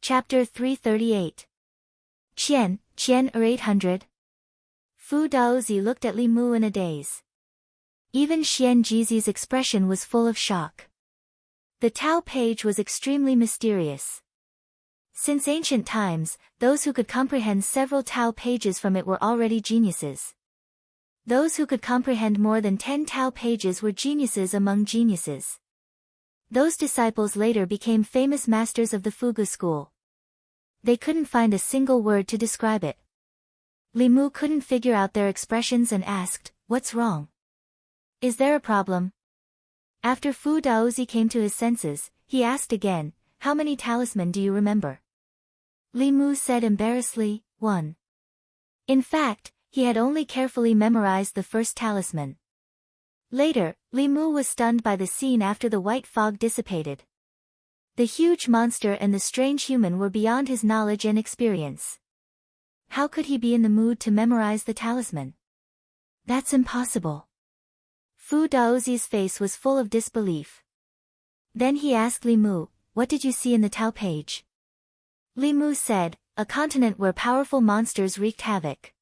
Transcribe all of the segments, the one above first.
Chapter 338. Qian 800. Fu Daozi looked at Li Mu in a daze. Even Xian Jizi's expression was full of shock. The Tao page was extremely mysterious. Since ancient times, those who could comprehend several Tao pages from it were already geniuses. Those who could comprehend more than 10 Tao pages were geniuses among geniuses. Those disciples later became famous masters of the Fugu school. They couldn't find a single word to describe it. Li Mu couldn't figure out their expressions and asked, "What's wrong? Is there a problem?" After Fu Daozi came to his senses, he asked again, "How many talisman do you remember?" Li Mu said embarrassedly, "One." In fact, he had only carefully memorized the first talisman. Later, Li Mu was stunned by the scene after the white fog dissipated. The huge monster and the strange human were beyond his knowledge and experience. How could he be in the mood to memorize the talisman? That's impossible. Fu Daozi's face was full of disbelief. Then he asked Li Mu, "What did you see in the Tao page?" Li Mu said, "A continent where powerful monsters wreaked havoc.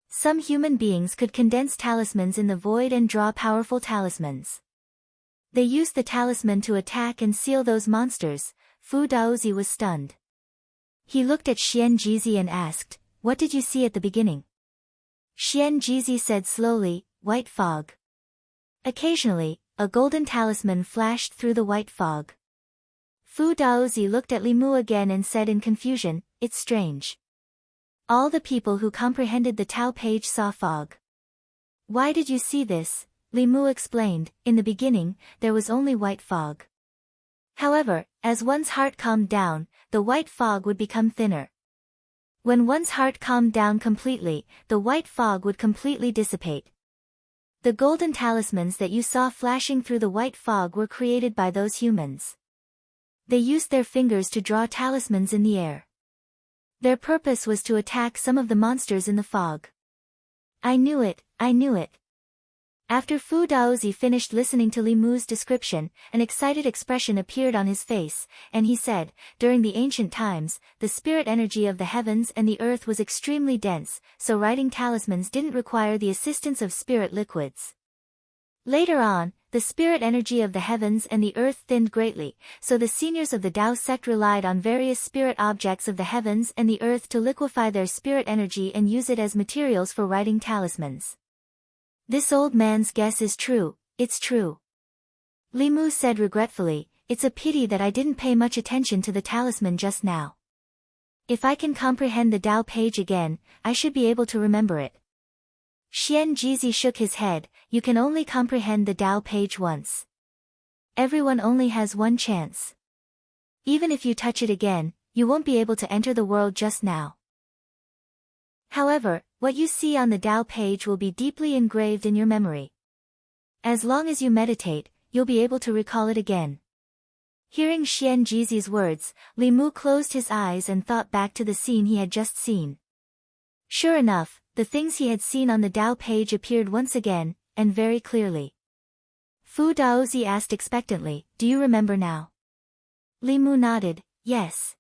Some human beings could condense talismans in the void and draw powerful talismans. They used the talisman to attack and seal those monsters." Fu Daozi was stunned. He looked at Xian Jizi and asked, "What did you see at the beginning?" Xian Jizi said slowly, "White fog." Occasionally, a golden talisman flashed through the white fog. Fu Daozi looked at Li Mu again and said in confusion, "It's strange. All the people who comprehended the Tao page saw fog." "Why did you see this?" Li Mu explained, "In the beginning, there was only white fog. However, as one's heart calmed down, the white fog would become thinner. When one's heart calmed down completely, the white fog would completely dissipate. The golden talismans that you saw flashing through the white fog were created by those humans. They used their fingers to draw talismans in the air. Their purpose was to attack some of the monsters in the fog." "I knew it, I knew it." After Fu Daozi finished listening to Li Mu's description, an excited expression appeared on his face, and he said, "During the ancient times, the spirit energy of the heavens and the earth was extremely dense, so writing talismans didn't require the assistance of spirit liquids. Later on, the spirit energy of the heavens and the earth thinned greatly, so the seniors of the Tao sect relied on various spirit objects of the heavens and the earth to liquefy their spirit energy and use it as materials for writing talismans. This old man's guess is true, it's true." Li Mu said regretfully, "It's a pity that I didn't pay much attention to the talisman just now. If I can comprehend the Tao page again, I should be able to remember it." Xian Jizi shook his head, "You can only comprehend the Tao page once. Everyone only has one chance. Even if you touch it again, you won't be able to enter the world just now. However, what you see on the Tao page will be deeply engraved in your memory. As long as you meditate, you'll be able to recall it again." Hearing Xian Jizi's words, Li Mu closed his eyes and thought back to the scene he had just seen. Sure enough, the things he had seen on the Tao page appeared once again, and very clearly. Fu Daozi asked expectantly, "Do you remember now?" Li Mu nodded, "Yes."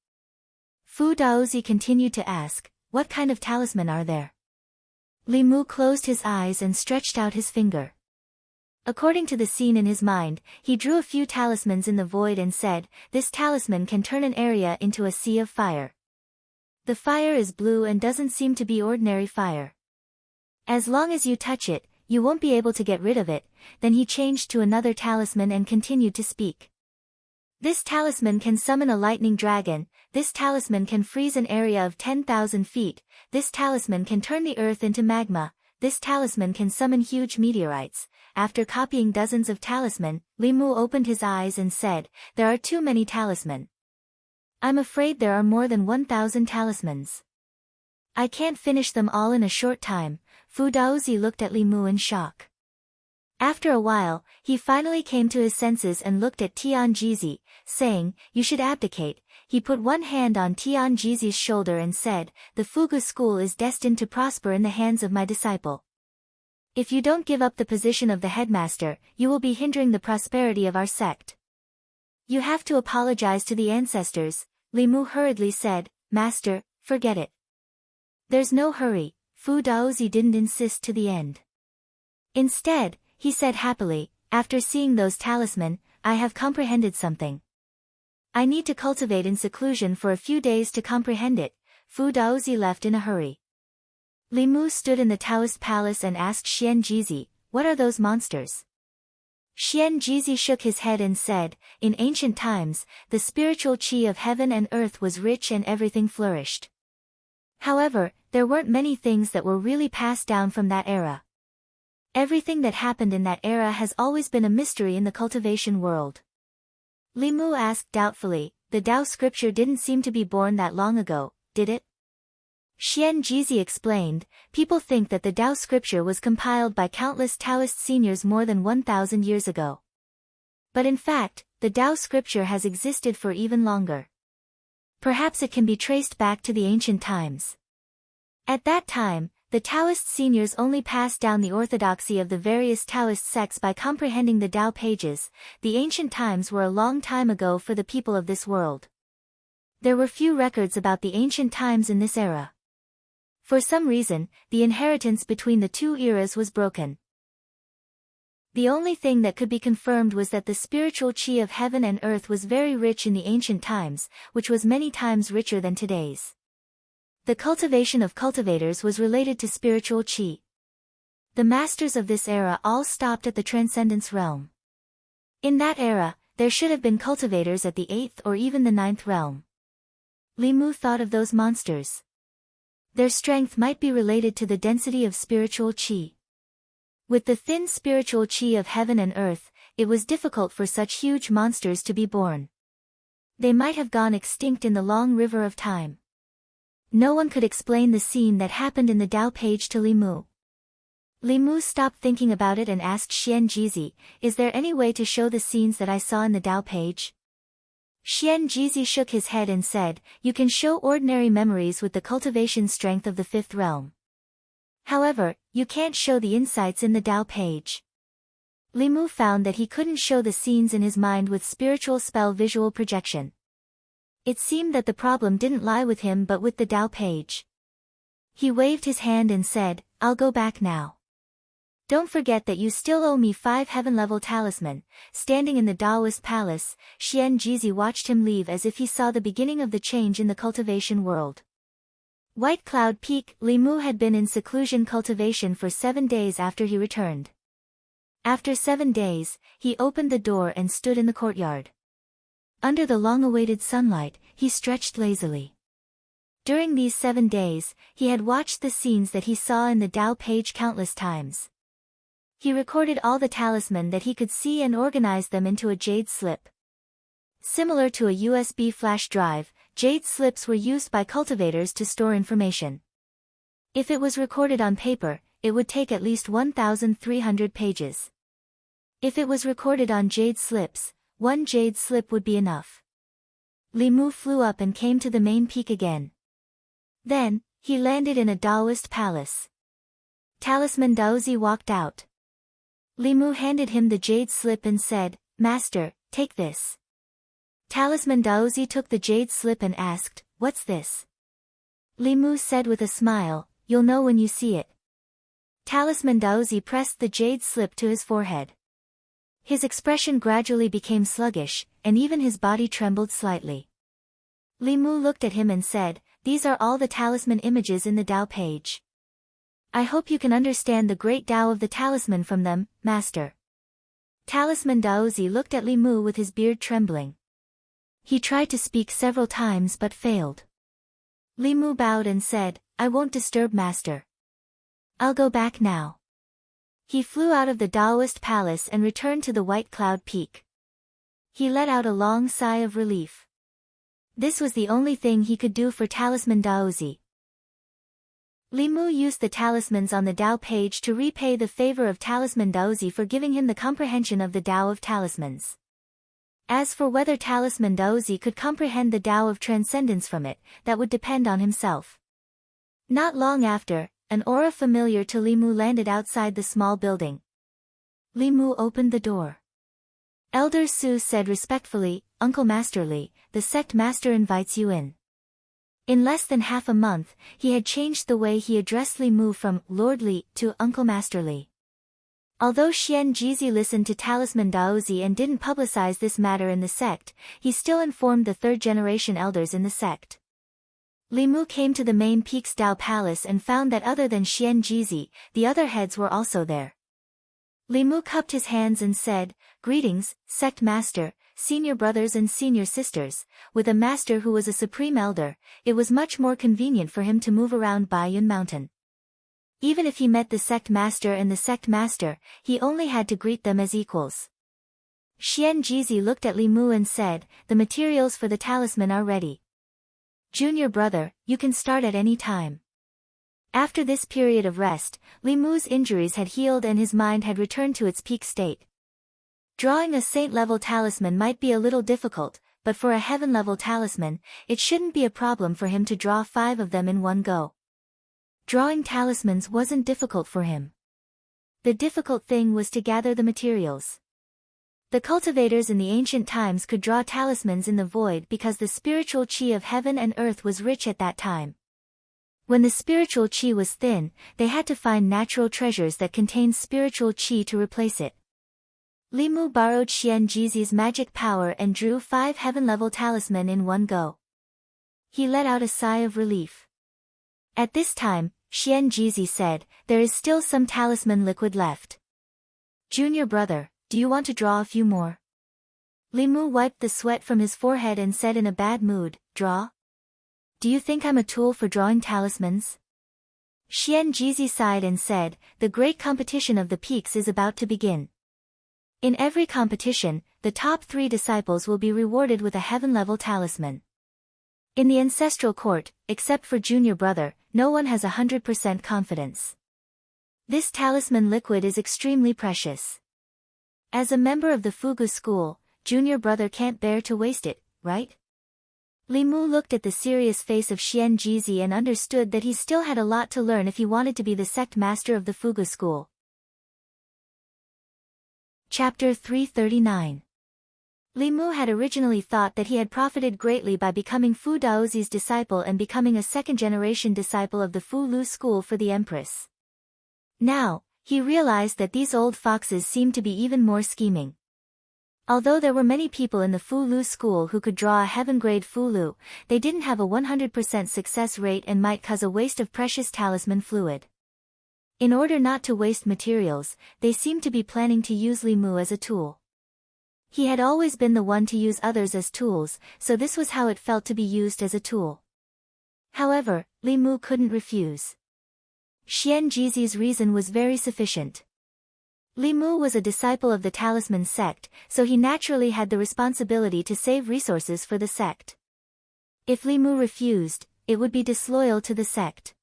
Fu Daozi continued to ask, "What kind of talisman are there?" Li Mu closed his eyes and stretched out his finger. According to the scene in his mind, he drew a few talismans in the void and said, "This talisman can turn an area into a sea of fire. The fire is blue and doesn't seem to be ordinary fire. As long as you touch it, you won't be able to get rid of it." Then he changed to another talisman and continued to speak. "This talisman can summon a lightning dragon, this talisman can freeze an area of 10,000 feet, this talisman can turn the earth into magma, this talisman can summon huge meteorites." After copying dozens of talisman, Li Mu opened his eyes and said, "There are too many talisman. I'm afraid there are more than 1,000 talismans. I can't finish them all in a short time." Fu Daozi looked at Li Mu in shock. After a while, he finally came to his senses and looked at Tian Jizi, saying, "You should abdicate." He put one hand on Tian Jizi's shoulder and said, "The Fugu school is destined to prosper in the hands of my disciple. If you don't give up the position of the headmaster, you will be hindering the prosperity of our sect. You have to apologize to the ancestors." Li Mu hurriedly said, Master, forget it. There's no hurry. Fu Daozi didn't insist to the end. Instead, he said happily, after seeing those talisman, I have comprehended something. I need to cultivate in seclusion for a few days to comprehend it. Fu Daozi left in a hurry. Li Mu stood in the Taoist palace and asked Xian Jizi, what are those monsters? Xian Jizi shook his head and said, in ancient times, the spiritual qi of heaven and earth was rich and everything flourished. However, there weren't many things that were really passed down from that era. Everything that happened in that era has always been a mystery in the cultivation world. Li Mu asked doubtfully, the Tao scripture didn't seem to be born that long ago, did it? Xian Jizi explained, people think that the Tao scripture was compiled by countless Taoist seniors more than 1,000 years ago. But in fact, the Tao scripture has existed for even longer. Perhaps it can be traced back to the ancient times. At that time, the Taoist seniors only passed down the orthodoxy of the various Taoist sects by comprehending the Tao pages. The ancient times were a long time ago for the people of this world. There were few records about the ancient times in this era. For some reason, the inheritance between the two eras was broken. The only thing that could be confirmed was that the spiritual qi of heaven and earth was very rich in the ancient times, which was many times richer than today's. The cultivation of cultivators was related to spiritual qi. The masters of this era all stopped at the transcendence realm. In that era, there should have been cultivators at the 8th or even the 9th realm. Li Mu thought of those monsters. Their strength might be related to the density of spiritual qi. With the thin spiritual qi of heaven and earth, it was difficult for such huge monsters to be born. They might have gone extinct in the long river of time. No one could explain the scene that happened in the Tao page to Li Mu. Li Mu stopped thinking about it and asked Xian Jizi, is there any way to show the scenes that I saw in the Tao page? Xian Jizi shook his head and said, you can show ordinary memories with the cultivation strength of the 5th realm. However, you can't show the insights in the Tao page. Li Mu found that he couldn't show the scenes in his mind with spiritual spell visual projection. It seemed that the problem didn't lie with him but with the Tao page. He waved his hand and said, I'll go back now. Don't forget that you still owe me 5 heaven-level talisman. Standing in the Taoist palace, Xian Jizi watched him leave as if he saw the beginning of the change in the cultivation world. White Cloud Peak. Li Mu had been in seclusion cultivation for 7 days after he returned. After 7 days, he opened the door and stood in the courtyard. Under the long-awaited sunlight, he stretched lazily. During these 7 days, he had watched the scenes that he saw in the Tao page countless times. He recorded all the talisman that he could see and organized them into a jade slip. Similar to a USB flash drive, jade slips were used by cultivators to store information. If it was recorded on paper, it would take at least 1,300 pages. If it was recorded on jade slips, 1 jade slip would be enough. Li Mu flew up and came to the main peak again. Then, he landed in a Taoist palace. Talisman Daozi walked out. Li Mu handed him the jade slip and said, Master, take this. Talisman Daozi took the jade slip and asked, what's this? Li Mu said with a smile, you'll know when you see it. Talisman Daozi pressed the jade slip to his forehead. His expression gradually became sluggish, and even his body trembled slightly. Li Mu looked at him and said, these are all the talisman images in the Tao page. I hope you can understand the great Tao of the talisman from them, Master. Talisman Daozi looked at Li Mu with his beard trembling. He tried to speak several times but failed. Li Mu bowed and said, I won't disturb Master. I'll go back now. He flew out of the Taoist palace and returned to the White Cloud Peak. He let out a long sigh of relief. This was the only thing he could do for Talisman Daozi. Li Mu used the talismans on the Tao page to repay the favor of Talisman Daozi for giving him the comprehension of the Tao of talismans. As for whether Talisman Daozi could comprehend the Tao of transcendence from it, that would depend on himself. Not long after, an aura familiar to Li Mu landed outside the small building. Li Mu opened the door. Elder Su said respectfully, Uncle Master Li, the sect master invites you in. In less than half a month, he had changed the way he addressed Li Mu from Lord Li to Uncle Master Li. Although Xian Jizi listened to Talisman Daozi and didn't publicize this matter in the sect, he still informed the third-generation elders in the sect. Li Mu came to the main Peak's Dao Palace and found that other than Xian Jizi, the other heads were also there. Li Mu cupped his hands and said, "Greetings, sect master, senior brothers and senior sisters." With a master who was a supreme elder, it was much more convenient for him to move around Baiyun Mountain. Even if he met the sect master and the sect master, he only had to greet them as equals. Xian Jizi looked at Li Mu and said, "The materials for the talisman are ready. Junior brother, you can start at any time." After this period of rest, Li Mu's injuries had healed and his mind had returned to its peak state. Drawing a saint-level talisman might be a little difficult, but for a heaven-level talisman, it shouldn't be a problem for him to draw 5 of them in one go. Drawing talismans wasn't difficult for him. The difficult thing was to gather the materials. The cultivators in the ancient times could draw talismans in the void because the spiritual chi of heaven and earth was rich at that time. When the spiritual chi was thin, they had to find natural treasures that contained spiritual chi to replace it. Li Mu borrowed Xian Jizi's magic power and drew 5 heaven-level talismen in one go. He let out a sigh of relief. At this time, Xian Jizi said, "There is still some talisman liquid left. Junior brother, do you want to draw a few more?" Li Mu wiped the sweat from his forehead and said in a bad mood, "Draw? Do you think I'm a tool for drawing talismans?" Xian Jizi sighed and said, "The great competition of the peaks is about to begin. In every competition, the top 3 disciples will be rewarded with a heaven-level talisman. In the ancestral court, except for junior brother, no one has 100% confidence. This talisman liquid is extremely precious. As a member of the Fugu school, junior brother can't bear to waste it, right?" Li Mu looked at the serious face of Xian Jizi and understood that he still had a lot to learn if he wanted to be the sect master of the Fugu school. Chapter 339. Li Mu had originally thought that he had profited greatly by becoming Fu Daozi's disciple and becoming a second-generation disciple of the Fu Lu school for the Empress. Now, he realized that these old foxes seemed to be even more scheming. Although there were many people in the Fu Lu school who could draw a heaven-grade Fu Lu, they didn't have a 100% success rate and might cause a waste of precious talisman fluid. In order not to waste materials, they seemed to be planning to use Li Mu as a tool. He had always been the one to use others as tools, so this was how it felt to be used as a tool. However, Li Mu couldn't refuse. Xian Jizi's reason was very sufficient. Li Mu was a disciple of the Talisman sect, so he naturally had the responsibility to save resources for the sect. If Li Mu refused, it would be disloyal to the sect.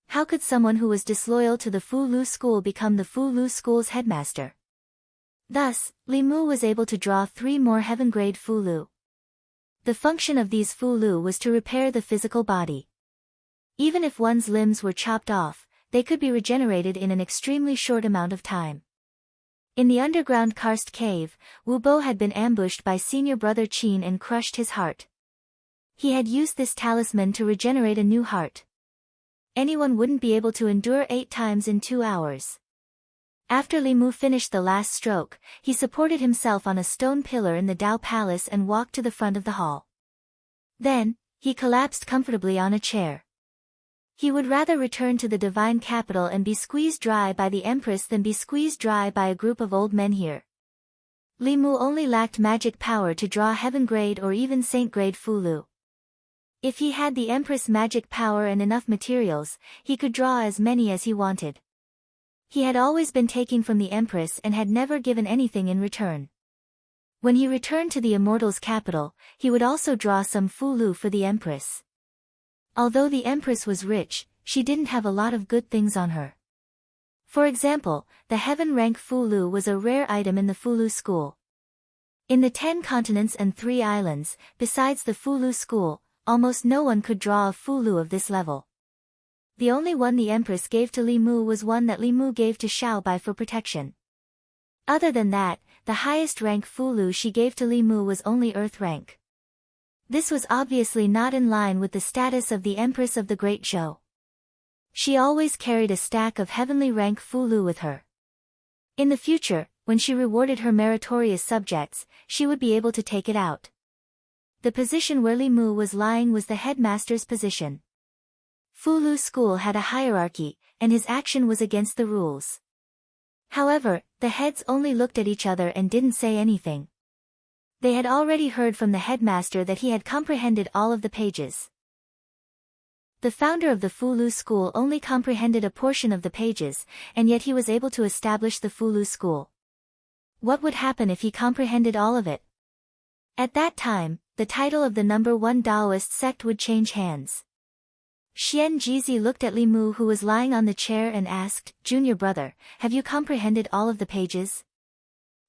How could someone who was disloyal to the Fu Lu school become the Fu Lu school's headmaster? Thus, Li Mu was able to draw 3 more heaven-grade Fu Lu. The function of these Fu Lu was to repair the physical body. Even if one's limbs were chopped off, they could be regenerated in an extremely short amount of time. In the underground karst cave, Wu Bo had been ambushed by senior brother Qin and crushed his heart. He had used this talisman to regenerate a new heart. Anyone wouldn't be able to endure 8 times in 2 hours. After Li Mu finished the last stroke, he supported himself on a stone pillar in the Dao Palace and walked to the front of the hall. Then, he collapsed comfortably on a chair. He would rather return to the divine capital and be squeezed dry by the Empress than be squeezed dry by a group of old men here. Li Mu only lacked magic power to draw heaven-grade or even saint-grade Fu Lu. If he had the Empress magic power and enough materials, he could draw as many as he wanted. He had always been taking from the Empress and had never given anything in return. When he returned to the Immortal's capital, he would also draw some Fu Lu for the Empress. Although the Empress was rich, she didn't have a lot of good things on her. For example, the heaven rank Fu Lu was a rare item in the Fu Lu school. In the 10 continents and 3 islands, besides the Fu Lu school, almost no one could draw a Fu Lu of this level. The only one the Empress gave to Li Mu was one that Li Mu gave to Xiao Bai for protection. Other than that, the highest rank Fu Lu she gave to Li Mu was only earth rank. This was obviously not in line with the status of the Empress of the Great Zhou. She always carried a stack of heavenly rank Fu Lu with her. In the future, when she rewarded her meritorious subjects, she would be able to take it out. The position where Li Mu was lying was the headmaster's position. Fu Lu school had a hierarchy, and his action was against the rules. However, the heads only looked at each other and didn't say anything. They had already heard from the headmaster that he had comprehended all of the pages. The founder of the Fu Lu school only comprehended a portion of the pages, and yet he was able to establish the Fu Lu school. What would happen if he comprehended all of it? At that time, the title of the number 1 Taoist sect would change hands. Xian Jizi looked at Li Mu, who was lying on the chair, and asked, "Junior brother, have you comprehended all of the pages?"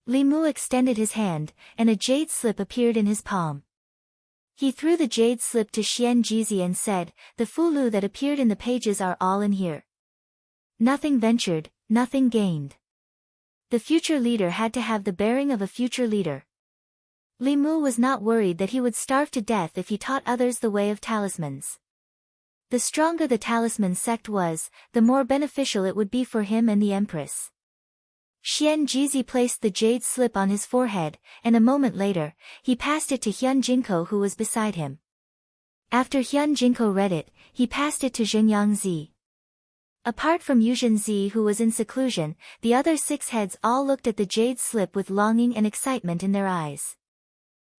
Li Mu extended his hand, and a jade slip appeared in his palm. He threw the jade slip to Xian Jizi and said, "The Fu Lu that appeared in the pages are all in here." Nothing ventured, nothing gained. The future leader had to have the bearing of a future leader. Li Mu was not worried that he would starve to death if he taught others the way of talismans. The stronger the talisman sect was, the more beneficial it would be for him and the Empress. Xian Jizi placed the jade slip on his forehead, and a moment later, he passed it to Hyun Jinko, who was beside him. After Hyun Jinko read it, he passed it to Zhengyang Zi. Apart from Yuzhen Zi, who was in seclusion, the other 6 heads all looked at the jade slip with longing and excitement in their eyes.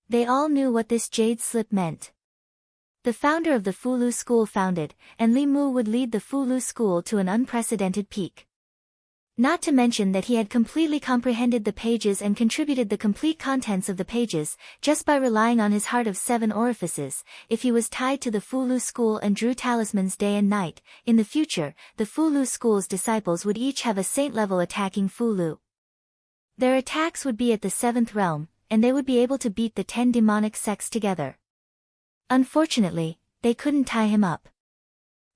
They all knew what this jade slip meant. The founder of the Fu Lu school founded, and Li Mu would lead the Fu Lu school to an unprecedented peak. Not to mention that he had completely comprehended the pages and contributed the complete contents of the pages, just by relying on his heart of 7 orifices. If he was tied to the Fu Lu school and drew talismans day and night, in the future, the Fu Lu school's disciples would each have a saint level attacking Fu Lu. Their attacks would be at the 7th realm, and they would be able to beat the 10 demonic sects together. Unfortunately, they couldn't tie him up.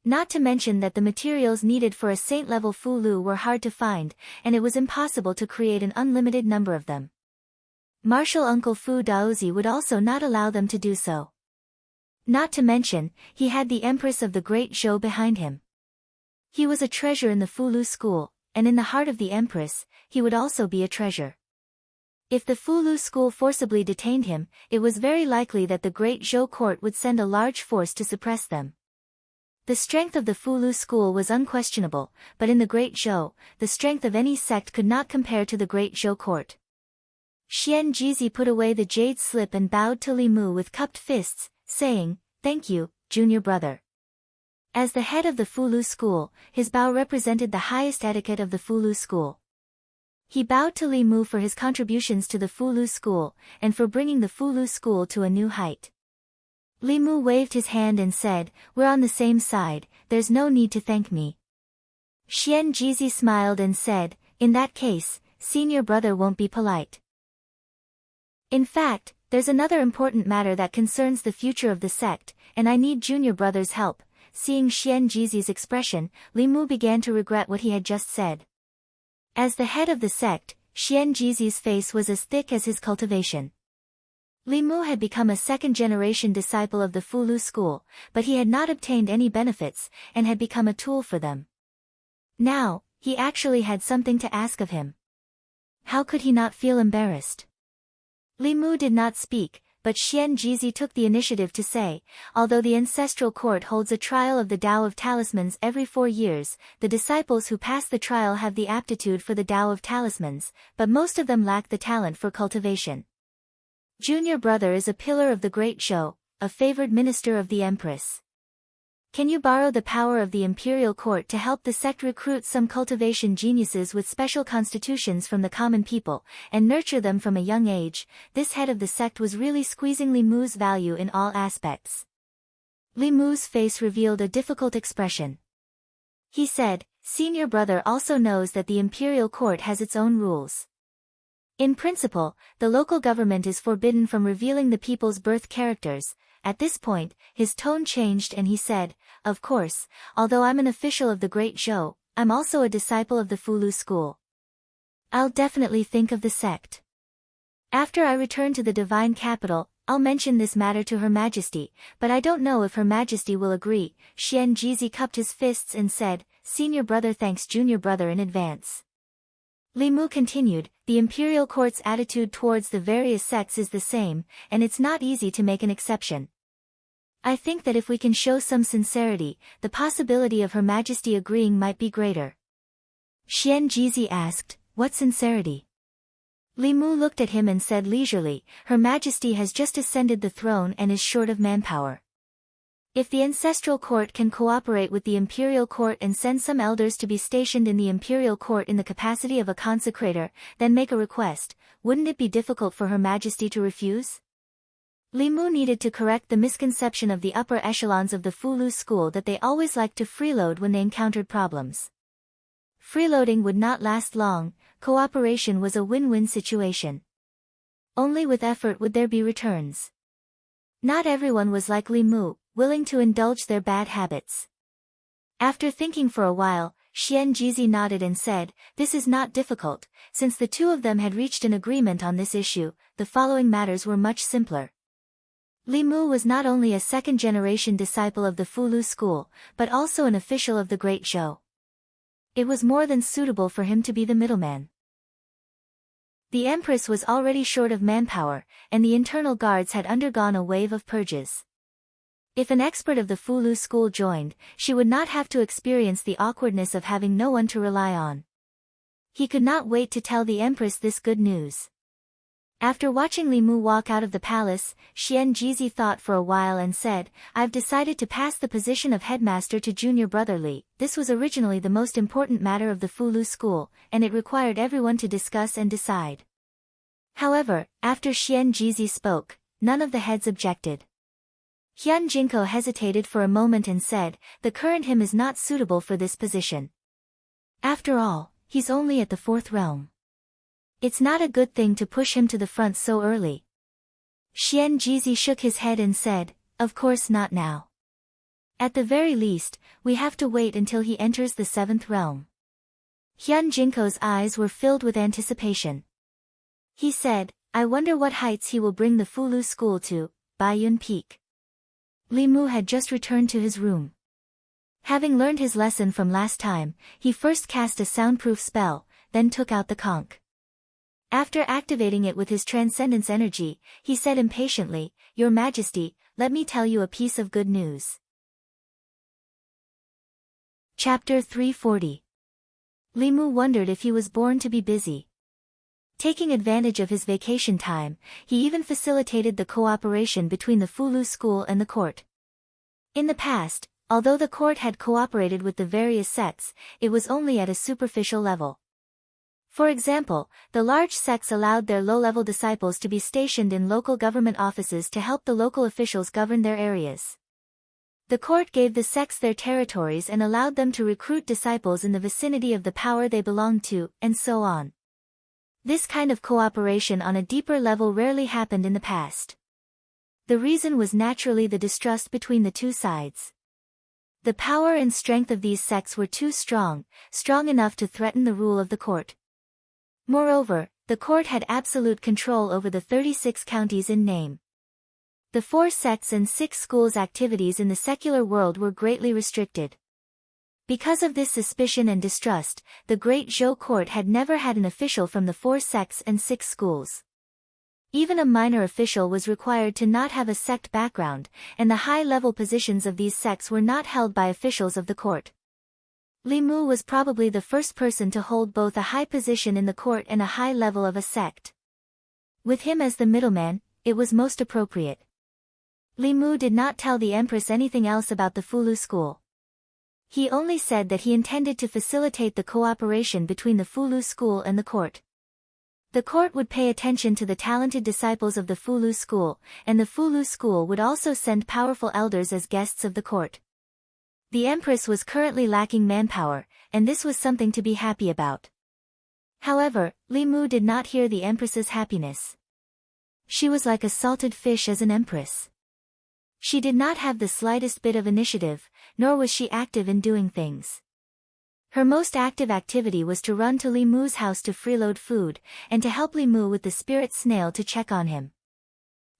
Not to mention that the materials needed for a saint-level Fu Lu were hard to find, and it was impossible to create an unlimited number of them. Martial Uncle Fu Daozi would also not allow them to do so. Not to mention, he had the Empress of the Great Zhou behind him. He was a treasure in the Fu Lu school, and in the heart of the Empress, he would also be a treasure. If the Fu Lu school forcibly detained him, it was very likely that the Great Zhou court would send a large force to suppress them. The strength of the Fu Lu school was unquestionable, but in the Great Zhou, the strength of any sect could not compare to the Great Zhou court. Xian Jizi put away the jade slip and bowed to Li Mu with cupped fists, saying, "Thank you, junior brother." As the head of the Fu Lu school, his bow represented the highest etiquette of the Fu Lu school. He bowed to Li Mu for his contributions to the Fu Lu school, and for bringing the Fu Lu school to a new height. Li Mu waved his hand and said, "We're on the same side, there's no need to thank me." Xian Jizi smiled and said, "In that case, senior brother won't be polite." In fact, there's another important matter that concerns the future of the sect, and I need junior brother's help. Seeing Xian Jizi's expression, Li Mu began to regret what he had just said. As the head of the sect, Xian Jizi's face was as thick as his cultivation. Li Mu had become a second-generation disciple of the Fu Lu school, but he had not obtained any benefits, and had become a tool for them. Now, he actually had something to ask of him. How could he not feel embarrassed? Li Mu did not speak, but Xian Jizi took the initiative to say, "Although the ancestral court holds a trial of the Tao of Talismans every 4 years, the disciples who pass the trial have the aptitude for the Tao of Talismans, but most of them lack the talent for cultivation. Junior brother is a pillar of the Great Zhou, a favored minister of the Empress. Can you borrow the power of the imperial court to help the sect recruit some cultivation geniuses with special constitutions from the common people, and nurture them from a young age?" This head of the sect was really squeezing Li Mu's value in all aspects. Li Mu's face revealed a difficult expression. He said, "Senior brother also knows that the imperial court has its own rules. In principle, the local government is forbidden from revealing the people's birth characters." At this point, his tone changed and he said, "Of course, although I'm an official of the Great Zhou, I'm also a disciple of the Fu Lu school. I'll definitely think of the sect." After I return to the divine capital, I'll mention this matter to Her Majesty, but I don't know if Her Majesty will agree." Xian Jizi cupped his fists and said, "Senior brother thanks junior brother in advance." Li Mu continued, "The imperial court's attitude towards the various sects is the same, and it's not easy to make an exception. I think that if we can show some sincerity, the possibility of Her Majesty agreeing might be greater." Xian Jizi asked, "What sincerity?" Li Mu looked at him and said leisurely, "Her Majesty has just ascended the throne and is short of manpower. If the ancestral court can cooperate with the imperial court and send some elders to be stationed in the imperial court in the capacity of a consecrator, then make a request, wouldn't it be difficult for Her Majesty to refuse?" Li Mu needed to correct the misconception of the upper echelons of the Fulu school that they always liked to freeload when they encountered problems. Freeloading would not last long. Cooperation was a win-win situation. Only with effort would there be returns. Not everyone was like Li Mu, willing to indulge their bad habits. After thinking for a while, Xian Jizi nodded and said, "This is not difficult." Since the two of them had reached an agreement on this issue, the following matters were much simpler. Li Mu was not only a second-generation disciple of the Fulu school, but also an official of the Great Zhou. It was more than suitable for him to be the middleman. The Empress was already short of manpower, and the internal guards had undergone a wave of purges. If an expert of the Fulu school joined, she would not have to experience the awkwardness of having no one to rely on. He could not wait to tell the Empress this good news. After watching Li Mu walk out of the palace, Xian Jizi thought for a while and said, "I've decided to pass the position of headmaster to junior brother Li." This was originally the most important matter of the Fulu school, and it required everyone to discuss and decide. However, after Xian Jizi spoke, none of the heads objected. Hyun Jinko hesitated for a moment and said, "The current him is not suitable for this position. After all, he's only at the 4th realm. It's not a good thing to push him to the front so early." Xian Jizi shook his head and said, "Of course not now. At the very least, we have to wait until he enters the 7th realm." Hyun Jinko's eyes were filled with anticipation. He said, "I wonder what heights he will bring the Fulu school to." Baiyun Peak. Li Mu had just returned to his room. Having learned his lesson from last time, he first cast a soundproof spell, then took out the conch. After activating it with his transcendence energy, he said impatiently, "Your Majesty, let me tell you a piece of good news." Chapter 340. Li Mu wondered if he was born to be busy. Taking advantage of his vacation time, he even facilitated the cooperation between the Fulu school and the court. In the past, although the court had cooperated with the various sects, it was only at a superficial level. For example, the large sects allowed their low-level disciples to be stationed in local government offices to help the local officials govern their areas. The court gave the sects their territories and allowed them to recruit disciples in the vicinity of the power they belonged to, and so on. This kind of cooperation on a deeper level rarely happened in the past. The reason was naturally the distrust between the two sides. The power and strength of these sects were too strong enough to threaten the rule of the court. Moreover, the court had absolute control over the 36 counties in name. The 4 sects and 6 schools' activities in the secular world were greatly restricted. Because of this suspicion and distrust, the Great Zhou court had never had an official from the 4 sects and 6 schools. Even a minor official was required to not have a sect background, and the high-level positions of these sects were not held by officials of the court. Li Mu was probably the first person to hold both a high position in the court and a high level of a sect. With him as the middleman, it was most appropriate. Li Mu did not tell the Empress anything else about the Fulu school. He only said that he intended to facilitate the cooperation between the Fulu school and the court. The court would pay attention to the talented disciples of the Fulu school, and the Fulu school would also send powerful elders as guests of the court. The Empress was currently lacking manpower, and this was something to be happy about. However, Li Mu did not hear the Empress's happiness. She was like a salted fish as an empress. She did not have the slightest bit of initiative, nor was she active in doing things. Her most active activity was to run to Li Mu's house to freeload food, and to help Li Mu with the spirit snail to check on him.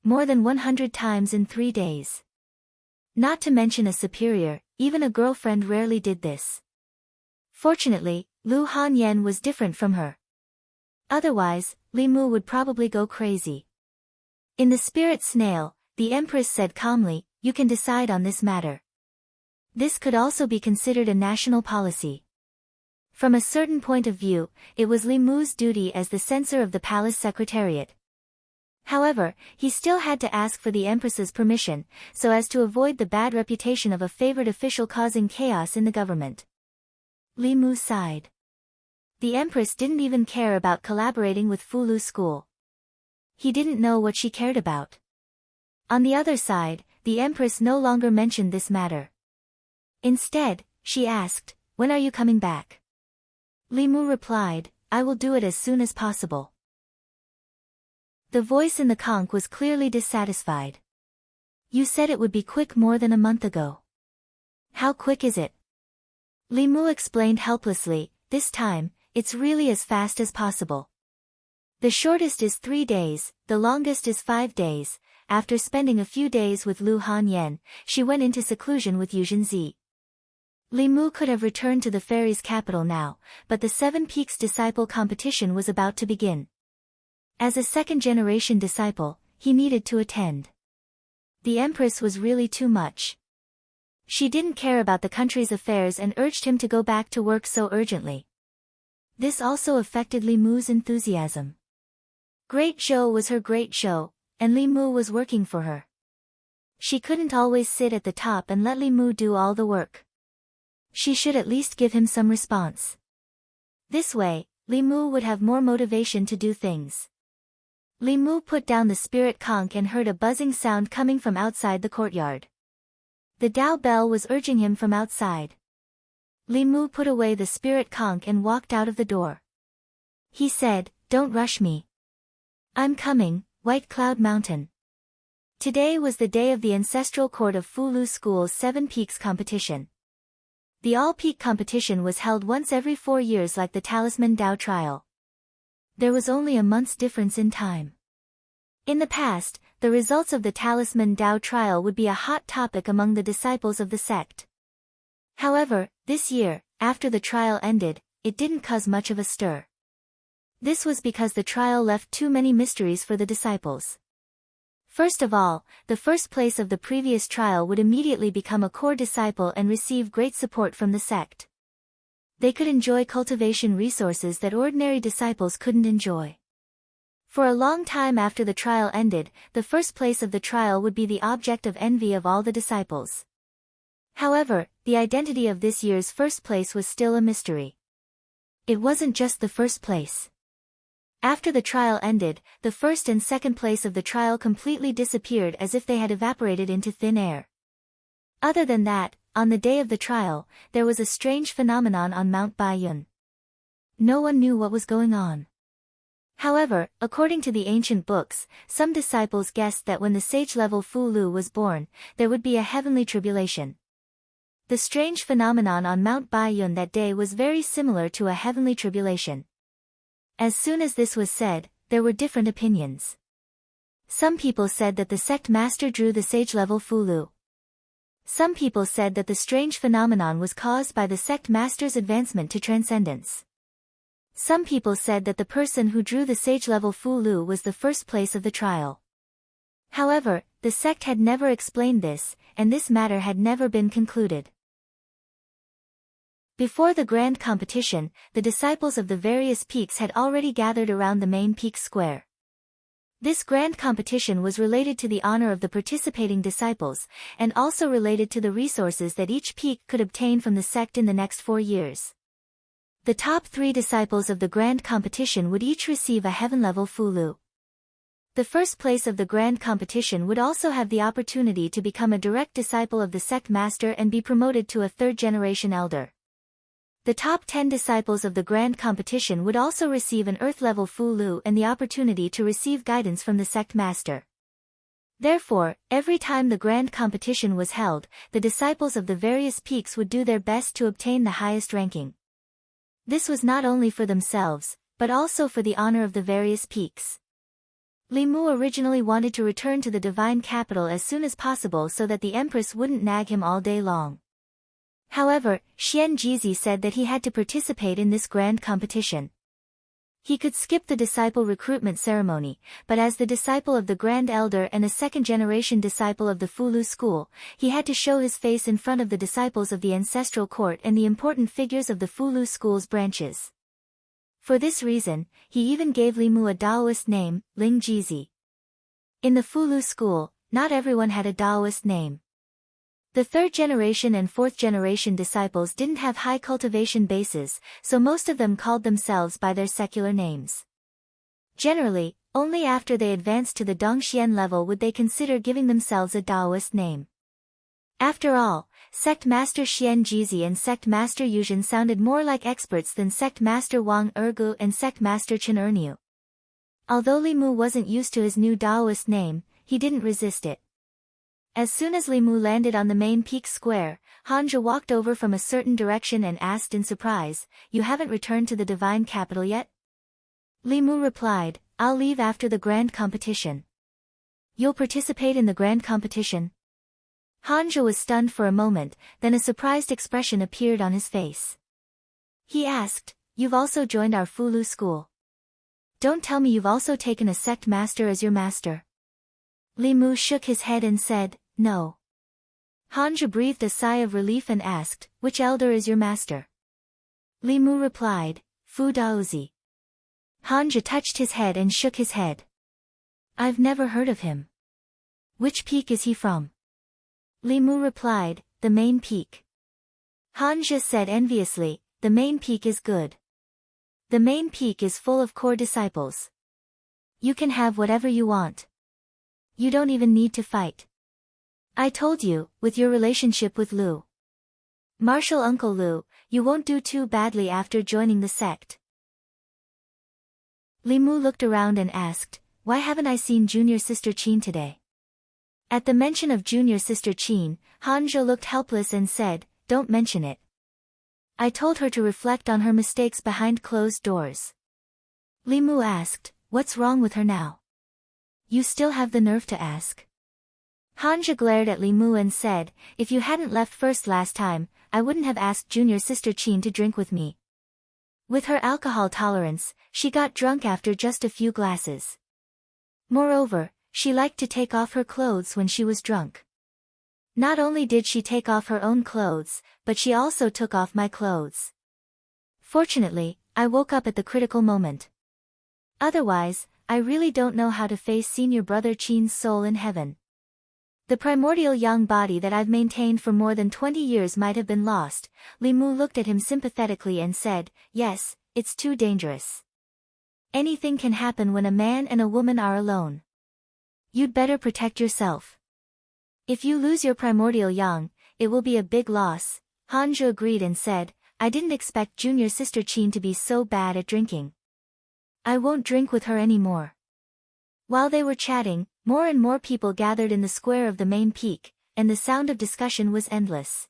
More than 100 times in 3 days. Not to mention a superior, even a girlfriend rarely did this. Fortunately, Lu Hanyan was different from her. Otherwise, Li Mu would probably go crazy. In the spirit snail, the Empress said calmly, "You can decide on this matter. This could also be considered a national policy." From a certain point of view, it was Li Mu's duty as the censor of the palace secretariat. However, he still had to ask for the Empress's permission, so as to avoid the bad reputation of a favored official causing chaos in the government. Li Mu sighed. The Empress didn't even care about collaborating with Fulu school. He didn't know what she cared about. On the other side, the Empress no longer mentioned this matter. Instead, she asked, "When are you coming back?" Li Mu replied, "I will do it as soon as possible." The voice in the conch was clearly dissatisfied. "You said it would be quick more than a month ago. How quick is it?" Li Mu explained helplessly, "This time, it's really as fast as possible. The shortest is 3 days, the longest is 5 days. After spending a few days with Lu Hanyan, she went into seclusion with Yuzhenzi. Li Mu could have returned to the fairy's capital now, but the 7 Peaks disciple competition was about to begin. As a second-generation disciple, he needed to attend. The Empress was really too much. She didn't care about the country's affairs and urged him to go back to work so urgently. This also affected Li Mu's enthusiasm. Great Zhou was her great Zhou, and Li Mu was working for her. She couldn't always sit at the top and let Li Mu do all the work. She should at least give him some response. This way, Li Mu would have more motivation to do things. Li Mu put down the spirit conch and heard a buzzing sound coming from outside the courtyard. The Dao bell was urging him from outside. Li Mu put away the spirit conch and walked out of the door. He said, "Don't rush me. I'm coming, White Cloud Mountain." Today was the day of the ancestral court of Fulu School's 7 Peaks competition. The all-peak competition was held once every 4 years like the Talisman Dao trial. There was only a month's difference in time. In the past, the results of the Talisman Dao trial would be a hot topic among the disciples of the sect. However, this year, after the trial ended, it didn't cause much of a stir. This was because the trial left too many mysteries for the disciples. First of all, the first place of the previous trial would immediately become a core disciple and receive great support from the sect. They could enjoy cultivation resources that ordinary disciples couldn't enjoy. For a long time after the trial ended, the first place of the trial would be the object of envy of all the disciples. However, the identity of this year's first place was still a mystery. It wasn't just the first place. After the trial ended, the first and second place of the trial completely disappeared as if they had evaporated into thin air. Other than that, on the day of the trial, there was a strange phenomenon on Mount Baiyun. No one knew what was going on. However, according to the ancient books, some disciples guessed that when the sage-level Fu Lu was born, there would be a heavenly tribulation. The strange phenomenon on Mount Baiyun that day was very similar to a heavenly tribulation. As soon as this was said, there were different opinions. Some people said that the sect master drew the sage-level Fu Lu. Some people said that the strange phenomenon was caused by the sect master's advancement to transcendence. Some people said that the person who drew the sage-level Fu Lu was the first place of the trial. However, the sect had never explained this, and this matter had never been concluded. Before the grand competition, the disciples of the various peaks had already gathered around the main peak square. This grand competition was related to the honor of the participating disciples, and also related to the resources that each peak could obtain from the sect in the next 4 years. The top 3 disciples of the grand competition would each receive a heaven-level Fu Lu. The first place of the grand competition would also have the opportunity to become a direct disciple of the sect master and be promoted to a 3rd-generation elder. The top 10 disciples of the grand competition would also receive an earth-level Fu Lu and the opportunity to receive guidance from the sect master. Therefore, every time the grand competition was held, the disciples of the various peaks would do their best to obtain the highest ranking. This was not only for themselves, but also for the honor of the various peaks. Li Mu originally wanted to return to the divine capital as soon as possible so that the empress wouldn't nag him all day long. However, Xian Jizi said that he had to participate in this grand competition. He could skip the disciple recruitment ceremony, but as the disciple of the Grand Elder and a second-generation disciple of the Fulu school, he had to show his face in front of the disciples of the ancestral court and the important figures of the Fulu school's branches. For this reason, he even gave Li Mu a Daoist name, Ling Jizi. In the Fulu school, not everyone had a Daoist name. The third-generation and fourth-generation disciples didn't have high cultivation bases, so most of them called themselves by their secular names. Generally, only after they advanced to the Dongxian level would they consider giving themselves a Daoist name. After all, Sect Master Xian Jizi and Sect Master Yuzhen sounded more like experts than Sect Master Wang Ergu and Sect Master Chen Erniu. Although Li Mu wasn't used to his new Daoist name, he didn't resist it. As soon as Li Mu landed on the main peak square, Hanja walked over from a certain direction and asked in surprise, "You haven't returned to the divine capital yet?" Li Mu replied, "I'll leave after the grand competition." "You'll participate in the grand competition?" Hanja was stunned for a moment, then a surprised expression appeared on his face. He asked, "You've also joined our Fulu school? Don't tell me you've also taken a sect master as your master." Li Mu shook his head and said, "No." Hanja breathed a sigh of relief and asked, "Which elder is your master?" Li Mu replied, "Fu Daozi." Hanja touched his head and shook his head. "I've never heard of him. Which peak is he from?" Li Mu replied, "The main peak." Hanja said enviously, "The main peak is good. The main peak is full of core disciples. You can have whatever you want. You don't even need to fight. I told you, with your relationship with Lu, Martial Uncle Lu, you won't do too badly after joining the sect." Li Mu looked around and asked, "Why haven't I seen junior sister Qin today?" At the mention of junior sister Qin, Hanja looked helpless and said, "Don't mention it. I told her to reflect on her mistakes behind closed doors." Li Mu asked, "What's wrong with her now? You still have the nerve to ask?" Hanja glared at Li Mu and said, "If you hadn't left first last time, I wouldn't have asked junior sister Qin to drink with me. With her alcohol tolerance, she got drunk after just a few glasses. Moreover, she liked to take off her clothes when she was drunk. Not only did she take off her own clothes, but she also took off my clothes. Fortunately, I woke up at the critical moment. Otherwise, I really don't know how to face senior brother Qin's soul in heaven. The primordial yang body that I've maintained for more than 20 years might have been lost." Li Mu looked at him sympathetically and said, "Yes, it's too dangerous. Anything can happen when a man and a woman are alone. You'd better protect yourself. If you lose your primordial yang, it will be a big loss." Hanja agreed and said, "I didn't expect junior sister Qin to be so bad at drinking. I won't drink with her anymore." While they were chatting, more and more people gathered in the square of the main peak, and the sound of discussion was endless.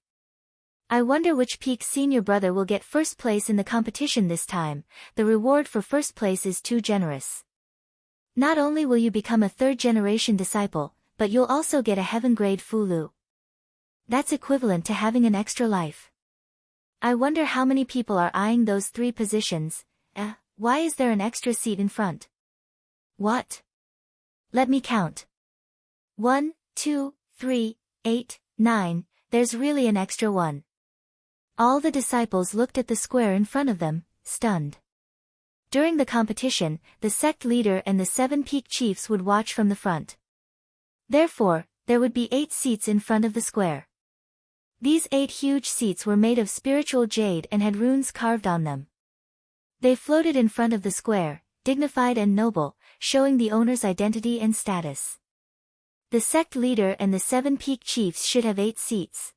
"I wonder which peak's senior brother will get first place in the competition this time. The reward for first place is too generous. Not only will you become a third-generation disciple, but you'll also get a heaven-grade Fulu. That's equivalent to having an extra life. I wonder how many people are eyeing those 3 positions. Why is there an extra seat in front? What? Let me count. 1, 2, 3, 8, 9, there's really an extra one." All the disciples looked at the square in front of them, stunned. During the competition, the sect leader and the 7 peak chiefs would watch from the front. Therefore, there would be 8 seats in front of the square. These 8 huge seats were made of spiritual jade and had runes carved on them. They floated in front of the square, dignified and noble, showing the owner's identity and status. The sect leader and the 7 peak chiefs should have 8 seats.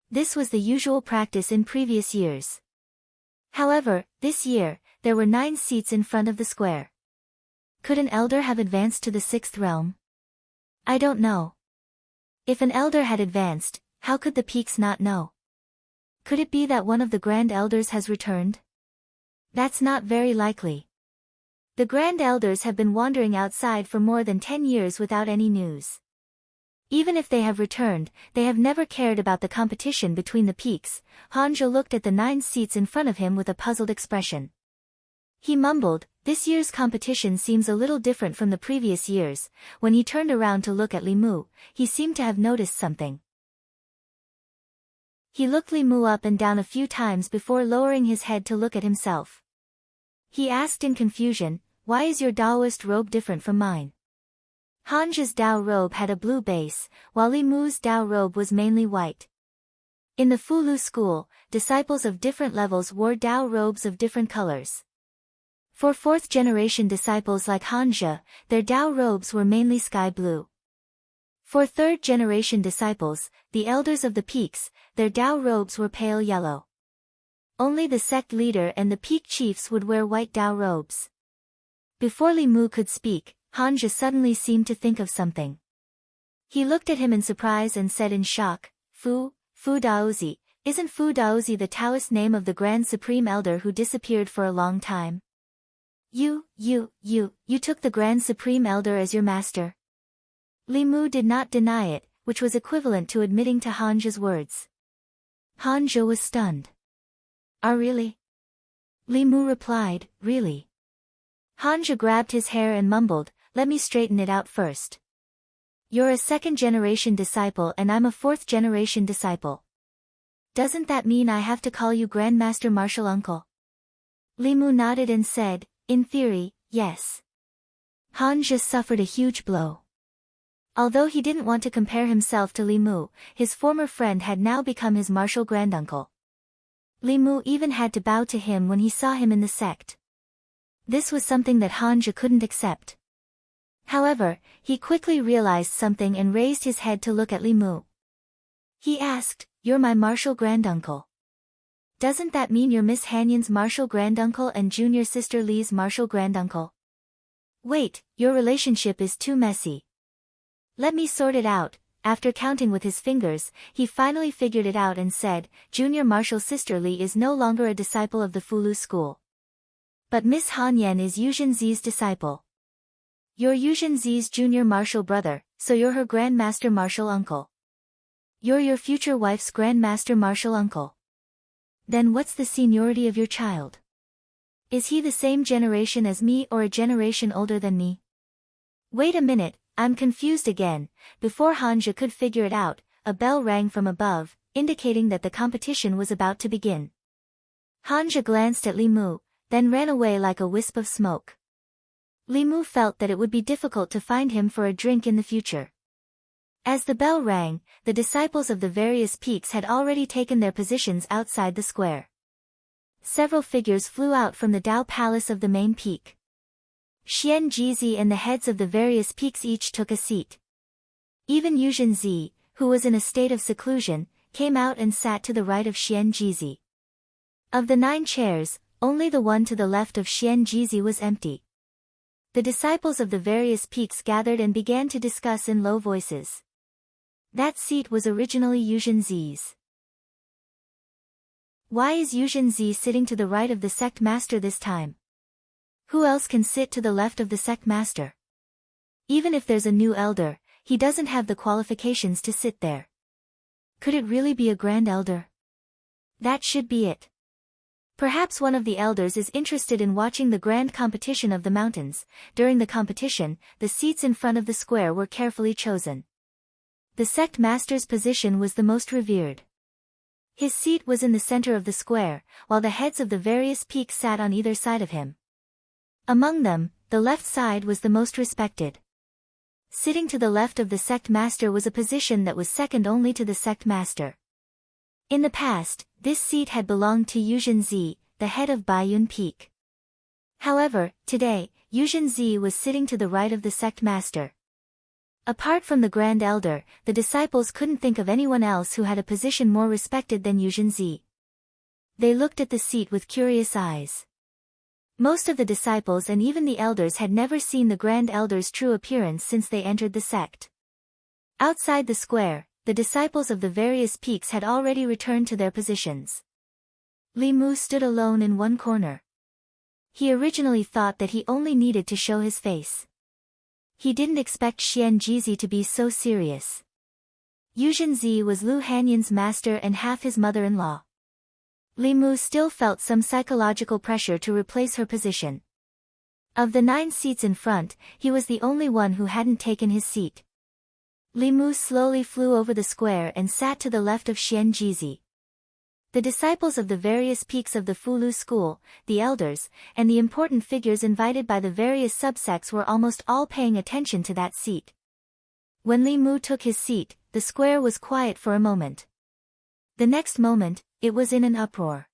This was the usual practice in previous years. However, this year, there were 9 seats in front of the square. Could an elder have advanced to the 6th realm? I don't know. If an elder had advanced, how could the peaks not know? Could it be that one of the grand elders has returned? That's not very likely. The Grand Elders have been wandering outside for more than 10 years without any news. Even if they have returned, they have never cared about the competition between the peaks. Hanja looked at the 9 seats in front of him with a puzzled expression. He mumbled, this year's competition seems a little different from the previous years. When he turned around to look at Li Mu, he seemed to have noticed something. He looked Li Mu up and down a few times before lowering his head to look at himself. He asked in confusion, why is your Taoist robe different from mine? Hanja's Dao robe had a blue base, while Li Mu's Dao robe was mainly white. In the Fulu school, disciples of different levels wore Dao robes of different colors. For 4th-generation disciples like Hanja, their Dao robes were mainly sky blue. For 3rd-generation disciples, the elders of the peaks, their Dao robes were pale yellow. Only the sect leader and the peak chiefs would wear white Dao robes. Before Li Mu could speak, Hanja suddenly seemed to think of something. He looked at him in surprise and said in shock, Fu Daozi, isn't Fu Daozi the Taoist name of the Grand Supreme Elder who disappeared for a long time? You took the Grand Supreme Elder as your master? Li Mu did not deny it, which was equivalent to admitting to Hanja's words. Hanja was stunned. Really? Li Mu replied, really. Hanja grabbed his hair and mumbled, let me straighten it out first. You're a 2nd-generation disciple and I'm a 4th-generation disciple. Doesn't that mean I have to call you Grandmaster Martial Uncle? Li Mu nodded and said, in theory, yes. Hanja suffered a huge blow. Although he didn't want to compare himself to Li Mu, his former friend had now become his martial granduncle. Li Mu even had to bow to him when he saw him in the sect. This was something that Hanja couldn't accept. However, he quickly realized something and raised his head to look at Li Mu. He asked, you're my martial granduncle. Doesn't that mean you're Miss Hanyan's martial granduncle and junior sister Li's martial granduncle? Wait, your relationship is too messy. Let me sort it out. After counting with his fingers, he finally figured it out and said, junior martial sister Li is no longer a disciple of the Fulu school. But Miss Hanyan is Yuzhen Zi's disciple. You're Yuzhen Zi's junior martial brother, so you're her grandmaster martial uncle. You're your future wife's grandmaster martial uncle. Then what's the seniority of your child? Is he the same generation as me or a generation older than me? Wait a minute, I'm confused again. Before Hanja could figure it out, a bell rang from above, indicating that the competition was about to begin. Hanja glanced at Li Mu, then ran away like a wisp of smoke. Li Mu felt that it would be difficult to find him for a drink in the future. As the bell rang, the disciples of the various peaks had already taken their positions outside the square. Several figures flew out from the Dao Palace of the main peak. Xian Jizi and the heads of the various peaks each took a seat. Even Yuzhen Zi, who was in a state of seclusion, came out and sat to the right of Xian Jizi. Of the 9 chairs, only the one to the left of Xian Jizi was empty. The disciples of the various peaks gathered and began to discuss in low voices. That seat was originally Yuzhen Zi's. Why is Yuzhen Zi sitting to the right of the sect master this time? Who else can sit to the left of the sect master? Even if there's a new elder, he doesn't have the qualifications to sit there. Could it really be a grand elder? That should be it. Perhaps one of the elders is interested in watching the grand competition of the mountains. During the competition, the seats in front of the square were carefully chosen. The sect master's position was the most revered. His seat was in the center of the square, while the heads of the various peaks sat on either side of him. Among them, the left side was the most respected. Sitting to the left of the sect master was a position that was second only to the sect master. In the past, this seat had belonged to Yuzhen Zi, the head of Baiyun Peak. However, today, Yuzhen Zi was sitting to the right of the sect master. Apart from the Grand Elder, the disciples couldn't think of anyone else who had a position more respected than Yuzhen Zi. They looked at the seat with curious eyes. Most of the disciples and even the elders had never seen the Grand Elder's true appearance since they entered the sect. Outside the square, the disciples of the various peaks had already returned to their positions. Li Mu stood alone in one corner. He originally thought that he only needed to show his face. He didn't expect Xian Jizi to be so serious. Yuzhen Zi was Lu Hanyan's master and half his mother-in-law. Li Mu still felt some psychological pressure to replace her position. Of the 9 seats in front, he was the only one who hadn't taken his seat. Li Mu slowly flew over the square and sat to the left of Xian Jizi. The disciples of the various peaks of the Fulu school, the elders, and the important figures invited by the various subsects were almost all paying attention to that seat. When Li Mu took his seat, the square was quiet for a moment. The next moment, it was in an uproar.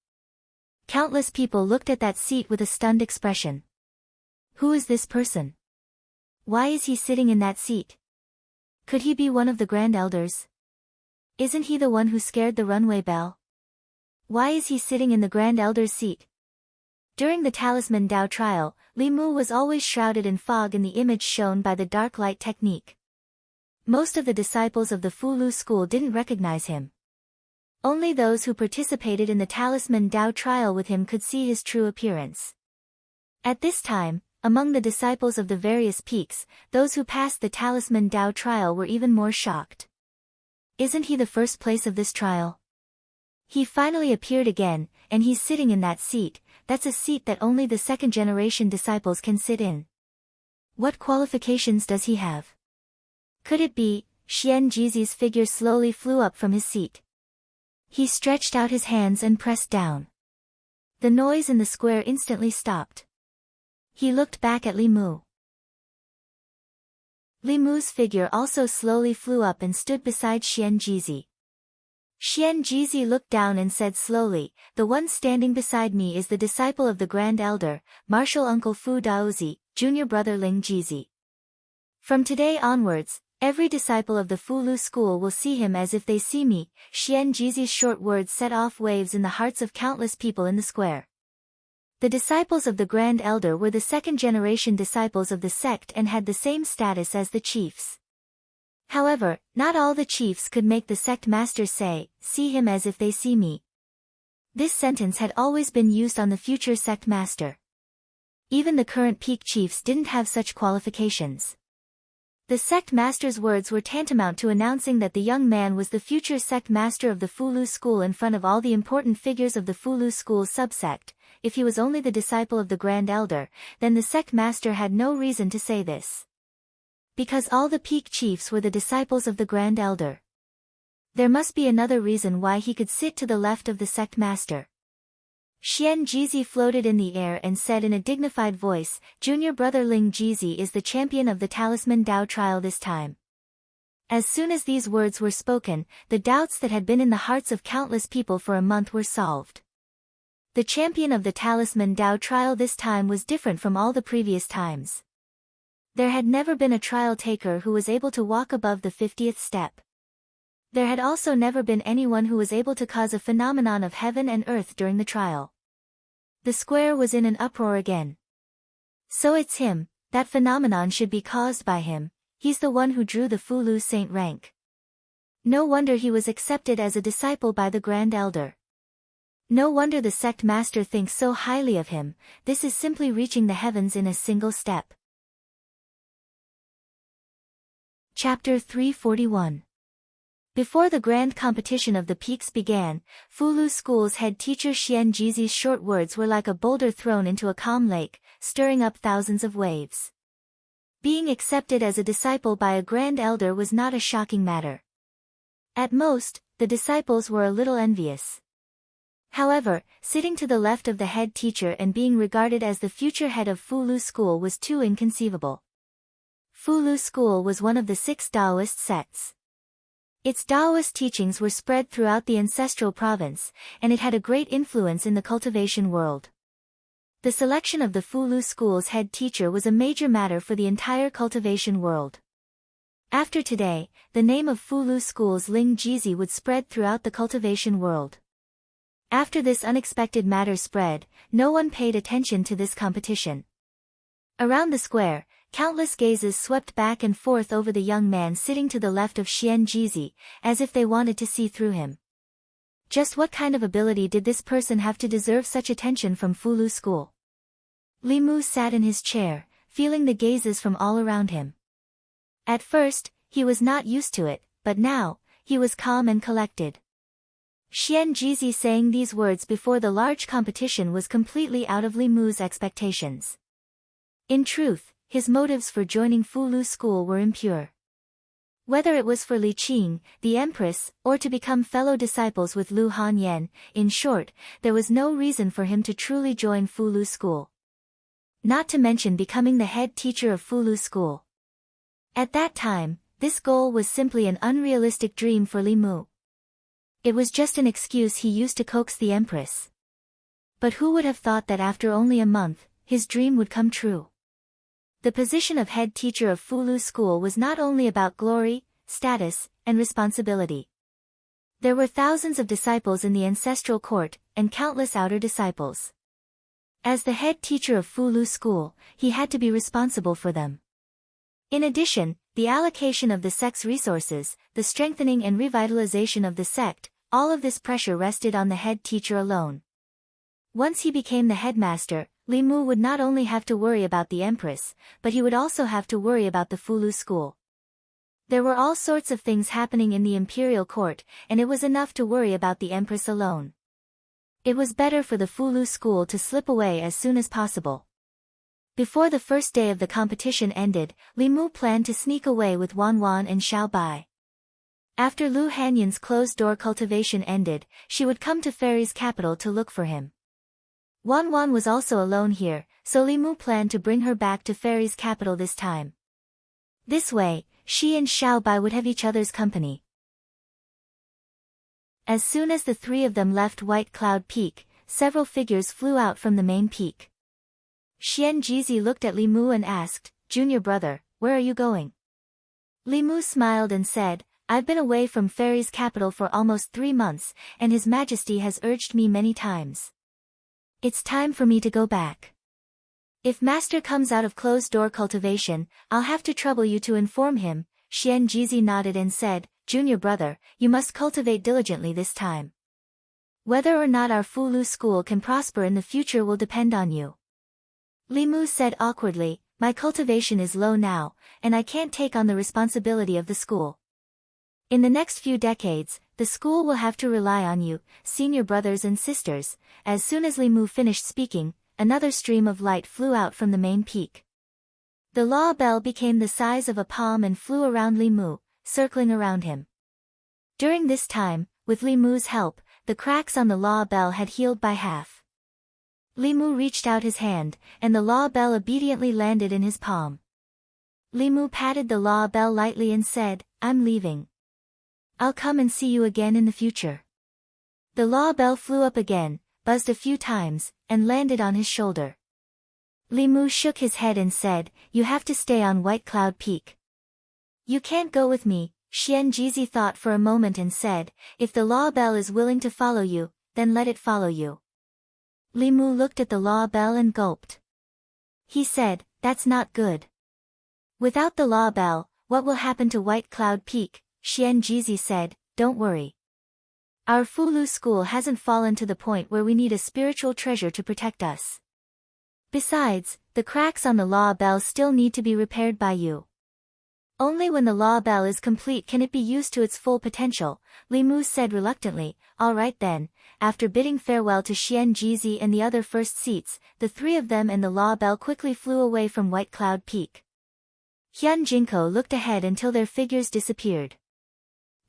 Countless people looked at that seat with a stunned expression. Who is this person? Why is he sitting in that seat? Could he be one of the Grand Elders? Isn't he the one who scared the runway bell? Why is he sitting in the Grand Elder's seat? During the Talisman Dao trial, Li Mu was always shrouded in fog in the image shown by the dark light technique. Most of the disciples of the Fulu school didn't recognize him. Only those who participated in the Talisman Dao trial with him could see his true appearance. At this time, among the disciples of the various peaks, those who passed the Talisman Dao trial were even more shocked. Isn't he the first place of this trial? He finally appeared again, and he's sitting in that seat. That's a seat that only the second-generation disciples can sit in. What qualifications does he have? Could it be? Xian Jizi's figure slowly flew up from his seat. He stretched out his hands and pressed down. The noise in the square instantly stopped. He looked back at Li Mu. Li Mu's figure also slowly flew up and stood beside Xian Jizi. Xian Jizi looked down and said slowly, "The one standing beside me is the disciple of the Grand Elder, Martial Uncle Fu Daozi, junior brother Ling Jizi. From today onwards, every disciple of the Fulu school will see him as if they see me." Xian Jizi's short words set off waves in the hearts of countless people in the square. The disciples of the Grand Elder were the second-generation disciples of the sect and had the same status as the chiefs. However, not all the chiefs could make the sect masters say, "See him as if they see me." This sentence had always been used on the future sect master. Even the current peak chiefs didn't have such qualifications. The sect master's words were tantamount to announcing that the young man was the future sect master of the Fulu school in front of all the important figures of the Fulu school's subsect. If he was only the disciple of the Grand Elder, then the sect master had no reason to say this. Because all the peak chiefs were the disciples of the Grand Elder. There must be another reason why he could sit to the left of the sect master. Xian Jizi floated in the air and said in a dignified voice, "Junior brother Ling Jizi is the champion of the Talisman Dao trial this time." As soon as these words were spoken, the doubts that had been in the hearts of countless people for a month were solved. The champion of the Talisman Dao trial this time was different from all the previous times. There had never been a trial taker who was able to walk above the 50th step. There had also never been anyone who was able to cause a phenomenon of heaven and earth during the trial. The square was in an uproar again. So it's him, that phenomenon should be caused by him, he's the one who drew the Fulu saint rank. No wonder he was accepted as a disciple by the Grand Elder. No wonder the sect master thinks so highly of him. This is simply reaching the heavens in a single step. Chapter 341. Before the grand competition of the peaks began, Fulu School's head teacher Xian Jizi's short words were like a boulder thrown into a calm lake, stirring up thousands of waves. Being accepted as a disciple by a Grand Elder was not a shocking matter. At most, the disciples were a little envious. However, sitting to the left of the head teacher and being regarded as the future head of Fulu School was too inconceivable. Fulu School was one of the 6 Taoist sects. Its Taoist teachings were spread throughout the ancestral province, and it had a great influence in the cultivation world. The selection of the Fulu School's head teacher was a major matter for the entire cultivation world. After today, the name of Fulu School's Ling Jizi would spread throughout the cultivation world. After this unexpected matter spread, no one paid attention to this competition. Around the square, countless gazes swept back and forth over the young man sitting to the left of Xian Jizi, as if they wanted to see through him. Just what kind of ability did this person have to deserve such attention from Fulu School? Li Mu sat in his chair, feeling the gazes from all around him. At first, he was not used to it, but now, he was calm and collected. Xian Jizi saying these words before the large competition was completely out of Li Mu's expectations. In truth, his motives for joining Fulu school were impure. Whether it was for Li Qing, the empress, or to become fellow disciples with Lu Hanyan, in short, there was no reason for him to truly join Fulu school. Not to mention becoming the head teacher of Fulu school. At that time, this goal was simply an unrealistic dream for Li Mu. It was just an excuse he used to coax the empress. But who would have thought that after only a month, his dream would come true? The position of head teacher of Fulu school was not only about glory, status, and responsibility. There were thousands of disciples in the ancestral court, and countless outer disciples. As the head teacher of Fulu school, he had to be responsible for them. In addition, the allocation of the sect's resources, the strengthening and revitalization of the sect, all of this pressure rested on the head teacher alone. Once he became the headmaster, Li Mu would not only have to worry about the empress, but he would also have to worry about the Fulu school. There were all sorts of things happening in the imperial court, and it was enough to worry about the empress alone. It was better for the Fulu school to slip away as soon as possible. Before the first day of the competition ended, Li Mu planned to sneak away with Wan Wan and Xiao Bai. After Lu Hanyan's closed-door cultivation ended, she would come to Fairy's capital to look for him. Wan Wan was also alone here, so Li Mu planned to bring her back to Fairy's capital this time. This way, she and Xiao Bai would have each other's company. As soon as the three of them left White Cloud Peak, several figures flew out from the main peak. Xian Jizi looked at Li Mu and asked, "Junior brother, where are you going?" Li Mu smiled and said, "I've been away from Fairy's capital for almost 3 months, and His Majesty has urged me many times. It's time for me to go back. If Master comes out of closed-door cultivation, I'll have to trouble you to inform him." Xian Jizi nodded and said, "Junior brother, you must cultivate diligently this time. Whether or not our Fulu school can prosper in the future will depend on you." Li Mu said awkwardly, "My cultivation is low now, and I can't take on the responsibility of the school. In the next few decades, the school will have to rely on you, senior brothers and sisters." As soon as Li Mu finished speaking, another stream of light flew out from the main peak. The law bell became the size of a palm and flew around Li Mu, circling around him. During this time, with Li Mu's help, the cracks on the law bell had healed by half. Li Mu reached out his hand, and the law bell obediently landed in his palm. Li Mu patted the law bell lightly and said, "I'm leaving. I'll come and see you again in the future." The law bell flew up again, buzzed a few times, and landed on his shoulder. Li Mu shook his head and said, "You have to stay on White Cloud Peak." "You can't go with me," Xian Jizi thought for a moment and said, "If the law bell is willing to follow you, then let it follow you." Li Mu looked at the law bell and gulped. He said, "That's not good. Without the law bell, what will happen to White Cloud Peak?" Xian Jizi said, "Don't worry. Our Fulu school hasn't fallen to the point where we need a spiritual treasure to protect us. Besides, the cracks on the law bell still need to be repaired by you. Only when the law bell is complete can it be used to its full potential," Li Mu said reluctantly. "All right then." After bidding farewell to Xian Jizi and the other first seats, the three of them and the law bell quickly flew away from White Cloud Peak. Hyun Jinko looked ahead until their figures disappeared.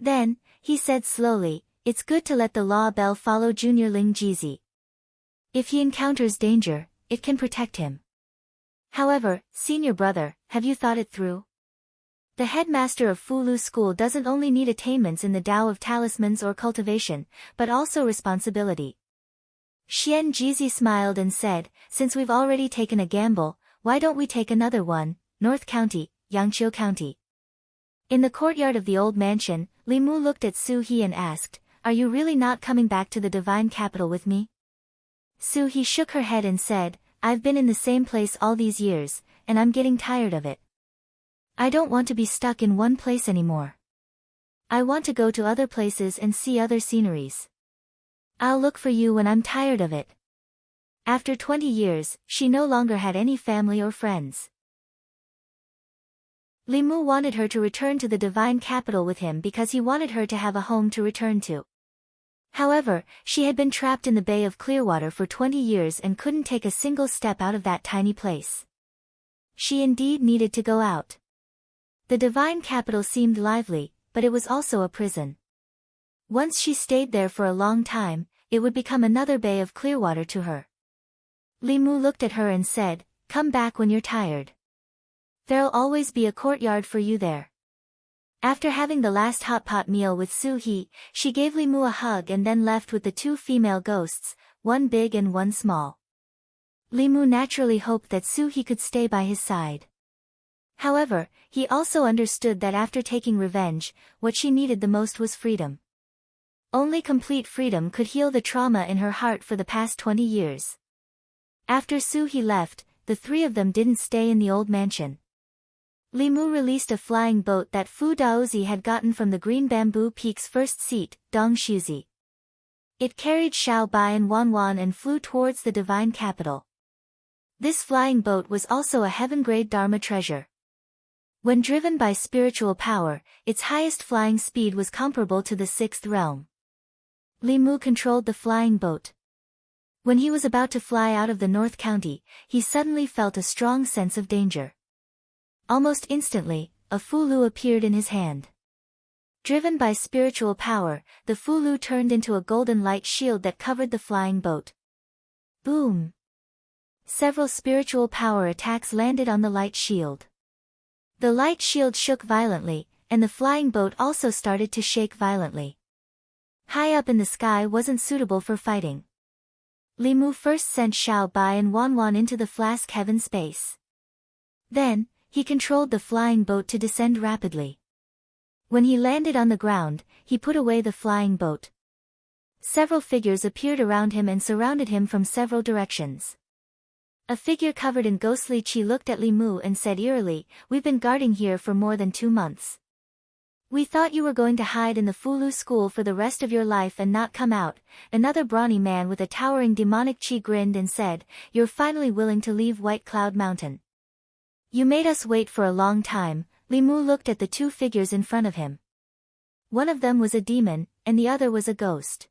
Then, he said slowly, "It's good to let the law bell follow Junior Ling Jizi. If he encounters danger, it can protect him. However, senior brother, have you thought it through? The headmaster of Fulu school doesn't only need attainments in the Tao of talismans or cultivation, but also responsibility." Xian Jizi smiled and said, "Since we've already taken a gamble, why don't we take another one, North County, Yangqiu County?" In the courtyard of the old mansion, Li Mu looked at Su He and asked, "Are you really not coming back to the divine capital with me?" Su He shook her head and said, "I've been in the same place all these years, and I'm getting tired of it. I don't want to be stuck in one place anymore. I want to go to other places and see other sceneries. I'll look for you when I'm tired of it." After 20 years, she no longer had any family or friends. Li Mu wanted her to return to the divine capital with him because he wanted her to have a home to return to. However, she had been trapped in the Bay of Clearwater for 20 years and couldn't take a single step out of that tiny place. She indeed needed to go out. The divine capital seemed lively, but it was also a prison. Once she stayed there for a long time, it would become another Bay of Clearwater to her. Li Mu looked at her and said, "Come back when you're tired. There'll always be a courtyard for you there." After having the last hot pot meal with Su He, she gave Li Mu a hug and then left with the two female ghosts, one big and one small. Li Mu naturally hoped that Su He could stay by his side. However, he also understood that after taking revenge, what she needed the most was freedom. Only complete freedom could heal the trauma in her heart for the past 20 years. After Su He left, the three of them didn't stay in the old mansion. Li Mu released a flying boat that Fu Daozi had gotten from the Green Bamboo Peak's first seat, Dong Shuzi. It carried Xiao Bai and Wan Wan and flew towards the divine capital. This flying boat was also a heaven-grade Dharma treasure. When driven by spiritual power, its highest flying speed was comparable to the sixth realm. Li Mu controlled the flying boat. When he was about to fly out of the North County, he suddenly felt a strong sense of danger. Almost instantly, a Fulu appeared in his hand. Driven by spiritual power, the Fulu turned into a golden light shield that covered the flying boat. Boom! Several spiritual power attacks landed on the light shield. The light shield shook violently, and the flying boat also started to shake violently. High up in the sky wasn't suitable for fighting. Li Mu first sent Xiao Bai and Wan Wan into the flask heaven space. Then, he controlled the flying boat to descend rapidly. When he landed on the ground, he put away the flying boat. Several figures appeared around him and surrounded him from several directions. A figure covered in ghostly chi looked at Li Mu and said eerily, "We've been guarding here for more than 2 months. We thought you were going to hide in the Fulu school for the rest of your life and not come out." Another brawny man with a towering demonic chi grinned and said, "You're finally willing to leave White Cloud Mountain. You made us wait for a long time." Li Mu looked at the two figures in front of him. One of them was a demon, and the other was a ghost.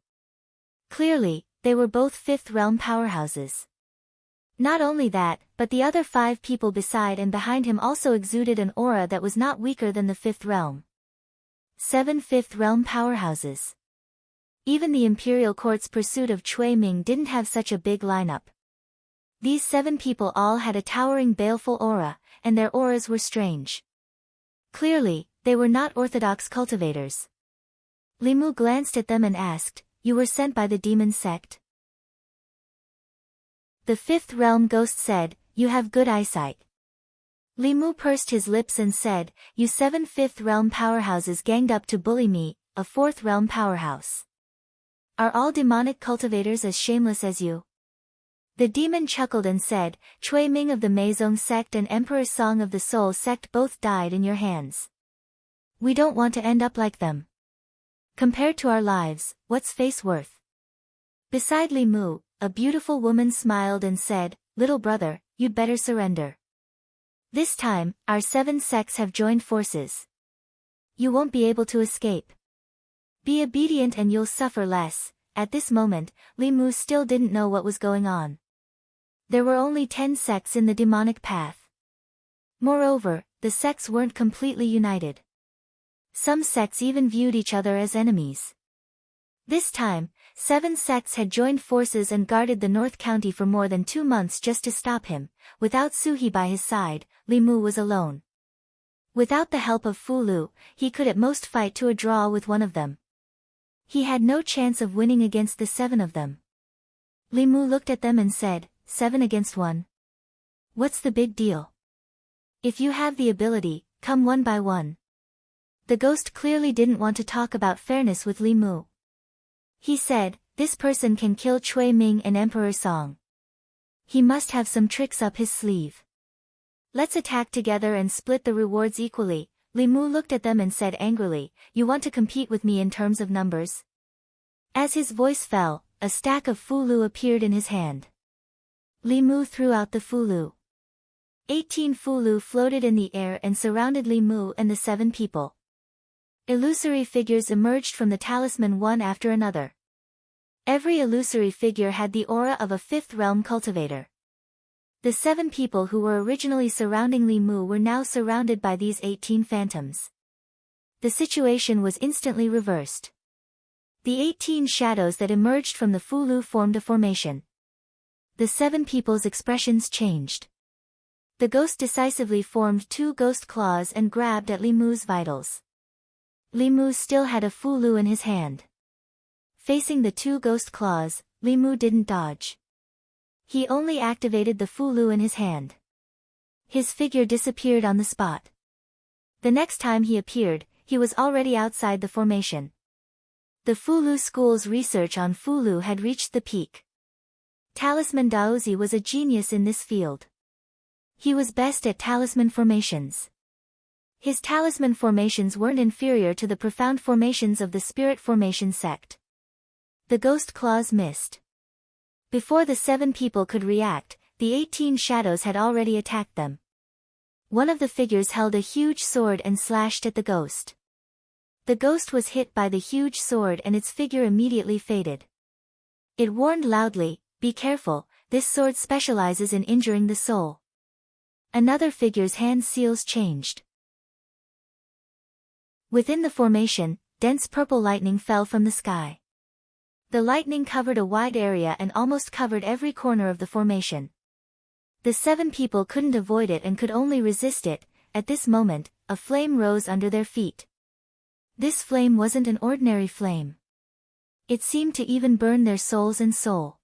Clearly, they were both fifth realm powerhouses. Not only that, but the other 5 people beside and behind him also exuded an aura that was not weaker than the fifth realm. 7 fifth realm powerhouses. Even the Imperial Court's pursuit of Cui Ming didn't have such a big lineup. These 7 people all had a towering baleful aura, and their auras were strange. Clearly, they were not orthodox cultivators. Li Mu glanced at them and asked, "You were sent by the demon sect?" The fifth realm ghost said, "You have good eyesight." Li Mu pursed his lips and said, "You 7 fifth realm powerhouses ganged up to bully me, a fourth realm powerhouse. Are all demonic cultivators as shameless as you?" The demon chuckled and said, "Cui Ming of the Meizong sect and Emperor Song of the Soul sect both died in your hands. We don't want to end up like them. Compared to our lives, what's face worth?" Beside Li Mu, a beautiful woman smiled and said, "Little brother, you'd better surrender. This time, our 7 sects have joined forces. You won't be able to escape. Be obedient and you'll suffer less." At this moment, Li Mu still didn't know what was going on. There were only 10 sects in the demonic path. Moreover, the sects weren't completely united. Some sects even viewed each other as enemies. This time, 7 sects had joined forces and guarded the North County for more than 2 months just to stop him. Without Suhi by his side, Li Mu was alone. Without the help of Fu Lu, he could at most fight to a draw with one of them. He had no chance of winning against the 7 of them. Li Mu looked at them and said, 7 against 1. What's the big deal? If you have the ability, come one by one. The ghost clearly didn't want to talk about fairness with Li Mu. He said, this person can kill Cui Ming and Emperor Song. He must have some tricks up his sleeve. Let's attack together and split the rewards equally. Li Mu looked at them and said angrily, you want to compete with me in terms of numbers? As his voice fell, a stack of Fu Lu appeared in his hand. Li Mu threw out the Fulu. 18 Fulu floated in the air and surrounded Li Mu and the 7 people. Illusory figures emerged from the talisman one after another. Every illusory figure had the aura of a 5th realm cultivator. The 7 people who were originally surrounding Li Mu were now surrounded by these 18 phantoms. The situation was instantly reversed. The 18 shadows that emerged from the Fulu formed a formation. The 7 people's expressions changed. The ghost decisively formed 2 ghost claws and grabbed at Li Mu's vitals. Li Mu still had a Fulu in his hand. Facing the 2 ghost claws, Li Mu didn't dodge. He only activated the Fulu in his hand. His figure disappeared on the spot. The next time he appeared, he was already outside the formation. The Fulu school's research on Fulu had reached the peak. Talisman Daozi was a genius in this field. He was best at talisman formations. His talisman formations weren't inferior to the profound formations of the spirit formation sect. The ghost claws missed. Before the 7 people could react, the 18 shadows had already attacked them. One of the figures held a huge sword and slashed at the ghost. The ghost was hit by the huge sword and its figure immediately faded. It warned loudly, "Be careful, this sword specializes in injuring the soul." Another figure's hand seals changed. Within the formation, dense purple lightning fell from the sky. The lightning covered a wide area and almost covered every corner of the formation. The 7 people couldn't avoid it and could only resist it. At this moment, a flame rose under their feet. This flame wasn't an ordinary flame. It seemed to even burn their souls and soul.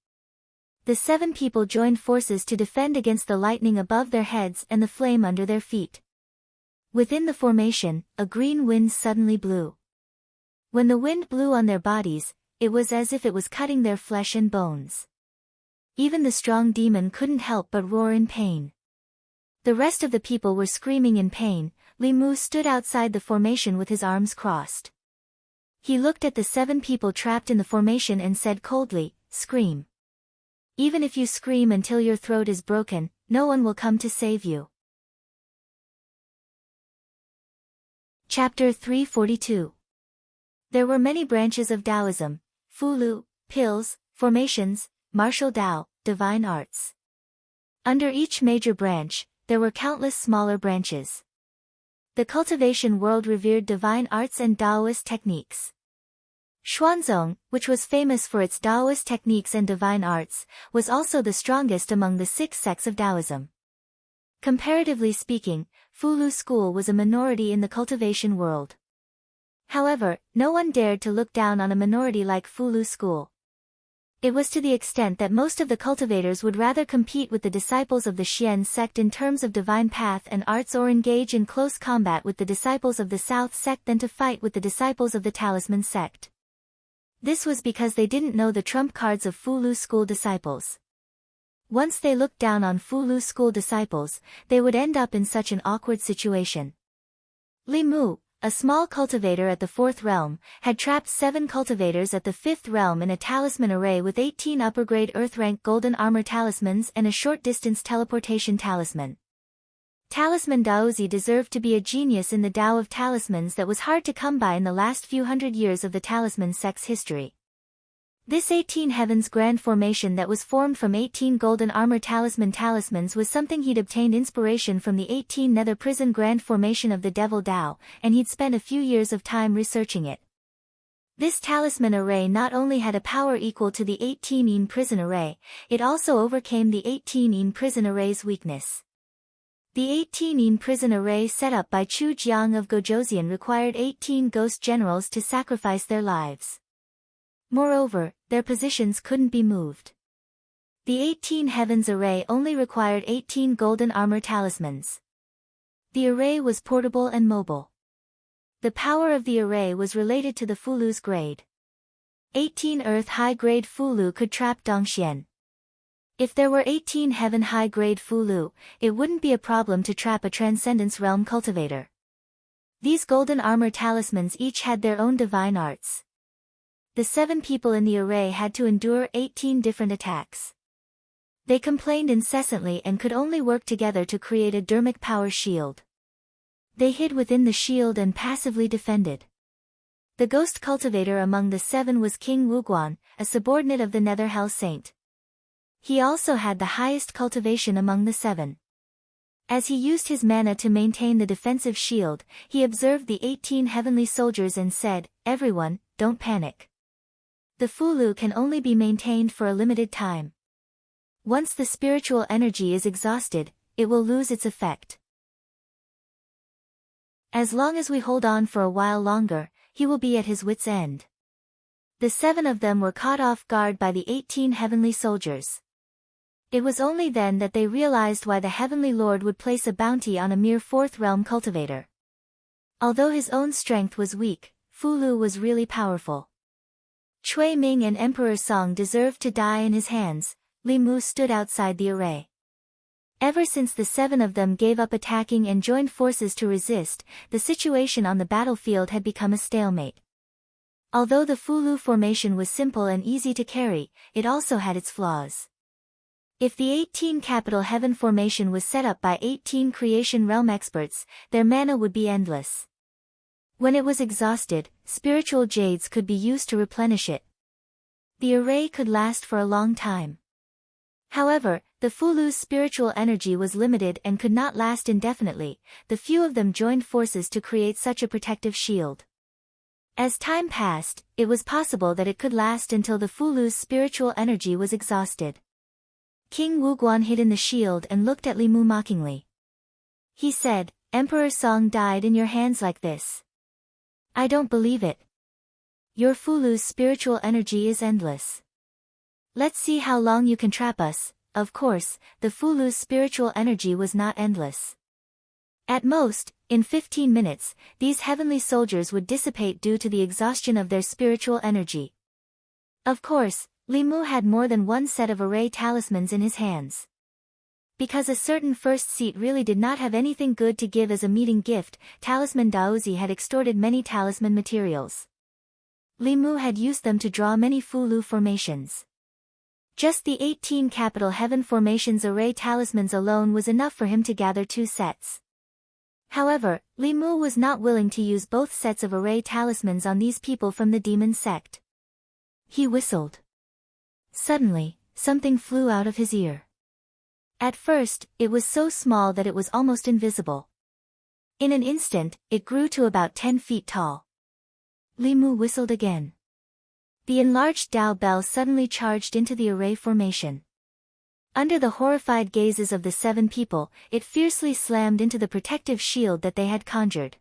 The 7 people joined forces to defend against the lightning above their heads and the flame under their feet. Within the formation, a green wind suddenly blew. When the wind blew on their bodies, it was as if it was cutting their flesh and bones. Even the strong demon couldn't help but roar in pain. The rest of the people were screaming in pain. Li Mu stood outside the formation with his arms crossed. He looked at the 7 people trapped in the formation and said coldly, "Scream. Even if you scream until your throat is broken, no one will come to save you." Chapter 342. There were many branches of Taoism: Fulu, pills, formations, martial Tao, divine arts. Under each major branch, there were countless smaller branches. The cultivation world revered divine arts and Taoist techniques. Xuanzong, which was famous for its Taoist techniques and divine arts, was also the strongest among the 6 sects of Taoism. Comparatively speaking, Fulu school was a minority in the cultivation world. However, no one dared to look down on a minority like Fulu school. It was to the extent that most of the cultivators would rather compete with the disciples of the Xian sect in terms of divine path and arts or engage in close combat with the disciples of the South sect than to fight with the disciples of the Talisman sect. This was because they didn't know the trump cards of Fulu school disciples. Once they looked down on Fulu school disciples, they would end up in such an awkward situation. Li Mu, a small cultivator at the 4th realm, had trapped 7 cultivators at the 5th realm in a talisman array with 18 upper-grade earth-rank golden armor talismans and a short-distance teleportation talisman. Talisman Daozi deserved to be a genius in the Tao of talismans that was hard to come by in the last few hundred years of the talisman sect's history. This 18 heavens grand formation that was formed from 18 golden armor talismans was something he'd obtained inspiration from the 18 nether prison grand formation of the devil Tao, and he'd spent a few years of time researching it. This talisman array not only had a power equal to the 18 Yin prison array, it also overcame the 18 Yin prison array's weakness. The 18 Yin prison array set up by Chu Jiang of Gojoseon required 18 ghost generals to sacrifice their lives. Moreover, their positions couldn't be moved. The 18 heavens array only required 18 golden armor talismans. The array was portable and mobile. The power of the array was related to the Fulu's grade. 18 earth high-grade Fulu could trap Dongxian. If there were 18 heaven high-grade Fulu, it wouldn't be a problem to trap a Transcendence Realm cultivator. These golden armor talismans each had their own divine arts. The 7 people in the array had to endure 18 different attacks. They complained incessantly and could only work together to create a dermic power shield. They hid within the shield and passively defended. The ghost cultivator among the 7 was King Wuguan, a subordinate of the Netherhell Saint. He also had the highest cultivation among the 7. As he used his mana to maintain the defensive shield, he observed the 18 heavenly soldiers and said, "Everyone, don't panic. The Fulu can only be maintained for a limited time. Once the spiritual energy is exhausted, it will lose its effect. As long as we hold on for a while longer, he will be at his wit's end." The 7 of them were caught off guard by the 18 heavenly soldiers. It was only then that they realized why the Heavenly Lord would place a bounty on a mere 4th realm cultivator. Although his own strength was weak, Fulu was really powerful. Cui Ming and Emperor Song deserved to die in his hands. Li Mu stood outside the array. Ever since the 7 of them gave up attacking and joined forces to resist, the situation on the battlefield had become a stalemate. Although the Fulu formation was simple and easy to carry, it also had its flaws. If the 18 Capital Heaven formation was set up by 18 Creation Realm experts, their mana would be endless. When it was exhausted, spiritual jades could be used to replenish it. The array could last for a long time. However, the Fulu's spiritual energy was limited and could not last indefinitely. The few of them joined forces to create such a protective shield. As time passed, it was possible that it could last until the Fulu's spiritual energy was exhausted. King Wuguan hid in the shield and looked at Li Mu mockingly. He said, "Emperor Song died in your hands like this. I don't believe it. Your Fulu's spiritual energy is endless. Let's see how long you can trap us." Of course, the Fulu's spiritual energy was not endless. At most, in 15 minutes, these heavenly soldiers would dissipate due to the exhaustion of their spiritual energy. Of course, Li Mu had more than one set of array talismans in his hands. Because a certain first seat really did not have anything good to give as a meeting gift, Talisman Daozi had extorted many talisman materials. Li Mu had used them to draw many Fulu formations. Just the 18 Capital Heaven formations array talismans alone was enough for him to gather 2 sets. However, Li Mu was not willing to use both sets of array talismans on these people from the demon sect. He whistled. Suddenly, something flew out of his ear. At first, it was so small that it was almost invisible. In an instant, it grew to about 10 feet tall. Li Mu whistled again. The enlarged Dao Bell suddenly charged into the array formation. Under the horrified gazes of the 7 people, it fiercely slammed into the protective shield that they had conjured.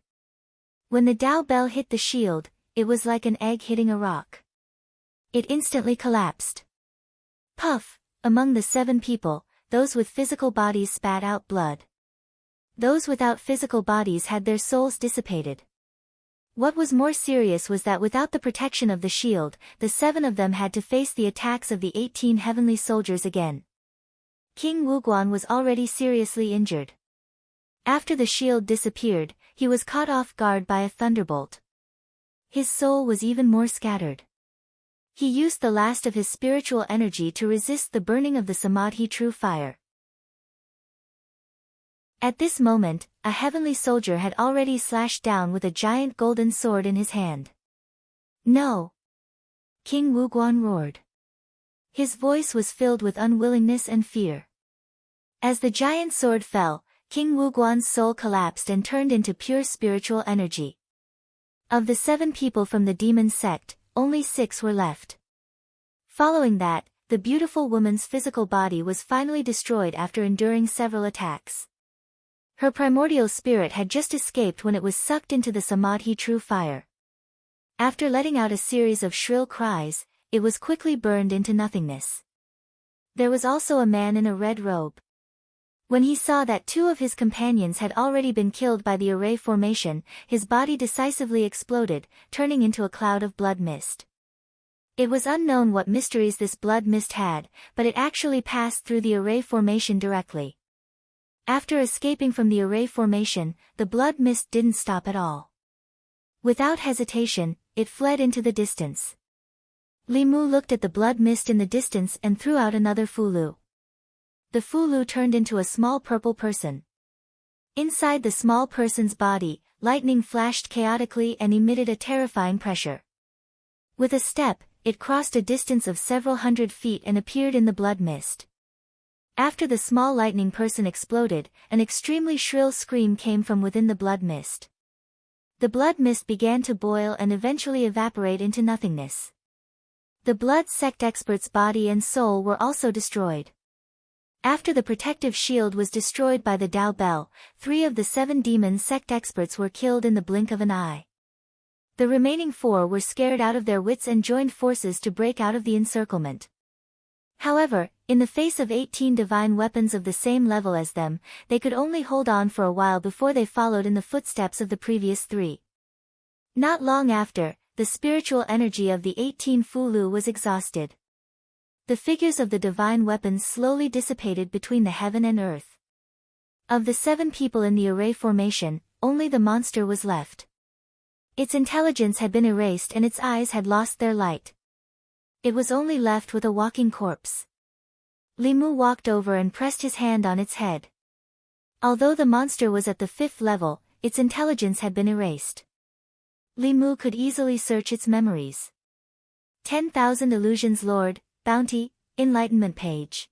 When the Dao Bell hit the shield, it was like an egg hitting a rock. It instantly collapsed. Puff! Among the 7 people, those with physical bodies spat out blood. Those without physical bodies had their souls dissipated. What was more serious was that without the protection of the shield, the 7 of them had to face the attacks of the 18 heavenly soldiers again. King Wuguan was already seriously injured. After the shield disappeared, he was caught off guard by a thunderbolt. His soul was even more scattered. He used the last of his spiritual energy to resist the burning of the Samadhi true fire. At this moment, a heavenly soldier had already slashed down with a giant golden sword in his hand. "No!" King Wuguan roared. His voice was filled with unwillingness and fear. As the giant sword fell, King Wuguan's soul collapsed and turned into pure spiritual energy. Of the 7 people from the demon sect, only 6 were left. Following that, the beautiful woman's physical body was finally destroyed after enduring several attacks. Her primordial spirit had just escaped when it was sucked into the Samadhi true fire. After letting out a series of shrill cries, it was quickly burned into nothingness. There was also a man in a red robe. When he saw that 2 of his companions had already been killed by the array formation, his body decisively exploded, turning into a cloud of blood mist. It was unknown what mysteries this blood mist had, but it actually passed through the array formation directly. After escaping from the array formation, the blood mist didn't stop at all. Without hesitation, it fled into the distance. Li Mu looked at the blood mist in the distance and threw out another Fulu. the Fu Lu turned into a small purple person. Inside the small person's body, lightning flashed chaotically and emitted a terrifying pressure. With a step, it crossed a distance of several hundred feet and appeared in the blood mist. After the small lightning person exploded, an extremely shrill scream came from within the blood mist. The blood mist began to boil and eventually evaporate into nothingness. The blood sect expert's body and soul were also destroyed. After the protective shield was destroyed by the Dao Bell, 3 of the 7 demon sect experts were killed in the blink of an eye. The remaining 4 were scared out of their wits and joined forces to break out of the encirclement. However, in the face of 18 divine weapons of the same level as them, they could only hold on for a while before they followed in the footsteps of the previous 3. Not long after, the spiritual energy of the 18 Fu Lu was exhausted. The figures of the divine weapons slowly dissipated between the heaven and earth. Of the 7 people in the array formation, only the monster was left. Its intelligence had been erased and its eyes had lost their light. It was only left with a walking corpse. Li Mu walked over and pressed his hand on its head. Although the monster was at the 5th level, its intelligence had been erased. Li Mu could easily search its memories. 10,000 Illusions Lord, Bounty, Enlightenment page.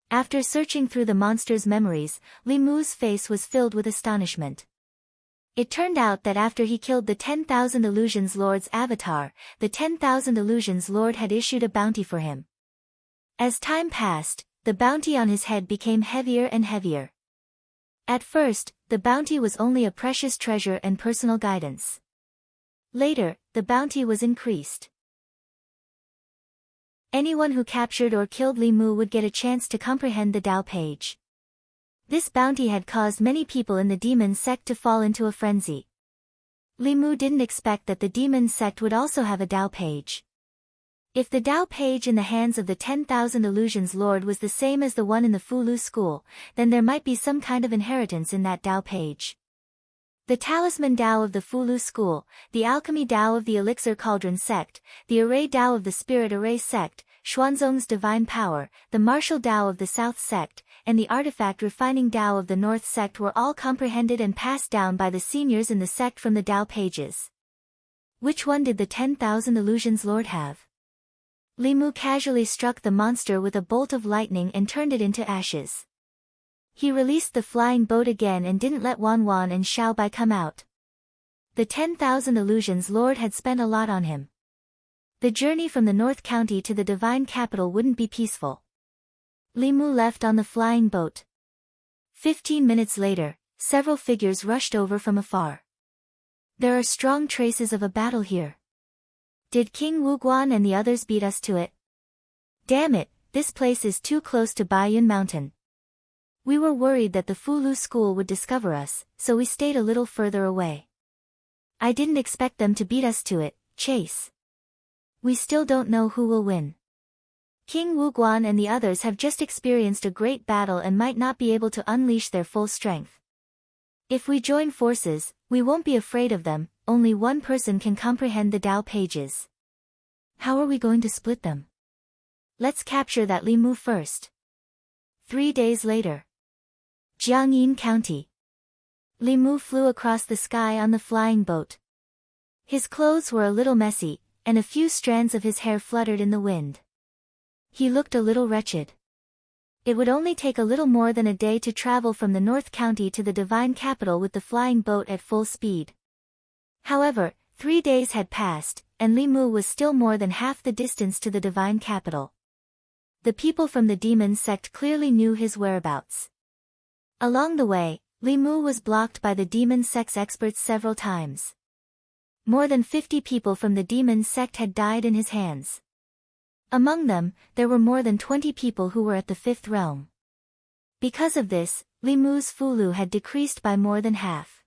After searching through the monster's memories, Li Mu's face was filled with astonishment. It turned out that after he killed the 10,000 Illusions Lord's avatar, the 10,000 Illusions Lord had issued a bounty for him. As time passed, the bounty on his head became heavier and heavier. At first, the bounty was only a precious treasure and personal guidance. Later, the bounty was increased. Anyone who captured or killed Li Mu would get a chance to comprehend the Dao page. This bounty had caused many people in the demon sect to fall into a frenzy. Li Mu didn't expect that the demon sect would also have a Dao page. If the Dao page in the hands of the 10,000 Illusions Lord was the same as the one in the Fu Lu school, then there might be some kind of inheritance in that Dao page. The Talisman Dao of the Fu Lu school, the Alchemy Dao of the Elixir Cauldron sect, the Array Dao of the Spirit Array sect, Xuanzong's Divine Power, the Martial Dao of the South sect, and the Artifact Refining Dao of the North sect were all comprehended and passed down by the seniors in the sect from the Dao pages. Which one did the 10,000 Illusions Lord have? Li Mu casually struck the monster with a bolt of lightning and turned it into ashes. He released the flying boat again and didn't let Wan Wan and Xiao Bai come out. The 10,000 Illusions Lord had spent a lot on him. The journey from the North County to the Divine Capital wouldn't be peaceful. Li Mu left on the flying boat. 15 minutes later, several figures rushed over from afar. There are strong traces of a battle here. Did King Wuguan and the others beat us to it? Damn it, this place is too close to Baiyun Mountain. We were worried that the Fu Lu school would discover us, so we stayed a little further away. I didn't expect them to beat us to it, Chase. We still don't know who will win. King Wuguan and the others have just experienced a great battle and might not be able to unleash their full strength. If we join forces, we won't be afraid of them. Only one person can comprehend the Dao pages. How are we going to split them? Let's capture that Li Mu first. 3 days later. Jiangyin County. Li Mu flew across the sky on the flying boat. His clothes were a little messy, and a few strands of his hair fluttered in the wind. He looked a little wretched. It would only take a little more than a day to travel from the North County to the Divine Capital with the flying boat at full speed. However, 3 days had passed, and Li Mu was still more than half the distance to the Divine Capital. The people from the demon sect clearly knew his whereabouts. Along the way, Li Mu was blocked by the demon sect's experts several times. More than 50 people from the demon sect had died in his hands. Among them, there were more than 20 people who were at the 5th realm. Because of this, Li Mu's Fu Lu had decreased by more than half.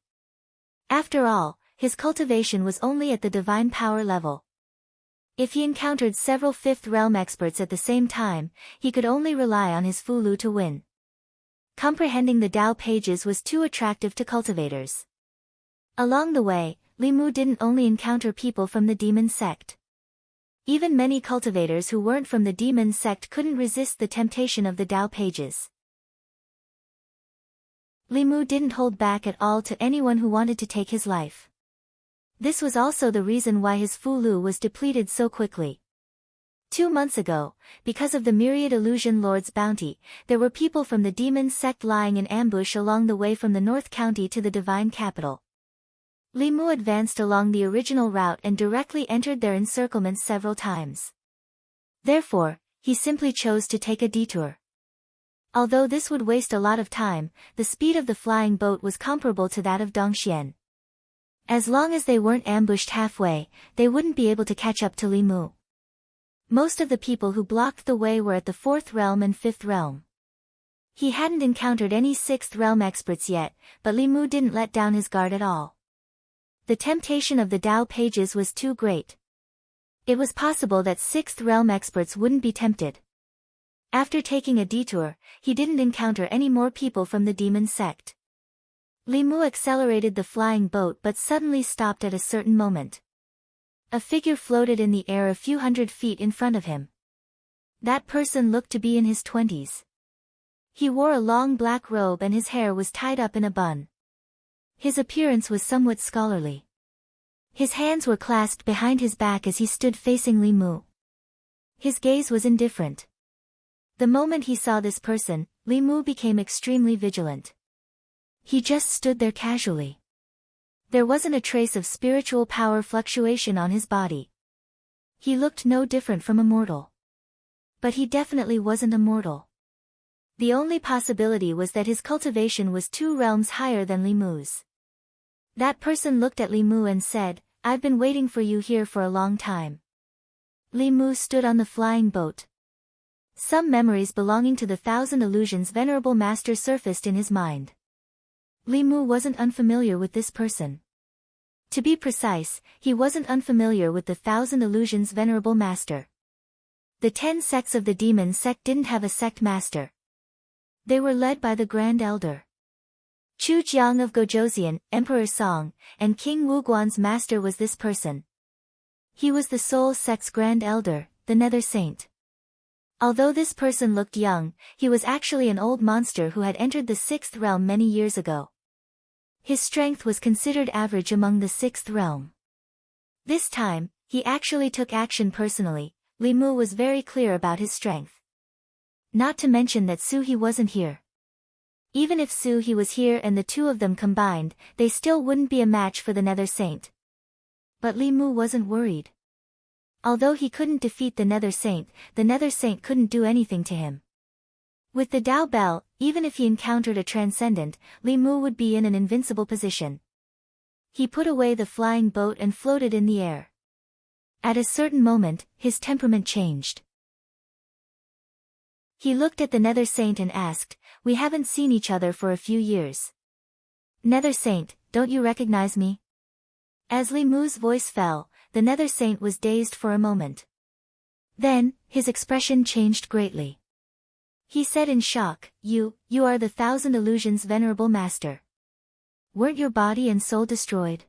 After all, his cultivation was only at the divine power level. If he encountered several 5th realm experts at the same time, he could only rely on his Fu Lu to win. Comprehending the Dao pages was too attractive to cultivators. Along the way, Li Mu didn't only encounter people from the demon sect. Even many cultivators who weren't from the demon sect couldn't resist the temptation of the Tao pages. Li Mu didn't hold back at all to anyone who wanted to take his life. This was also the reason why his Fu Lu was depleted so quickly. 2 months ago, because of the myriad illusion lord's bounty, there were people from the demon sect lying in ambush along the way from the North County to the divine capital. Li Mu advanced along the original route and directly entered their encirclement several times. Therefore, he simply chose to take a detour. Although this would waste a lot of time, the speed of the flying boat was comparable to that of Dongxian. As long as they weren't ambushed halfway, they wouldn't be able to catch up to Li Mu. Most of the people who blocked the way were at the 4th realm and 5th realm. He hadn't encountered any 6th realm experts yet, but Li Mu didn't let down his guard at all. The temptation of the Tao pages was too great. It was possible that 6th realm experts wouldn't be tempted. After taking a detour, he didn't encounter any more people from the demon sect. Li Mu accelerated the flying boat but suddenly stopped at a certain moment. A figure floated in the air a few hundred feet in front of him. That person looked to be in his 20s. He wore a long black robe and his hair was tied up in a bun. His appearance was somewhat scholarly. His hands were clasped behind his back as he stood facing Li Mu. His gaze was indifferent. The moment he saw this person, Li Mu became extremely vigilant. He just stood there casually. There wasn't a trace of spiritual power fluctuation on his body. He looked no different from a mortal. But he definitely wasn't a mortal. The only possibility was that his cultivation was 2 realms higher than Li Mu's. That person looked at Li Mu and said, "I've been waiting for you here for a long time." Li Mu stood on the flying boat. Some memories belonging to the 1,000 illusions venerable master surfaced in his mind. Li Mu wasn't unfamiliar with this person. To be precise, he wasn't unfamiliar with the 1,000 illusions venerable master. The 10 sects of the demon sect didn't have a sect master. They were led by the Grand Elder. Chu Jiang of Gojoseon, Emperor Song, and King Wuguan's master was this person. He was the Soul Sect's Grand Elder, the Nether Saint. Although this person looked young, he was actually an old monster who had entered the 6th realm many years ago. His strength was considered average among the 6th realm. This time, he actually took action personally. Li Mu was very clear about his strength. Not to mention that Su He wasn't here. Even if Su He was here and the two of them combined, they still wouldn't be a match for the Nether Saint. But Li Mu wasn't worried. Although he couldn't defeat the Nether Saint couldn't do anything to him. With the Tao Bell, even if he encountered a transcendent, Li Mu would be in an invincible position. He put away the flying boat and floated in the air. At a certain moment, his temperament changed. He looked at the Nether Saint and asked, "We haven't seen each other for a few years. Nether Saint, don't you recognize me?" As Li Mu's voice fell, the Nether Saint was dazed for a moment. Then, his expression changed greatly. He said in shock, You are the 1,000 illusions venerable master. Weren't your body and soul destroyed?"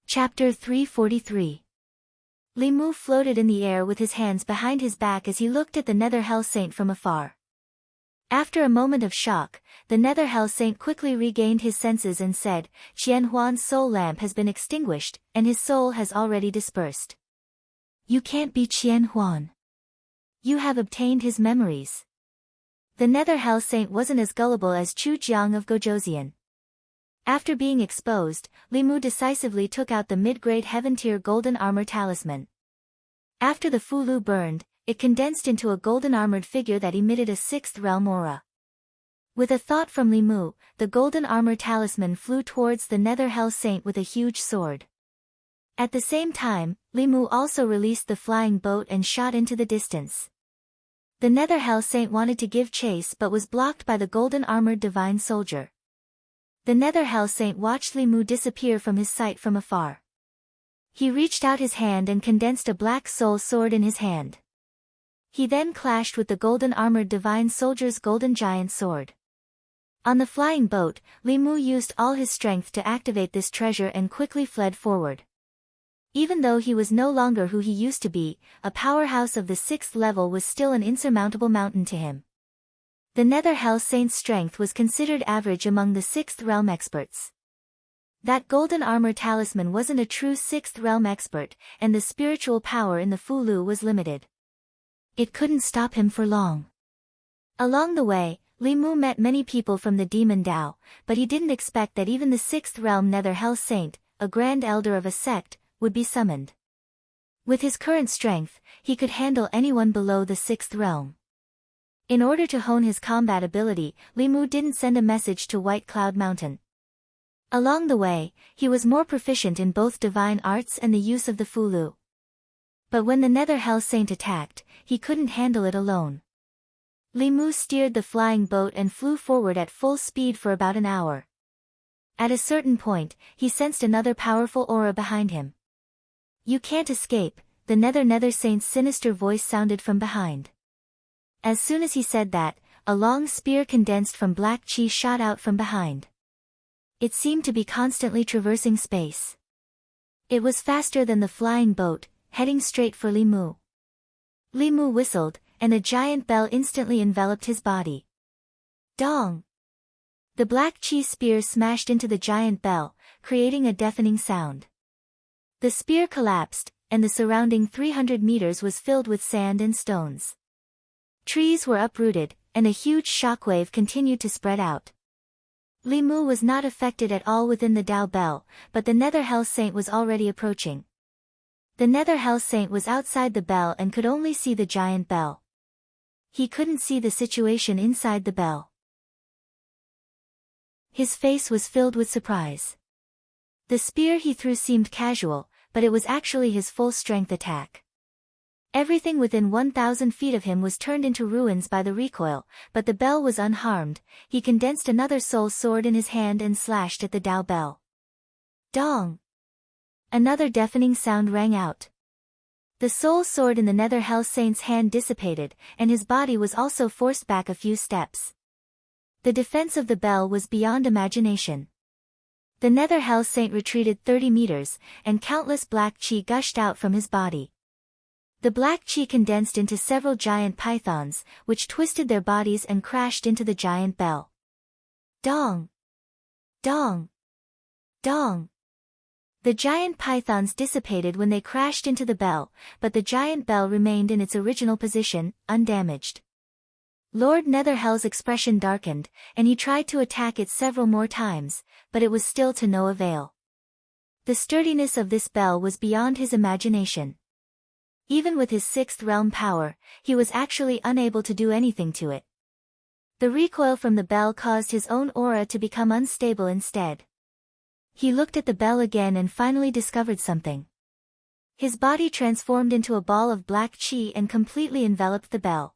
Chapter 343. Li Mu floated in the air with his hands behind his back as he looked at the Nether Hell Saint from afar. After a moment of shock, the Nether Hell Saint quickly regained his senses and said, "Qian Huan's soul lamp has been extinguished, and his soul has already dispersed. You can't be Qian Huan. You have obtained his memories." The Nether Hell Saint wasn't as gullible as Chu Jiang of Gojoseon. After being exposed, Li Mu decisively took out the mid-grade heaven-tier golden armor talisman. After the Fu Lu burned, it condensed into a golden-armored figure that emitted a 6th realm aura. With a thought from Li Mu, the golden armor talisman flew towards the Nether Hell Saint with a huge sword. At the same time, Li Mu also released the flying boat and shot into the distance. The Nether Hell Saint wanted to give chase but was blocked by the golden-armored divine soldier. The Nether Hell Saint watched Li Mu disappear from his sight from afar. He reached out his hand and condensed a black soul sword in his hand. He then clashed with the golden-armored divine soldier's golden giant sword. On the flying boat, Li Mu used all his strength to activate this treasure and quickly fled forward. Even though he was no longer who he used to be, a powerhouse of the 6th level was still an insurmountable mountain to him. The Nether Hell Saint's strength was considered average among the 6th realm experts. That golden armor talisman wasn't a true 6th realm expert, and the spiritual power in the Fulu was limited. It couldn't stop him for long. Along the way, Li Mu met many people from the Demon Dao, but he didn't expect that even the 6th realm Nether Hell Saint, a grand elder of a sect, would be summoned. With his current strength, he could handle anyone below the 6th realm. In order to hone his combat ability, Li Mu didn't send a message to White Cloud Mountain. Along the way, he was more proficient in both divine arts and the use of the Fulu. But when the Nether Hell Saint attacked, he couldn't handle it alone. Li Mu steered the flying boat and flew forward at full speed for about an hour. At a certain point, he sensed another powerful aura behind him. "You can't escape," the Nether Saint's sinister voice sounded from behind. As soon as he said that, a long spear condensed from black chi shot out from behind. It seemed to be constantly traversing space. It was faster than the flying boat, heading straight for Li Mu. Li Mu whistled, and a giant bell instantly enveloped his body. Dong! The black chi spear smashed into the giant bell, creating a deafening sound. The spear collapsed, and the surrounding 300 meters was filled with sand and stones. Trees were uprooted, and a huge shockwave continued to spread out. Li Mu was not affected at all within the Dao Bell, but the Nether Hell Saint was already approaching. The Nether Hell Saint was outside the bell and could only see the giant bell. He couldn't see the situation inside the bell. His face was filled with surprise. The spear he threw seemed casual, but it was actually his full-strength attack. Everything within 1,000 feet of him was turned into ruins by the recoil, but the bell was unharmed. He condensed another soul sword in his hand and slashed at the Dao Bell. Dong! Another deafening sound rang out. The soul sword in the Nether Hell Saint's hand dissipated, and his body was also forced back a few steps. The defense of the bell was beyond imagination. The Nether Hell Saint retreated 30 meters, and countless black chi gushed out from his body. The black chi condensed into several giant pythons, which twisted their bodies and crashed into the giant bell. Dong! Dong! Dong! The giant pythons dissipated when they crashed into the bell, but the giant bell remained in its original position, undamaged. Lord Netherhell's expression darkened, and he tried to attack it several more times, but it was still to no avail. The sturdiness of this bell was beyond his imagination. Even with his 6th realm power, he was actually unable to do anything to it. The recoil from the bell caused his own aura to become unstable instead. He looked at the bell again and finally discovered something. His body transformed into a ball of black chi and completely enveloped the bell.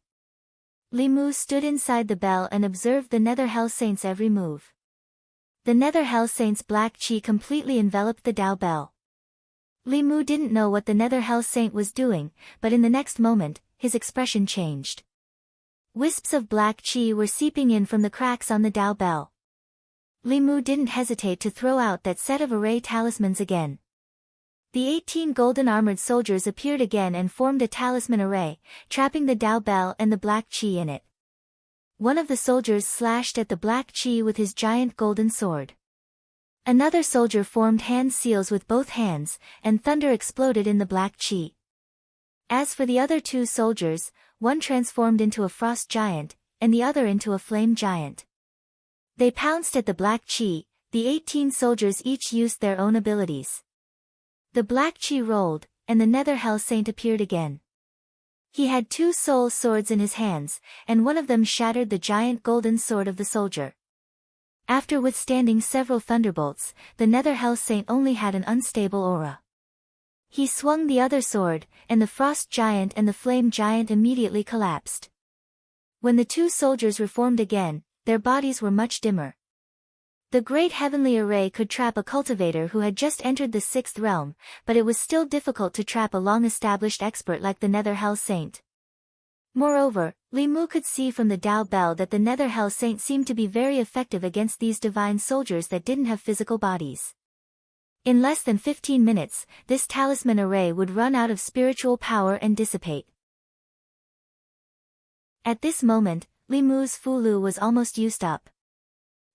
Li Mu stood inside the bell and observed the Nether Hell Saint's every move. The Nether Hell Saint's black chi completely enveloped the Dao Bell. Li Mu didn't know what the Nether Hell Saint was doing, but in the next moment, his expression changed. Wisps of black chi were seeping in from the cracks on the Dao Bell. Li Mu didn't hesitate to throw out that set of array talismans again. The 18 golden armored soldiers appeared again and formed a talisman array, trapping the Dao Bell and the black chi in it. One of the soldiers slashed at the black chi with his giant golden sword. Another soldier formed hand seals with both hands, and thunder exploded in the black chi. As for the other 2 soldiers, one transformed into a frost giant, and the other into a flame giant. They pounced at the black chi. The 18 soldiers each used their own abilities. The black chi rolled, and the Nether Hell Saint appeared again. He had 2 soul swords in his hands, and one of them shattered the giant golden sword of the soldier. After withstanding several thunderbolts, the Nether Hell Saint only had an unstable aura. He swung the other sword, and the frost giant and the flame giant immediately collapsed. When the 2 soldiers reformed again, their bodies were much dimmer. The great heavenly array could trap a cultivator who had just entered the 6th realm, but it was still difficult to trap a long-established expert like the Nether Hell Saint. Moreover, Li Mu could see from the Dao Bell that the Nether Hell Saint seemed to be very effective against these divine soldiers that didn't have physical bodies. In less than 15 minutes, this talisman array would run out of spiritual power and dissipate. At this moment, Li Mu's Fulu was almost used up.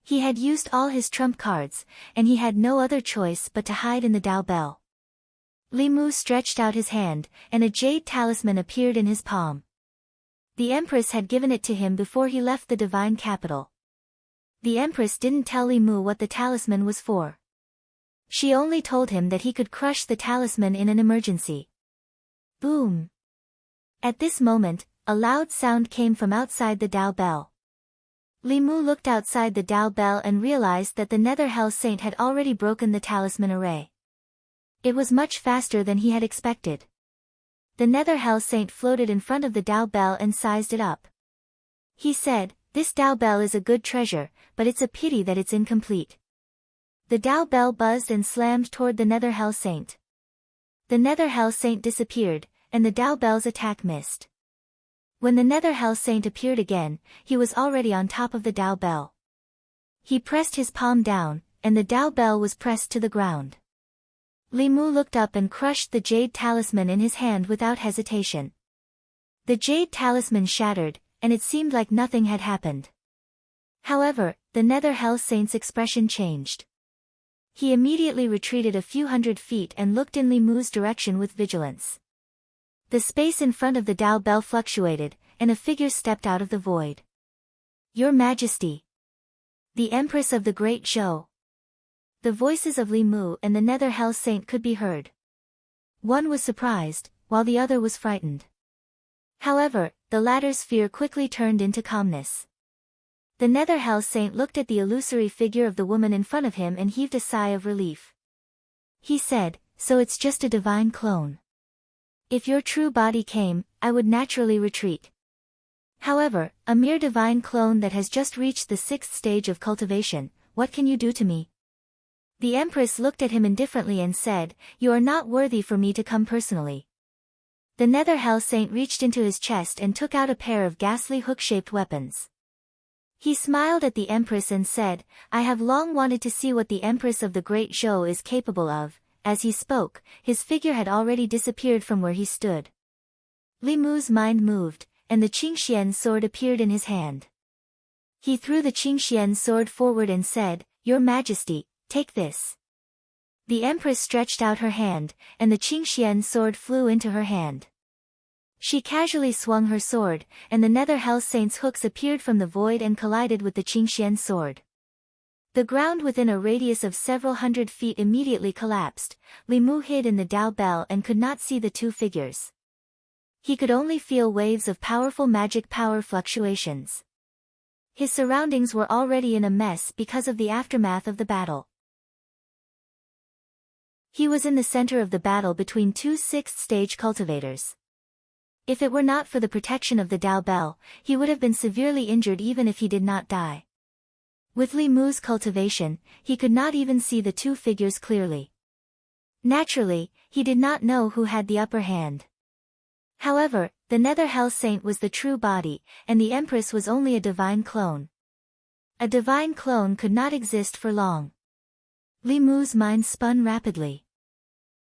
He had used all his trump cards, and he had no other choice but to hide in the Dao Bell. Li Mu stretched out his hand, and a jade talisman appeared in his palm. The Empress had given it to him before he left the divine capital. The Empress didn't tell Li Mu what the talisman was for. She only told him that he could crush the talisman in an emergency. Boom! At this moment, a loud sound came from outside the Dao Bell. Li Mu looked outside the Dao Bell and realized that the Nether Hell Saint had already broken the talisman array. It was much faster than he had expected. The Nether Hell Saint floated in front of the Dao Bell and sized it up. He said, "This Dao Bell is a good treasure, but it's a pity that it's incomplete." The Dao Bell buzzed and slammed toward the Nether Hell Saint. The Nether Hell Saint disappeared, and the Dao Bell's attack missed. When the Nether Hell Saint appeared again, he was already on top of the Dao Bell. He pressed his palm down, and the Dao Bell was pressed to the ground. Li Mu looked up and crushed the jade talisman in his hand without hesitation. The jade talisman shattered, and it seemed like nothing had happened. However, the Nether Hell Saint's expression changed. He immediately retreated a few hundred feet and looked in Li Mu's direction with vigilance. The space in front of the Dao Bell fluctuated, and a figure stepped out of the void. "Your Majesty! The Empress of the Great Zhou!" The voices of Li Mu and the Nether Hell Saint could be heard. One was surprised, while the other was frightened. However, the latter's fear quickly turned into calmness. The Nether Hell Saint looked at the illusory figure of the woman in front of him and heaved a sigh of relief. He said, "So it's just a divine clone. If your true body came, I would naturally retreat. However, a mere divine clone that has just reached the 6th stage of cultivation, what can you do to me?" The Empress looked at him indifferently and said, "You are not worthy for me to come personally." The Nether Hell Saint reached into his chest and took out a pair of ghastly hook-shaped weapons. He smiled at the Empress and said, "I have long wanted to see what the Empress of the Great Zhou is capable of." As he spoke, his figure had already disappeared from where he stood. Li Mu's mind moved, and the Qingxian sword appeared in his hand. He threw the Qingxian sword forward and said, "Your Majesty, take this." The Empress stretched out her hand, and the Qingxian sword flew into her hand. She casually swung her sword, and the Nether Hell Saint's hooks appeared from the void and collided with the Qingxian sword. The ground within a radius of several hundred feet immediately collapsed. Li Mu hid in the Dao Bell and could not see the two figures. He could only feel waves of powerful magic power fluctuations. His surroundings were already in a mess because of the aftermath of the battle. He was in the center of the battle between two 6th-stage cultivators. If it were not for the protection of the Dao Bell, he would have been severely injured even if he did not die. With Li Mu's cultivation, he could not even see the two figures clearly. Naturally, he did not know who had the upper hand. However, the Nether Hell Saint was the true body, and the Empress was only a divine clone. A divine clone could not exist for long. Li Mu's mind spun rapidly.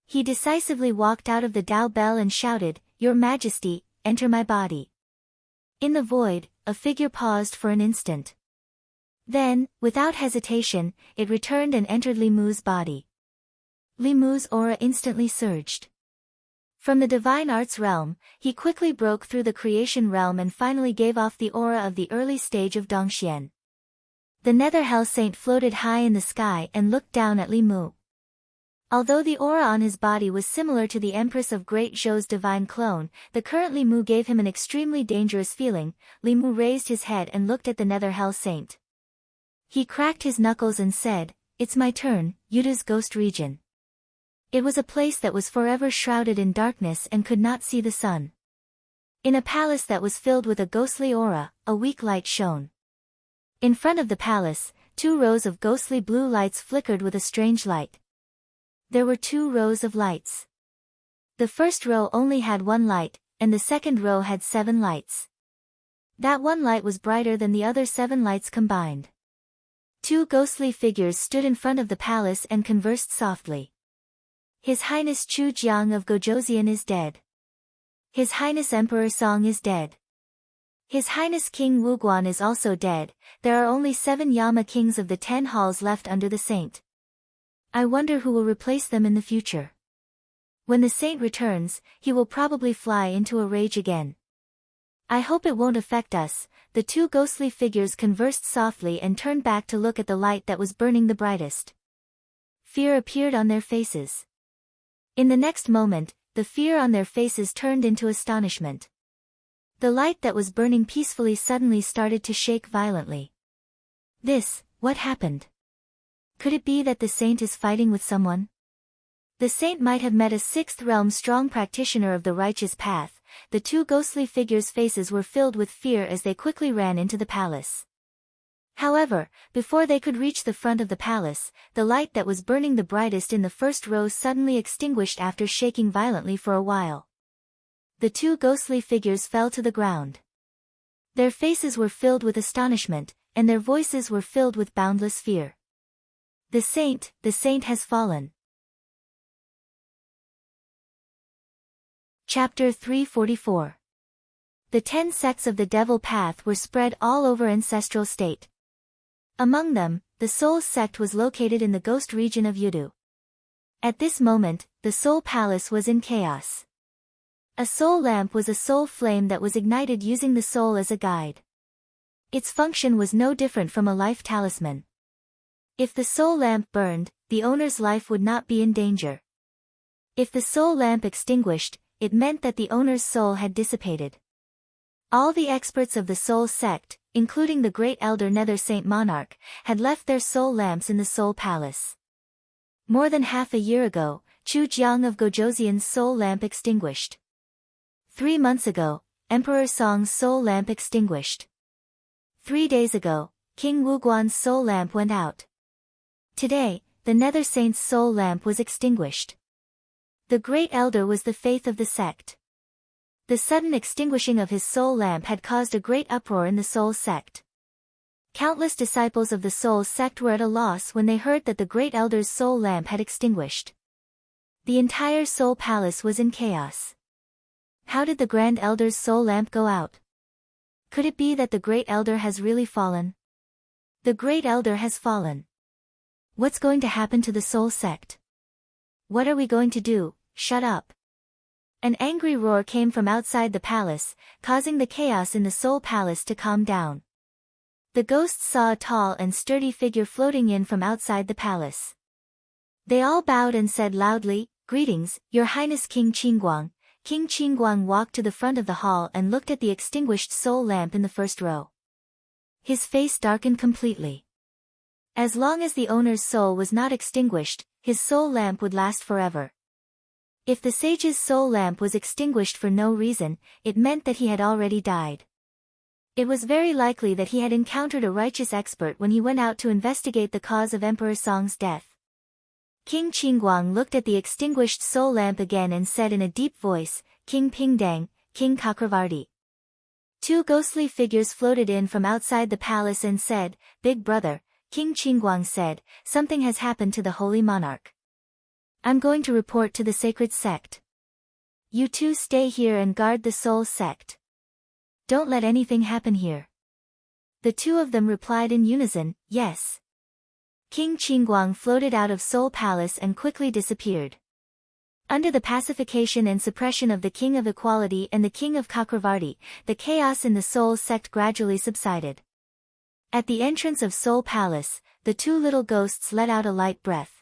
He decisively walked out of the Dao Bell and shouted, "Your Majesty, enter my body." In the void, a figure paused for an instant. Then, without hesitation, it returned and entered Li Mu's body. Li Mu's aura instantly surged. From the divine arts realm, he quickly broke through the creation realm and finally gave off the aura of the early stage of Dongxian. The Nether Hell Saint floated high in the sky and looked down at Li Mu. Although the aura on his body was similar to the Empress of Great Zhou's divine clone, the current Li Mu gave him an extremely dangerous feeling. Li Mu raised his head and looked at the Nether Hell Saint. He cracked his knuckles and said, "It's my turn, Yuda's ghost region." It was a place that was forever shrouded in darkness and could not see the sun. In a palace that was filled with a ghostly aura, a weak light shone. In front of the palace, 2 rows of ghostly blue lights flickered with a strange light. There were 2 rows of lights. The first row only had 1 light, and the second row had 7 lights. That 1 light was brighter than the other 7 lights combined. 2 ghostly figures stood in front of the palace and conversed softly. His Highness Chu Jiang of Gojoseon is dead. His Highness Emperor Song is dead. His Highness King Wuguan is also dead. There are only 7 Yama kings of the 10 halls left under the saint. I wonder who will replace them in the future. When the saint returns, he will probably fly into a rage again. I hope it won't affect us. The 2 ghostly figures conversed softly and turned back to look at the light that was burning the brightest. Fear appeared on their faces. In the next moment, the fear on their faces turned into astonishment. The light that was burning peacefully suddenly started to shake violently. What happened? Could it be that the saint is fighting with someone? The saint might have met a 6th realm strong practitioner of the righteous path. The 2 ghostly figures' faces were filled with fear as they quickly ran into the palace. However, before they could reach the front of the palace, the light that was burning the brightest in the first row suddenly extinguished after shaking violently for a while. The 2 ghostly figures fell to the ground. Their faces were filled with astonishment, and their voices were filled with boundless fear. The saint has fallen. Chapter 344. The 10 sects of the Devil Path were spread all over Ancestral State. Among them, the Soul sect was located in the ghost region of Yudu. At this moment, the Soul Palace was in chaos. A soul lamp was a soul flame that was ignited using the soul as a guide. Its function was no different from a life talisman. If the soul lamp burned, the owner's life would not be in danger. If the soul lamp extinguished, it meant that the owner's soul had dissipated. All the experts of the Soul sect, including the great elder Nether Saint Monarch, had left their soul lamps in the Soul Palace. More than half a year ago, Chu Jiang of Gojoseon's soul lamp extinguished. 3 months ago, Emperor Song's soul lamp extinguished. 3 days ago, King Wuguan's soul lamp went out. Today, the Nether Saint's soul lamp was extinguished. The great elder was the faith of the sect. The sudden extinguishing of his soul lamp had caused a great uproar in the Soul sect. Countless disciples of the Soul sect were at a loss when they heard that the great elder's soul lamp had extinguished. The entire Soul Palace was in chaos. How did the grand elder's soul lamp go out? Could it be that the great elder has really fallen? The great elder has fallen. What's going to happen to the Soul sect? What are we going to do? Shut up. An angry roar came from outside the palace, causing the chaos in the Soul Palace to calm down. The ghosts saw a tall and sturdy figure floating in from outside the palace. They all bowed and said loudly, "Greetings, Your Highness King Qingguang." King Qingguang walked to the front of the hall and looked at the extinguished soul lamp in the first row. His face darkened completely. As long as the owner's soul was not extinguished, his soul lamp would last forever. If the sage's soul lamp was extinguished for no reason, it meant that he had already died. It was very likely that he had encountered a righteous expert when he went out to investigate the cause of Emperor Song's death. King Qingguang looked at the extinguished soul lamp again and said in a deep voice, "King Pingdang, King Chakravarti." 2 ghostly figures floated in from outside the palace and said, "Big brother," King Qingguang said, "something has happened to the holy monarch. I'm going to report to the sacred sect. You 2 stay here and guard the Soul sect. Don't let anything happen here." The 2 of them replied in unison, "Yes." King Qingguang floated out of Soul Palace and quickly disappeared. Under the pacification and suppression of the King of Equality and the King of Chakravarti, the chaos in the Soul sect gradually subsided. At the entrance of Soul Palace, the 2 little ghosts let out a light breath.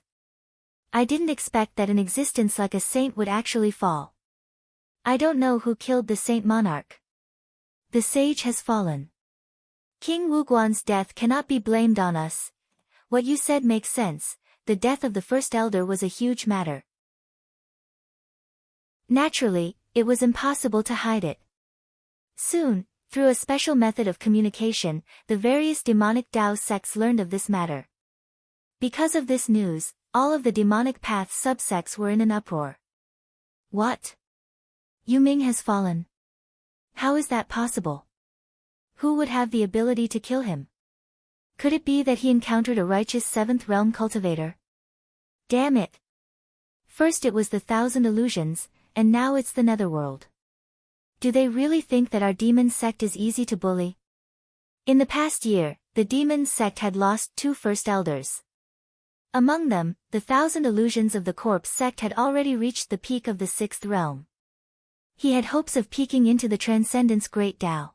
I didn't expect that an existence like a saint would actually fall. I don't know who killed the Saint Monarch. The sage has fallen. King Wuguan's death cannot be blamed on us. What you said makes sense. The death of the first elder was a huge matter. Naturally, it was impossible to hide it. Soon, through a special method of communication, the various demonic Dao sects learned of this matter. Because of this news, all of the demonic path subsects were in an uproar. What? Yu Ming has fallen. How is that possible? Who would have the ability to kill him? Could it be that he encountered a righteous 7th realm cultivator? Damn it! First it was the 1,000 illusions, and now it's the netherworld. Do they really think that our demon sect is easy to bully? In the past year, the demon sect had lost 2 first elders. Among them, the 1,000 illusions of the corpse sect had already reached the peak of the 6th realm. He had hopes of peeking into the Transcendence Great Tao.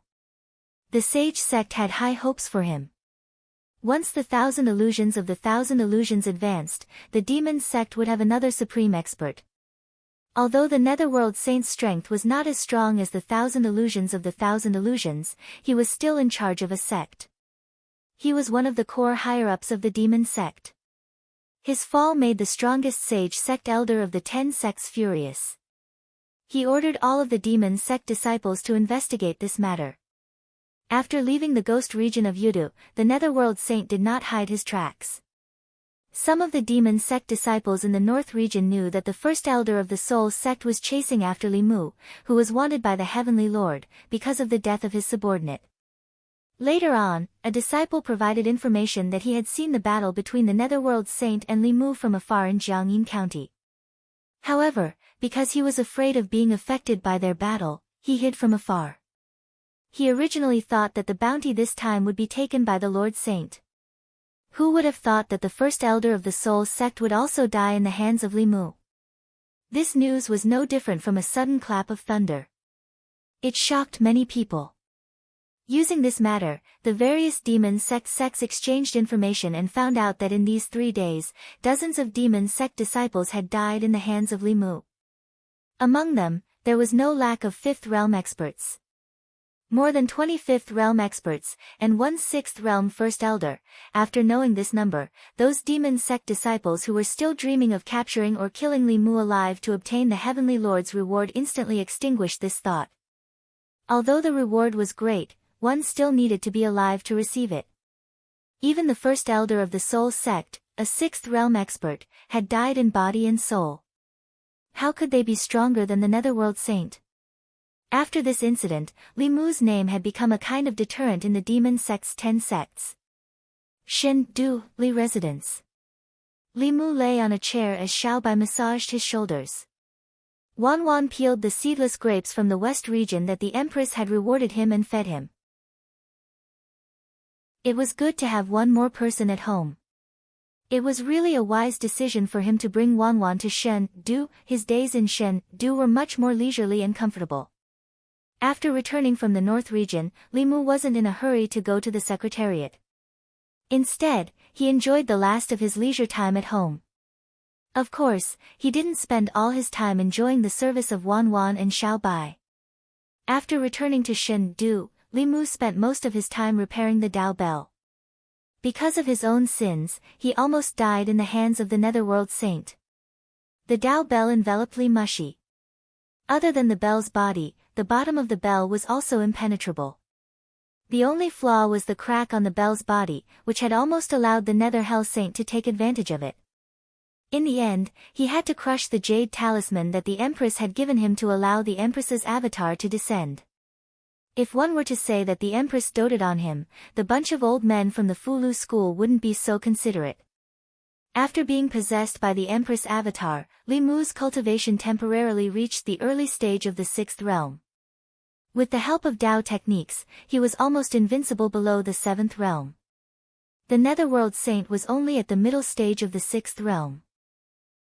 The sage sect had high hopes for him. Once the 1,000 illusions of the 1,000 illusions advanced, the demon sect would have another supreme expert. Although the netherworld saint's strength was not as strong as the 1,000 illusions of the 1,000 illusions, he was still in charge of a sect. He was one of the core higher-ups of the demon sect. His fall made the strongest sage sect elder of the 10 sects furious. He ordered all of the demon sect disciples to investigate this matter. After leaving the ghost region of Yudu, the netherworld saint did not hide his tracks. Some of the demon sect disciples in the north region knew that the first elder of the soul sect was chasing after Li Mu, who was wanted by the heavenly lord, because of the death of his subordinate. Later on, a disciple provided information that he had seen the battle between the netherworld saint and Li Mu from afar in Jiangyin County. However, because he was afraid of being affected by their battle, he hid from afar. He originally thought that the bounty this time would be taken by the Lord Saint. Who would have thought that the first elder of the soul sect would also die in the hands of Li Mu? This news was no different from a sudden clap of thunder. It shocked many people. Using this matter, the various demon sects exchanged information and found out that in these 3 days, dozens of demon sect disciples had died in the hands of Li Mu. Among them, there was no lack of 5th realm experts. More than 25th realm experts, and 1 6th realm first elder. After knowing this number, those demon sect disciples who were still dreaming of capturing or killing Li Mu alive to obtain the heavenly lord's reward instantly extinguished this thought. Although the reward was great, one still needed to be alive to receive it. Even the first elder of the soul sect, a 6th realm expert, had died in body and soul. How could they be stronger than the netherworld saint? After this incident, Li Mu's name had become a kind of deterrent in the demon sect's 10 sects. Shen Du, Li residence. Li Mu lay on a chair as Xiao Bai massaged his shoulders. Wan peeled the seedless grapes from the west region that the empress had rewarded him and fed him. It was good to have one more person at home. It was really a wise decision for him to bring Wan to Shen Du. His days in Shen Du were much more leisurely and comfortable. After returning from the north region, Li Mu wasn't in a hurry to go to the secretariat. Instead, he enjoyed the last of his leisure time at home. Of course, he didn't spend all his time enjoying the service of Wan and Xiao Bai. After returning to Shen Du, Li Mu spent most of his time repairing the Dao Bell. Because of his own sins, he almost died in the hands of the netherworld saint. The Dao Bell enveloped Li Mushi. Other than the bell's body, the bottom of the bell was also impenetrable. The only flaw was the crack on the bell's body, which had almost allowed the nether hell saint to take advantage of it. In the end, he had to crush the jade talisman that the empress had given him to allow the empress's avatar to descend. If one were to say that the empress doted on him, the bunch of old men from the Fulu school wouldn't be so considerate. After being possessed by the empress avatar, Li Mu's cultivation temporarily reached the early stage of the 6th realm. With the help of Dao techniques, he was almost invincible below the 7th realm. The netherworld saint was only at the middle stage of the 6th realm.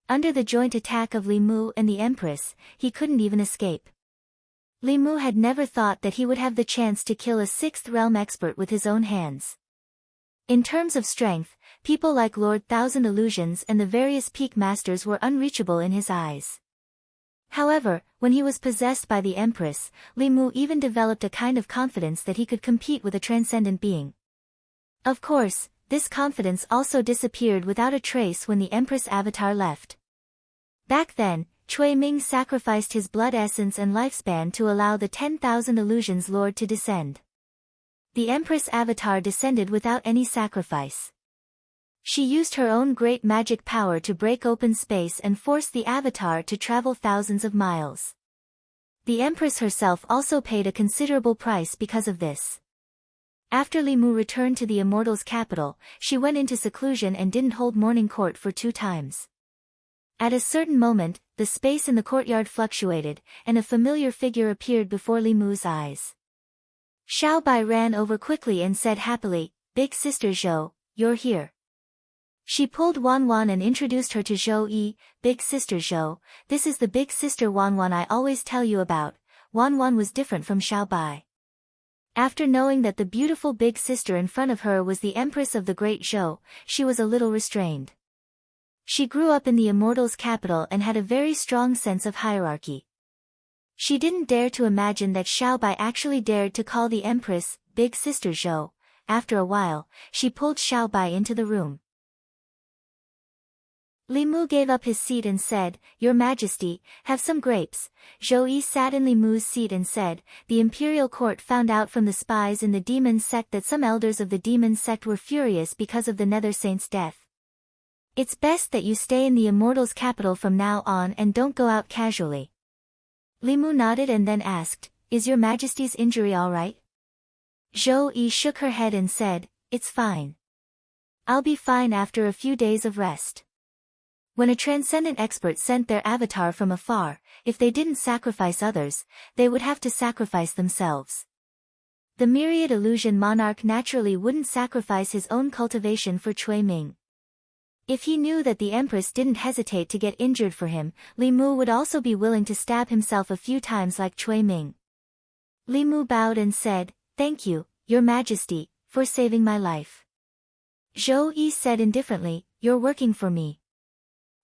Under the joint attack of Li Mu and the empress, he couldn't even escape. Li Mu had never thought that he would have the chance to kill a 6th realm expert with his own hands. In terms of strength, people like Lord Thousand Illusions and the various peak masters were unreachable in his eyes. However, when he was possessed by the empress, Li Mu even developed a kind of confidence that he could compete with a transcendent being. Of course, this confidence also disappeared without a trace when the empress avatar left. Back then, Cui Ming sacrificed his blood essence and lifespan to allow the 10,000 illusions lord to descend. The empress avatar descended without any sacrifice. She used her own great magic power to break open space and force the avatar to travel thousands of miles. The empress herself also paid a considerable price because of this. After Li Mu returned to the Immortal's capital, she went into seclusion and didn't hold morning court for 2 times. At a certain moment, the space in the courtyard fluctuated, and a familiar figure appeared before Li Mu's eyes. Xiao Bai ran over quickly and said happily, "Big sister Zhou, you're here." She pulled Wan Wan and introduced her to Zhou Yi. "Big sister Zhou, this is the big sister Wan Wan I always tell you about." Wan Wan was different from Xiao Bai. After knowing that the beautiful big sister in front of her was the Empress of the Great Zhou, she was a little restrained. She grew up in the Immortal's capital and had a very strong sense of hierarchy. She didn't dare to imagine that Xiao Bai actually dared to call the Empress, Big Sister Zhou. After a while, she pulled Xiao Bai into the room. Li Mu gave up his seat and said, "Your Majesty, have some grapes." Zhou Yi sat in Li Mu's seat and said, "The imperial court found out from the spies in the demon sect that some elders of the demon sect were furious because of the Nether Saint's death. It's best that you stay in the Immortal's capital from now on and don't go out casually." Li Mu nodded and then asked, "Is your Majesty's injury all right?" Zhou Yi shook her head and said, "It's fine. I'll be fine after a few days of rest." When a transcendent expert sent their avatar from afar, if they didn't sacrifice others, they would have to sacrifice themselves. The myriad illusion monarch naturally wouldn't sacrifice his own cultivation for Cui Ming. If he knew that the Empress didn't hesitate to get injured for him, Li Mu would also be willing to stab himself a few times like Cui Ming. Li Mu bowed and said, "Thank you, Your Majesty, for saving my life." Zhou Yi said indifferently, "You're working for me.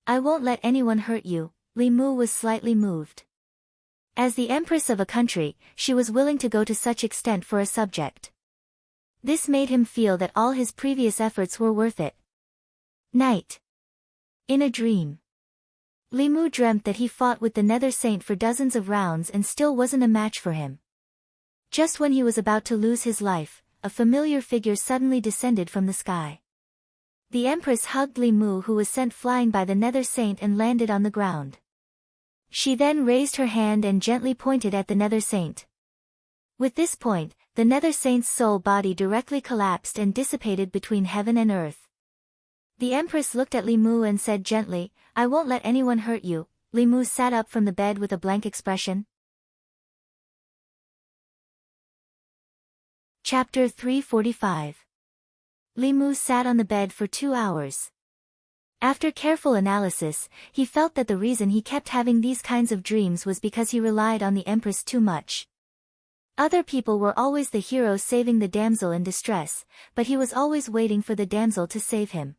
I won't let anyone hurt you." Li Mu was slightly moved. As the Empress of a country, she was willing to go to such extent for a subject. This made him feel that all his previous efforts were worth it. Night. In a dream. Li Mu dreamt that he fought with the Nether Saint for dozens of rounds and still wasn't a match for him. Just when he was about to lose his life, a familiar figure suddenly descended from the sky. The Empress hugged Li Mu, who was sent flying by the Nether Saint, and landed on the ground. She then raised her hand and gently pointed at the Nether Saint. With this point, the Nether Saint's soul body directly collapsed and dissipated between heaven and earth. The Empress looked at Li Mu and said gently, "I won't let anyone hurt you." Li Mu sat up from the bed with a blank expression. Chapter 345. Li Mu sat on the bed for 2 hours. After careful analysis, he felt that the reason he kept having these kinds of dreams was because he relied on the Empress too much. Other people were always the hero saving the damsel in distress, but he was always waiting for the damsel to save him.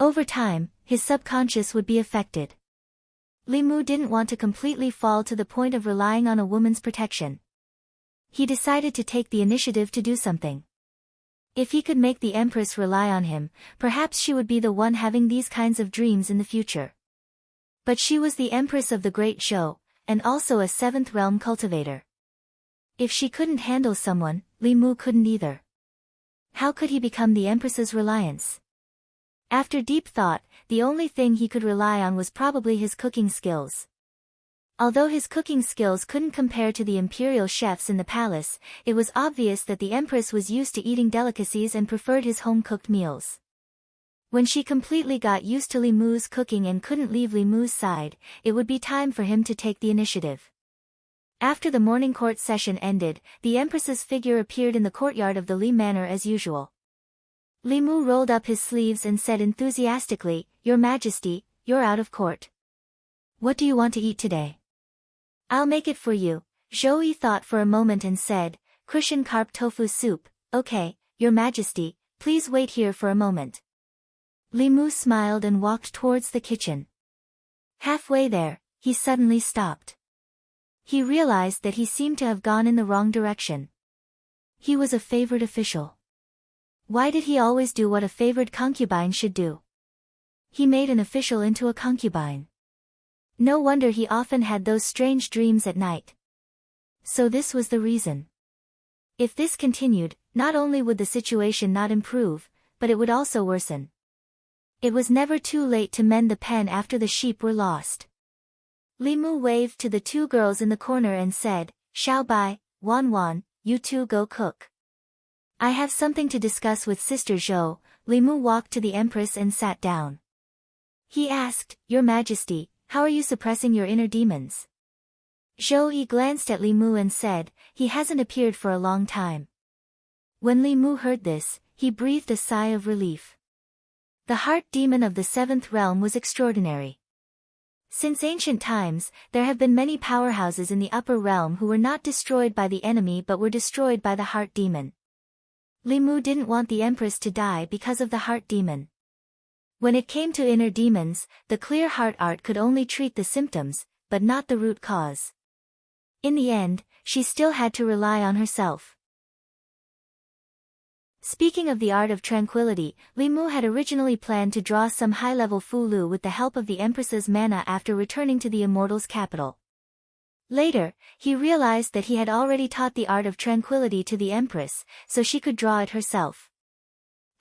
Over time, his subconscious would be affected. Li Mu didn't want to completely fall to the point of relying on a woman's protection. He decided to take the initiative to do something. If he could make the Empress rely on him, perhaps she would be the one having these kinds of dreams in the future. But she was the Empress of the Great Zhou, and also a 7th realm cultivator. If she couldn't handle someone, Li Mu couldn't either. How could he become the Empress's reliance? After deep thought, the only thing he could rely on was probably his cooking skills. Although his cooking skills couldn't compare to the imperial chefs in the palace, it was obvious that the Empress was used to eating delicacies and preferred his home-cooked meals. When she completely got used to Li Mu's cooking and couldn't leave Li Mu's side, it would be time for him to take the initiative. After the morning court session ended, the Empress's figure appeared in the courtyard of the Li Manor as usual. Li Mu rolled up his sleeves and said enthusiastically, "Your Majesty, you're out of court. What do you want to eat today?" "I'll make it for you." Zhou Yi thought for a moment and said, "Cushion carp tofu soup." "Okay, Your Majesty, please wait here for a moment." Li Mu smiled and walked towards the kitchen. Halfway there, he suddenly stopped. He realized that he seemed to have gone in the wrong direction. He was a favored official. Why did he always do what a favored concubine should do? He made an official into a concubine. No wonder he often had those strange dreams at night. So this was the reason. If this continued, not only would the situation not improve, but it would also worsen. It was never too late to mend the pen after the sheep were lost. Li Mu waved to the 2 girls in the corner and said, "Xiao Bai, Wan Wan, you 2 go cook. I have something to discuss with Sister Zhou." Li Mu walked to the Empress and sat down. He asked, Your Majesty, how are you suppressing your inner demons? Zhou Yi glanced at Li Mu and said, He hasn't appeared for a long time. When Li Mu heard this, he breathed a sigh of relief. The heart demon of the seventh realm was extraordinary. Since ancient times, there have been many powerhouses in the upper realm who were not destroyed by the enemy but were destroyed by the heart demon. Li Mu didn't want the empress to die because of the heart demon. When it came to inner demons, the clear heart art could only treat the symptoms, but not the root cause. In the end, she still had to rely on herself. Speaking of the art of tranquility, Li Mu had originally planned to draw some high-level Fu Lu with the help of the Empress's mana after returning to the Immortal's capital. Later, he realized that he had already taught the art of tranquility to the Empress, so she could draw it herself.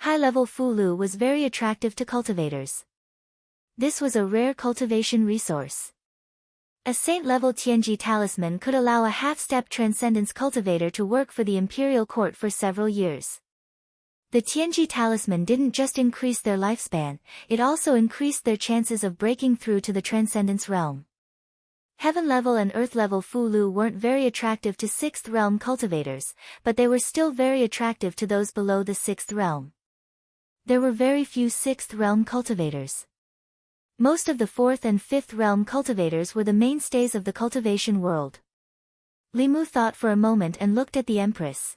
High-level Fu Lu was very attractive to cultivators. This was a rare cultivation resource. A saint-level Tianji talisman could allow a half-step transcendence cultivator to work for the imperial court for several years. The Tianji talisman didn't just increase their lifespan, it also increased their chances of breaking through to the transcendence realm. Heaven-level and earth-level Fu Lu weren't very attractive to 6th realm cultivators, but they were still very attractive to those below the 6th realm. There were very few 6th realm cultivators. Most of the 4th and 5th realm cultivators were the mainstays of the cultivation world. Li Mu thought for a moment and looked at the Empress.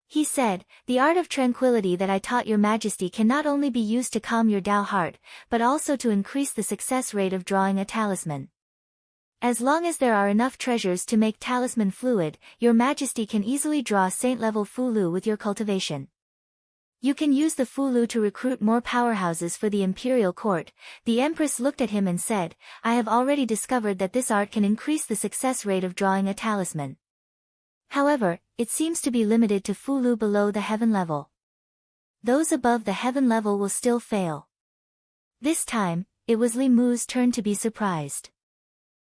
He said, The art of tranquility that I taught your Majesty can not only be used to calm your Tao heart, but also to increase the success rate of drawing a talisman. As long as there are enough treasures to make talisman fluid, your Majesty can easily draw saint-level Fu Lu with your cultivation. You can use the Fu Lu to recruit more powerhouses for the imperial court. The Empress looked at him and said, I have already discovered that this art can increase the success rate of drawing a talisman. However, it seems to be limited to Fu Lu below the heaven level. Those above the heaven level will still fail. This time, it was Li Mu's turn to be surprised.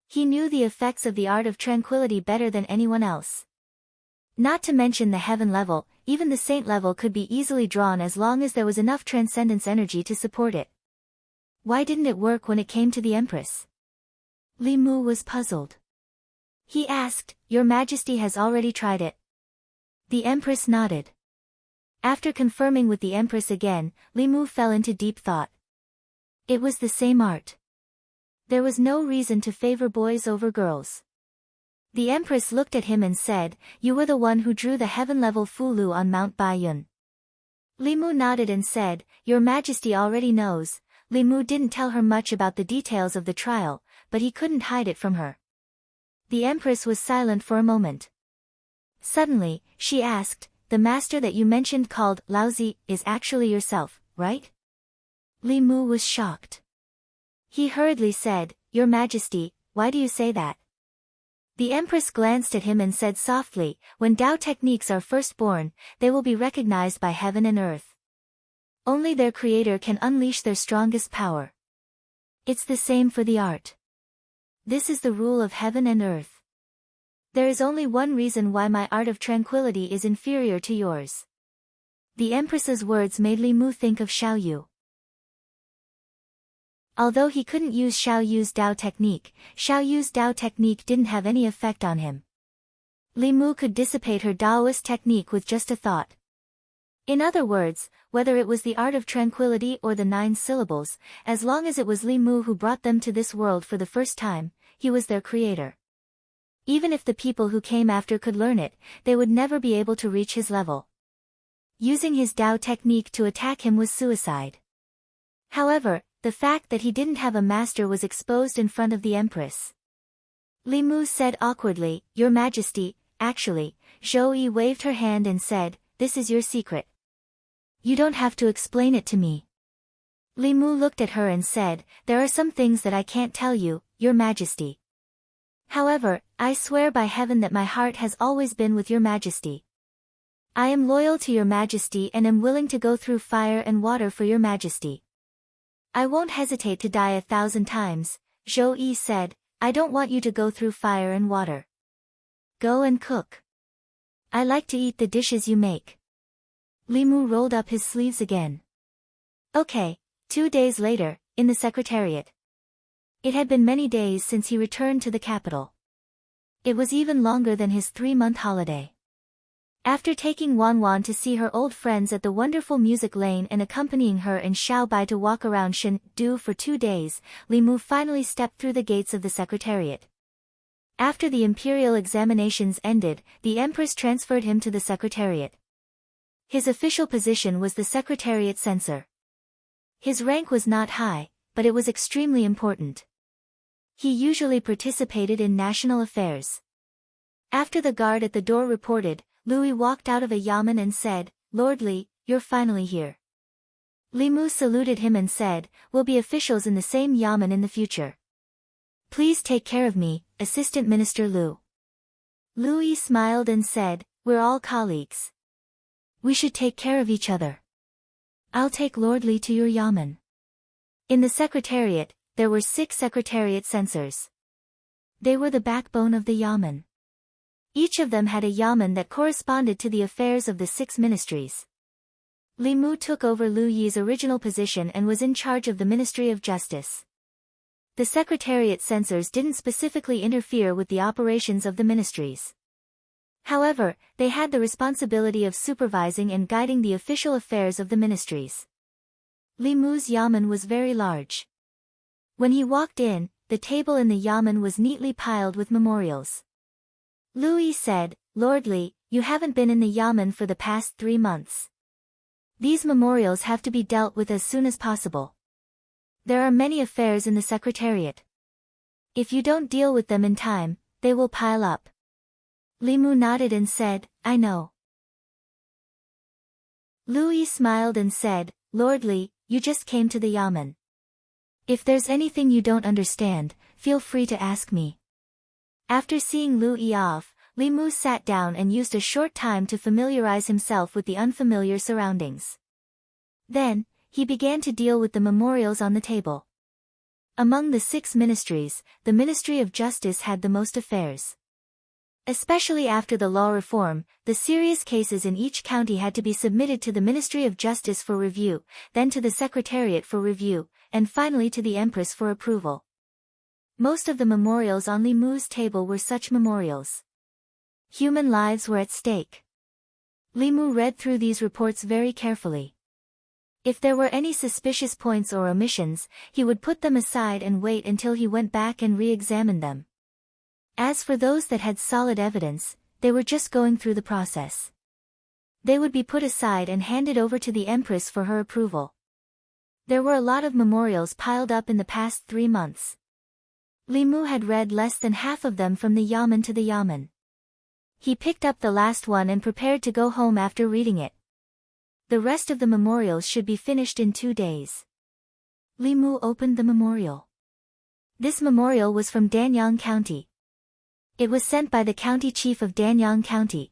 He knew the effects of the art of tranquility better than anyone else. Not to mention the heaven level, even the saint level could be easily drawn as long as there was enough transcendence energy to support it. Why didn't it work when it came to the Empress? Li Mu was puzzled. He asked, Your Majesty has already tried it. The Empress nodded. After confirming with the Empress again, Li Mu fell into deep thought. It was the same art. There was no reason to favor boys over girls. The Empress looked at him and said, You were the one who drew the heaven-level Fu Lu on Mount Baiyun. Li Mu nodded and said, Your Majesty already knows. Li Mu didn't tell her much about the details of the trial, but he couldn't hide it from her. The Empress was silent for a moment. Suddenly, she asked, The master that you mentioned called Laozi is actually yourself, right? Li Mu was shocked. He hurriedly said, Your Majesty, why do you say that? The Empress glanced at him and said softly, When Tao techniques are first born, they will be recognized by heaven and earth. Only their creator can unleash their strongest power. It's the same for the art. This is the rule of heaven and earth. There is only one reason why my art of tranquility is inferior to yours. The Empress's words made Li Mu think of Xiao Yu. Although he couldn't use Xiao Yu's Tao technique, Xiao Yu's Tao technique didn't have any effect on him. Li Mu could dissipate her Taoist technique with just a thought. In other words, whether it was the art of tranquility or the 9 syllables, as long as it was Li Mu who brought them to this world for the first time, he was their creator. Even if the people who came after could learn it, they would never be able to reach his level. Using his Tao technique to attack him was suicide. However, the fact that he didn't have a master was exposed in front of the Empress. Li Mu said awkwardly, Your Majesty, actually, Zhou Yi waved her hand and said, This is your secret. You don't have to explain it to me. Li Mu looked at her and said, There are some things that I can't tell you, Your Majesty. However, I swear by heaven that my heart has always been with Your Majesty. I am loyal to Your Majesty and am willing to go through fire and water for Your Majesty. I won't hesitate to die 1,000 times, Zhou Yi said, I don't want you to go through fire and water. Go and cook. I like to eat the dishes you make. Li Mu rolled up his sleeves again. Okay. 2 days later, in the Secretariat. It had been many days since he returned to the capital. It was even longer than his 3-month holiday. After taking Wan Wan to see her old friends at the wonderful music lane and accompanying her and Xiao Bai to walk around Shendu for 2 days, Li Mu finally stepped through the gates of the Secretariat. After the imperial examinations ended, the Empress transferred him to the Secretariat. His official position was the Secretariat Censor. His rank was not high, but it was extremely important. He usually participated in national affairs. After the guard at the door reported, Louis walked out of a yamen and said, "Lord Li, you're finally here." Li Mu saluted him and said, "We'll be officials in the same yamen in the future. Please take care of me, Assistant Minister Liu." Louis smiled and said, "We're all colleagues. We should take care of each other. I'll take Lord Li to your yamen." In the Secretariat, there were 6 Secretariat censors. They were the backbone of the yamen. Each of them had a yamen that corresponded to the affairs of the 6 ministries. Li Mu took over Lu Yi's original position and was in charge of the Ministry of Justice. The Secretariat censors didn't specifically interfere with the operations of the ministries. However, they had the responsibility of supervising and guiding the official affairs of the ministries. Li Mu's yamen was very large. When he walked in, the table in the yamen was neatly piled with memorials. Louis said, "Lord Li, you haven't been in the yamen for the past 3 months. These memorials have to be dealt with as soon as possible. There are many affairs in the Secretariat. If you don't deal with them in time, they will pile up." Li Mu nodded and said, "I know." Louis smiled and said, "Lord Li, you just came to the yamen. If there's anything you don't understand, feel free to ask me." After seeing Louis off, Li Mu sat down and used a short time to familiarize himself with the unfamiliar surroundings. Then, he began to deal with the memorials on the table. Among the 6 ministries, the Ministry of Justice had the most affairs. Especially after the law reform, the serious cases in each county had to be submitted to the Ministry of Justice for review, then to the Secretariat for review, and finally to the Empress for approval. Most of the memorials on Li Mu's table were such memorials. Human lives were at stake. Li Mu read through these reports very carefully. If there were any suspicious points or omissions, he would put them aside and wait until he went back and re-examined them. As for those that had solid evidence, they were just going through the process. They would be put aside and handed over to the Empress for her approval. There were a lot of memorials piled up in the past 3 months. Li Mu had read less than half of them from the yamen to the yamen. He picked up the last one and prepared to go home after reading it. The rest of the memorials should be finished in 2 days. Li Mu opened the memorial. This memorial was from Danyang County. It was sent by the county chief of Danyang County.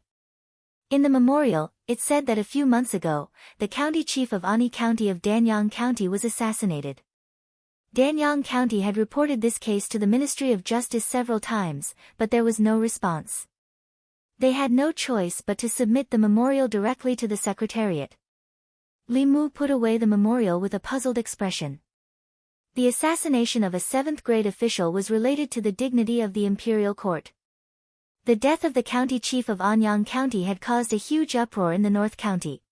In the memorial, it said that a few months ago, the county chief of Ani County of Danyang County was assassinated. Danyang County had reported this case to the Ministry of Justice several times, but there was no response. They had no choice but to submit the memorial directly to the Secretariat. Li Mu put away the memorial with a puzzled expression. The assassination of a 7th-grade official was related to the dignity of the imperial court. The death of the county chief of Anyang County had caused a huge uproar in the North County.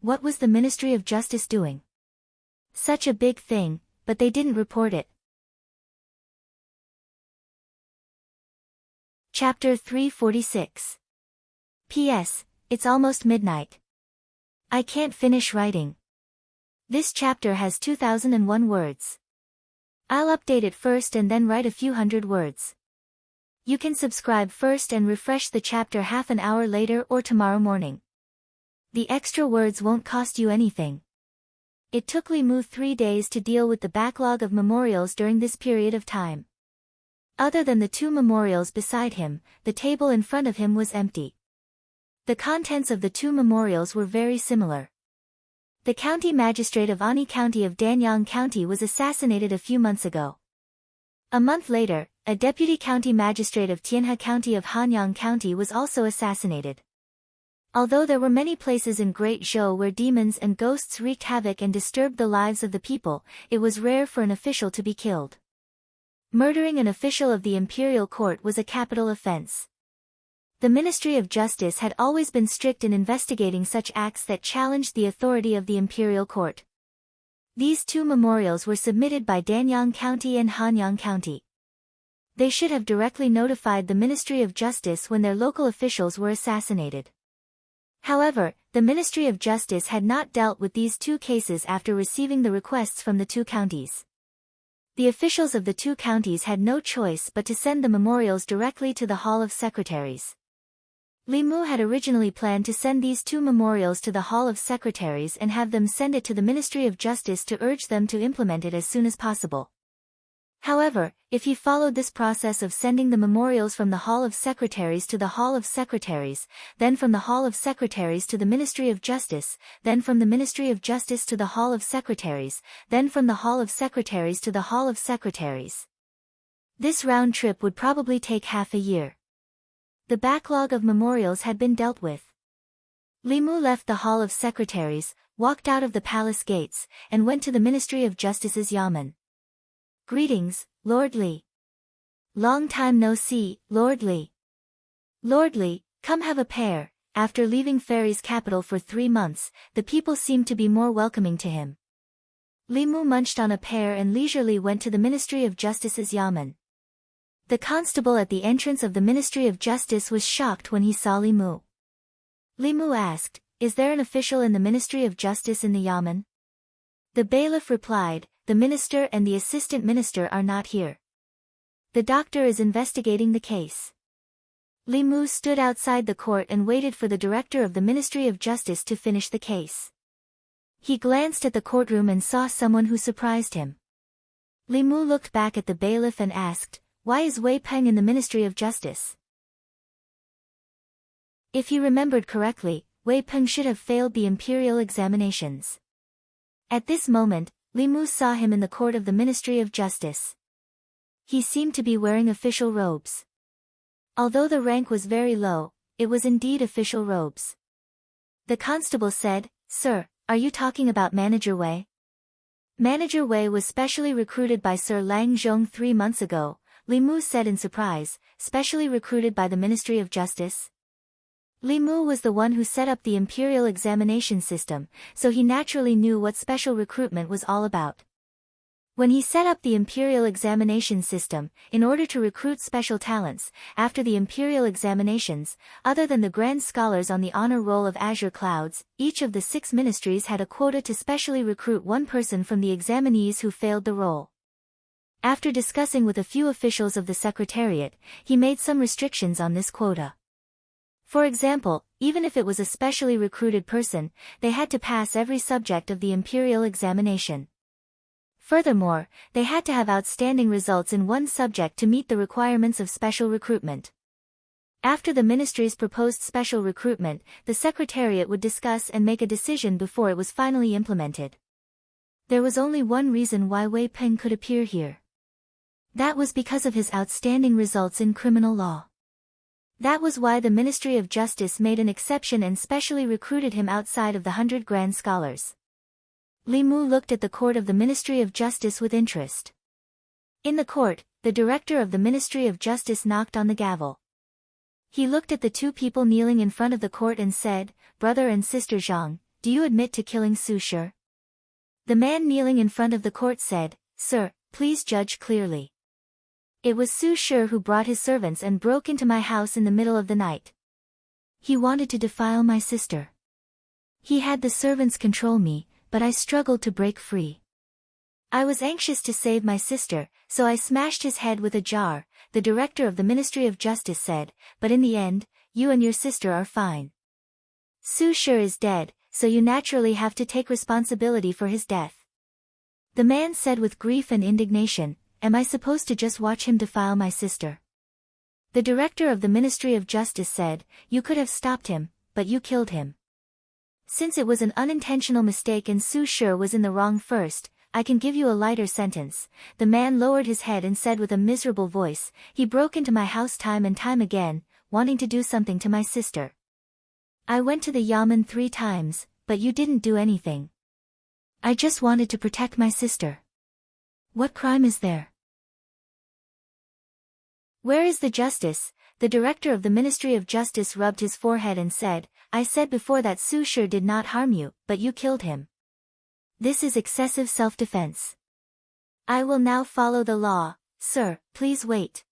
What was the Ministry of Justice doing? Such a big thing, but they didn't report it. Chapter 346. P.S. It's almost midnight. I can't finish writing. This chapter has 2001 words. I'll update it first and then write a few hundred words. You can subscribe first and refresh the chapter half an hour later or tomorrow morning. The extra words won't cost you anything. It took Li Mu 3 days to deal with the backlog of memorials during this period of time. Other than the 2 memorials beside him, the table in front of him was empty. The contents of the 2 memorials were very similar. The county magistrate of Ani County of Danyang County was assassinated a few months ago. A month later, a deputy county magistrate of Tianhe County of Hanyang County was also assassinated. Although there were many places in Great Zhou where demons and ghosts wreaked havoc and disturbed the lives of the people, it was rare for an official to be killed. Murdering an official of the imperial court was a capital offense. The Ministry of Justice had always been strict in investigating such acts that challenged the authority of the imperial court. These two memorials were submitted by Danyang County and Hanyang County. They should have directly notified the Ministry of Justice when their local officials were assassinated. However, the Ministry of Justice had not dealt with these two cases after receiving the requests from the two counties. The officials of the two counties had no choice but to send the memorials directly to the Hall of Secretaries. Li Mu had originally planned to send these two memorials to the Hall of Secretaries and have them send it to the Ministry of Justice to urge them to implement it as soon as possible. However, if he followed this process of sending the memorials from the Hall of Secretaries to the Hall of Secretaries, then from the Hall of Secretaries to the Ministry of Justice, then from the Ministry of Justice to the Hall of Secretaries, then from the Hall of Secretaries to the Hall of Secretaries, this round trip would probably take half a year. The backlog of memorials had been dealt with. Li Mu left the Hall of Secretaries, walked out of the palace gates, and went to the Ministry of Justice's Yamen. Greetings, Lord Li. Long time no see, Lord Li. Lord Li, come have a pear. After leaving Fairy's capital for 3 months, the people seemed to be more welcoming to him. Li Mu munched on a pear and leisurely went to the Ministry of Justice's Yamen. The constable at the entrance of the Ministry of Justice was shocked when he saw Li Mu. Li Mu asked, "Is there an official in the Ministry of Justice in the Yamen?" The bailiff replied, "The minister and the assistant minister are not here. The doctor is investigating the case." Li Mu stood outside the court and waited for the director of the Ministry of Justice to finish the case. He glanced at the courtroom and saw someone who surprised him. Li Mu looked back at the bailiff and asked, "Why is Wei Peng in the Ministry of Justice?" If he remembered correctly, Wei Peng should have failed the imperial examinations. At this moment, Li Mu saw him in the court of the Ministry of Justice. He seemed to be wearing official robes. Although the rank was very low, it was indeed official robes. The constable said, "Sir, are you talking about Manager Wei?" Manager Wei was specially recruited by Sir Lang Zhong 3 months ago, Li Mu said in surprise. Specially recruited by the Ministry of Justice? Li Mu was the one who set up the imperial examination system, so he naturally knew what special recruitment was all about. When he set up the imperial examination system, in order to recruit special talents, after the imperial examinations, other than the grand scholars on the honor roll of Azure Clouds, each of the 6 ministries had a quota to specially recruit one person from the examinees who failed the roll. After discussing with a few officials of the Secretariat, he made some restrictions on this quota. For example, even if it was a specially recruited person, they had to pass every subject of the imperial examination. Furthermore, they had to have outstanding results in one subject to meet the requirements of special recruitment. After the ministry's proposed special recruitment, the Secretariat would discuss and make a decision before it was finally implemented. There was only one reason why Wei Peng could appear here. That was because of his outstanding results in criminal law. That was why the Ministry of Justice made an exception and specially recruited him outside of the 100 Grand Scholars. Li Mu looked at the court of the Ministry of Justice with interest. In the court, the director of the Ministry of Justice knocked on the gavel. He looked at the 2 people kneeling in front of the court and said, "Brother and Sister Zhang, do you admit to killing Su Shi?" The man kneeling in front of the court said, "Sir, please judge clearly. It was Su Shi who brought his servants and broke into my house in the middle of the night. He wanted to defile my sister. He had the servants control me, but I struggled to break free. I was anxious to save my sister, so I smashed his head with a jar," the director of the Ministry of Justice said, "but in the end, you and your sister are fine. Su Shi is dead, so you naturally have to take responsibility for his death." The man said with grief and indignation, "Am I supposed to just watch him defile my sister?" The director of the Ministry of Justice said, "You could have stopped him, but you killed him. Since it was an unintentional mistake and Su Shi was in the wrong first, I can give you a lighter sentence." The man lowered his head and said with a miserable voice, "He broke into my house time and time again, wanting to do something to my sister. I went to the Yamen 3 times, but you didn't do anything. I just wanted to protect my sister. What crime is there? Where is the justice? The director of the Ministry of Justice rubbed his forehead and said, I said before that Su Shi did not harm you, but you killed him. This is excessive self-defense. I will now follow the law. Sir, please wait.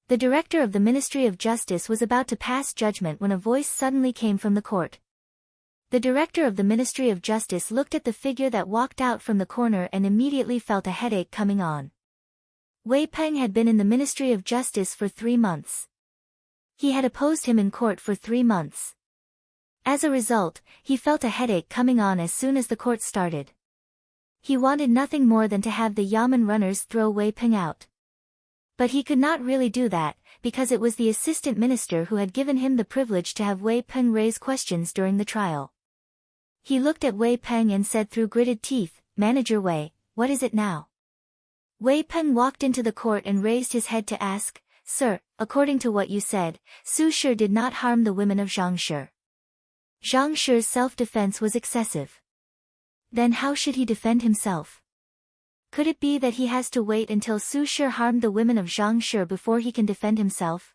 The director of the Ministry of Justice was about to pass judgment when a voice suddenly came from the court. The director of the Ministry of Justice looked at the figure that walked out from the corner and immediately felt a headache coming on. Wei Peng had been in the Ministry of Justice for 3 months. He had opposed him in court for 3 months. As a result, he felt a headache coming on as soon as the court started. He wanted nothing more than to have the Yamen runners throw Wei Peng out. But he could not really do that, because it was the assistant minister who had given him the privilege to have Wei Peng raise questions during the trial. He looked at Wei Peng and said through gritted teeth, Manager Wei, what is it now? Wei Peng walked into the court and raised his head to ask, Sir, according to what you said, Su Shi did not harm the women of Zhang Shi. Zhang Shi's self-defense was excessive. Then how should he defend himself? Could it be that he has to wait until Su Shi harmed the women of Zhang Shi before he can defend himself?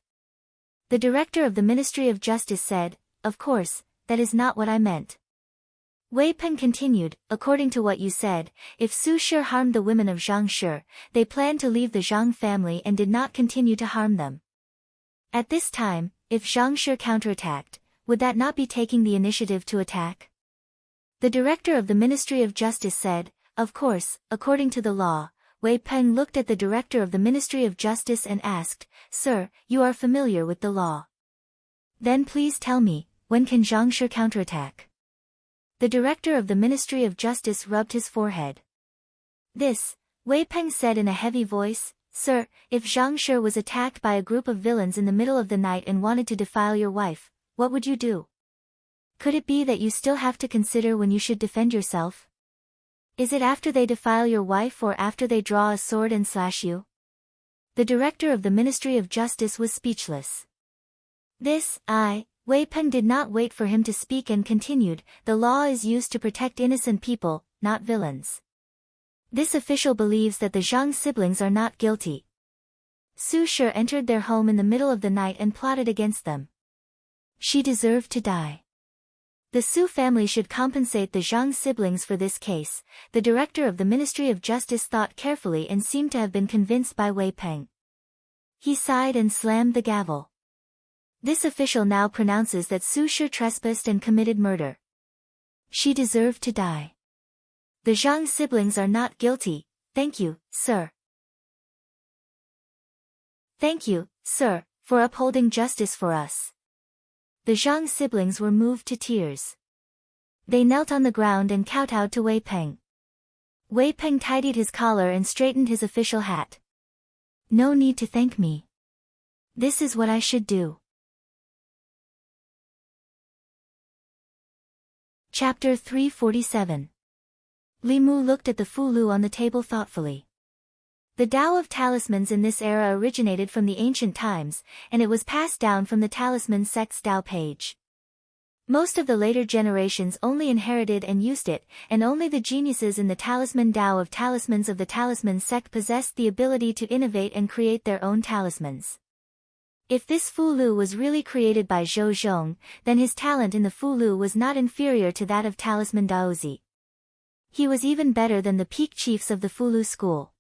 The director of the Ministry of Justice said, Of course, that is not what I meant. Wei Peng continued, according to what you said, if Su Shi harmed the women of Zhang Shi, they planned to leave the Zhang family and did not continue to harm them. At this time, if Zhang Shi counterattacked, would that not be taking the initiative to attack? The director of the Ministry of Justice said, Of course, according to the law. Wei Peng looked at the director of the Ministry of Justice and asked, Sir, you are familiar with the law. Then please tell me, when can Zhang Shi counterattack? The director of the Ministry of Justice rubbed his forehead. This, Wei Peng said in a heavy voice, Sir, if Zhang Shi was attacked by a group of villains in the middle of the night and wanted to defile your wife, what would you do? Could it be that you still have to consider when you should defend yourself? Is it after they defile your wife or after they draw a sword and slash you? The director of the Ministry of Justice was speechless. Wei Peng did not wait for him to speak and continued, the law is used to protect innocent people, not villains. This official believes that the Zhang siblings are not guilty. Su Shi entered their home in the middle of the night and plotted against them. She deserved to die. The Su family should compensate the Zhang siblings for this case. The director of the Ministry of Justice thought carefully and seemed to have been convinced by Wei Peng. He sighed and slammed the gavel. This official now pronounces that Su Shi trespassed and committed murder. She deserved to die. The Zhang siblings are not guilty. Thank you, sir. Thank you, sir, for upholding justice for us. The Zhang siblings were moved to tears. They knelt on the ground and kowtowed to Wei Peng. Wei Peng tidied his collar and straightened his official hat. No need to thank me. This is what I should do. Chapter 347. Li Mu looked at the Fulu on the table thoughtfully. The Tao of talismans in this era originated from the ancient times, and it was passed down from the talisman sect's Tao page. Most of the later generations only inherited and used it, and only the geniuses in the talisman Tao of talismans of the talisman sect possessed the ability to innovate and create their own talismans. If this Fulu was really created by Zhou Zhong, then his talent in the Fulu was not inferior to that of talisman Daozi. He was even better than the peak chiefs of the Fulu school.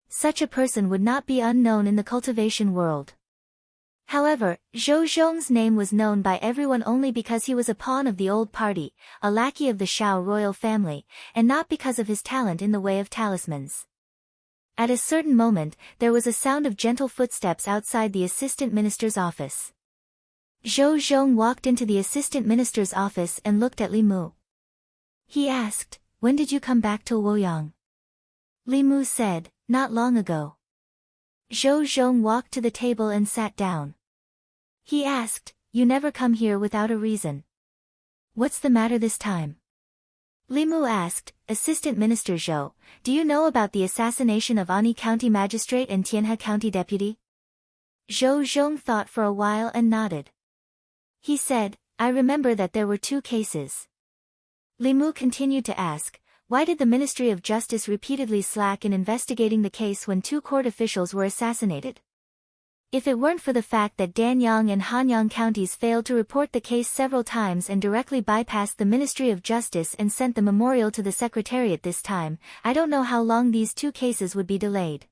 Such a person would not be unknown in the cultivation world. However, Zhou Zhong's name was known by everyone only because he was a pawn of the old party, a lackey of the Shao royal family, and not because of his talent in the way of talismans. At a certain moment, there was a sound of gentle footsteps outside the assistant minister's office. Zhou Zhong walked into the assistant minister's office and looked at Li Mu. He asked, When did you come back to Luoyang? Li Mu said, Not long ago. Zhou Zhong walked to the table and sat down. He asked, You never come here without a reason. What's the matter this time? Li Mu asked, Assistant Minister Zhou, do you know about the assassination of Ani County Magistrate and Tianhe County Deputy? Zhou Zhong thought for a while and nodded. He said, I remember that there were 2 cases. Li Mu continued to ask, why did the Ministry of Justice repeatedly slack in investigating the case when 2 court officials were assassinated? If it weren't for the fact that Danyang and Hanyang counties failed to report the case several times and directly bypassed the Ministry of Justice and sent the memorial to the Secretariat this time, I don't know how long these 2 cases would be delayed.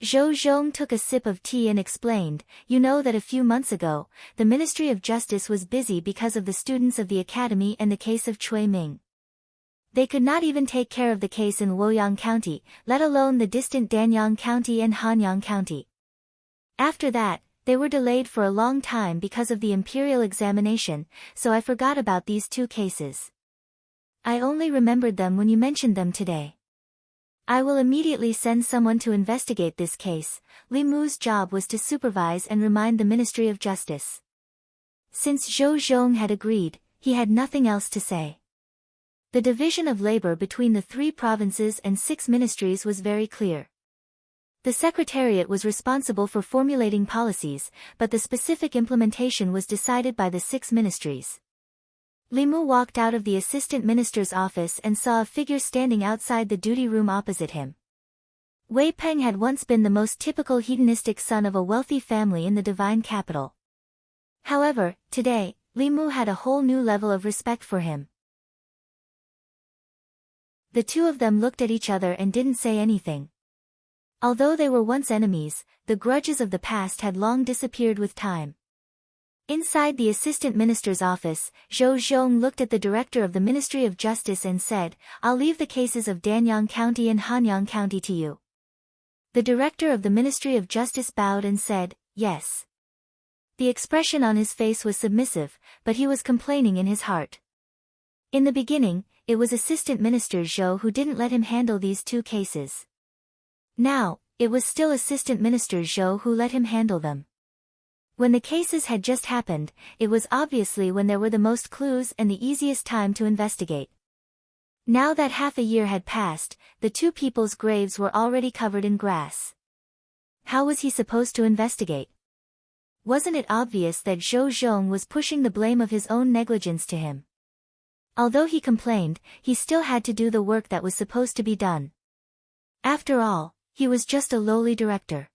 Zhou Zhong took a sip of tea and explained, you know that a few months ago, the Ministry of Justice was busy because of the students of the academy and the case of Cui Ming. They could not even take care of the case in Luoyang County, let alone the distant Danyang County and Hanyang County. After that, they were delayed for a long time because of the imperial examination, so I forgot about these 2 cases. I only remembered them when you mentioned them today. I will immediately send someone to investigate this case. Li Mu's job was to supervise and remind the Ministry of Justice. Since Zhou Zhong had agreed, he had nothing else to say. The division of labor between the 3 provinces and 6 ministries was very clear. The Secretariat was responsible for formulating policies, but the specific implementation was decided by the 6 ministries. Li Mu walked out of the assistant minister's office and saw a figure standing outside the duty room opposite him. Wei Peng had once been the most typical hedonistic son of a wealthy family in the divine capital. However, today, Li Mu had a whole new level of respect for him. The 2 of them looked at each other and didn't say anything. Although they were once enemies, the grudges of the past had long disappeared with time. Inside the assistant minister's office, Zhou Zhong looked at the director of the Ministry of Justice and said, I'll leave the cases of Danyang County and Hanyang County to you. The director of the Ministry of Justice bowed and said, yes. The expression on his face was submissive, but he was complaining in his heart. In the beginning, it was Assistant Minister Zhou who didn't let him handle these 2 cases. Now, it was still Assistant Minister Zhou who let him handle them. When the cases had just happened, it was obviously when there were the most clues and the easiest time to investigate. Now that half a year had passed, the 2 people's graves were already covered in grass. How was he supposed to investigate? Wasn't it obvious that Zhou Zhong was pushing the blame of his own negligence to him? Although he complained, he still had to do the work that was supposed to be done. After all, he was just a lowly director.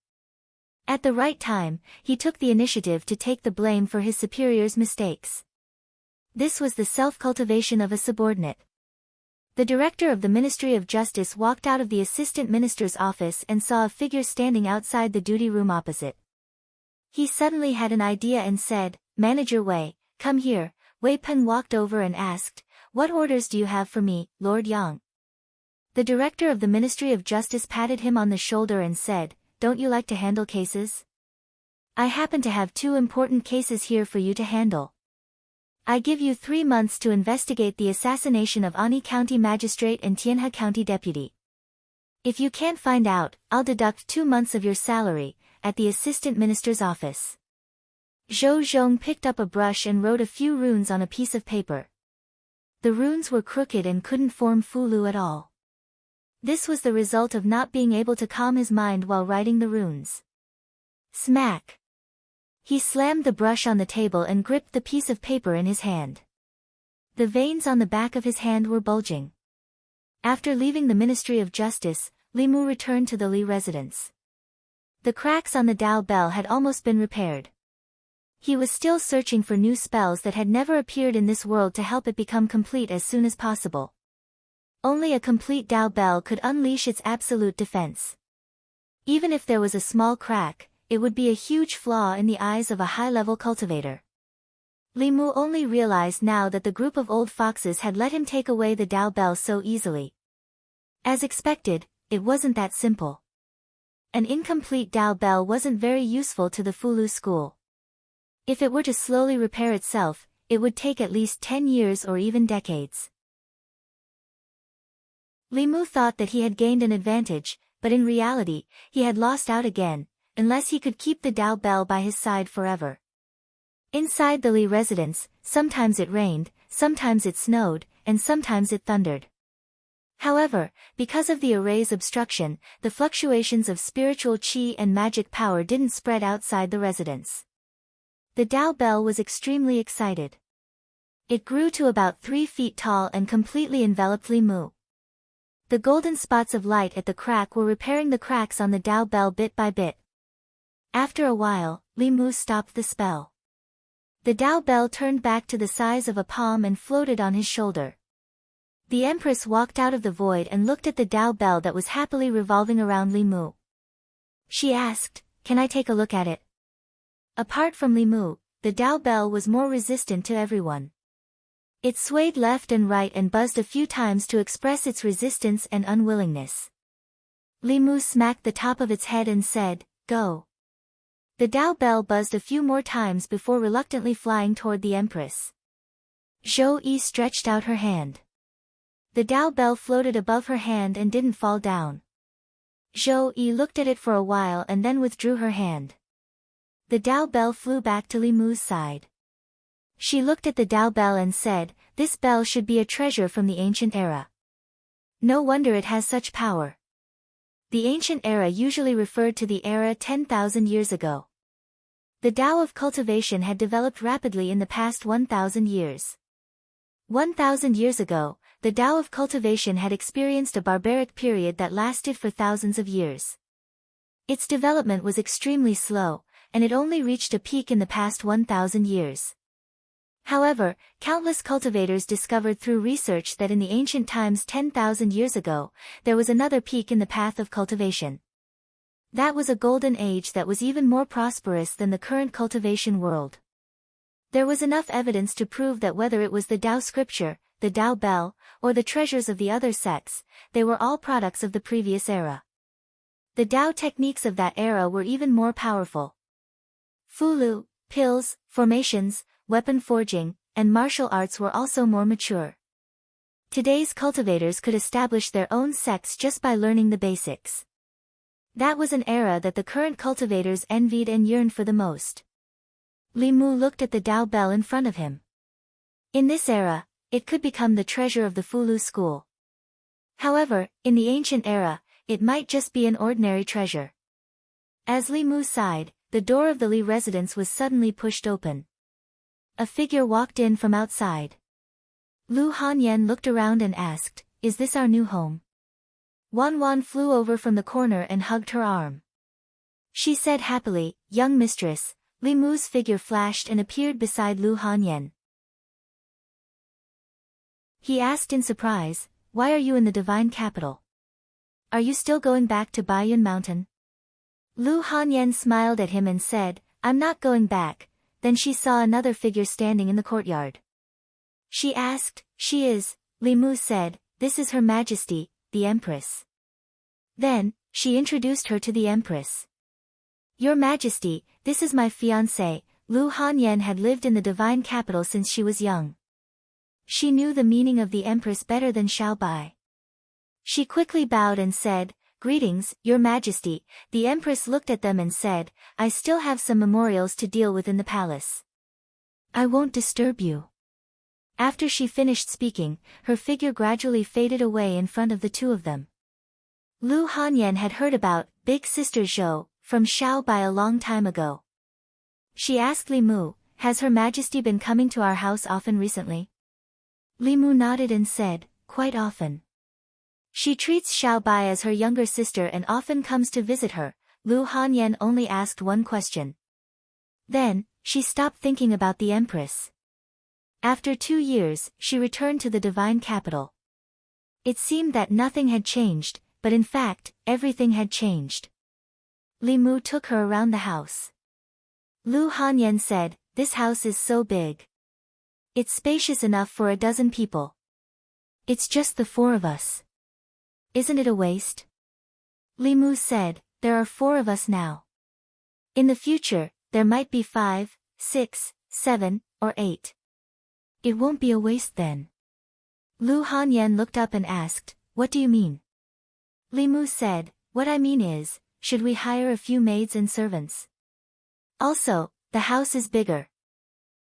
At the right time, he took the initiative to take the blame for his superior's mistakes. This was the self-cultivation of a subordinate. The director of the Ministry of Justice walked out of the assistant minister's office and saw a figure standing outside the duty room opposite. He suddenly had an idea and said, Manager Wei, come here. Wei Peng walked over and asked, what orders do you have for me, Lord Yang? The director of the Ministry of Justice patted him on the shoulder and said, don't you like to handle cases? I happen to have 2 important cases here for you to handle. I give you 3 months to investigate the assassination of Ani County Magistrate and Tianhe County Deputy. If you can't find out, I'll deduct 2 months of your salary, at the Assistant Minister's office. Zhou Zhong picked up a brush and wrote a few runes on a piece of paper. The runes were crooked and couldn't form fulu at all. This was the result of not being able to calm his mind while writing the runes. Smack! He slammed the brush on the table and gripped the piece of paper in his hand. The veins on the back of his hand were bulging. After leaving the Ministry of Justice, Li Mu returned to the Li residence. The cracks on the Dao bell had almost been repaired. He was still searching for new spells that had never appeared in this world to help it become complete as soon as possible. Only a complete Dao bell could unleash its absolute defense. Even if there was a small crack, it would be a huge flaw in the eyes of a high-level cultivator. Li Mu only realized now that the group of old foxes had let him take away the Dao bell so easily. As expected, it wasn't that simple. An incomplete Dao bell wasn't very useful to the Fulu school. If it were to slowly repair itself, it would take at least 10 years or even decades. Li Mu thought that he had gained an advantage, but in reality, he had lost out again, unless he could keep the Dao bell by his side forever. Inside the Li residence, sometimes it rained, sometimes it snowed, and sometimes it thundered. However, because of the array's obstruction, the fluctuations of spiritual qi and magic power didn't spread outside the residence. The Dao bell was extremely excited. It grew to about 3 feet tall and completely enveloped Li Mu. The golden spots of light at the crack were repairing the cracks on the Dao bell bit by bit. After a while, Li Mu stopped the spell. The Dao bell turned back to the size of a palm and floated on his shoulder. The Empress walked out of the void and looked at the Dao bell that was happily revolving around Li Mu. She asked, "Can I take a look at it?" Apart from Li Mu, the Dao bell was more resistant to everyone. It swayed left and right and buzzed a few times to express its resistance and unwillingness. Li Mu smacked the top of its head and said, "Go." The Dao bell buzzed a few more times before reluctantly flying toward the Empress. Zhou Yi stretched out her hand. The Dao bell floated above her hand and didn't fall down. Zhou Yi looked at it for a while and then withdrew her hand. The Dao bell flew back to Li Mu's side. She looked at the Dao bell and said, "This bell should be a treasure from the ancient era. No wonder it has such power." The ancient era usually referred to the era 10,000 years ago. The Tao of cultivation had developed rapidly in the past 1,000 years. 1,000 years ago, the Tao of cultivation had experienced a barbaric period that lasted for thousands of years. Its development was extremely slow, and it only reached a peak in the past 1,000 years. However, countless cultivators discovered through research that in the ancient times 10,000 years ago, there was another peak in the path of cultivation. That was a golden age that was even more prosperous than the current cultivation world. There was enough evidence to prove that whether it was the Tao scripture, the Tao bell, or the treasures of the other sects, they were all products of the previous era. The Tao techniques of that era were even more powerful. Fulu, pills, formations, weapon forging, and martial arts were also more mature. Today's cultivators could establish their own sects just by learning the basics. That was an era that the current cultivators envied and yearned for the most. Li Mu looked at the Dao bell in front of him. In this era, it could become the treasure of the Fulu school. However, in the ancient era, it might just be an ordinary treasure. As Li Mu sighed, the door of the Li residence was suddenly pushed open. A figure walked in from outside. Lu Hanyan looked around and asked, "Is this our new home?" Wan Wan flew over from the corner and hugged her arm. She said happily, "Young mistress." Li Mu's figure flashed and appeared beside Lu Hanyan. He asked in surprise, "Why are you in the divine capital? Are you still going back to Baiyun Mountain?" Lu Hanyan smiled at him and said, "I'm not going back." Then she saw another figure standing in the courtyard. She asked, "She is?" Li Mu said, "This is Her Majesty, the Empress." Then, she introduced her to the Empress. "Your Majesty, this is my fiancé." Lu Hanyan had lived in the divine capital since she was young. She knew the meaning of the Empress better than Xiaobai. She quickly bowed and said, "Greetings, Your Majesty." The Empress looked at them and said, "I still have some memorials to deal with in the palace. I won't disturb you." After she finished speaking, her figure gradually faded away in front of the two of them. Lu Hanyan had heard about Big Sister Zhou from Xiaobai a long time ago. She asked Li Mu, "Has Her Majesty been coming to our house often recently?" Li Mu nodded and said, "Quite often. She treats Xiaobai as her younger sister and often comes to visit her." Lu Hanyan only asked one question. Then, she stopped thinking about the Empress. After 2 years, she returned to the divine capital. It seemed that nothing had changed, but in fact, everything had changed. Li Mu took her around the house. Lu Hanyan said, "This house is so big. It's spacious enough for a dozen people. It's just the 4 of us. Isn't it a waste?" Li Mu said, "There are 4 of us now. In the future, there might be 5, 6, 7, or 8. It won't be a waste then." Lu Hanyan looked up and asked, "What do you mean?" Li Mu said, "What I mean is, should we hire a few maids and servants? Also, the house is bigger.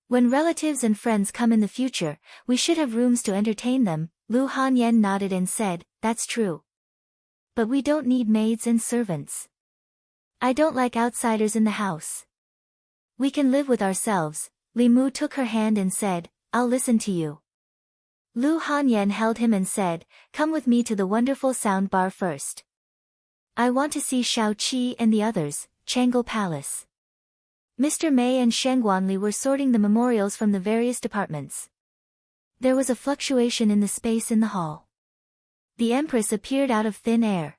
When relatives and friends come in the future, we should have rooms to entertain them." Lu Hanyan nodded and said, "That's true. But we don't need maids and servants. I don't like outsiders in the house. We can live with ourselves." Li Mu took her hand and said, I'll listen to you. Lu Hanyan held him and said, come with me to the wonderful sound bar first. I want to see Shao Qi and the others, Changle Palace. Mr. Mei and Shengguanli were sorting the memorials from the various departments. There was a fluctuation in the space in the hall. The Empress appeared out of thin air.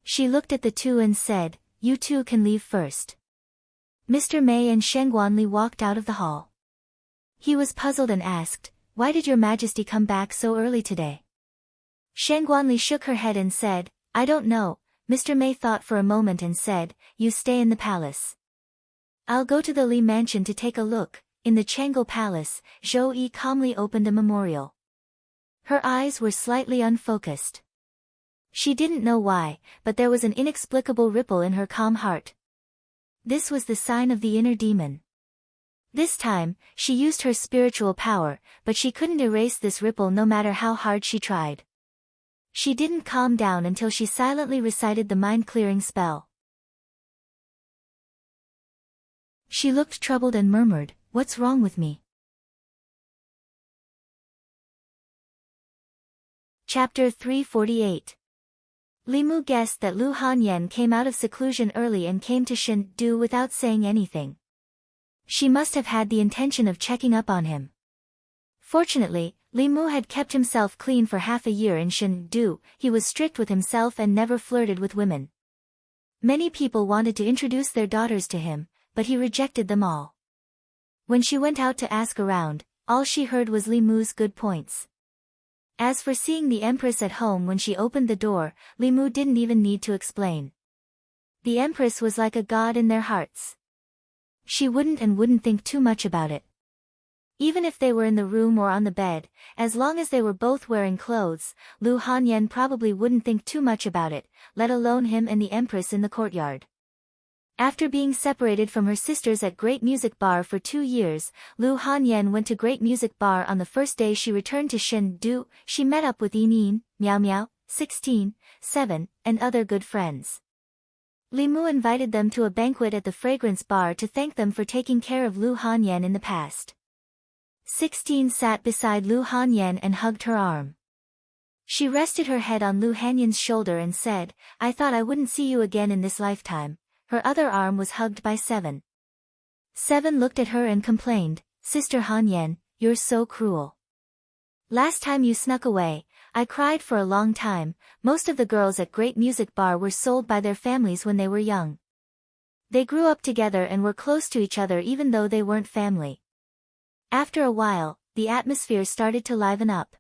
She looked at the two and said, you two can leave first. Mr. Mei and Shengguanli walked out of the hall. He was puzzled and asked, why did your Majesty come back so early today? Shengguanli shook her head and said, I don't know. Mr. Mei thought for a moment and said, you stay in the palace. I'll go to the Li mansion to take a look. In the Changle Palace, Zhou Yi calmly opened a memorial. Her eyes were slightly unfocused. She didn't know why, but there was an inexplicable ripple in her calm heart. This was the sign of the inner demon. This time, she used her spiritual power, but she couldn't erase this ripple no matter how hard she tried. She didn't calm down until she silently recited the mind-clearing spell. She looked troubled and murmured, what's wrong with me? Chapter 348. Li Mu guessed that Lu Hanyan came out of seclusion early and came to Shen-Du without saying anything. She must have had the intention of checking up on him. Fortunately, Li Mu had kept himself clean for half a year in Shen-Du. He was strict with himself and never flirted with women. Many people wanted to introduce their daughters to him, but he rejected them all. When she went out to ask around, all she heard was Li Mu's good points. As for seeing the Empress at home when she opened the door, Li Mu didn't even need to explain. The Empress was like a god in their hearts. She wouldn't think too much about it. Even if they were in the room or on the bed, as long as they were both wearing clothes, Lu Hanyan probably wouldn't think too much about it, let alone him and the Empress in the courtyard. After being separated from her sisters at Great Music Bar for 2 years, Lu Hanyan went to Great Music Bar on the first day she returned to Shen-Du. She met up with Yinin, Miao Miao, 16, 7, and other good friends. Li Mu invited them to a banquet at the Fragrance Bar to thank them for taking care of Lu Hanyan in the past. 16 sat beside Lu Hanyan and hugged her arm. She rested her head on Lu Hanyan's shoulder and said, I thought I wouldn't see you again in this lifetime. Her other arm was hugged by 7. 7 looked at her and complained, Sister Hanyan, you're so cruel. Last time you snuck away, I cried for a long time. Most of the girls at Great Music Bar were sold by their families when they were young. They grew up together and were close to each other even though they weren't family. After a while, the atmosphere started to liven up.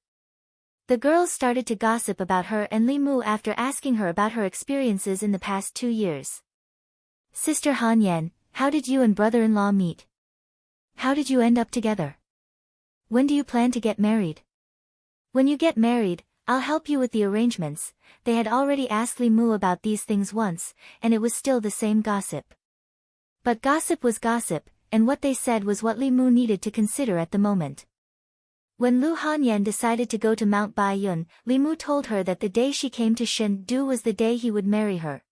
The girls started to gossip about her and Li Mu after asking her about her experiences in the past 2 years. Sister Hanyan, how did you and brother-in-law meet? How did you end up together? When do you plan to get married? When you get married, I'll help you with the arrangements. They had already asked Li Mu about these things once, and it was still the same gossip. But gossip was gossip, and what they said was what Li Mu needed to consider at the moment. When Lu Hanyan decided to go to Mount Baiyun, Li Mu told her that the day she came to Shen-Du was the day he would marry her.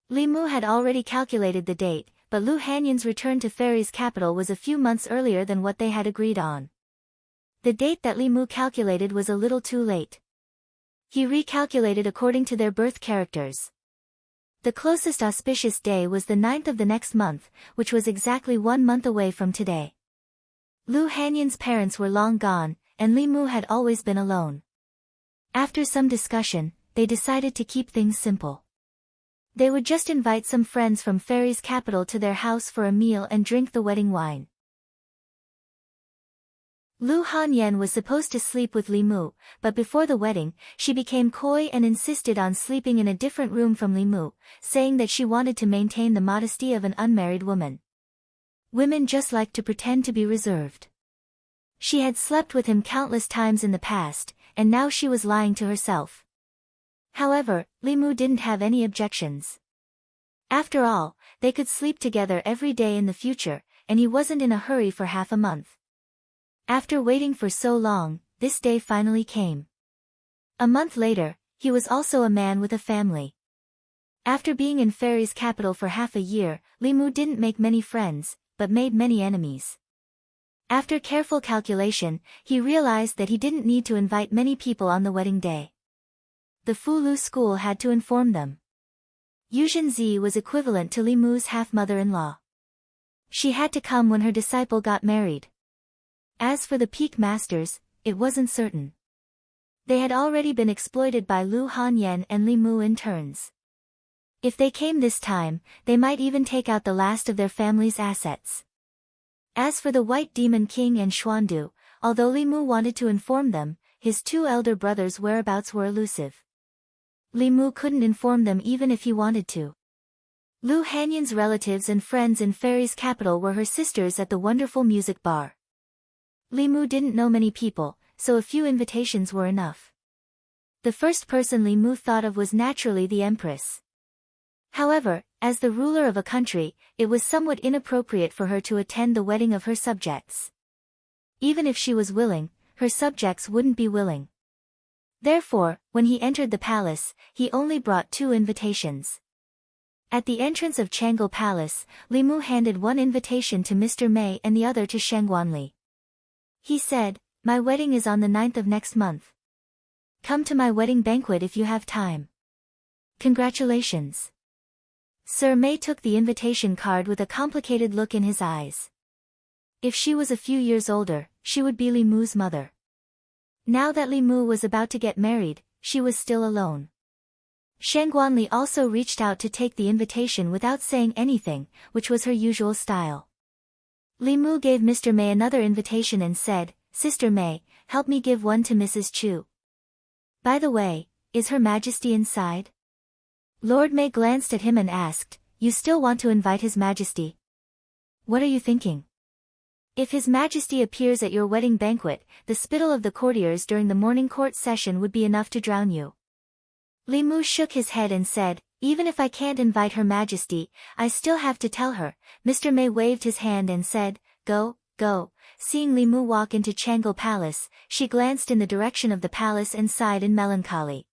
Li Mu had already calculated the date, but Lu Hanyan's return to Fairy's capital was a few months earlier than what they had agreed on. The date that Li Mu calculated was a little too late. He recalculated according to their birth characters. The closest auspicious day was the 9th of the next month, which was exactly 1 month away from today. Lu Hanyan's parents were long gone, and Li Mu had always been alone. After some discussion, they decided to keep things simple. They would just invite some friends from Fairy's capital to their house for a meal and drink the wedding wine. Lu Hanyan was supposed to sleep with Li Mu, but before the wedding, she became coy and insisted on sleeping in a different room from Li Mu, saying that she wanted to maintain the modesty of an unmarried woman. Women just like to pretend to be reserved. She had slept with him countless times in the past, and now she was lying to herself. However, Li Mu didn't have any objections. After all, they could sleep together every day in the future, and he wasn't in a hurry for half a month. After waiting for so long, this day finally came. A month later, he was also a man with a family. After being in Fairy's capital for half a year, Li Mu didn't make many friends, but made many enemies. After careful calculation, he realized that he didn't need to invite many people on the wedding day. The Fulu school had to inform them. Yuzhen was equivalent to Li Mu's half-mother-in-law. She had to come when her disciple got married. As for the peak masters, it wasn't certain. They had already been exploited by Lu Hanyan and Li Mu in turns. If they came this time, they might even take out the last of their family's assets. As for the White Demon King and Xuandu, although Li Mu wanted to inform them, his two elder brothers' whereabouts were elusive. Li Mu couldn't inform them even if he wanted to. Lu Hanyan's relatives and friends in Fairy's capital were her sisters at the wonderful music bar. Li Mu didn't know many people, so a few invitations were enough. The first person Li Mu thought of was naturally the Empress. However, as the ruler of a country, it was somewhat inappropriate for her to attend the wedding of her subjects. Even if she was willing, her subjects wouldn't be willing. Therefore, when he entered the palace, he only brought 2 invitations. At the entrance of Changle Palace, Li Mu handed one invitation to Mr. Mei and the other to Shangguanli. He said, "My wedding is on the 9th of next month. Come to my wedding banquet if you have time. Congratulations." Sir Mei took the invitation card with a complicated look in his eyes. If she was a few years older, she would be Li Mu's mother. Now that Li Mu was about to get married, she was still alone. Shangguanli also reached out to take the invitation without saying anything, which was her usual style. Li Mu gave Mr. Mei another invitation and said, "Sister Mei, help me give one to Mrs. Chu. By the way, is Her Majesty inside?" Lord Mei glanced at him and asked, "You still want to invite His Majesty? What are you thinking? If His Majesty appears at your wedding banquet, the spittle of the courtiers during the morning court session would be enough to drown you." Li Mu shook his head and said, "Even if I can't invite Her Majesty, I still have to tell her." Mr. Mei waved his hand and said, "Go, go." Seeing Li Mu walk into Changle Palace, she glanced in the direction of the palace and sighed in melancholy.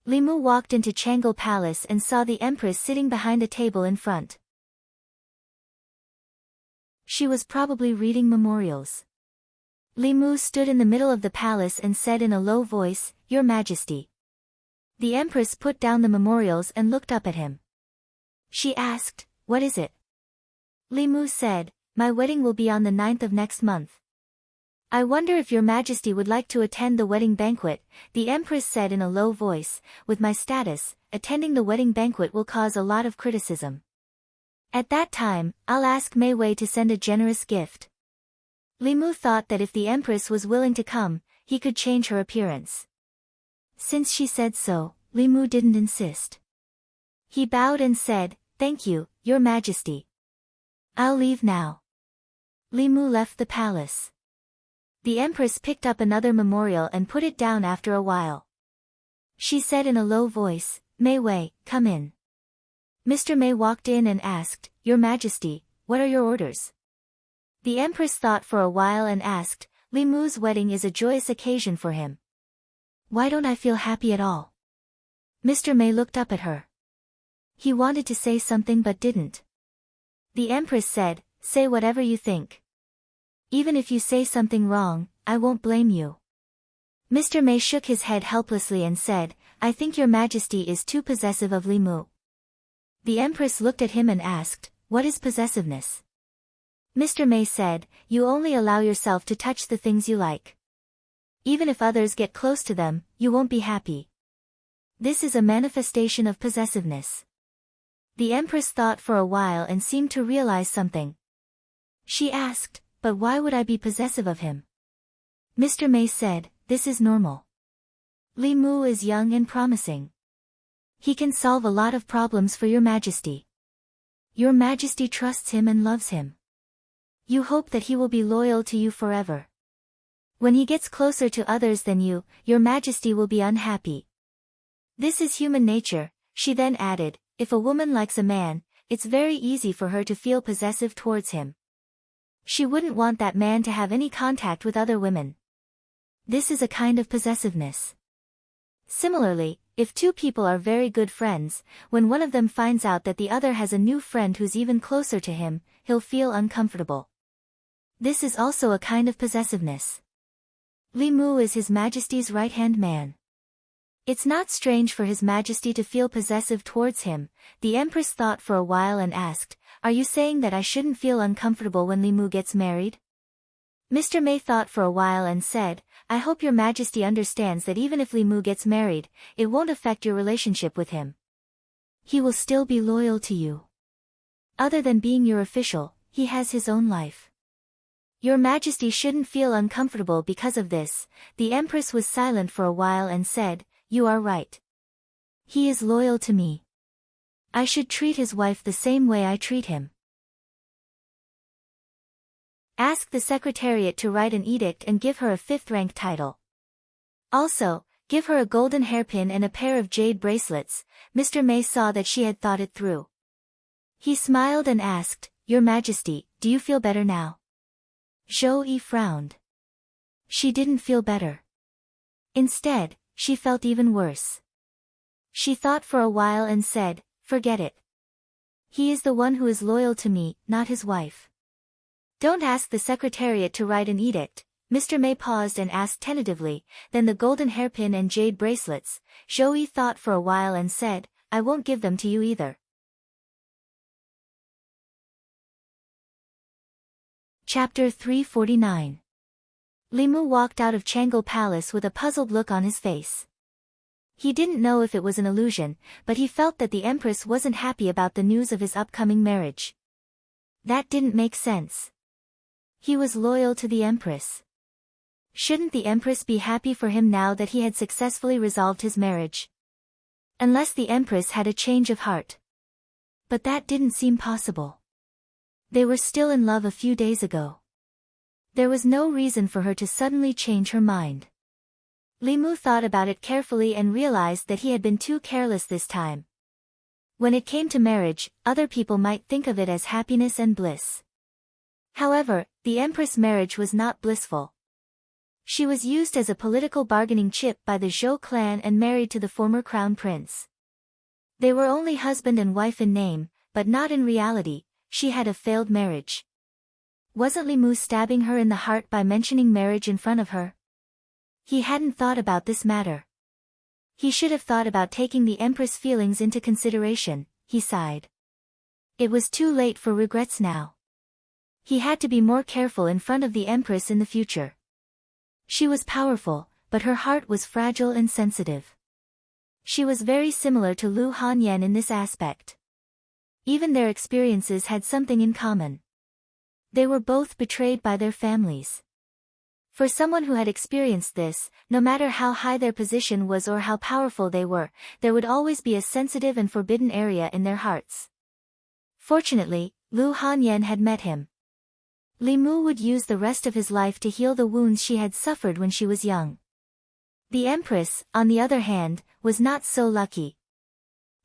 Li Mu walked into Changle Palace and saw the Empress sitting behind a table in front. She was probably reading memorials. Li Mu stood in the middle of the palace and said in a low voice, "Your Majesty." The Empress put down the memorials and looked up at him. She asked, "What is it?" Li Mu said, "My wedding will be on the 9th of next month. I wonder if Your Majesty would like to attend the wedding banquet." The Empress said in a low voice, "With my status, attending the wedding banquet will cause a lot of criticism. At that time, I'll ask Mei Wei to send a generous gift." Li Mu thought that if the Empress was willing to come, he could change her appearance. Since she said so, Li Mu didn't insist. He bowed and said, "Thank you, Your Majesty. I'll leave now." Li Mu left the palace. The Empress picked up another memorial and put it down after a while. She said in a low voice, "Mei Wei, come in." Mr. Mei walked in and asked, "Your Majesty, what are your orders?" The Empress thought for a while and asked, "Li Mu's wedding is a joyous occasion for him. Why don't I feel happy at all?" Mr. Mei looked up at her. He wanted to say something but didn't. The Empress said, "Say whatever you think. Even if you say something wrong, I won't blame you." Mr. Mei shook his head helplessly and said, "I think Your Majesty is too possessive of Li Mu." The Empress looked at him and asked, "What is possessiveness?" Mr. Mei said, "You only allow yourself to touch the things you like. Even if others get close to them, you won't be happy. This is a manifestation of possessiveness." The Empress thought for a while and seemed to realize something. She asked, "But why would I be possessive of him?" Mr. Mei said, "This is normal. Li Mu is young and promising. He can solve a lot of problems for Your Majesty. Your Majesty trusts him and loves him. You hope that he will be loyal to you forever. When he gets closer to others than you, Your Majesty will be unhappy. This is human nature." She then added, "If a woman likes a man, it's very easy for her to feel possessive towards him. She wouldn't want that man to have any contact with other women. This is a kind of possessiveness. Similarly, if two people are very good friends, when one of them finds out that the other has a new friend who's even closer to him, he'll feel uncomfortable. This is also a kind of possessiveness. Li Mu is His Majesty's right-hand man. It's not strange for His Majesty to feel possessive towards him. The Empress thought for a while and asked, "Are you saying that I shouldn't feel uncomfortable when Li Mu gets married?" Mr. May thought for a while and said, "I hope your Majesty understands that even if Li Mu gets married, it won't affect your relationship with him. He will still be loyal to you. Other than being your official, he has his own life. Your Majesty shouldn't feel uncomfortable because of this." The Empress was silent for a while and said, "You are right. He is loyal to me. I should treat his wife the same way I treat him. Ask the Secretariat to write an edict and give her a 5th rank title. Also, give her a golden hairpin and a pair of jade bracelets." Mr. May saw that she had thought it through. He smiled and asked, "Your Majesty, do you feel better now?" Zhou Yi frowned. She didn't feel better. Instead, she felt even worse. She thought for a while and said, "Forget it. He is the one who is loyal to me, not his wife. Don't ask the Secretariat to write an edict." Mr. May paused and asked tentatively, "Then the golden hairpin and jade bracelets?" Zhou Yi thought for a while and said, "I won't give them to you either." Chapter 349. Li Mu walked out of Changle Palace with a puzzled look on his face. He didn't know if it was an illusion, but he felt that the Empress wasn't happy about the news of his upcoming marriage. That didn't make sense. He was loyal to the Empress. Shouldn't the Empress be happy for him now that he had successfully resolved his marriage? Unless the Empress had a change of heart. But that didn't seem possible. They were still in love a few days ago. There was no reason for her to suddenly change her mind. Li Mu thought about it carefully and realized that he had been too careless this time. When it came to marriage, other people might think of it as happiness and bliss. However, the Empress' marriage was not blissful. She was used as a political bargaining chip by the Zhou clan and married to the former crown prince. They were only husband and wife in name, but not in reality. She had a failed marriage. Wasn't Li Mu stabbing her in the heart by mentioning marriage in front of her? He hadn't thought about this matter. He should have thought about taking the Empress' feelings into consideration, he sighed. It was too late for regrets now. He had to be more careful in front of the Empress in the future. She was powerful, but her heart was fragile and sensitive. She was very similar to Lu Hanyan in this aspect. Even their experiences had something in common. They were both betrayed by their families. For someone who had experienced this, no matter how high their position was or how powerful they were, there would always be a sensitive and forbidden area in their hearts. Fortunately, Lu Hanyan had met him. Li Mu would use the rest of his life to heal the wounds she had suffered when she was young. The Empress, on the other hand, was not so lucky.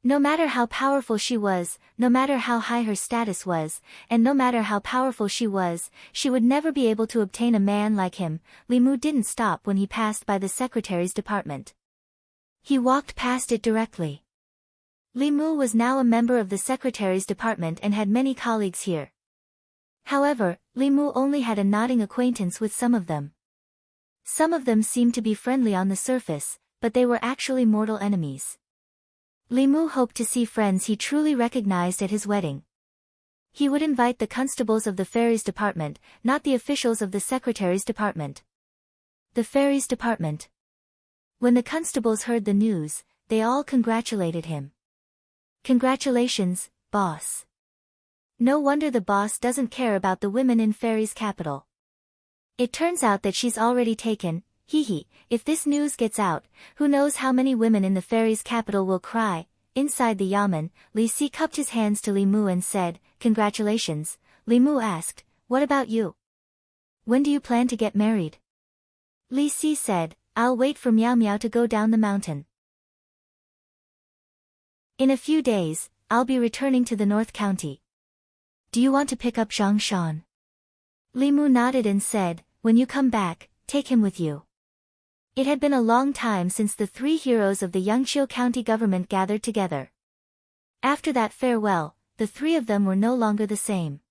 No matter how powerful she was, no matter how high her status was, and no matter how powerful she was, she would never be able to obtain a man like him. Li Mu didn't stop when he passed by the secretary's department. He walked past it directly. Li Mu was now a member of the secretary's department and had many colleagues here. However, Li Mu only had a nodding acquaintance with some of them. Some of them seemed to be friendly on the surface, but they were actually mortal enemies. Li Mu hoped to see friends he truly recognized at his wedding. He would invite the constables of the Fairies Department, not the officials of the Secretary's Department. The Fairies Department. When the constables heard the news, they all congratulated him. "Congratulations, boss. No wonder the boss doesn't care about the women in Fairies' capital. It turns out that she's already taken, hee. If this news gets out, who knows how many women in the Fairies' capital will cry." Inside the yamen, Li Si cupped his hands to Li Mu and said, "Congratulations." Li Mu asked, "What about you? When do you plan to get married?" Li Si said, "I'll wait for Miao Miao to go down the mountain. In a few days, I'll be returning to the North County. Do you want to pick up Zhang Shan?" Li Mu nodded and said, "When you come back, take him with you." It had been a long time since the three heroes of the Yangqiu County government gathered together. After that farewell, the three of them were no longer the same.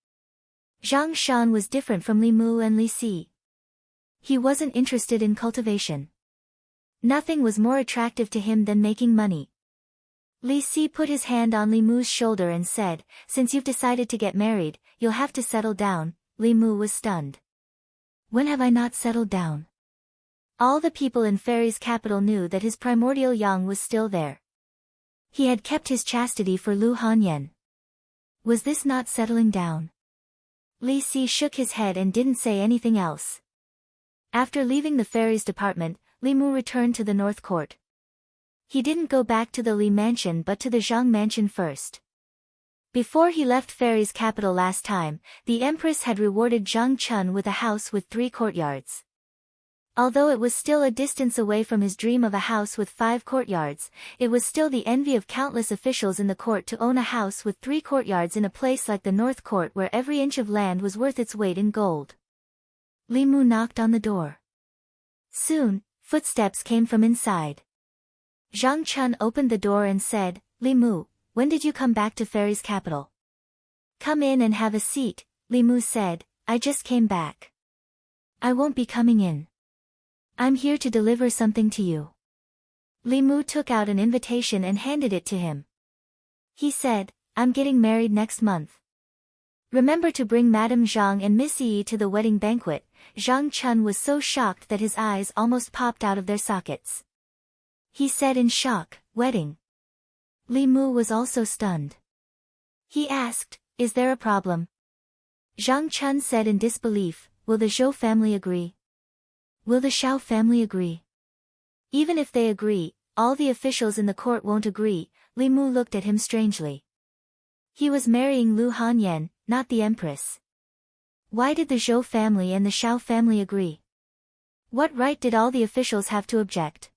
Zhang Shan was different from Li Mu and Li Si. He wasn't interested in cultivation. Nothing was more attractive to him than making money. Li Si put his hand on Li Mu's shoulder and said, "Since you've decided to get married, you'll have to settle down." Li Mu was stunned. "When have I not settled down?" All the people in Fairy's capital knew that his primordial yang was still there. He had kept his chastity for Lu Hanyan. Was this not settling down? Li Si shook his head and didn't say anything else. After leaving the Fairy's department, Li Mu returned to the North Court. He didn't go back to the Li Mansion but to the Zhang Mansion first. Before he left Fairy's capital last time, the Empress had rewarded Zhang Chun with a house with 3 courtyards. Although it was still a distance away from his dream of a house with 5 courtyards, it was still the envy of countless officials in the court to own a house with 3 courtyards in a place like the North Court where every inch of land was worth its weight in gold. Li Mu knocked on the door. Soon, footsteps came from inside. Zhang Chun opened the door and said, "Li Mu, when did you come back to Fairy's capital?" "Come in and have a seat," Li Mu said. "I just came back." "I won't be coming in. I'm here to deliver something to you." Li Mu took out an invitation and handed it to him. He said, "I'm getting married next month. Remember to bring Madame Zhang and Miss Yi to the wedding banquet." Zhang Chun was so shocked that his eyes almost popped out of their sockets. He said in shock, "Wedding?" Li Mu was also stunned. He asked, "Is there a problem?" Zhang Chun said in disbelief, "Will the Zhou family agree? Will the Shao family agree?" "Even if they agree, all the officials in the court won't agree." Li Mu looked at him strangely. He was marrying Lu Hanyan, not the Empress. Why did the Zhou family and the Shao family agree? What right did all the officials have to object?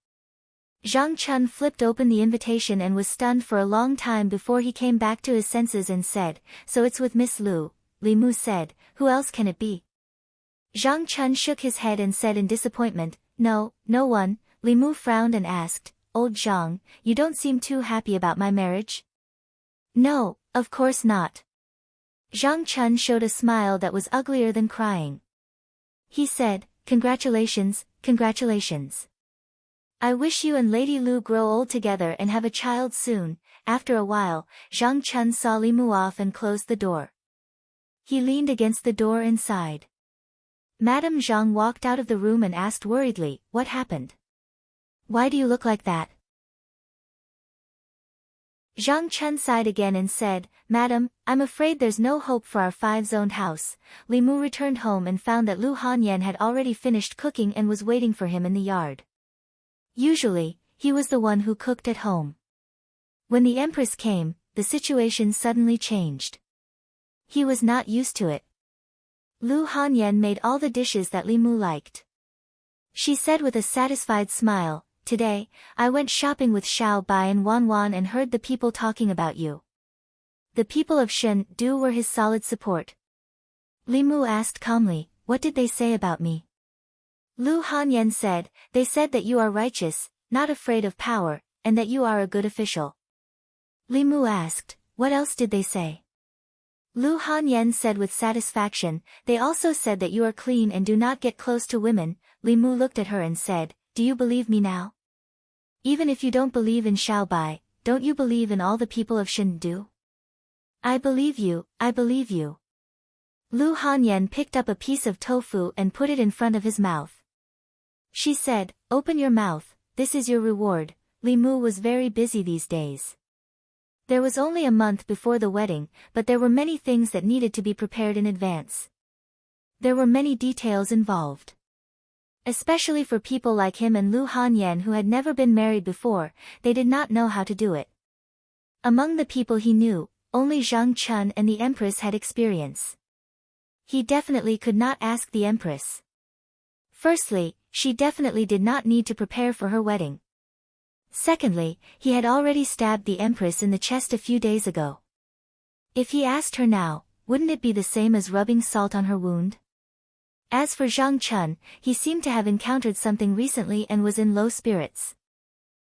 Zhang Chun flipped open the invitation and was stunned for a long time before he came back to his senses and said, "So it's with Miss Lu," Li Mu said. "Who else can it be?" Zhang Chun shook his head and said in disappointment, No one." Li Mu frowned and asked, "Old Zhang, you don't seem too happy about my marriage?" "No, of course not." Zhang Chun showed a smile that was uglier than crying. He said, "Congratulations, congratulations. I wish you and Lady Lu grow old together and have a child soon." After a while, Zhang Chun saw Li Mu off and closed the door. He leaned against the door and sighed. Madame Zhang walked out of the room and asked worriedly, "What happened? Why do you look like that?" Zhang Chun sighed again and said, "Madam, I'm afraid there's no hope for our 5-zoned house." Li Mu returned home and found that Lu Hanyan had already finished cooking and was waiting for him in the yard. Usually, he was the one who cooked at home. When the Empress came, the situation suddenly changed. He was not used to it. Lu Hanyan made all the dishes that Li Mu liked. She said with a satisfied smile, "Today, I went shopping with Xiao Bai and Wan Wan and heard the people talking about you." The people of Shen Du were his solid support. Li Mu asked calmly, "What did they say about me?" Lu Hanyan said, "They said that you are righteous, not afraid of power, and that you are a good official." Li Mu asked, "What else did they say?" Lu Hanyan said with satisfaction, "They also said that you are clean and do not get close to women." Li Mu looked at her and said, "Do you believe me now? Even if you don't believe in Xiao Bai, don't you believe in all the people of Shendu?" "I believe you, I believe you." Lu Hanyan picked up a piece of tofu and put it in front of his mouth. She said, "Open your mouth, this is your reward." Li Mu was very busy these days. There was only a month before the wedding, but there were many things that needed to be prepared in advance. There were many details involved. Especially for people like him and Lu Hanyan who had never been married before, they did not know how to do it. Among the people he knew, only Zhang Chun and the Empress had experience. He definitely could not ask the Empress. Firstly, she definitely did not need to prepare for her wedding. Secondly, he had already stabbed the Empress in the chest a few days ago. If he asked her now, wouldn't it be the same as rubbing salt on her wound? As for Zhang Chun, he seemed to have encountered something recently and was in low spirits.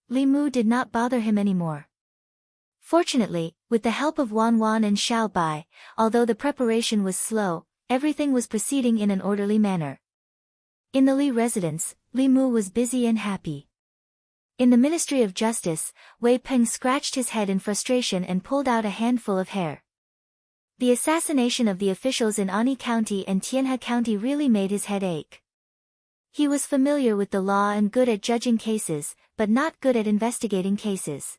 Li Mu did not bother him anymore. Fortunately, with the help of Wan Wan and Xiao Bai, although the preparation was slow, everything was proceeding in an orderly manner. In the Li residence, Li Mu was busy and happy. In the Ministry of Justice, Wei Peng scratched his head in frustration and pulled out a handful of hair. The assassination of the officials in Ani County and Tianhe County really made his head ache. He was familiar with the law and good at judging cases, but not good at investigating cases.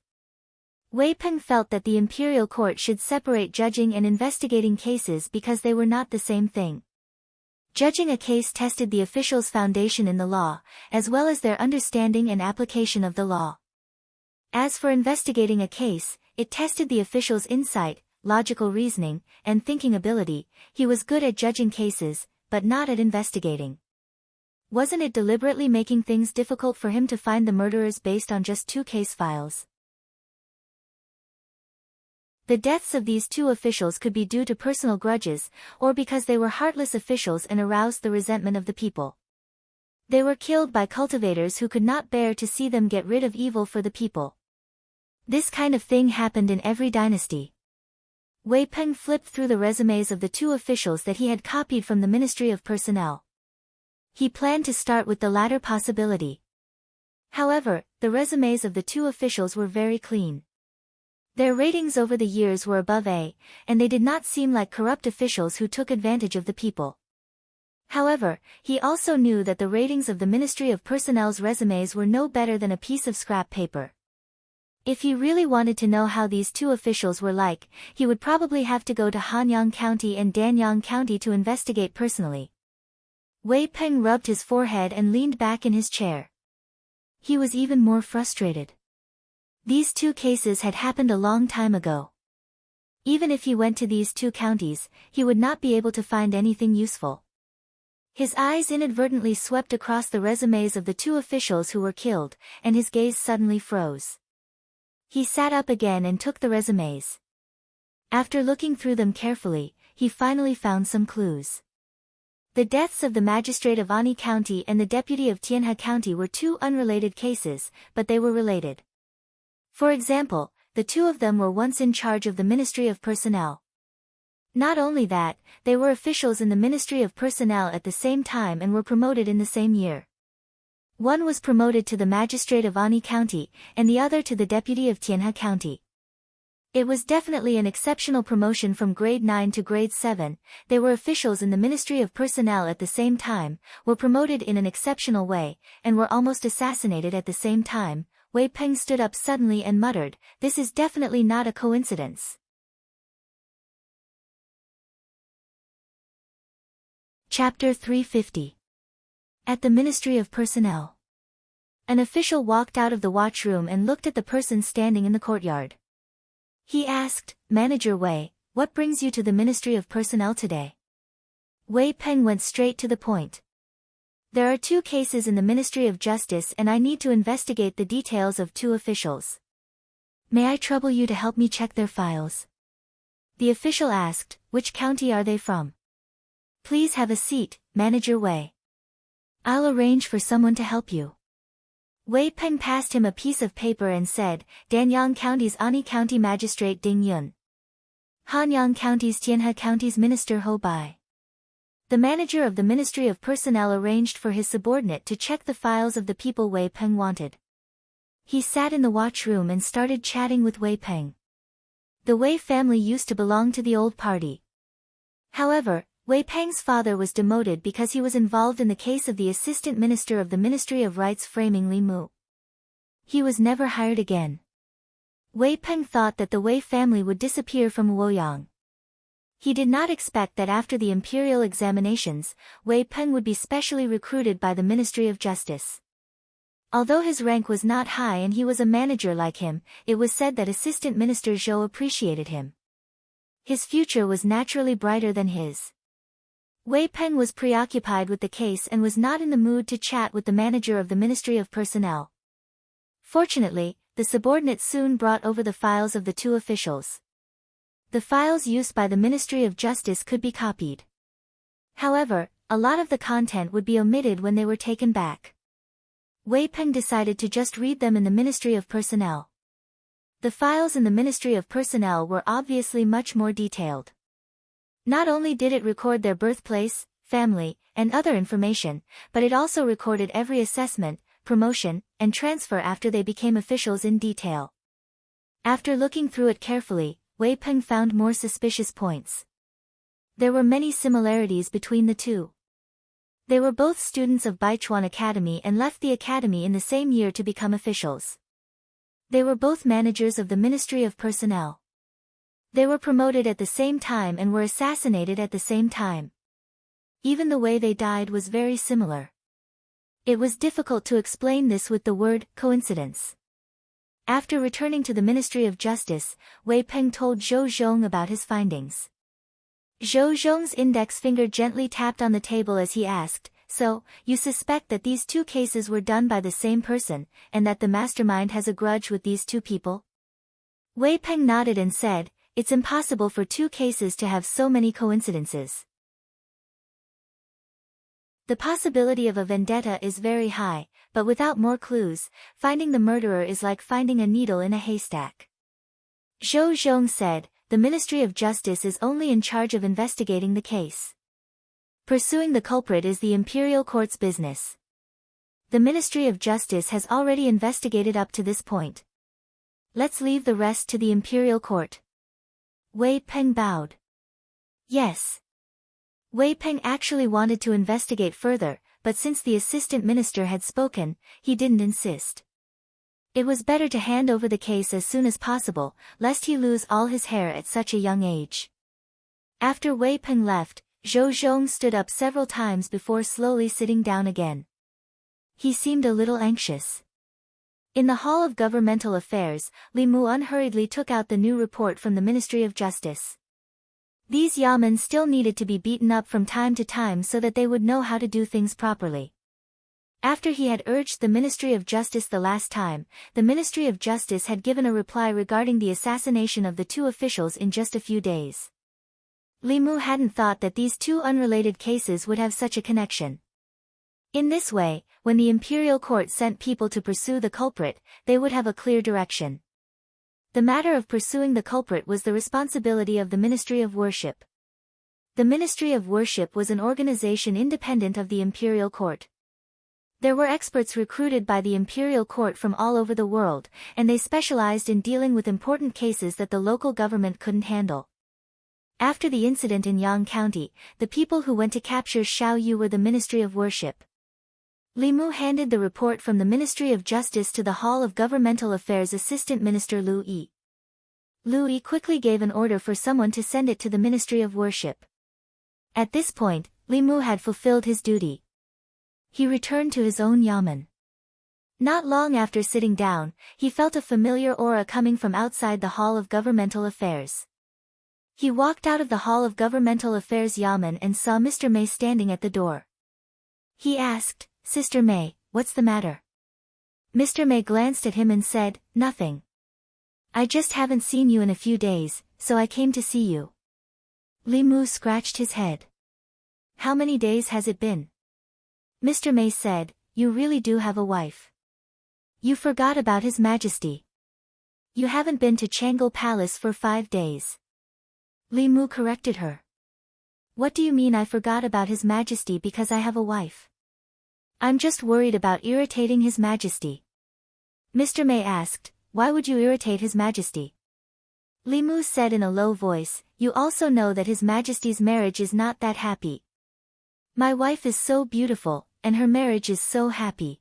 Wei Peng felt that the imperial court should separate judging and investigating cases because they were not the same thing. Judging a case tested the officials' foundation in the law, as well as their understanding and application of the law. As for investigating a case, it tested the officials' insight, logical reasoning, and thinking ability. He was good at judging cases, but not at investigating. Wasn't it deliberately making things difficult for him to find the murderers based on just 2 case files? The deaths of these 2 officials could be due to personal grudges, or because they were heartless officials and aroused the resentment of the people. They were killed by cultivators who could not bear to see them get rid of evil for the people. This kind of thing happened in every dynasty. Wei Peng flipped through the resumes of the 2 officials that he had copied from the Ministry of Personnel. He planned to start with the latter possibility. However, the resumes of the 2 officials were very clean. Their ratings over the years were above A, and they did not seem like corrupt officials who took advantage of the people. However, he also knew that the ratings of the Ministry of Personnel's resumes were no better than a piece of scrap paper. If he really wanted to know how these 2 officials were like, he would probably have to go to Hanyang County and Danyang County to investigate personally. Wei Peng rubbed his forehead and leaned back in his chair. He was even more frustrated. These 2 cases had happened a long time ago. Even if he went to these 2 counties, he would not be able to find anything useful. His eyes inadvertently swept across the resumes of the 2 officials who were killed, and his gaze suddenly froze. He sat up again and took the resumes. After looking through them carefully, he finally found some clues. The deaths of the magistrate of Ani County and the deputy of Tianhe County were 2 unrelated cases, but they were related. For example, the 2 of them were once in charge of the Ministry of Personnel. Not only that, they were officials in the Ministry of Personnel at the same time and were promoted in the same year. One was promoted to the magistrate of Ani County, and the other to the deputy of Tianhe County. It was definitely an exceptional promotion from grade 9 to grade 7, they were officials in the Ministry of Personnel at the same time, were promoted in an exceptional way, and were almost assassinated at the same time. Wei Peng stood up suddenly and muttered, "This is definitely not a coincidence." Chapter 350. At the Ministry of Personnel. An official walked out of the watchroom and looked at the person standing in the courtyard. He asked, "Manager Wei, what brings you to the Ministry of Personnel today?" Wei Peng went straight to the point. "There are 2 cases in the Ministry of Justice and I need to investigate the details of 2 officials. May I trouble you to help me check their files?" The official asked, "Which county are they from?" "Please have a seat, Manager Wei. I'll arrange for someone to help you." Wei Peng passed him a piece of paper and said, "Danyang County's Ani County Magistrate Ding Yun. Hanyang County's Tianhe County's Minister Ho Bai." The manager of the Ministry of Personnel arranged for his subordinate to check the files of the people Wei Peng wanted. He sat in the watchroom and started chatting with Wei Peng. The Wei family used to belong to the old party. However, Wei Peng's father was demoted because he was involved in the case of the assistant minister of the Ministry of Rights framing Li Mu. He was never hired again. Wei Peng thought that the Wei family would disappear from Luoyang. He did not expect that after the imperial examinations, Wei Peng would be specially recruited by the Ministry of Justice. Although his rank was not high and he was a manager like him, it was said that Assistant Minister Zhou appreciated him. His future was naturally brighter than his. Wei Peng was preoccupied with the case and was not in the mood to chat with the manager of the Ministry of Personnel. Fortunately, the subordinate soon brought over the files of the 2 officials. The files used by the Ministry of Justice could be copied. However, a lot of the content would be omitted when they were taken back. Wei Peng decided to just read them in the Ministry of Personnel. The files in the Ministry of Personnel were obviously much more detailed. Not only did it record their birthplace, family, and other information, but it also recorded every assessment, promotion, and transfer after they became officials in detail. After looking through it carefully, Wei Peng found more suspicious points. There were many similarities between the two. They were both students of Baichuan Academy and left the academy in the same year to become officials. They were both managers of the Ministry of Personnel. They were promoted at the same time and were assassinated at the same time. Even the way they died was very similar. It was difficult to explain this with the word coincidence. After returning to the Ministry of Justice, Wei Peng told Zhou Zhong about his findings. Zhou Zhong's index finger gently tapped on the table as he asked, "So, you suspect that these two cases were done by the same person, and that the mastermind has a grudge with these two people?" Wei Peng nodded and said, "It's impossible for two cases to have so many coincidences. The possibility of a vendetta is very high, but without more clues, finding the murderer is like finding a needle in a haystack." Zhou Zhong said, "The Ministry of Justice is only in charge of investigating the case. Pursuing the culprit is the Imperial Court's business. The Ministry of Justice has already investigated up to this point. Let's leave the rest to the Imperial Court." Wei Peng bowed. Yes. Wei Peng actually wanted to investigate further, but since the assistant minister had spoken, he didn't insist. It was better to hand over the case as soon as possible, lest he lose all his hair at such a young age. After Wei Peng left, Zhou Zhong stood up several times before slowly sitting down again. He seemed a little anxious. In the Hall of Governmental Affairs, Li Mu unhurriedly took out the new report from the Ministry of Justice. These yamen still needed to be beaten up from time to time so that they would know how to do things properly. After he had urged the Ministry of Justice the last time, the Ministry of Justice had given a reply regarding the assassination of the two officials in just a few days. Li Mu hadn't thought that these two unrelated cases would have such a connection. In this way, when the Imperial Court sent people to pursue the culprit, they would have a clear direction. The matter of pursuing the culprit was the responsibility of the Ministry of Worship. The Ministry of Worship was an organization independent of the Imperial Court. There were experts recruited by the Imperial Court from all over the world, and they specialized in dealing with important cases that the local government couldn't handle. After the incident in Yang County, the people who went to capture Xiao Yu were the Ministry of Worship. Li Mu handed the report from the Ministry of Justice to the Hall of Governmental Affairs Assistant Minister Lu Yi. Lu Yi quickly gave an order for someone to send it to the Ministry of Worship. At this point, Li Mu had fulfilled his duty. He returned to his own yamen. Not long after sitting down, he felt a familiar aura coming from outside the Hall of Governmental Affairs. He walked out of the Hall of Governmental Affairs yamen and saw Mr. May standing at the door. He asked, "Sister May, what's the matter?" Mr. May glanced at him and said, "Nothing. I just haven't seen you in a few days, so I came to see you." Li Mu scratched his head. "How many days has it been?" Mr. May said, "You really do have a wife. You forgot about His Majesty. You haven't been to Changle Palace for 5 days. Li Mu corrected her. "What do you mean I forgot about His Majesty because I have a wife? I'm just worried about irritating His Majesty." Mr. May asked, "Why would you irritate His Majesty?" Li Mu said in a low voice, "You also know that His Majesty's marriage is not that happy. My wife is so beautiful, and her marriage is so happy.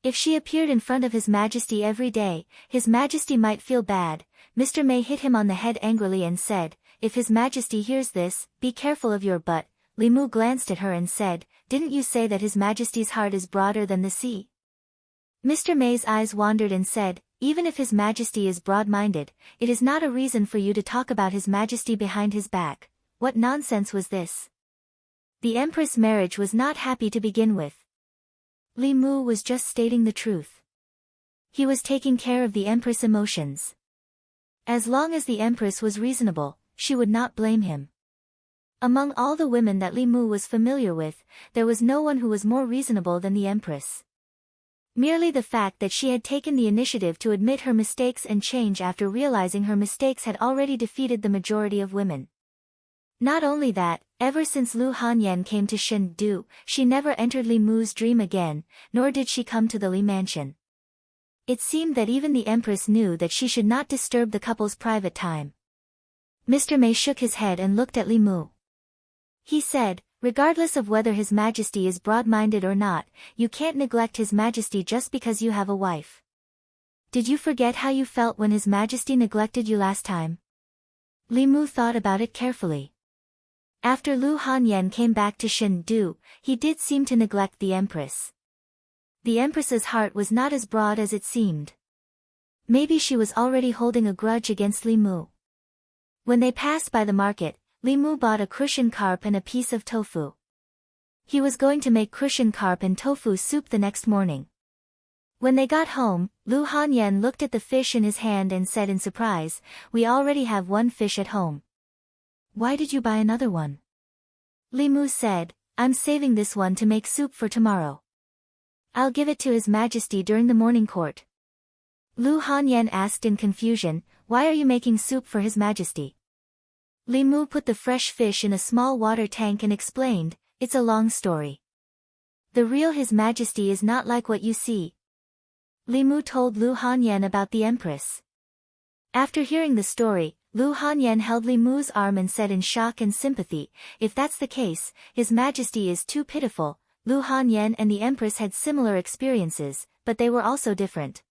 If she appeared in front of His Majesty every day, His Majesty might feel bad." Mr. May hit him on the head angrily and said, "If His Majesty hears this, be careful of your butt." Li Mu glanced at her and said, "Didn't you say that His Majesty's heart is broader than the sea?" Mr. May's eyes wandered and said, "Even if His Majesty is broad-minded, it is not a reason for you to talk about His Majesty behind his back. What nonsense was this? The Empress' marriage was not happy to begin with." Li Mu was just stating the truth. He was taking care of the Empress' emotions. As long as the Empress was reasonable, she would not blame him. Among all the women that Li Mu was familiar with, there was no one who was more reasonable than the Empress. Merely the fact that she had taken the initiative to admit her mistakes and change after realizing her mistakes had already defeated the majority of women. Not only that, ever since Lu Hanyan came to Shendu, she never entered Li Mu's dream again, nor did she come to the Li mansion. It seemed that even the Empress knew that she should not disturb the couple's private time. Mr. Mei shook his head and looked at Li Mu. He said, regardless of whether His Majesty is broad-minded or not, you can't neglect His Majesty just because you have a wife. Did you forget how you felt when His Majesty neglected you last time? Li Mu thought about it carefully. After Lu Hanyan came back to Shendu, he did seem to neglect the Empress. The Empress's heart was not as broad as it seemed. Maybe she was already holding a grudge against Li Mu. When they passed by the market, Li Mu bought a crucian carp and a piece of tofu. He was going to make crucian carp and tofu soup the next morning. When they got home, Lu Hanyan looked at the fish in his hand and said in surprise, "We already have one fish at home. Why did you buy another one?" Li Mu said, "I'm saving this one to make soup for tomorrow. I'll give it to His Majesty during the morning court." Lu Hanyan asked in confusion, "Why are you making soup for His Majesty?" Li Mu put the fresh fish in a small water tank and explained, "It's a long story. The real His Majesty is not like what you see." Li Mu told Lu Hanyan about the Empress. After hearing the story, Lu Hanyan held Li Mu's arm and said in shock and sympathy, "If that's the case, His Majesty is too pitiful." Lu Hanyan and the Empress had similar experiences, but they were also different.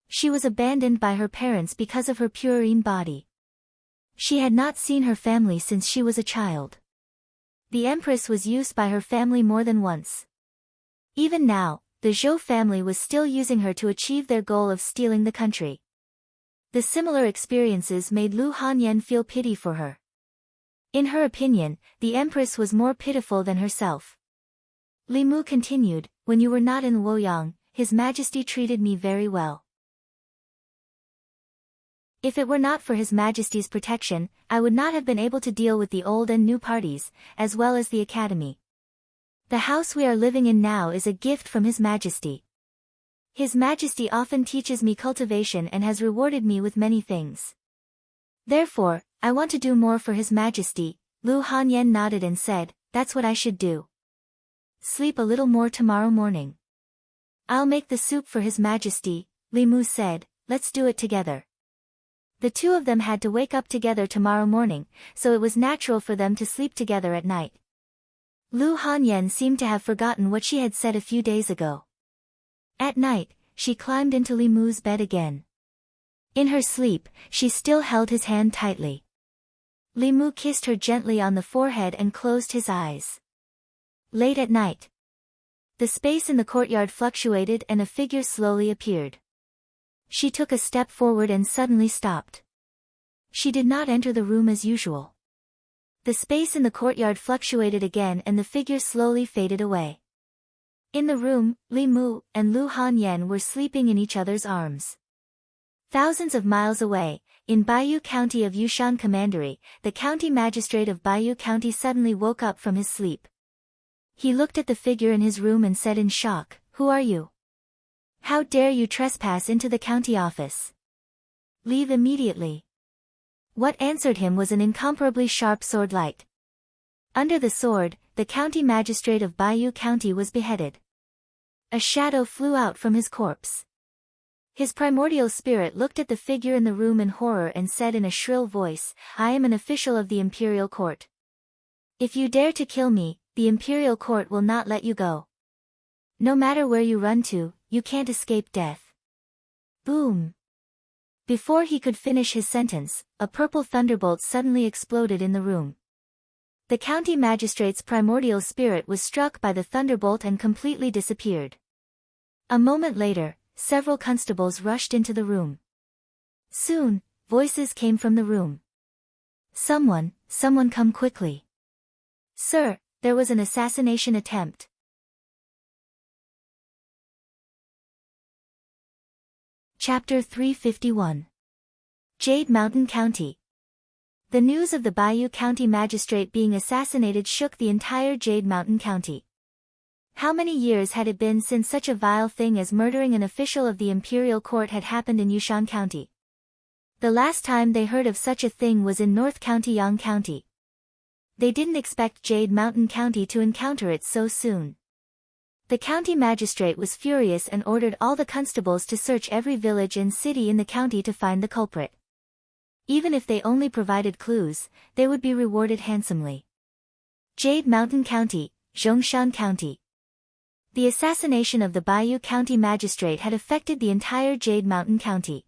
She was abandoned by her parents because of her purine body. She had not seen her family since she was a child. The Empress was used by her family more than once. Even now, the Zhou family was still using her to achieve their goal of stealing the country. The similar experiences made Lu Hanyan feel pity for her. In her opinion, the Empress was more pitiful than herself. Li Mu continued, "When you were not in Luoyang, His Majesty treated me very well. If it were not for His Majesty's protection, I would not have been able to deal with the old and new parties, as well as the academy. The house we are living in now is a gift from His Majesty. His Majesty often teaches me cultivation and has rewarded me with many things. Therefore, I want to do more for His Majesty." Lu Hanyan nodded and said, "That's what I should do. Sleep a little more tomorrow morning." "I'll make the soup for His Majesty," Li Mu said, "Let's do it together." The two of them had to wake up together tomorrow morning, so it was natural for them to sleep together at night. Lu Hanyan seemed to have forgotten what she had said a few days ago. At night, she climbed into Li Mu's bed again. In her sleep, she still held his hand tightly. Li Mu kissed her gently on the forehead and closed his eyes. Late at night, the space in the courtyard fluctuated and a figure slowly appeared. She took a step forward and suddenly stopped. She did not enter the room as usual. The space in the courtyard fluctuated again and the figure slowly faded away. In the room, Li Mu and Lu Hanyan were sleeping in each other's arms. Thousands of miles away, in Baiyu County of Yushan Commandery, the county magistrate of Baiyu County suddenly woke up from his sleep. He looked at the figure in his room and said in shock, "Who are you? How dare you trespass into the county office? Leave immediately." What answered him was an incomparably sharp sword light. Under the sword, the county magistrate of Baiyu County was beheaded. A shadow flew out from his corpse. His primordial spirit looked at the figure in the room in horror and said in a shrill voice, "I am an official of the Imperial Court. If you dare to kill me, the Imperial Court will not let you go. No matter where you run to, you can't escape death." Boom! Before he could finish his sentence, a purple thunderbolt suddenly exploded in the room. The county magistrate's primordial spirit was struck by the thunderbolt and completely disappeared. A moment later, several constables rushed into the room. Soon, voices came from the room. Someone come quickly. Sir, there was an assassination attempt." Chapter 351. Jade Mountain County. The news of the Baiyu County magistrate being assassinated shook the entire Jade Mountain County. How many years had it been since such a vile thing as murdering an official of the imperial court had happened in Yushan County? The last time they heard of such a thing was in North County, Yang County. They didn't expect Jade Mountain County to encounter it so soon. The county magistrate was furious and ordered all the constables to search every village and city in the county to find the culprit. Even if they only provided clues, they would be rewarded handsomely. Jade Mountain County, Zhongshan County. The assassination of the Bayou County magistrate had affected the entire Jade Mountain County.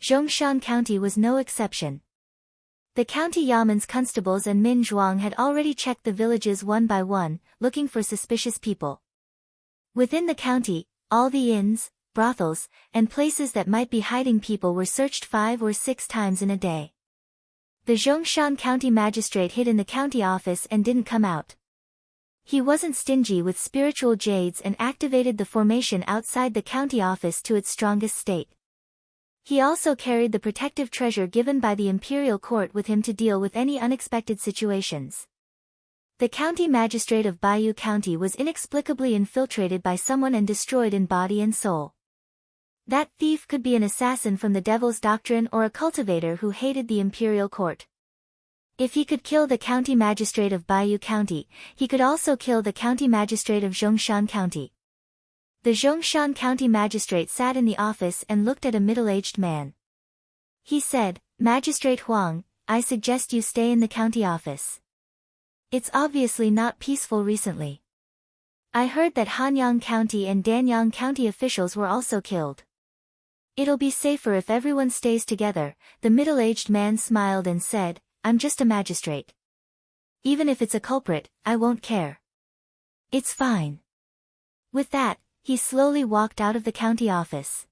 Zhongshan County was no exception. The county yaman's constables and Min Zhuang had already checked the villages one by one, looking for suspicious people. Within the county, all the inns, brothels, and places that might be hiding people were searched 5 or 6 times in a day. The Zhongshan County magistrate hid in the county office and didn't come out. He wasn't stingy with spiritual jades and activated the formation outside the county office to its strongest state. He also carried the protective treasure given by the imperial court with him to deal with any unexpected situations. The county magistrate of Bayou County was inexplicably infiltrated by someone and destroyed in body and soul. That thief could be an assassin from the Devil's Doctrine or a cultivator who hated the imperial court. If he could kill the county magistrate of Bayou County, he could also kill the county magistrate of Zhongshan County. The Zhongshan County magistrate sat in the office and looked at a middle-aged man. He said, "Magistrate Huang, I suggest you stay in the county office. It's obviously not peaceful recently. I heard that Hanyang County and Danyang County officials were also killed. It'll be safer if everyone stays together." The middle-aged man smiled and said, "I'm just a magistrate. Even if it's a culprit, I won't care. It's fine." With that, he slowly walked out of the county office.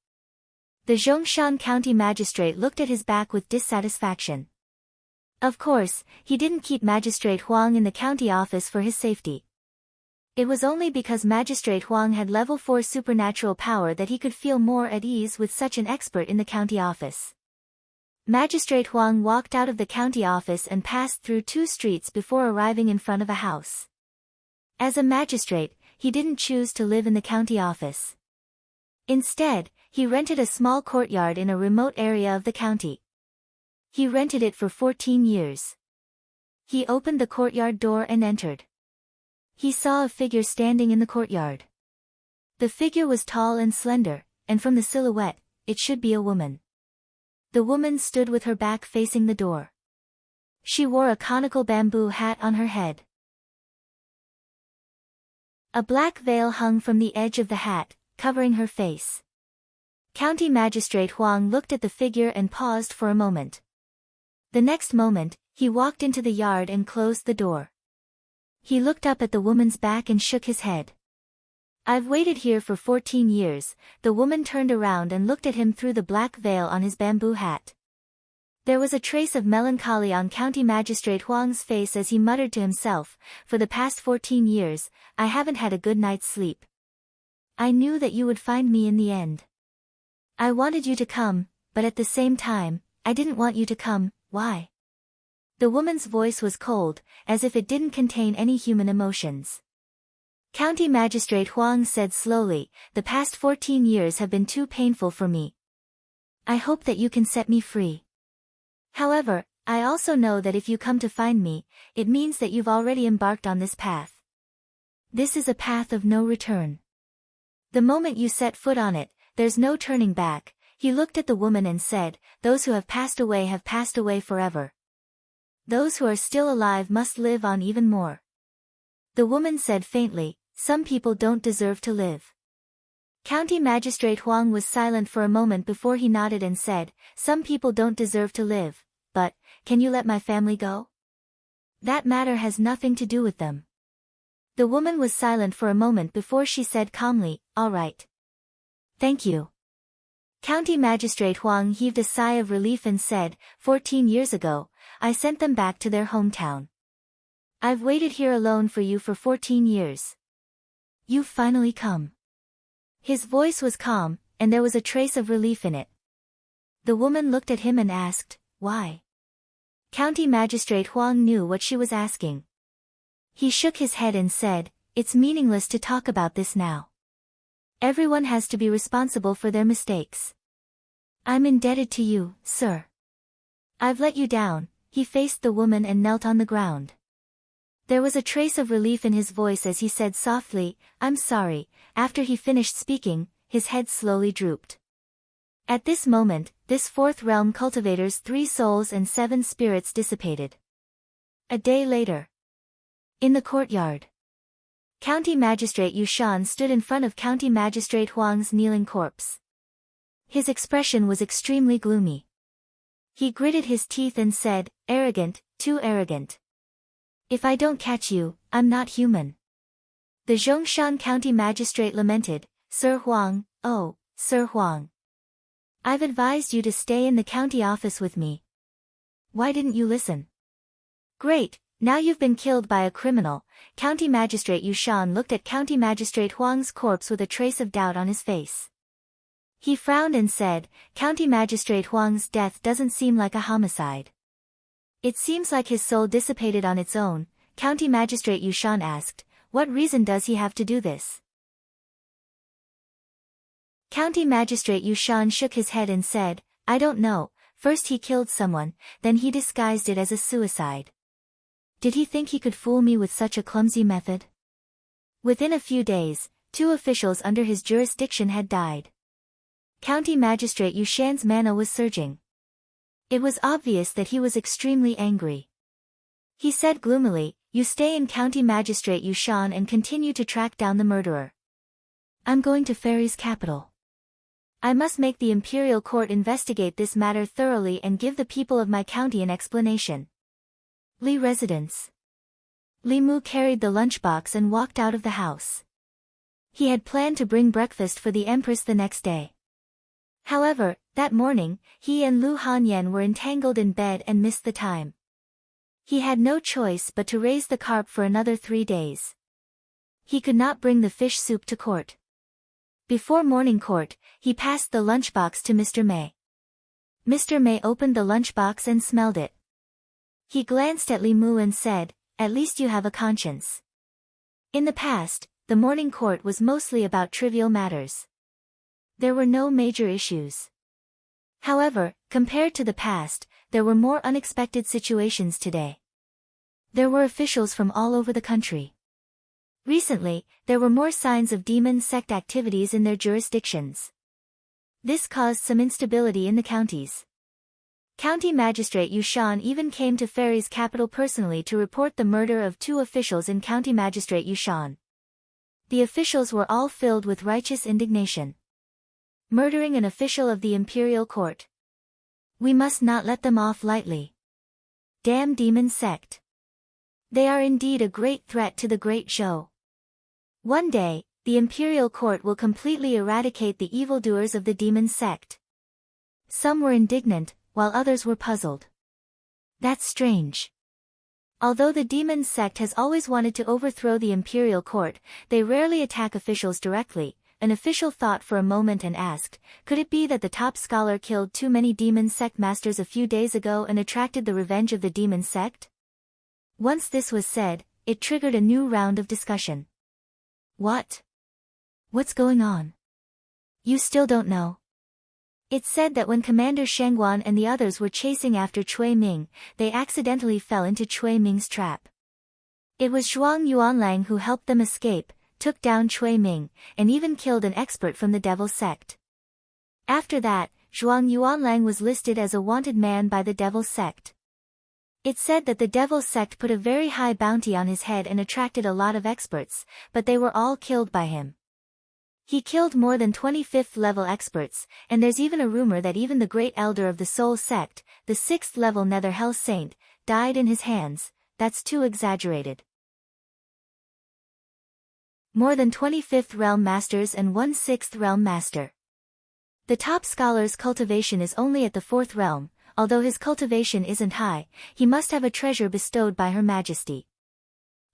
The Zhongshan County magistrate looked at his back with dissatisfaction. Of course, he didn't keep Magistrate Huang in the county office for his safety. It was only because Magistrate Huang had level 4 supernatural power that he could feel more at ease with such an expert in the county office. Magistrate Huang walked out of the county office and passed through 2 streets before arriving in front of a house. As a magistrate, he didn't choose to live in the county office. Instead, he rented a small courtyard in a remote area of the county. He rented it for 14 years. He opened the courtyard door and entered. He saw a figure standing in the courtyard. The figure was tall and slender, and from the silhouette, it should be a woman. The woman stood with her back facing the door. She wore a conical bamboo hat on her head. A black veil hung from the edge of the hat, covering her face. County Magistrate Huang looked at the figure and paused for a moment. The next moment, he walked into the yard and closed the door. He looked up at the woman's back and shook his head. "I've waited here for 14 years, the woman turned around and looked at him through the black veil on his bamboo hat. There was a trace of melancholy on County Magistrate Huang's face as he muttered to himself, "For the past 14 years, I haven't had a good night's sleep. I knew that you would find me in the end. I wanted you to come, but at the same time, I didn't want you to come. Why?" The woman's voice was cold, as if it didn't contain any human emotions. County Magistrate Huang said slowly, "The past 14 years have been too painful for me. I hope that you can set me free. However, I also know that if you come to find me, it means that you've already embarked on this path. This is a path of no return. The moment you set foot on it, there's no turning back." He looked at the woman and said, "Those who have passed away forever. Those who are still alive must live on even more." The woman said faintly, "Some people don't deserve to live." County Magistrate Huang was silent for a moment before he nodded and said, "Some people don't deserve to live, but, can you let my family go? That matter has nothing to do with them." The woman was silent for a moment before she said calmly, "All right. Thank you." County Magistrate Huang heaved a sigh of relief and said, 14 years ago, I sent them back to their hometown. I've waited here alone for you for 14 years. You've finally come." His voice was calm, and there was a trace of relief in it. The woman looked at him and asked, "Why?" County Magistrate Huang knew what she was asking. He shook his head and said, it's meaningless to talk about this now. Everyone has to be responsible for their mistakes. I'm indebted to you, sir. I've let you down." He faced the woman and knelt on the ground. There was a trace of relief in his voice as he said softly, "I'm sorry." After he finished speaking, his head slowly drooped. At this moment, this fourth realm cultivator's 3 souls and 7 spirits dissipated. A day later. In the courtyard. County Magistrate Yushan stood in front of County Magistrate Huang's kneeling corpse. His expression was extremely gloomy. He gritted his teeth and said, "Arrogant, too arrogant. If I don't catch you, I'm not human." The Zhongshan County Magistrate lamented, "Sir Huang, oh, Sir Huang. I've advised you to stay in the county office with me. Why didn't you listen? Great, now you've been killed by a criminal." County Magistrate Yushan looked at County Magistrate Huang's corpse with a trace of doubt on his face. He frowned and said, "County Magistrate Huang's death doesn't seem like a homicide. It seems like his soul dissipated on its own." County Magistrate Yushan asked, "What reason does he have to do this?" County Magistrate Yushan shook his head and said, "I don't know. First he killed someone, then he disguised it as a suicide. Did he think he could fool me with such a clumsy method?" Within a few days, 2 officials under his jurisdiction had died. County Magistrate Yushan's mana was surging. It was obvious that he was extremely angry. He said gloomily, "You stay in County Magistrate Yushan and continue to track down the murderer. I'm going to Fairy's capital. I must make the Imperial Court investigate this matter thoroughly and give the people of my county an explanation." Li Residence. Li Mu carried the lunchbox and walked out of the house. He had planned to bring breakfast for the Empress the next day. However, that morning, he and Lu Hanyan were entangled in bed and missed the time. He had no choice but to raise the carp for another 3 days. He could not bring the fish soup to court. Before morning court, he passed the lunchbox to Mr. May. Mr. May opened the lunchbox and smelled it. He glanced at Li Mu and said, "At least you have a conscience." In the past, the morning court was mostly about trivial matters. There were no major issues. However, compared to the past, there were more unexpected situations today. There were officials from all over the country. Recently, there were more signs of demon sect activities in their jurisdictions. This caused some instability in the counties. County Magistrate Yushan even came to Fairy's capital personally to report the murder of 2 officials in County Magistrate Yushan. The officials were all filled with righteous indignation. Murdering an official of the Imperial Court. We must not let them off lightly. Damn demon sect. They are indeed a great threat to the Great Zhou. One day, the Imperial Court will completely eradicate the evildoers of the demon sect. Some were indignant, while others were puzzled. That's strange. Although the demon sect has always wanted to overthrow the Imperial Court, they rarely attack officials directly. An official thought for a moment and asked, could it be that the top scholar killed too many demon sect masters a few days ago and attracted the revenge of the demon sect? Once this was said, it triggered a new round of discussion. What? What's going on? You still don't know? It's said that when Commander Shangguan and the others were chasing after Cui Ming, they accidentally fell into Cui Ming's trap. It was Zhuang Yuanlang who helped them escape, took down Cui Ming, and even killed an expert from the Devil Sect. After that, Zhuang Yuanlang was listed as a wanted man by the Devil Sect. It said that the Devil Sect put a very high bounty on his head and attracted a lot of experts, but they were all killed by him. He killed more than 25th level experts, and there's even a rumor that even the Great Elder of the Soul Sect, the 6th level Nether Hell Saint, died in his hands. That's too exaggerated. More than 25th Realm Masters and 1/6th Realm Master. The top scholar's cultivation is only at the 4th realm, although his cultivation isn't high, he must have a treasure bestowed by Her Majesty.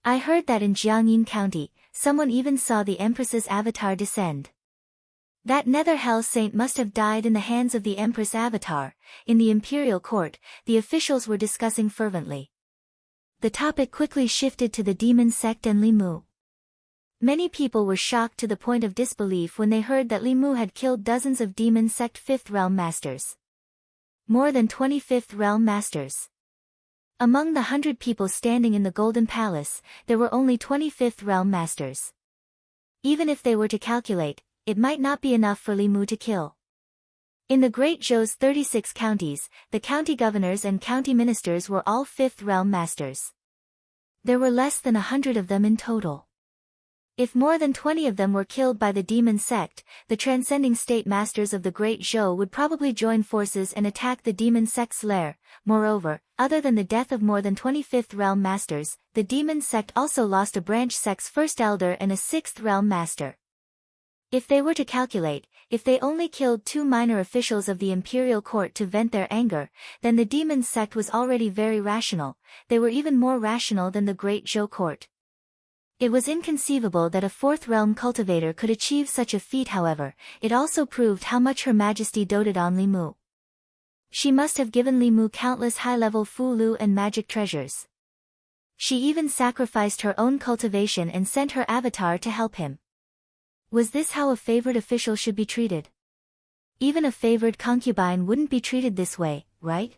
I heard that in Jiangyin County, someone even saw the Empress's avatar descend. That Nether Hell Saint must have died in the hands of the Empress avatar. In the Imperial Court, the officials were discussing fervently. The topic quickly shifted to the demon sect and Li Mu. Many people were shocked to the point of disbelief when they heard that Li Mu had killed dozens of demon sect 5th realm masters. More than 20 5th realm masters. Among the 100 people standing in the Golden Palace, there were only 20 5th realm masters. Even if they were to calculate, it might not be enough for Li Mu to kill. In the Great Zhou's 36 counties, the county governors and county ministers were all 5th realm masters. There were less than 100 of them in total. If more than 20 of them were killed by the demon sect, the transcending state masters of the Great Zhou would probably join forces and attack the demon sect's lair. Moreover, other than the death of more than 20 5th realm masters, the demon sect also lost a branch sect's first elder and a 6th realm master. If they were to calculate, if they only killed 2 minor officials of the imperial court to vent their anger, then the demon sect was already very rational. They were even more rational than the Great Zhou court. It was inconceivable that a 4th realm cultivator could achieve such a feat. However, it also proved how much Her Majesty doted on Li Mu. She must have given Li Mu countless high-level Fu Lu and magic treasures. She even sacrificed her own cultivation and sent her avatar to help him. Was this how a favored official should be treated? Even a favored concubine wouldn't be treated this way, right?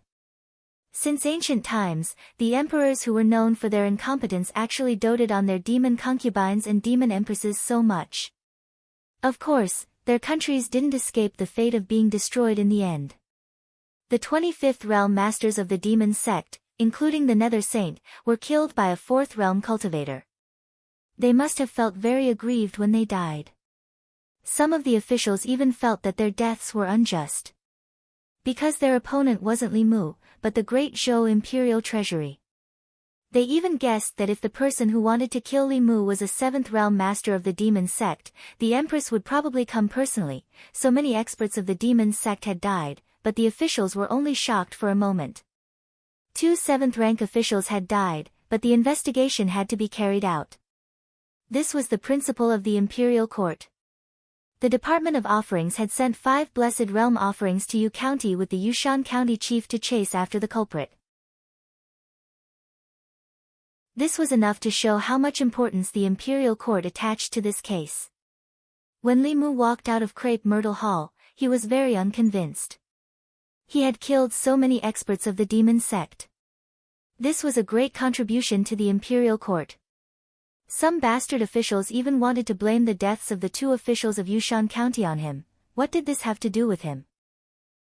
Since ancient times, the emperors who were known for their incompetence actually doted on their demon concubines and demon empresses so much. Of course, their countries didn't escape the fate of being destroyed in the end. The 25th realm masters of the demon sect, including the Nether Saint, were killed by a 4th realm cultivator. They must have felt very aggrieved when they died. Some of the officials even felt that their deaths were unjust. Because their opponent wasn't Li Mu, but the Great Zhou Imperial Treasury. They even guessed that if the person who wanted to kill Li Mu was a 7th realm master of the demon sect, the Empress would probably come personally. So many experts of the demon sect had died, but the officials were only shocked for a moment. 2 7th rank officials had died, but the investigation had to be carried out. This was the principle of the Imperial Court. The Department of Offerings had sent 5 Blessed Realm offerings to Yu County with the Yushan County chief to chase after the culprit. This was enough to show how much importance the Imperial Court attached to this case. When Li Mu walked out of Crepe Myrtle Hall, he was very unconvinced. He had killed so many experts of the demon sect. This was a great contribution to the Imperial Court. Some bastard officials even wanted to blame the deaths of the 2 officials of Yushan County on him. What did this have to do with him?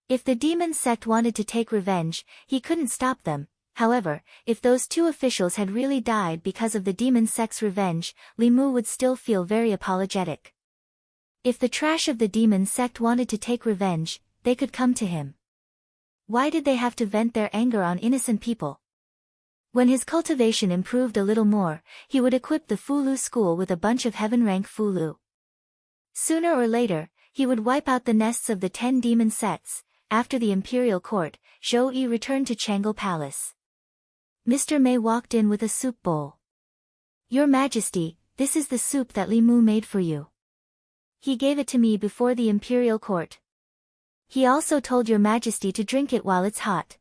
If the demon sect wanted to take revenge, he couldn't stop them. However, if those 2 officials had really died because of the demon sect's revenge, Li Mu would still feel very apologetic. If the trash of the demon sect wanted to take revenge, they could come to him. Why did they have to vent their anger on innocent people? When his cultivation improved a little more, he would equip the Fu Lu school with a bunch of heaven-rank Fu Lu. Sooner or later, he would wipe out the nests of the 10 demon sects. After the Imperial Court, Zhou Yi returned to Chang'e Palace. Mr. Mei walked in with a soup bowl. "Your Majesty, this is the soup that Li Mu made for you. He gave it to me before the Imperial Court. He also told Your Majesty to drink it while it's hot."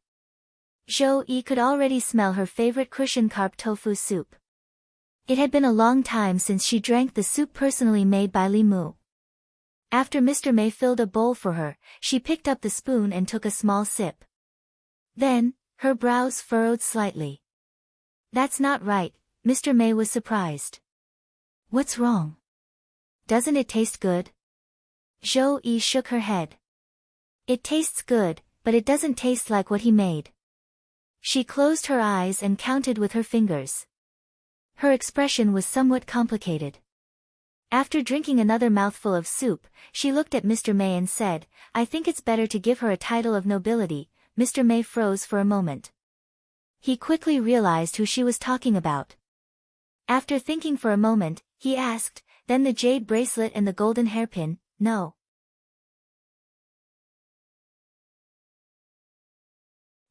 Zhou Yi could already smell her favorite cushion carp tofu soup. It had been a long time since she drank the soup personally made by Li Mu. After Mr. Mei filled a bowl for her, she picked up the spoon and took a small sip. Then, her brows furrowed slightly. "That's not right," Mr. Mei was surprised. "What's wrong? Doesn't it taste good?" Zhou Yi shook her head. "It tastes good, but it doesn't taste like what he made." She closed her eyes and counted with her fingers. Her expression was somewhat complicated. After drinking another mouthful of soup, she looked at Mr. Mei and said, "I think it's better to give her a title of nobility." Mr. Mei froze for a moment. He quickly realized who she was talking about. After thinking for a moment, he asked, "Then the jade bracelet and the golden hairpin, no?"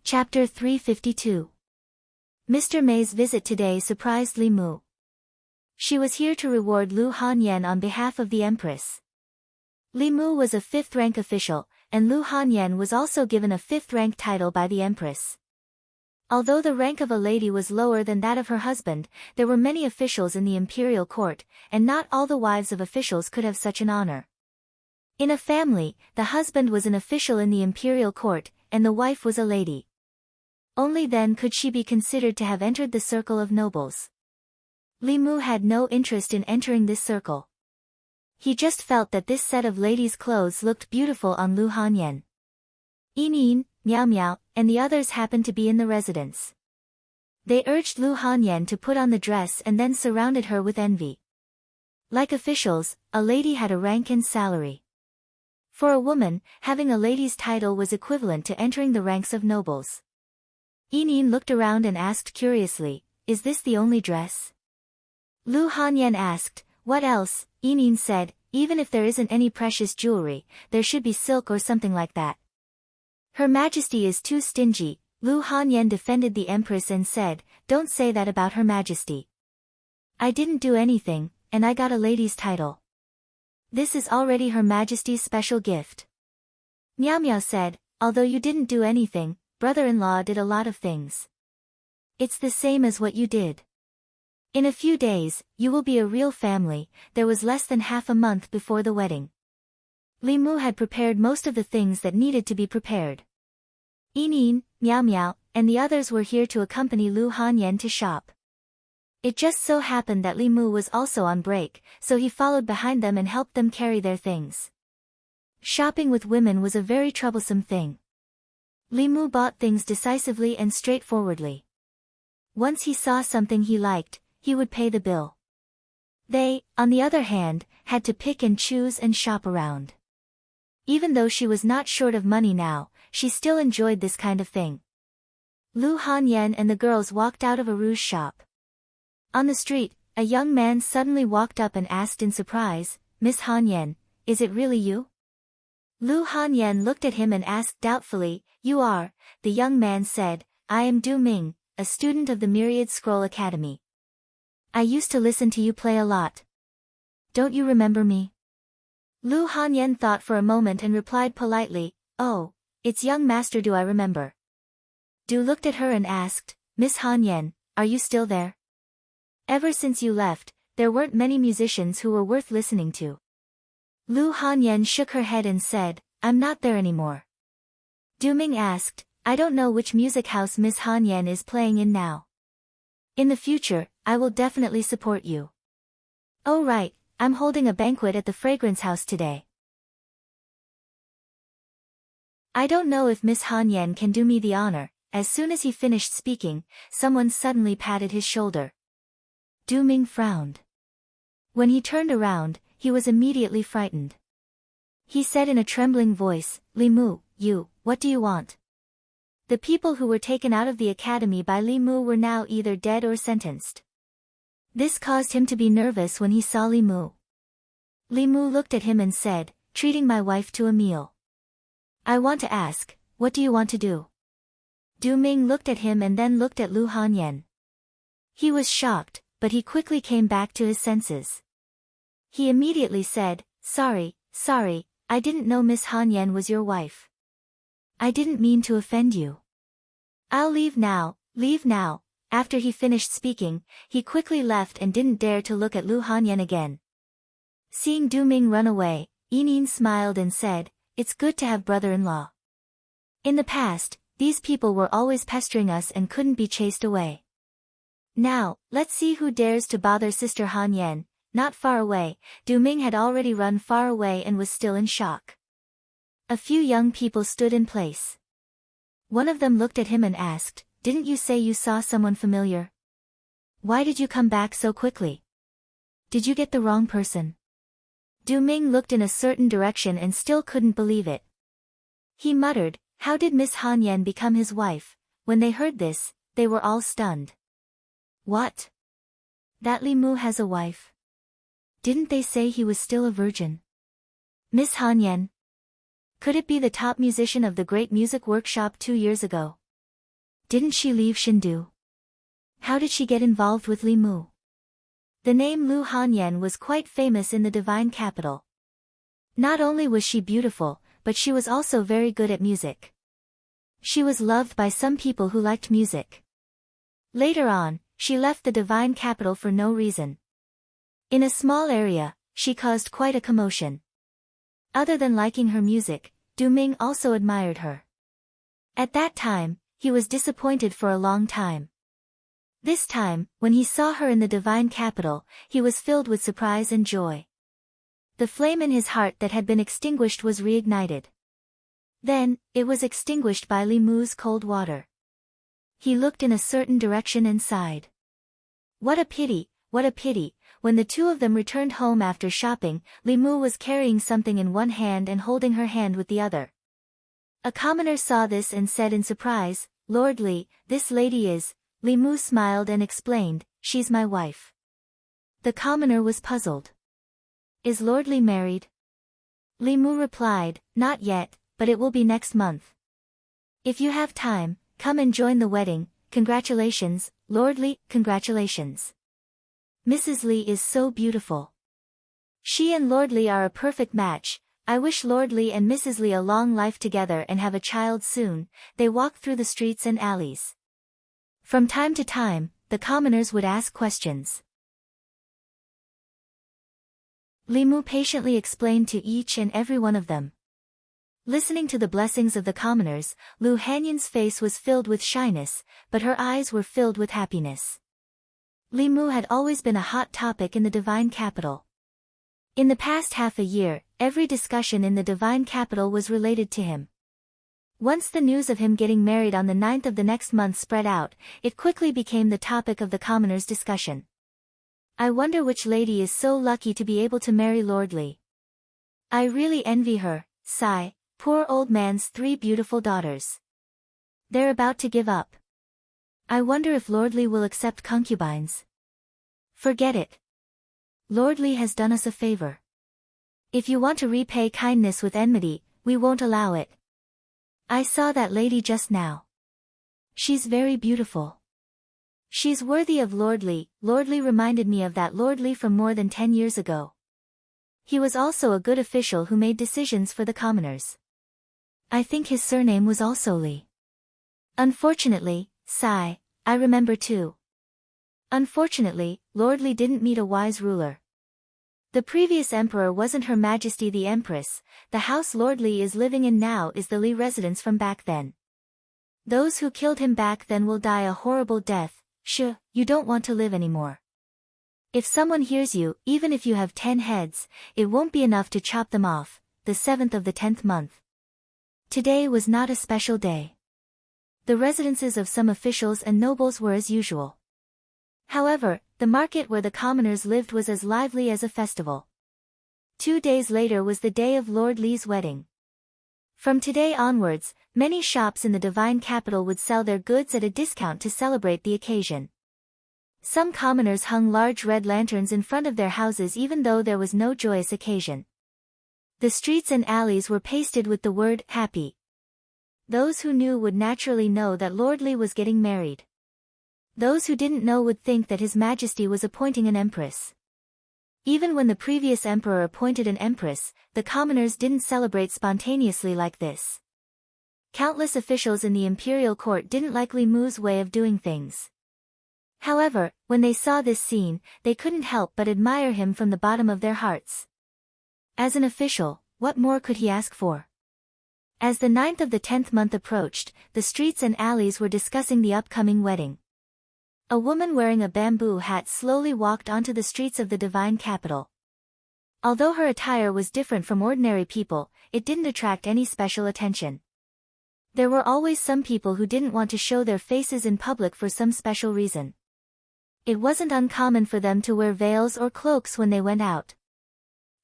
Chapter 352. Mr. Mei's visit today surprised Li Mu. She was here to reward Lu Hanyan on behalf of the Empress. Li Mu was a 5th rank official, and Lu Hanyan was also given a 5th rank title by the Empress. Although the rank of a lady was lower than that of her husband, there were many officials in the imperial court, and not all the wives of officials could have such an honor. In a family, the husband was an official in the imperial court, and the wife was a lady. Only then could she be considered to have entered the circle of nobles. Li Mu had no interest in entering this circle. He just felt that this set of ladies' clothes looked beautiful on Lu Hanyan. Yinyin, Miao Miao, and the others happened to be in the residence. They urged Lu Hanyan to put on the dress and then surrounded her with envy. Like officials, a lady had a rank and salary. For a woman, having a lady's title was equivalent to entering the ranks of nobles. Yinyin looked around and asked curiously, "Is this the only dress?" Lu Hanyan asked, "What else?" Yinyin said, "Even if there isn't any precious jewelry, there should be silk or something like that." Her Majesty is too stingy, Lu Hanyan defended the Empress and said, "Don't say that about Her Majesty. I didn't do anything, and I got a lady's title. This is already Her Majesty's special gift." Miao Miao said, "Although you didn't do anything, brother-in-law did a lot of things. It's the same as what you did. In a few days, you will be a real family." There was less than half a month before the wedding. Li Mu had prepared most of the things that needed to be prepared. Yinyin, Miao Miao, and the others were here to accompany Lu Hanyan to shop. It just so happened that Li Mu was also on break, so he followed behind them and helped them carry their things. Shopping with women was a very troublesome thing. Li Mu bought things decisively and straightforwardly. Once he saw something he liked, he would pay the bill. They, on the other hand, had to pick and choose and shop around. Even though she was not short of money now, she still enjoyed this kind of thing. Lu Hanyan and the girls walked out of a rouge shop. On the street, a young man suddenly walked up and asked in surprise, "Miss Hanyan, is it really you?" Lu Hanyan looked at him and asked doubtfully, "You are?" The young man said, "I am Du Ming, a student of the Myriad Scroll Academy. I used to listen to you play a lot. Don't you remember me?" Lu Hanyan thought for a moment and replied politely, "Oh, it's young master Du, I remember." Du looked at her and asked, "Miss Hanyan, are you still there? Ever since you left, there weren't many musicians who were worth listening to." Lu Hanyan shook her head and said, "I'm not there anymore." Du Ming asked, "I don't know which music house Miss Hanyan is playing in now. In the future, I will definitely support you." "Oh right, I'm holding a banquet at the fragrance house today. I don't know if Miss Hanyan can do me the honor." As soon as he finished speaking, someone suddenly patted his shoulder. Du Ming frowned. When he turned around, he was immediately frightened. He said in a trembling voice, "Li Mu, what do you want?" The people who were taken out of the academy by Li Mu were now either dead or sentenced. This caused him to be nervous when he saw Li Mu. Li Mu looked at him and said, "Treating my wife to a meal. I want to ask, what do you want to do?" Du Ming looked at him and then looked at Lu Hanyan. He was shocked, but he quickly came back to his senses. He immediately said, Sorry, I didn't know Miss Hanyan was your wife. I didn't mean to offend you. I'll leave now." After he finished speaking, he quickly left and didn't dare to look at Lu Hanyan again. Seeing Du Ming run away, Yinyin smiled and said, "It's good to have brother-in-law. In the past, these people were always pestering us and couldn't be chased away. Now, let's see who dares to bother Sister Hanyan." Not far away, Du Ming had already run far away and was still in shock. A few young people stood in place. One of them looked at him and asked, "Didn't you say you saw someone familiar? Why did you come back so quickly? Did you get the wrong person?" Du Ming looked in a certain direction and still couldn't believe it. He muttered, "How did Miss Hanyan become his wife?" When they heard this, they were all stunned. "What? That Li Mu has a wife? Didn't they say he was still a virgin? Miss Hanyan? Could it be the top musician of the Great Music Workshop 2 years ago? Didn't she leave Shindu? How did she get involved with Li Mu?" The name Lu Hanyan was quite famous in the divine capital. Not only was she beautiful, but she was also very good at music. She was loved by some people who liked music. Later on, she left the divine capital for no reason. In a small area, she caused quite a commotion. Other than liking her music, Du Ming also admired her. At that time, he was disappointed for a long time. This time, when he saw her in the divine capital, he was filled with surprise and joy. The flame in his heart that had been extinguished was reignited. Then, it was extinguished by Li Mu's cold water. He looked in a certain direction and sighed. What a pity, what a pity. When the two of them returned home after shopping, Li Mu was carrying something in one hand and holding her hand with the other. A commoner saw this and said in surprise, "Lord Li, this lady is..." Li Mu smiled and explained, "She's my wife." The commoner was puzzled. "Is Lord Li married?" Li Mu replied, "Not yet, but it will be next month. If you have time, come and join the wedding. Congratulations, Lord Li, congratulations. Mrs. Li is so beautiful. She and Lord Li are a perfect match. I wish Lord Li and Mrs. Li a long life together and have a child soon." They walked through the streets and alleys. From time to time, the commoners would ask questions. Li Mu patiently explained to each and every one of them. Listening to the blessings of the commoners, Lu Hanyan's face was filled with shyness, but her eyes were filled with happiness. Li Mu had always been a hot topic in the divine capital. In the past half a year, every discussion in the divine capital was related to him. Once the news of him getting married on the 9th of the next month spread out, it quickly became the topic of the commoners' discussion. I wonder which lady is so lucky to be able to marry Lord Li. I really envy her, sigh, poor old man's 3 beautiful daughters. They're about to give up. I wonder if Lord Li will accept concubines. Forget it. Lord Li has done us a favor. If you want to repay kindness with enmity, we won't allow it. I saw that lady just now. She's very beautiful. She's worthy of Lord Li. Lord Li reminded me of that Lord Li from more than 10 years ago. He was also a good official who made decisions for the commoners. I think his surname was also Li. Unfortunately, sigh, I remember too. Unfortunately, Lord Li didn't meet a wise ruler. The previous emperor wasn't Her Majesty the Empress. The house Lord Li is living in now is the Li residence from back then. Those who killed him back then will die a horrible death. You don't want to live anymore. If someone hears you, even if you have 10 heads, it won't be enough to chop them off. The 7th of the 10th month. Today was not a special day. The residences of some officials and nobles were as usual. However, the market where the commoners lived was as lively as a festival. 2 days later was the day of Lord Li's wedding. From today onwards, many shops in the divine capital would sell their goods at a discount to celebrate the occasion. Some commoners hung large red lanterns in front of their houses even though there was no joyous occasion. The streets and alleys were pasted with the word, "Happy." Those who knew would naturally know that Lord Li was getting married. Those who didn't know would think that His Majesty was appointing an empress. Even when the previous emperor appointed an empress, the commoners didn't celebrate spontaneously like this. Countless officials in the imperial court didn't like Li Mu's way of doing things. However, when they saw this scene, they couldn't help but admire him from the bottom of their hearts. As an official, what more could he ask for? As the 9th of the 10th month approached, the streets and alleys were discussing the upcoming wedding. A woman wearing a bamboo hat slowly walked onto the streets of the divine capital. Although her attire was different from ordinary people, it didn't attract any special attention. There were always some people who didn't want to show their faces in public for some special reason. It wasn't uncommon for them to wear veils or cloaks when they went out.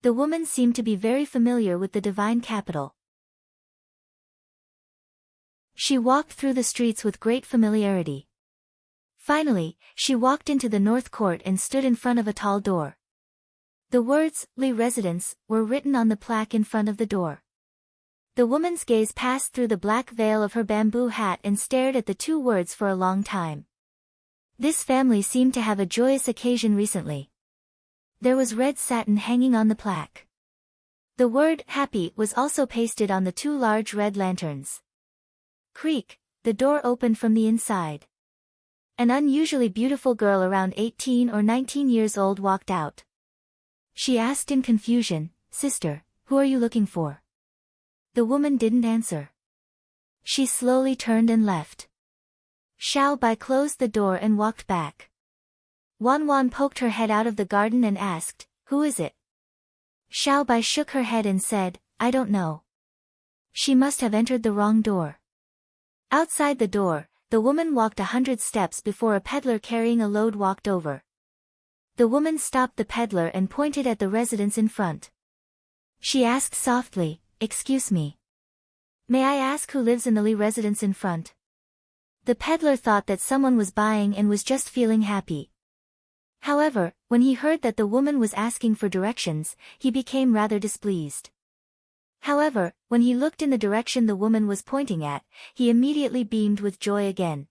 The woman seemed to be very familiar with the divine capital. She walked through the streets with great familiarity. Finally, she walked into the north court and stood in front of a tall door. The words, "Li Residence," were written on the plaque in front of the door. The woman's gaze passed through the black veil of her bamboo hat and stared at the 2 words for a long time. This family seemed to have a joyous occasion recently. There was red satin hanging on the plaque. The word, "Happy," was also pasted on the 2 large red lanterns. Creak, the door opened from the inside. An unusually beautiful girl around 18 or 19 years old walked out. She asked in confusion, "Sister, who are you looking for?" The woman didn't answer. She slowly turned and left. Xiao Bai closed the door and walked back. Wan Wan poked her head out of the garden and asked, "Who is it?" Xiao Bai shook her head and said, "I don't know. She must have entered the wrong door." Outside the door, the woman walked 100 steps before a peddler carrying a load walked over. The woman stopped the peddler and pointed at the residence in front. She asked softly, "Excuse me. May I ask who lives in the Li residence in front?" The peddler thought that someone was buying and was just feeling happy. However, when he heard that the woman was asking for directions, he became rather displeased. However, when he looked in the direction the woman was pointing at, he immediately beamed with joy again.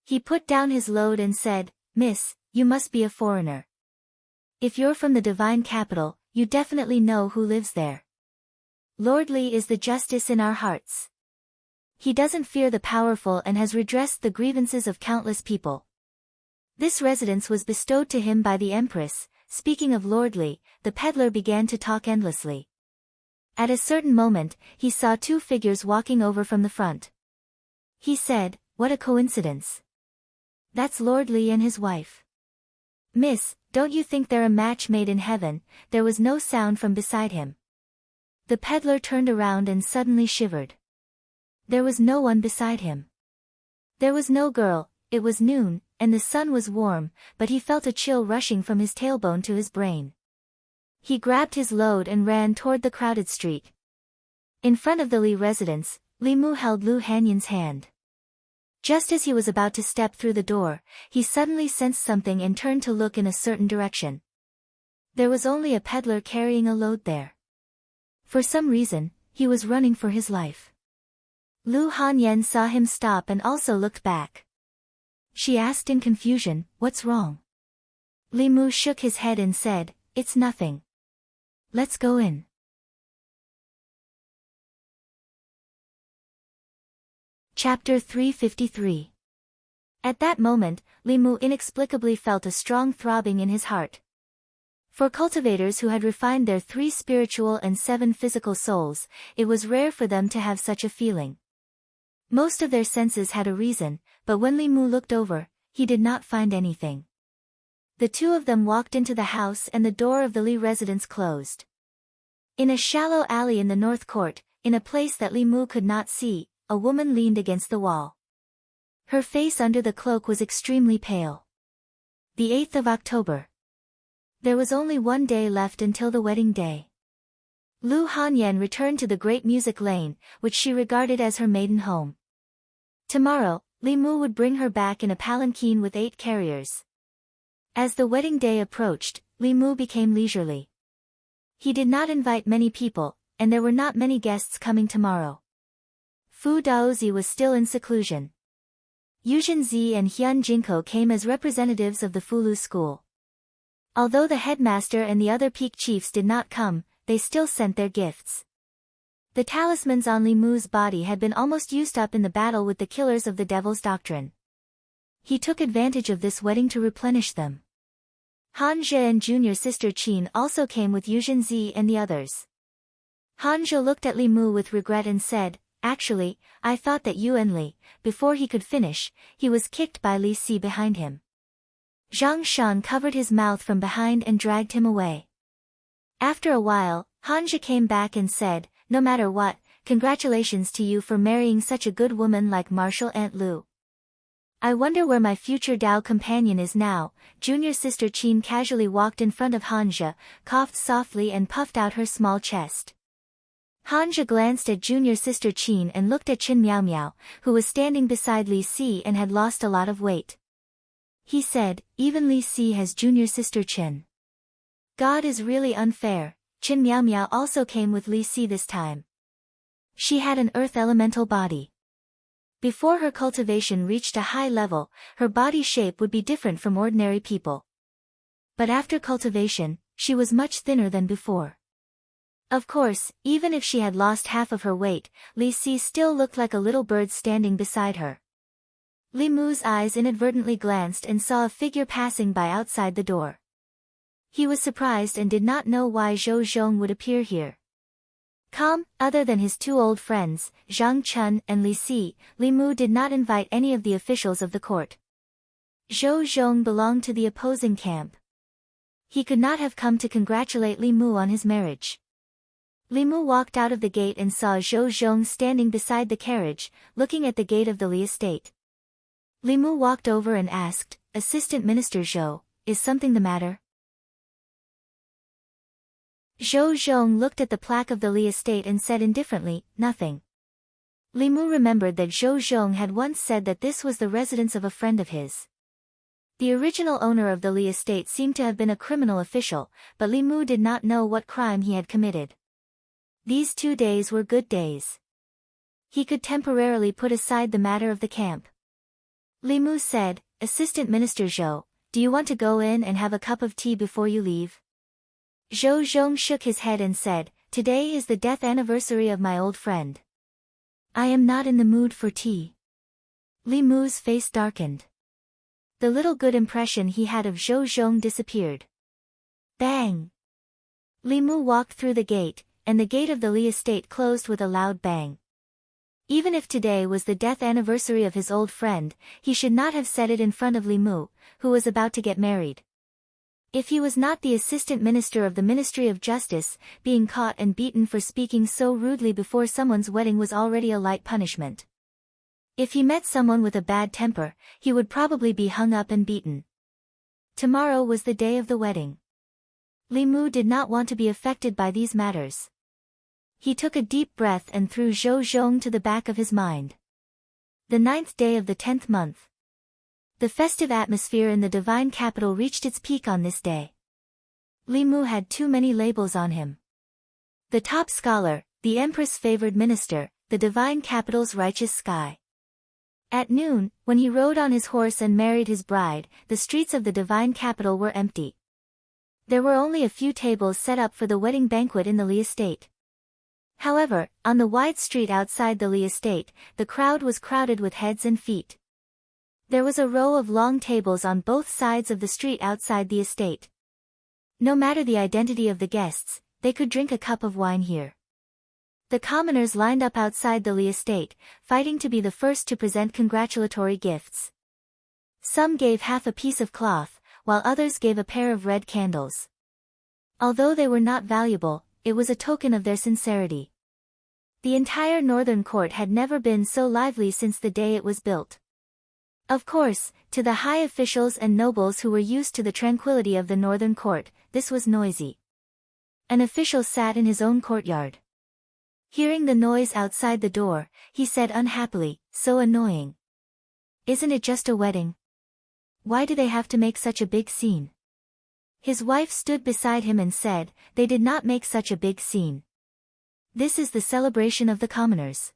He put down his load and said, "Miss, you must be a foreigner. If you're from the divine capital, you definitely know who lives there. Lord Li is the justice in our hearts. He doesn't fear the powerful and has redressed the grievances of countless people. This residence was bestowed to him by the Empress." Speaking of Lord Li, the peddler began to talk endlessly. At a certain moment, he saw two figures walking over from the front. He said, "What a coincidence. That's Lord Li and his wife. Miss, don't you think they're a match made in heaven?" There was no sound from beside him. The peddler turned around and suddenly shivered. There was no one beside him. There was no girl. It was noon, and the sun was warm, but he felt a chill rushing from his tailbone to his brain. He grabbed his load and ran toward the crowded street. In front of the Li residence, Li Mu held Lu Hanyan's hand. Just as he was about to step through the door, he suddenly sensed something and turned to look in a certain direction. There was only a peddler carrying a load there. For some reason, he was running for his life. Lu Hanyan saw him stop and also looked back. She asked in confusion, "What's wrong?" Li Mu shook his head and said, "It's nothing. Let's go in." Chapter 353. At that moment, Li Mu inexplicably felt a strong throbbing in his heart. For cultivators who had refined their 3 spiritual and 7 physical souls, it was rare for them to have such a feeling. Most of their senses had a reason, but when Li Mu looked over, he did not find anything. The two of them walked into the house and the door of the Li residence closed. In a shallow alley in the north court, in a place that Li Mu could not see, a woman leaned against the wall. Her face under the cloak was extremely pale. The 8th of October. There was only one day left until the wedding day. Lu Hanyan returned to the Great Music Lane, which she regarded as her maiden home. Tomorrow, Li Mu would bring her back in a palanquin with 8 carriers. As the wedding day approached, Li Mu became leisurely. He did not invite many people, and there were not many guests coming tomorrow. Fu Daozi was still in seclusion. Yuzhen Zi and Hyun Jinko came as representatives of the Fulu school. Although the headmaster and the other peak chiefs did not come, they still sent their gifts. The talismans on Li Mu's body had been almost used up in the battle with the killers of the Devil's Doctrine. He took advantage of this wedding to replenish them. Hanja and junior sister Qin also came with Yuzhen Zi and the others. Hanja looked at Li Mu with regret and said, "Actually, I thought that you and Li." Before he could finish, he was kicked by Li Si behind him. Zhang Shan covered his mouth from behind and dragged him away. After a while, Hanja came back and said, "No matter what, congratulations to you for marrying such a good woman like Martial Aunt Lu. I wonder where my future Dao companion is now." Junior sister Qin casually walked in front of Hanja, coughed softly and puffed out her small chest. Hanja glanced at junior sister Qin and looked at Qin Miao Miao, who was standing beside Li Si and had lost a lot of weight. He said, "Even Li Si has junior sister Qin. God is really unfair." Qin Miao Miao also came with Li Si this time. She had an earth elemental body. Before her cultivation reached a high level, her body shape would be different from ordinary people. But after cultivation, she was much thinner than before. Of course, even if she had lost half of her weight, Li Si still looked like a little bird standing beside her. Li Mu's eyes inadvertently glanced and saw a figure passing by outside the door. He was surprised and did not know why Zhou Zhong would appear here. Other than his two old friends, Zhang Chun and Li Si, Li Mu did not invite any of the officials of the court. Zhou Zhong belonged to the opposing camp. He could not have come to congratulate Li Mu on his marriage. Li Mu walked out of the gate and saw Zhou Zhong standing beside the carriage, looking at the gate of the Li estate. Li Mu walked over and asked, "Assistant Minister Zhou, is something the matter?" Zhou Zhong looked at the plaque of the Li estate and said indifferently, "Nothing." Li Mu remembered that Zhou Zhong had once said that this was the residence of a friend of his. The original owner of the Li estate seemed to have been a criminal official, but Li Mu did not know what crime he had committed. These 2 days were good days. He could temporarily put aside the matter of the camp. Li Mu said, "Assistant Minister Zhou, do you want to go in and have a cup of tea before you leave?" Zhou Zhong shook his head and said, "Today is the death anniversary of my old friend. I am not in the mood for tea." Li Mu's face darkened. The little good impression he had of Zhou Zhong disappeared. Bang! Li Mu walked through the gate, and the gate of the Li estate closed with a loud bang. Even if today was the death anniversary of his old friend, he should not have said it in front of Li Mu, who was about to get married. If he was not the assistant minister of the Ministry of Justice, being caught and beaten for speaking so rudely before someone's wedding was already a light punishment. If he met someone with a bad temper, he would probably be hung up and beaten. Tomorrow was the day of the wedding. Li Mu did not want to be affected by these matters. He took a deep breath and threw Zhou Zhong to the back of his mind. The 9th day of the 10th month. The festive atmosphere in the divine capital reached its peak on this day. Li Mu had too many labels on him. The top scholar, the empress favored minister, the divine capital's righteous sky. At noon, when he rode on his horse and married his bride, the streets of the divine capital were empty. There were only a few tables set up for the wedding banquet in the Li estate. However, on the wide street outside the Li estate, the crowd was crowded with heads and feet. There was a row of long tables on both sides of the street outside the estate. No matter the identity of the guests, they could drink a cup of wine here. The commoners lined up outside the Li estate, fighting to be the first to present congratulatory gifts. Some gave half a piece of cloth, while others gave a pair of red candles. Although they were not valuable, it was a token of their sincerity. The entire northern court had never been so lively since the day it was built. Of course, to the high officials and nobles who were used to the tranquility of the northern court, this was noisy. An official sat in his own courtyard. Hearing the noise outside the door, he said unhappily, "So annoying. Isn't it just a wedding? Why do they have to make such a big scene?" His wife stood beside him and said, "They did not make such a big scene. This is the celebration of the commoners.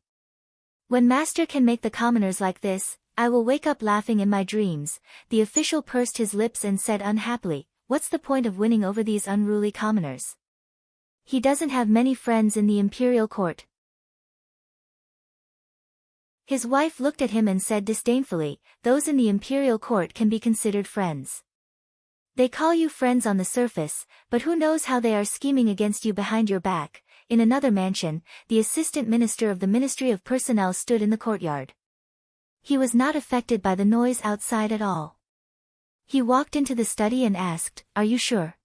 When master can make the commoners like this, I will wake up laughing in my dreams." The official pursed his lips and said unhappily, "What's the point of winning over these unruly commoners? He doesn't have many friends in the imperial court." His wife looked at him and said disdainfully, "Those in the imperial court can be considered friends. They call you friends on the surface, but who knows how they are scheming against you behind your back." In another mansion, the assistant minister of the Ministry of Personnel stood in the courtyard. He was not affected by the noise outside at all. He walked into the study and asked, "Are you sure?"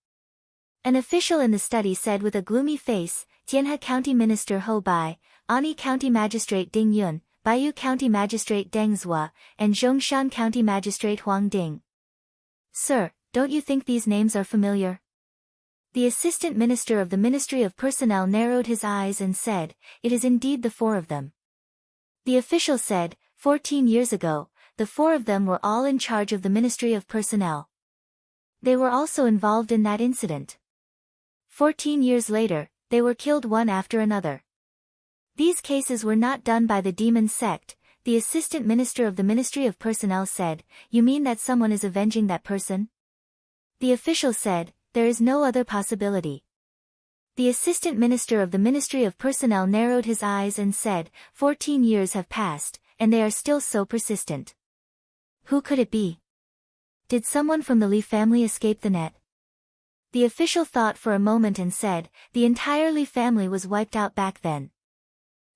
An official in the study said with a gloomy face, "Tianhe County Minister Ho Bai, Ani County Magistrate Ding Yun, Baiyu County Magistrate Deng Zhua, and Zhongshan County Magistrate Huang Ding." "Sir, don't you think these names are familiar?" The assistant minister of the Ministry of Personnel narrowed his eyes and said, "It is indeed the 4 of them." The official said, 14 years ago, the 4 of them were all in charge of the Ministry of Personnel. They were also involved in that incident. 14 years later, they were killed one after another. These cases were not done by the demon sect. The assistant minister of the Ministry of Personnel said, "You mean that someone is avenging that person?" The official said, "There is no other possibility." The assistant minister of the Ministry of Personnel narrowed his eyes and said, 14 years have passed, and they are still so persistent. Who could it be? Did someone from the Lee family escape the net? The official thought for a moment and said, the entire Lee family was wiped out back then.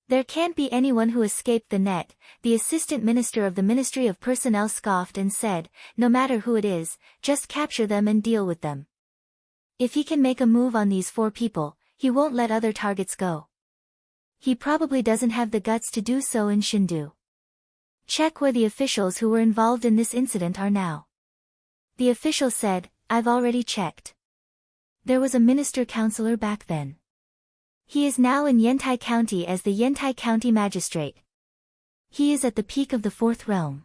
There can't be anyone who escaped the net. The assistant minister of the Ministry of Personnel scoffed and said, no matter who it is, just capture them and deal with them. If he can make a move on these 4 people, he won't let other targets go. He probably doesn't have the guts to do so in Shindu. Check where the officials who were involved in this incident are now. The official said, I've already checked. There was a minister counselor back then. He is now in Yentai County as the Yentai County Magistrate. He is at the peak of the 4th realm.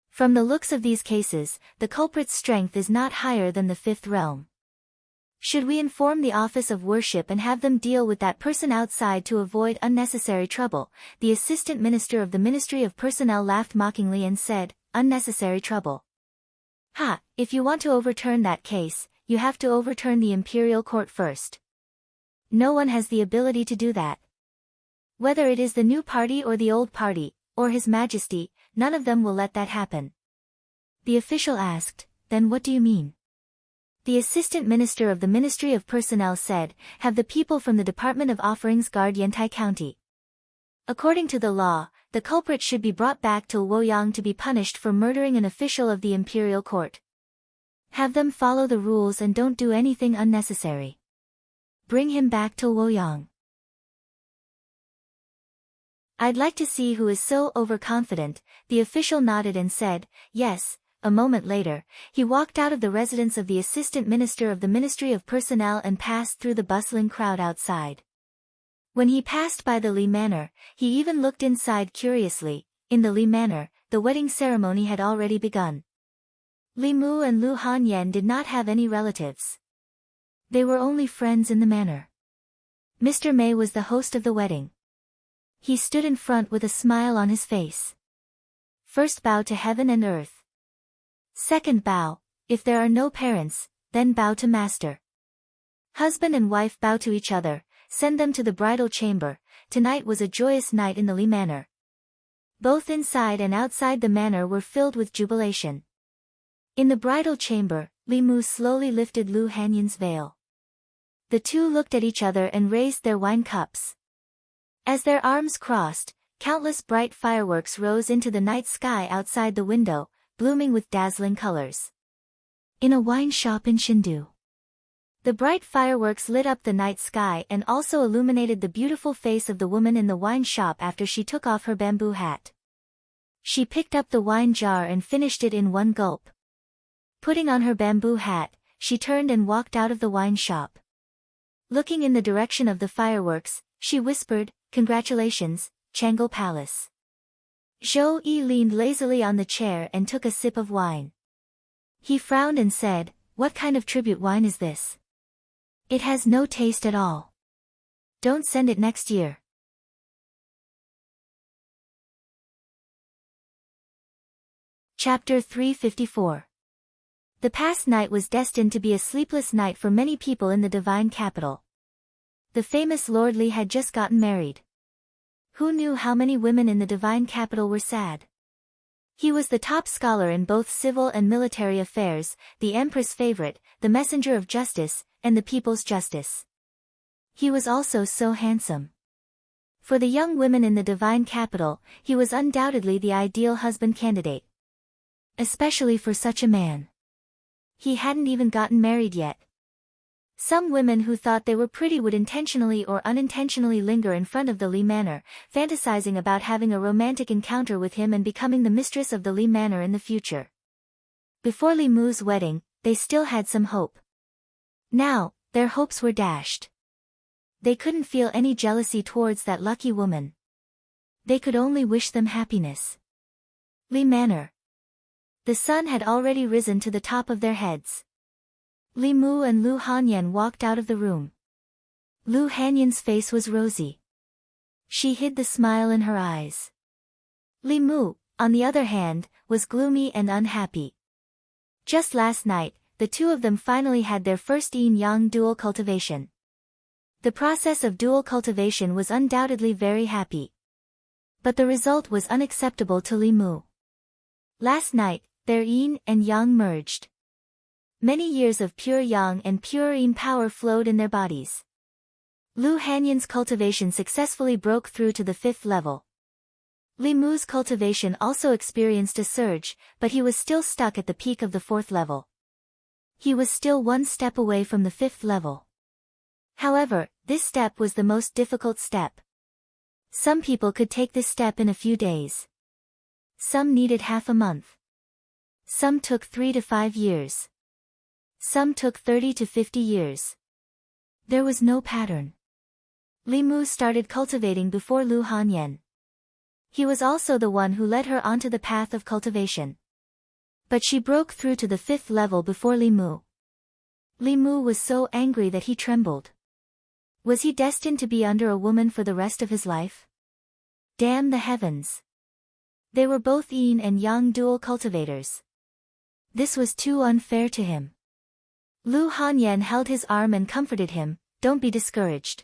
From the looks of these cases, the culprit's strength is not higher than the 5th realm. Should we inform the Office of Worship and have them deal with that person outside to avoid unnecessary trouble? The assistant minister of the Ministry of Personnel laughed mockingly and said, unnecessary trouble. Ha, if you want to overturn that case, you have to overturn the imperial court first. No one has the ability to do that. Whether it is the new party or the old party, or His Majesty, none of them will let that happen. The official asked, then what do you mean? The assistant minister of the Ministry of Personnel said, have the people from the Department of Offerings guard Yentai County. According to the law, the culprit should be brought back to Luoyang to be punished for murdering an official of the imperial court. Have them follow the rules and don't do anything unnecessary. Bring him back to Luoyang. I'd like to see who is so overconfident. The official nodded and said, yes. A moment later, he walked out of the residence of the assistant minister of the Ministry of Personnel and passed through the bustling crowd outside. When he passed by the Lee Manor, he even looked inside curiously. In the Lee Manor, the wedding ceremony had already begun. Li Mu and Lu Hanyan did not have any relatives. They were only friends in the manor. Mr. Mei was the host of the wedding. He stood in front with a smile on his face. First bow to heaven and earth. Second bow, if there are no parents, then bow to master. Husband and wife bow to each other, send them to the bridal chamber. Tonight was a joyous night in the Lee Manor. Both inside and outside the manor were filled with jubilation. In the bridal chamber, Li Mu slowly lifted Lu Hanyan's veil. The two looked at each other and raised their wine cups. As their arms crossed, countless bright fireworks rose into the night sky outside the window, blooming with dazzling colors. In a wine shop in Shindu. The bright fireworks lit up the night sky and also illuminated the beautiful face of the woman in the wine shop after she took off her bamboo hat. She picked up the wine jar and finished it in one gulp. Putting on her bamboo hat, she turned and walked out of the wine shop. Looking in the direction of the fireworks, she whispered, congratulations, Changle Palace. Zhou Yi leaned lazily on the chair and took a sip of wine. He frowned and said, what kind of tribute wine is this? It has no taste at all. Don't send it next year. Chapter 354. The past night was destined to be a sleepless night for many people in the divine capital. The famous Lord Li had just gotten married. Who knew how many women in the divine capital were sad? He was the top scholar in both civil and military affairs, the empress' favorite, the messenger of justice, and the people's justice. He was also so handsome. For the young women in the divine capital, he was undoubtedly the ideal husband candidate. Especially for such a man. He hadn't even gotten married yet. Some women who thought they were pretty would intentionally or unintentionally linger in front of the Lee Manor, fantasizing about having a romantic encounter with him and becoming the mistress of the Lee Manor in the future. Before Li Mu's wedding, they still had some hope. Now, their hopes were dashed. They couldn't feel any jealousy towards that lucky woman. They could only wish them happiness. Lee Manor. The sun had already risen to the top of their heads. Li Mu and Lu Hanyan walked out of the room. Lu Hanyan's face was rosy. She hid the smile in her eyes. Li Mu, on the other hand, was gloomy and unhappy. Just last night, the two of them finally had their first yin-yang dual cultivation. The process of dual cultivation was undoubtedly very happy. But the result was unacceptable to Li Mu. Last night, their yin and yang merged. Many years of pure yang and pure yin power flowed in their bodies. Lu Hanyan's cultivation successfully broke through to the 5th level. Li Mu's cultivation also experienced a surge, but he was still stuck at the peak of the 4th level. He was still one step away from the 5th level. However, this step was the most difficult step. Some people could take this step in a few days. Some needed half a month. Some took 3 to 5 years. Some took 30 to 50 years. There was no pattern. Li Mu started cultivating before Lu Hanyan. He was also the one who led her onto the path of cultivation. But she broke through to the 5th level before Li Mu. Li Mu was so angry that he trembled. Was he destined to be under a woman for the rest of his life? Damn the heavens. They were both yin and yang dual cultivators. This was too unfair to him. Lu Hanyan held his arm and comforted him, "Don't be discouraged.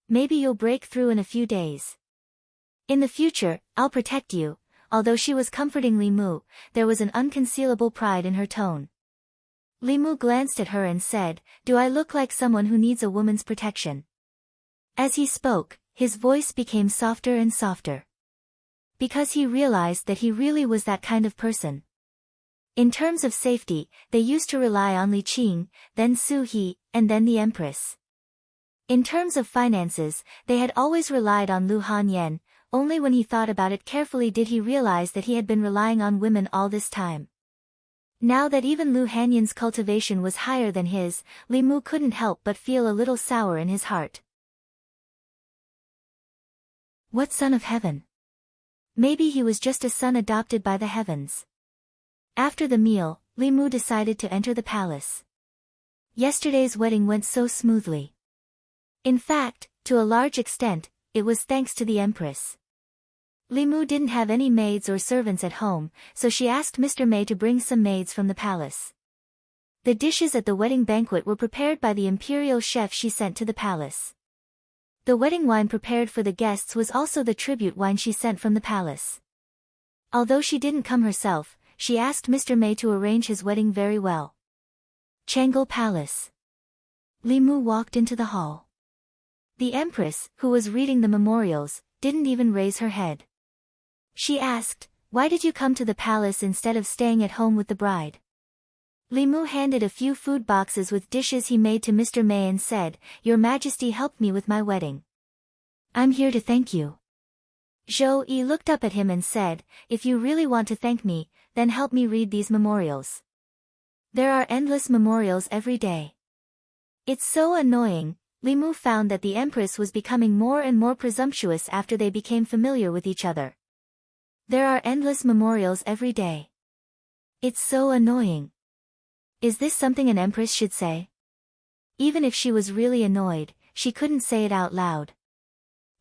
Maybe you'll break through in a few days. In the future, I'll protect you." Although she was comforting Li Mu, there was an unconcealable pride in her tone. Li Mu glanced at her and said, "Do I look like someone who needs a woman's protection?" As he spoke, his voice became softer and softer. Because he realized that he really was that kind of person. In terms of safety, they used to rely on Li Qing, then Su He, and then the Empress. In terms of finances, they had always relied on Lu Hanyan. Only when he thought about it carefully did he realize that he had been relying on women all this time. Now that even Lu Hanyan's cultivation was higher than his, Li Mu couldn't help but feel a little sour in his heart. What son of heaven? Maybe he was just a son adopted by the heavens. After the meal, Li Mu decided to enter the palace. Yesterday's wedding went so smoothly. In fact, to a large extent, it was thanks to the Empress. Li Mu didn't have any maids or servants at home, so she asked Mr. Mei to bring some maids from the palace. The dishes at the wedding banquet were prepared by the imperial chef she sent to the palace. The wedding wine prepared for the guests was also the tribute wine she sent from the palace. Although she didn't come herself, she asked Mr. Mei to arrange his wedding very well. Changle Palace. Li Mu walked into the hall. The Empress, who was reading the memorials, didn't even raise her head. She asked, "Why did you come to the palace instead of staying at home with the bride?" Li Mu handed a few food boxes with dishes he made to Mr. Mei and said, "Your Majesty helped me with my wedding. I'm here to thank you." Zhou Yi looked up at him and said, "If you really want to thank me, then help me read these memorials. There are endless memorials every day." It's so annoying. Li Mu found that the Empress was becoming more and more presumptuous after they became familiar with each other. There are endless memorials every day. It's so annoying. Is this something an Empress should say? Even if she was really annoyed, she couldn't say it out loud.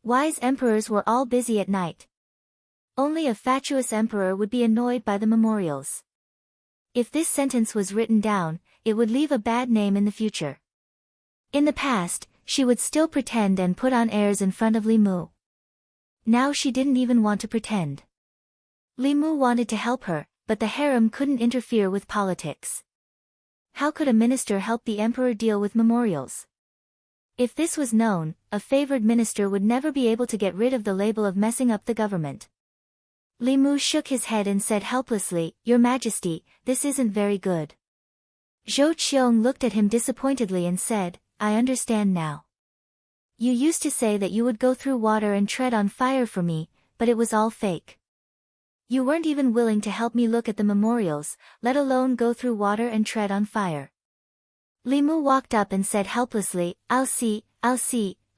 Wise emperors were all busy at night. Only a fatuous emperor would be annoyed by the memorials. If this sentence was written down, it would leave a bad name in the future. In the past, she would still pretend and put on airs in front of Li Mu. Now she didn't even want to pretend. Li Mu wanted to help her, but the harem couldn't interfere with politics. How could a minister help the emperor deal with memorials? If this was known, a favored minister would never be able to get rid of the label of messing up the government. Li Mu shook his head and said helplessly, "Your Majesty, this isn't very good." Zhou Qiong looked at him disappointedly and said, "I understand now. You used to say that you would go through water and tread on fire for me, but it was all fake. You weren't even willing to help me look at the memorials, let alone go through water and tread on fire." Li Mu walked up and said helplessly, I'll see,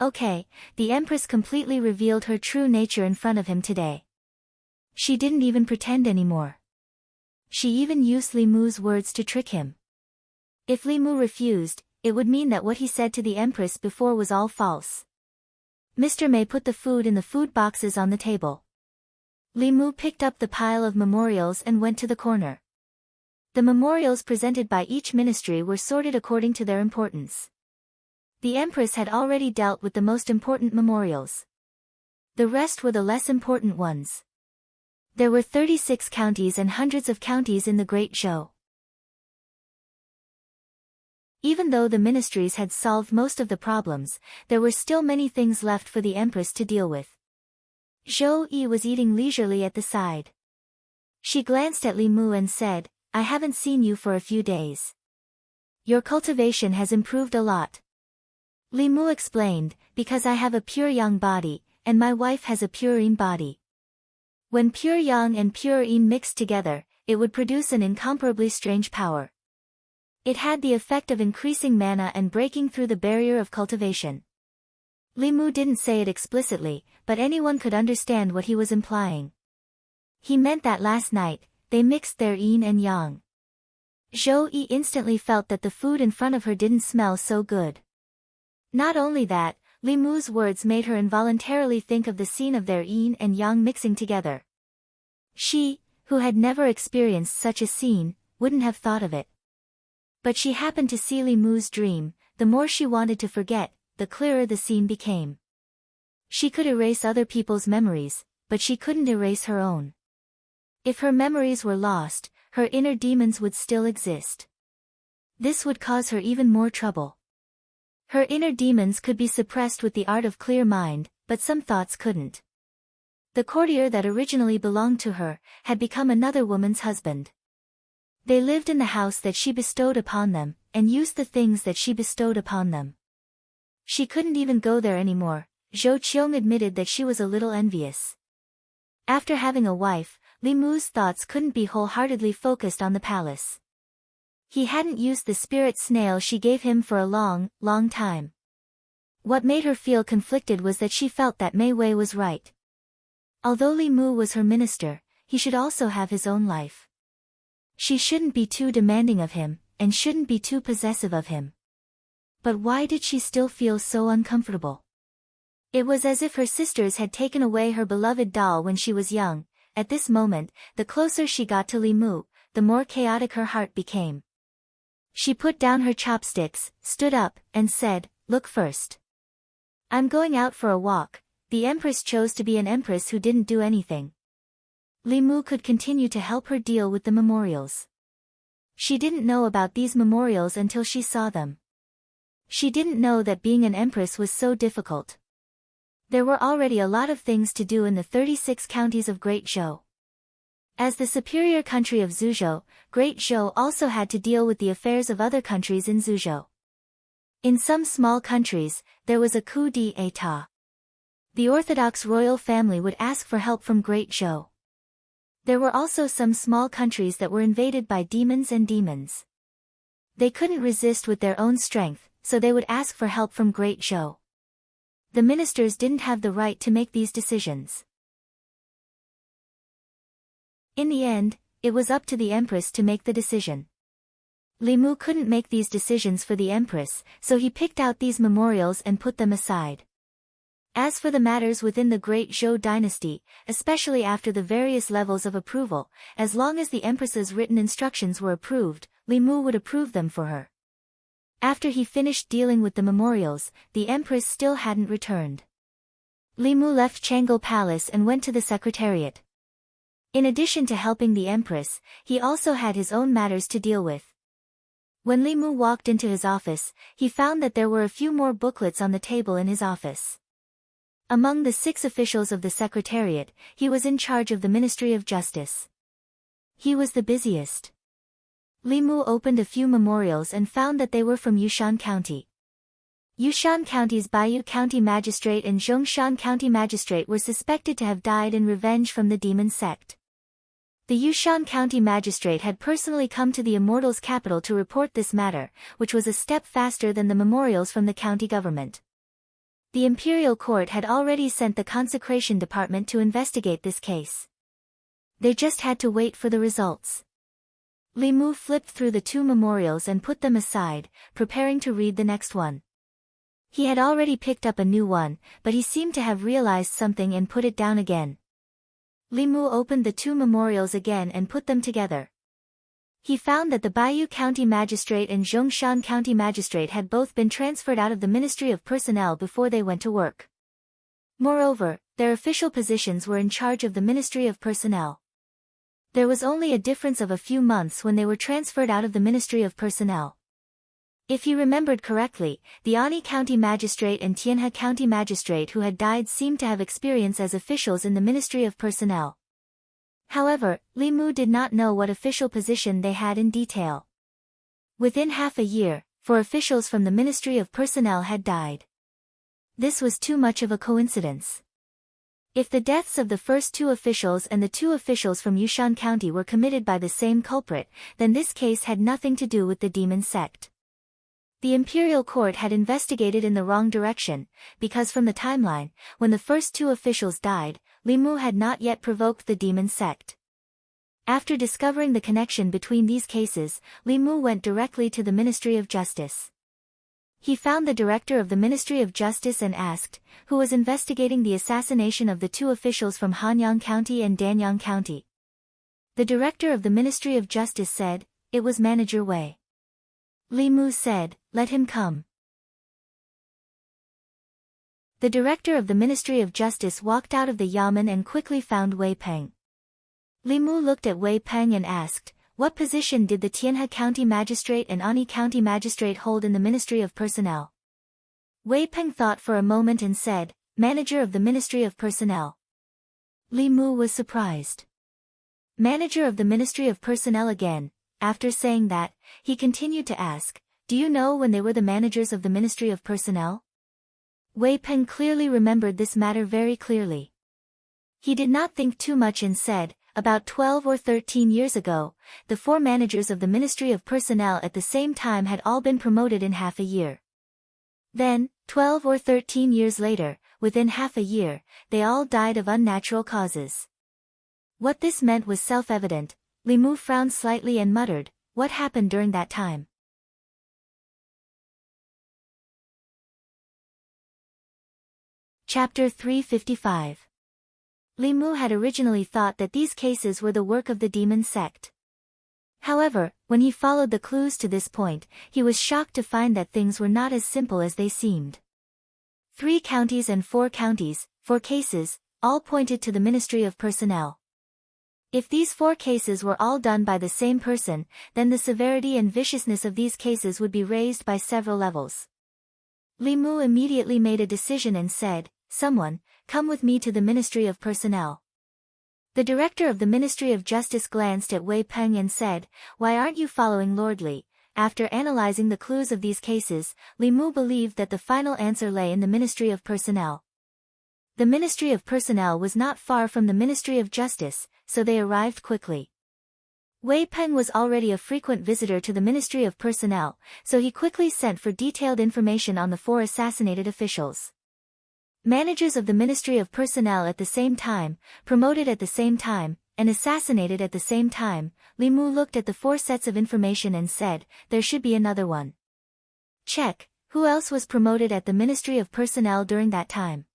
okay." The Empress completely revealed her true nature in front of him today. She didn't even pretend anymore. She even used Li Mu's words to trick him. If Li Mu refused, it would mean that what he said to the Empress before was all false. Mr. Mei put the food in the food boxes on the table. Li Mu picked up the pile of memorials and went to the corner. The memorials presented by each ministry were sorted according to their importance. The Empress had already dealt with the most important memorials. The rest were the less important ones. There were 36 counties and hundreds of counties in the Great Zhou. Even though the ministries had solved most of the problems, there were still many things left for the Empress to deal with. Zhou Yi was eating leisurely at the side. She glanced at Li Mu and said, "I haven't seen you for a few days. Your cultivation has improved a lot." Li Mu explained, "Because I have a pure yang body, and my wife has a pure yin body. When pure yang and pure yin mixed together, it would produce an incomparably strange power. It had the effect of increasing mana and breaking through the barrier of cultivation." Li Mu didn't say it explicitly, but anyone could understand what he was implying. He meant that last night, they mixed their yin and yang. Zhou Yi instantly felt that the food in front of her didn't smell so good. Not only that, Li Mu's words made her involuntarily think of the scene of their yin and yang mixing together. She, who had never experienced such a scene, wouldn't have thought of it. But she happened to see Li Mu's dream. The more she wanted to forget, the clearer the scene became. She could erase other people's memories, but she couldn't erase her own. If her memories were lost, her inner demons would still exist. This would cause her even more trouble. Her inner demons could be suppressed with the art of clear mind, but some thoughts couldn't. The courtier that originally belonged to her had become another woman's husband. They lived in the house that she bestowed upon them, and used the things that she bestowed upon them. She couldn't even go there anymore. Zhou Qiong admitted that she was a little envious. After having a wife, Li Mu's thoughts couldn't be wholeheartedly focused on the palace. He hadn't used the spirit snail she gave him for a long, long time. What made her feel conflicted was that she felt that Mei Wei was right. Although Li Mu was her minister, he should also have his own life. She shouldn't be too demanding of him, and shouldn't be too possessive of him. But why did she still feel so uncomfortable? It was as if her sisters had taken away her beloved doll when she was young. At this moment, the closer she got to Li Mu, the more chaotic her heart became. She put down her chopsticks, stood up, and said, "Look first. I'm going out for a walk." The Empress chose to be an empress who didn't do anything. Li Mu could continue to help her deal with the memorials. She didn't know about these memorials until she saw them. She didn't know that being an empress was so difficult. There were already a lot of things to do in the 36 counties of Great Zhou. As the superior country of Zhuzhou, Great Zhou also had to deal with the affairs of other countries in Zhuzhou. In some small countries, there was a coup d'état. The Orthodox royal family would ask for help from Great Zhou. There were also some small countries that were invaded by demons and demons. They couldn't resist with their own strength, so they would ask for help from Great Zhou. The ministers didn't have the right to make these decisions. In the end, it was up to the Empress to make the decision. Li Mu couldn't make these decisions for the Empress, so he picked out these memorials and put them aside. As for the matters within the Great Zhou dynasty, especially after the various levels of approval, as long as the Empress's written instructions were approved, Li Mu would approve them for her. After he finished dealing with the memorials, the Empress still hadn't returned. Li Mu left Chang'e Palace and went to the Secretariat. In addition to helping the Empress, he also had his own matters to deal with. When Li Mu walked into his office, he found that there were a few more booklets on the table in his office. Among the 6 officials of the Secretariat, he was in charge of the Ministry of Justice. He was the busiest. Li Mu opened a few memorials and found that they were from Yushan County. Yushan County's Baiyu County Magistrate and Zhongshan County Magistrate were suspected to have died in revenge from the demon sect. The Yushan County Magistrate had personally come to the Immortal's capital to report this matter, which was a step faster than the memorials from the county government. The Imperial Court had already sent the Consecration Department to investigate this case. They just had to wait for the results. Li Mu flipped through the 2 memorials and put them aside, preparing to read the next one. He had already picked up a new one, but he seemed to have realized something and put it down again. Li Mu opened the 2 memorials again and put them together. He found that the Bayou County Magistrate and Zhongshan County Magistrate had both been transferred out of the Ministry of Personnel before they went to work. Moreover, their official positions were in charge of the Ministry of Personnel. There was only a difference of a few months when they were transferred out of the Ministry of Personnel. If he remembered correctly, the Ani County Magistrate and Tianhe County Magistrate who had died seemed to have experience as officials in the Ministry of Personnel. However, Li Mu did not know what official position they had in detail. Within half a year, 4 officials from the Ministry of Personnel had died. This was too much of a coincidence. If the deaths of the first 2 officials and the 2 officials from Yushan County were committed by the same culprit, then this case had nothing to do with the demon sect. The imperial court had investigated in the wrong direction, because from the timeline, when the first 2 officials died, Li Mu had not yet provoked the demon sect. After discovering the connection between these cases, Li Mu went directly to the Ministry of Justice. He found the director of the Ministry of Justice and asked, who was investigating the assassination of the 2 officials from Hanyang County and Danyang County. The director of the Ministry of Justice said, it was Manager Wei. Li Mu said, let him come. The director of the Ministry of Justice walked out of the yamen and quickly found Wei Peng. Li Mu looked at Wei Peng and asked, what position did the Tianhe County Magistrate and Ani County Magistrate hold in the Ministry of Personnel? Wei Peng thought for a moment and said, Manager of the Ministry of Personnel. Li Mu was surprised. Manager of the Ministry of Personnel again. After saying that, he continued to ask, do you know when they were the managers of the Ministry of Personnel? Wei Peng clearly remembered this matter very clearly. He did not think too much and said, about 12 or 13 years ago, the 4 managers of the Ministry of Personnel at the same time had all been promoted in half a year. Then, 12 or 13 years later, within half a year, they all died of unnatural causes. What this meant was self-evident. Li Mu frowned slightly and muttered, what happened during that time? Chapter 355. Li Mu had originally thought that these cases were the work of the demon sect. However, when he followed the clues to this point, he was shocked to find that things were not as simple as they seemed. 3 counties and 4 counties, 4 cases, all pointed to the Ministry of Personnel. If these 4 cases were all done by the same person, then the severity and viciousness of these cases would be raised by several levels. Li Mu immediately made a decision and said, someone, come with me to the Ministry of Personnel. The director of the Ministry of Justice glanced at Wei Peng and said, why aren't you following Lord Li? After analyzing the clues of these cases, Li Mu believed that the final answer lay in the Ministry of Personnel. The Ministry of Personnel was not far from the Ministry of Justice, so they arrived quickly. Wei Peng was already a frequent visitor to the Ministry of Personnel, so he quickly sent for detailed information on the 4 assassinated officials. Managers of the Ministry of Personnel at the same time, promoted at the same time, and assassinated at the same time. Li Mu looked at the 4 sets of information and said, there should be another one. Check, who else was promoted at the Ministry of Personnel during that time?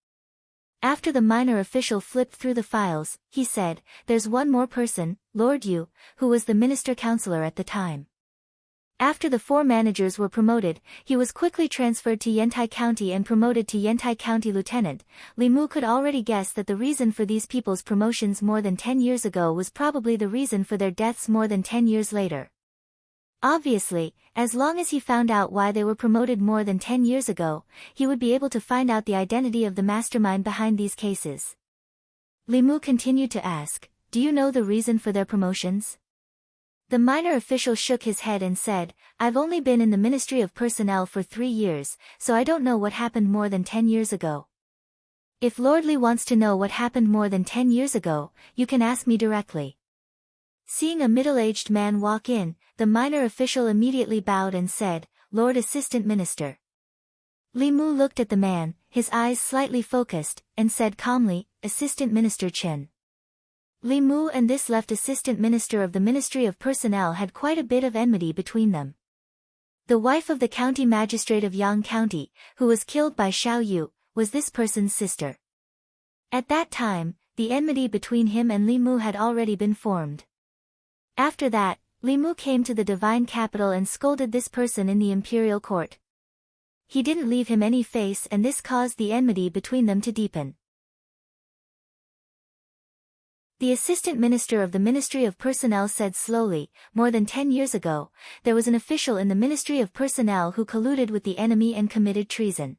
After the minor official flipped through the files, he said, there's one more person, Lord Yu, who was the minister counselor at the time. After the 4 managers were promoted, he was quickly transferred to Yantai County and promoted to Yantai County Lieutenant. Li Mu could already guess that the reason for these people's promotions more than 10 years ago was probably the reason for their deaths more than 10 years later. Obviously, as long as he found out why they were promoted more than 10 years ago, he would be able to find out the identity of the mastermind behind these cases. Li Mu continued to ask, do you know the reason for their promotions? The minor official shook his head and said, I've only been in the Ministry of Personnel for 3 years, so I don't know what happened more than 10 years ago. If Lord Li wants to know what happened more than 10 years ago, you can ask me directly. Seeing a middle-aged man walk in, the minor official immediately bowed and said, Lord Assistant Minister. Li Mu looked at the man, his eyes slightly focused, and said calmly, Assistant Minister Chen. Li Mu and this left Assistant Minister of the Ministry of Personnel had quite a bit of enmity between them. The wife of the county magistrate of Yang County, who was killed by Xiao Yu, was this person's sister. At that time, the enmity between him and Li Mu had already been formed. After that, Li Mu came to the divine capital and scolded this person in the imperial court. He didn't leave him any face, and this caused the enmity between them to deepen. The assistant minister of the Ministry of Personnel said slowly, more than 10 years ago, there was an official in the Ministry of Personnel who colluded with the enemy and committed treason.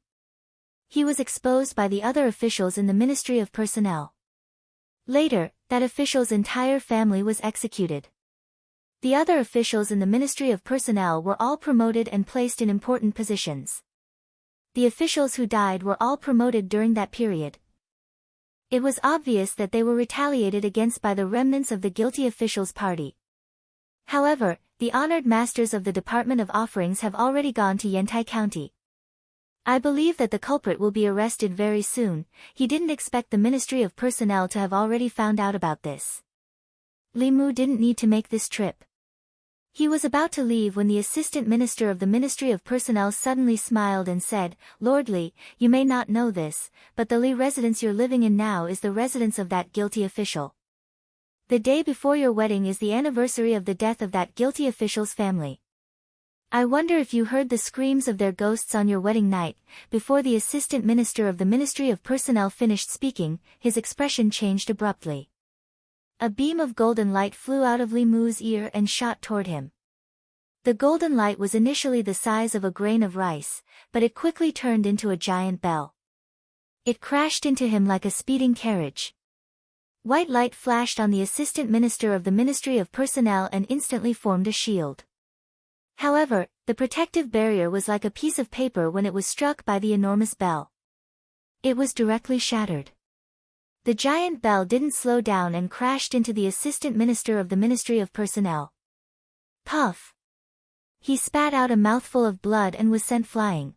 He was exposed by the other officials in the Ministry of Personnel. Later, that official's entire family was executed. The other officials in the Ministry of Personnel were all promoted and placed in important positions. The officials who died were all promoted during that period. It was obvious that they were retaliated against by the remnants of the guilty officials' party. However, the honored masters of the Department of Offerings have already gone to Yantai County. I believe that the culprit will be arrested very soon. He didn't expect the Ministry of Personnel to have already found out about this. Li Mu didn't need to make this trip. He was about to leave when the assistant minister of the Ministry of Personnel suddenly smiled and said, "Lord Li, you may not know this, but the Li residence you're living in now is the residence of that guilty official. The day before your wedding is the anniversary of the death of that guilty official's family. I wonder if you heard the screams of their ghosts on your wedding night." Before the assistant minister of the Ministry of Personnel finished speaking, his expression changed abruptly. A beam of golden light flew out of Li Mu's ear and shot toward him. The golden light was initially the size of a grain of rice, but it quickly turned into a giant bell. It crashed into him like a speeding carriage. White light flashed on the assistant minister of the Ministry of Personnel and instantly formed a shield. However, the protective barrier was like a piece of paper when it was struck by the enormous bell. It was directly shattered. The giant bell didn't slow down and crashed into the assistant minister of the Ministry of Personnel. Puff! He spat out a mouthful of blood and was sent flying.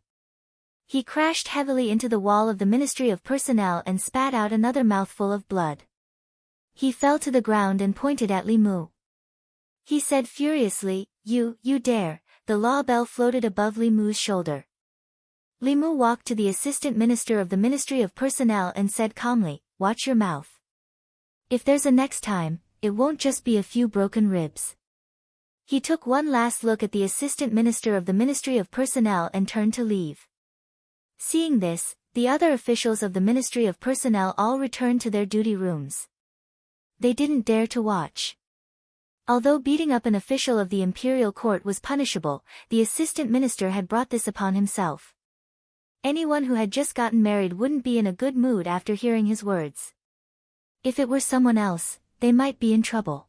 He crashed heavily into the wall of the Ministry of Personnel and spat out another mouthful of blood. He fell to the ground and pointed at Li Mu. He said furiously, You dare!" The law bell floated above Li Mu's shoulder. Li Mu walked to the assistant minister of the Ministry of Personnel and said calmly, "Watch your mouth. If there's a next time, it won't just be a few broken ribs." He took one last look at the assistant minister of the Ministry of Personnel and turned to leave. Seeing this, the other officials of the Ministry of Personnel all returned to their duty rooms. They didn't dare to watch. Although beating up an official of the imperial court was punishable, the assistant minister had brought this upon himself. Anyone who had just gotten married wouldn't be in a good mood after hearing his words. If it were someone else, they might be in trouble.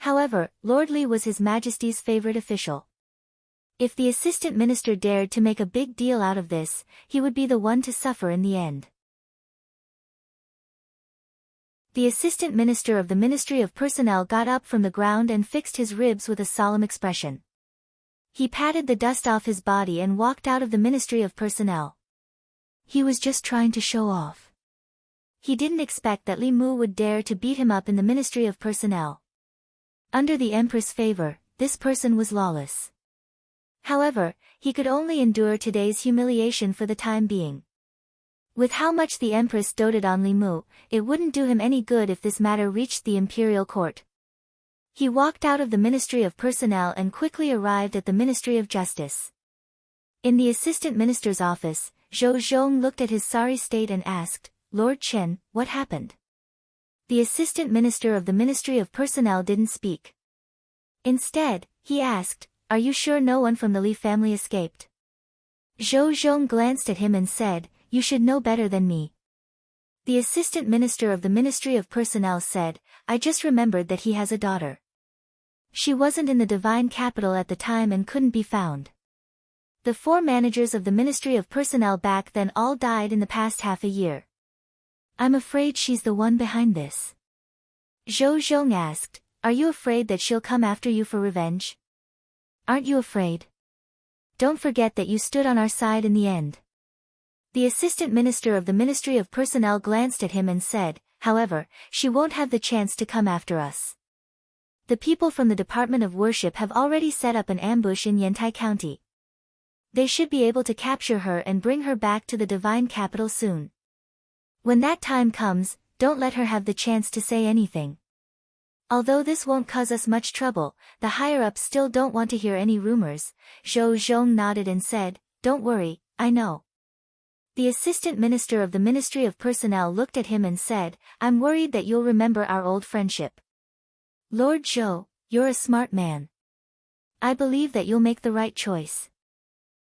However, Lord Li was His Majesty's favorite official. If the assistant minister dared to make a big deal out of this, he would be the one to suffer in the end. The assistant minister of the Ministry of Personnel got up from the ground and fixed his ribs with a solemn expression. He patted the dust off his body and walked out of the Ministry of Personnel. He was just trying to show off. He didn't expect that Li Mu would dare to beat him up in the Ministry of Personnel. Under the Empress' favor, this person was lawless. However, he could only endure today's humiliation for the time being. With how much the Empress doted on Li Mu, it wouldn't do him any good if this matter reached the imperial court. He walked out of the Ministry of Personnel and quickly arrived at the Ministry of Justice. In the assistant minister's office, Zhou Zhong looked at his sorry state and asked, "Lord Chen, what happened?" The assistant minister of the Ministry of Personnel didn't speak. Instead, he asked, "Are you sure no one from the Li family escaped?" Zhou Zhong glanced at him and said, "You should know better than me." The assistant minister of the Ministry of Personnel said, "I just remembered that he has a daughter. She wasn't in the divine capital at the time and couldn't be found. The 4 managers of the Ministry of Personnel back then all died in the past half a year. I'm afraid she's the one behind this." Zhou Zhong asked, "Are you afraid that she'll come after you for revenge?" "Aren't you afraid? Don't forget that you stood on our side in the end." The assistant minister of the Ministry of Personnel glanced at him and said, "However, she won't have the chance to come after us. The people from the Department of Worship have already set up an ambush in Yantai County. They should be able to capture her and bring her back to the divine capital soon. When that time comes, don't let her have the chance to say anything." Although this won't cause us much trouble, the higher-ups still don't want to hear any rumors. Zhou Zhong nodded and said, don't worry, I know. The assistant minister of the Ministry of Personnel looked at him and said, I'm worried that you'll remember our old friendship. Lord Zhou, you're a smart man. I believe that you'll make the right choice.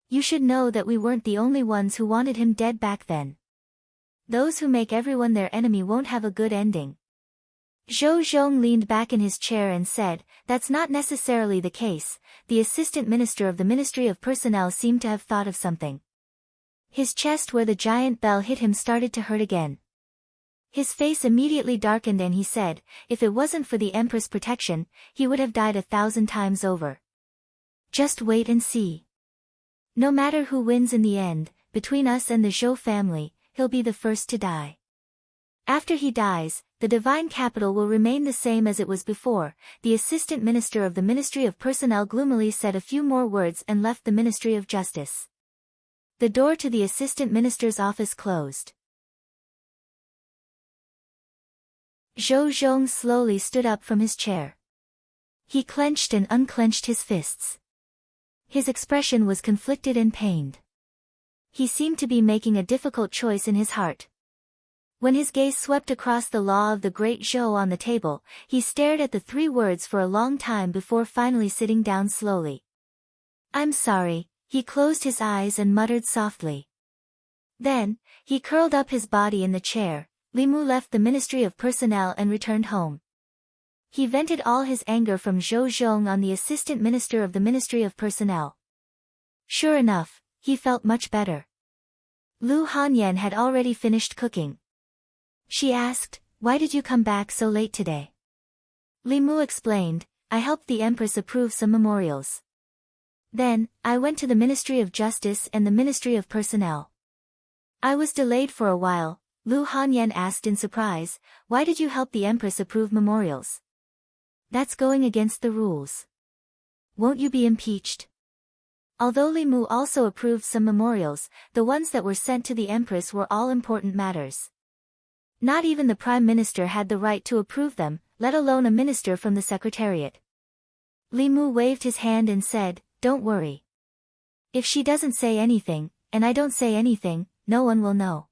You should know that we weren't the only ones who wanted him dead back then. Those who make everyone their enemy won't have a good ending. Zhou Zhong leaned back in his chair and said, that's not necessarily the case. The assistant minister of the Ministry of Personnel seemed to have thought of something. His chest where the giant bell hit him started to hurt again. His face immediately darkened and he said, if it wasn't for the Empress' protection, he would have died 1,000 times over. Just wait and see. No matter who wins in the end, between us and the Zhou family, he'll be the first to die. After he dies, the divine capital will remain the same as it was before. The assistant minister of the Ministry of Personnel gloomily said a few more words and left the Ministry of Justice. The door to the assistant minister's office closed. Zhou Zhong slowly stood up from his chair. He clenched and unclenched his fists. His expression was conflicted and pained. He seemed to be making a difficult choice in his heart. When his gaze swept across the law of the great Zhou on the table, he stared at the 3 words for a long time before finally sitting down slowly. I'm sorry, he closed his eyes and muttered softly. Then, he curled up his body in the chair. Li Mu left the Ministry of Personnel and returned home. He vented all his anger from Zhou Zhong on the assistant minister of the Ministry of Personnel. Sure enough, he felt much better. Lu Hanyan had already finished cooking. She asked, why did you come back so late today? Li Mu explained, I helped the Empress approve some memorials. Then, I went to the Ministry of Justice and the Ministry of Personnel. I was delayed for a while. Lu Hanyan asked in surprise, why did you help the Empress approve memorials? That's going against the rules. Won't you be impeached? Although Li Mu also approved some memorials, the ones that were sent to the Empress were all important matters. Not even the Prime Minister had the right to approve them, let alone a minister from the Secretariat. Li Mu waved his hand and said, don't worry. If she doesn't say anything, and I don't say anything, no one will know.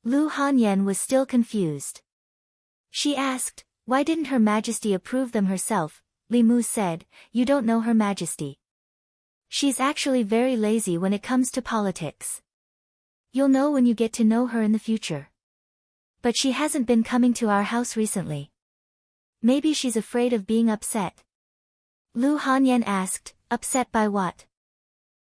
Lu Hanyan was still confused. She asked, why didn't Her Majesty approve them herself? Li Mu said, you don't know Her Majesty. She's actually very lazy when it comes to politics. You'll know when you get to know her in the future. But she hasn't been coming to our house recently. Maybe she's afraid of being upset. Lu Hanyan asked, upset by what?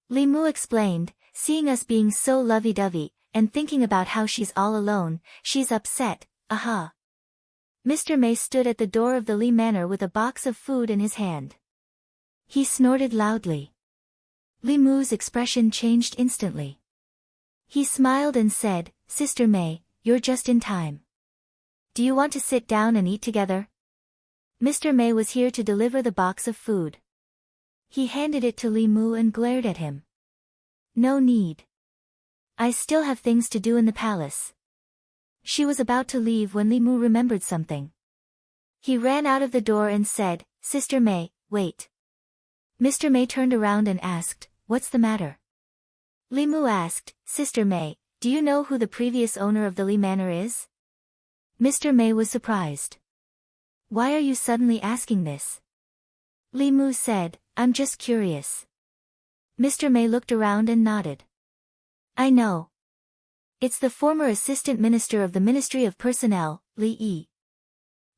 Li Mu explained, seeing us being so lovey-dovey, and thinking about how she's all alone, she's upset, aha. Mr. May stood at the door of the Li Manor with a box of food in his hand. He snorted loudly. Li Mu's expression changed instantly. He smiled and said, Sister May, you're just in time. Do you want to sit down and eat together? Mr. May was here to deliver the box of food. He handed it to Li Mu and glared at him. No need. I still have things to do in the palace. She was about to leave when Li Mu remembered something. He ran out of the door and said, Sister May, wait. Mr. May turned around and asked, what's the matter? Li Mu asked, Sister May, do you know who the previous owner of the Li Manor is? Mr. May was surprised. Why are you suddenly asking this? Li Mu said, I'm just curious. Mr. May looked around and nodded. I know. It's the former assistant minister of the Ministry of Personnel, Li Yi.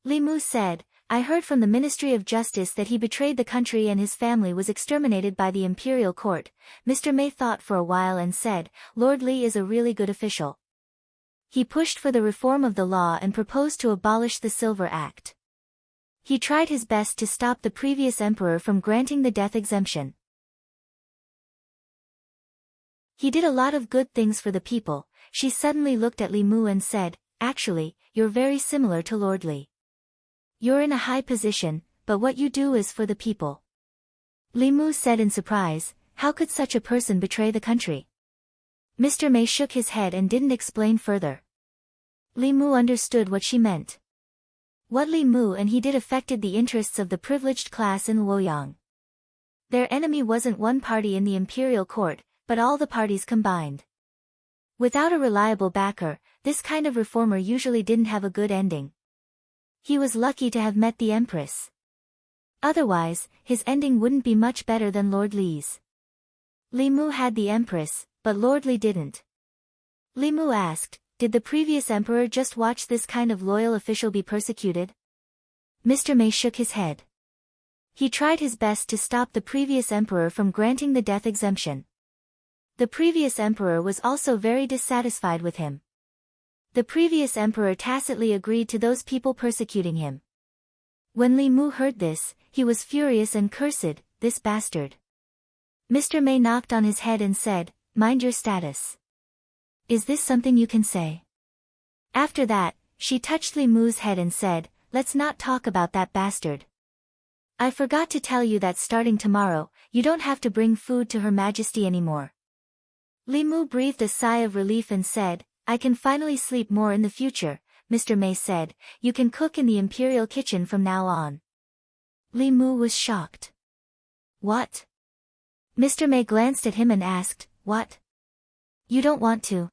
Li Mu said, I heard from the Ministry of Justice that he betrayed the country and his family was exterminated by the imperial court. Mr. May thought for a while and said, Lord Li is a really good official. He pushed for the reform of the law and proposed to abolish the Silver Act. He tried his best to stop the previous emperor from granting the death exemption. He did a lot of good things for the people. She suddenly looked at Li Mu and said, actually, you're very similar to Lord Li. You're in a high position, but what you do is for the people. Li Mu said in surprise, how could such a person betray the country? Mr. May shook his head and didn't explain further. Li Mu understood what she meant. What Li Mu and he did affected the interests of the privileged class in Luoyang. Their enemy wasn't one party in the imperial court, but all the parties combined. Without a reliable backer, this kind of reformer usually didn't have a good ending. He was lucky to have met the Empress. Otherwise, his ending wouldn't be much better than Lord Li's. Li Mu had the Empress, but Lord Li didn't. Li Mu asked, did the previous emperor just watch this kind of loyal official be persecuted? Mr. May shook his head. He tried his best to stop the previous emperor from granting the death exemption. The previous emperor was also very dissatisfied with him. The previous emperor tacitly agreed to those people persecuting him. When Li Mu heard this, he was furious and cursed, this bastard. Mr. May knocked on his head and said, mind your status. Is this something you can say? After that, she touched Li Mu's head and said, let's not talk about that bastard. I forgot to tell you that starting tomorrow, you don't have to bring food to Her Majesty anymore. Li Mu breathed a sigh of relief and said, I can finally sleep more in the future. Mr. May said, you can cook in the imperial kitchen from now on. Li Mu was shocked. What? Mr. May glanced at him and asked, what? You don't want to?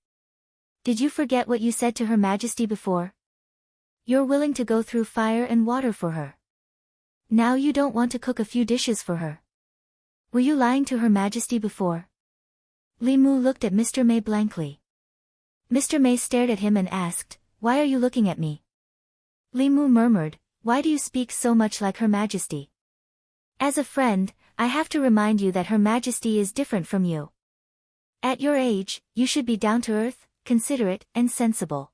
Did you forget what you said to Her Majesty before? You're willing to go through fire and water for her. Now you don't want to cook a few dishes for her. Were you lying to Her Majesty before? Li Mu looked at Mr. May blankly. Mr. May stared at him and asked, why are you looking at me? Li Mu murmured, why do you speak so much like Her Majesty? As a friend, I have to remind you that Her Majesty is different from you. At your age, you should be down-to-earth, considerate, and sensible.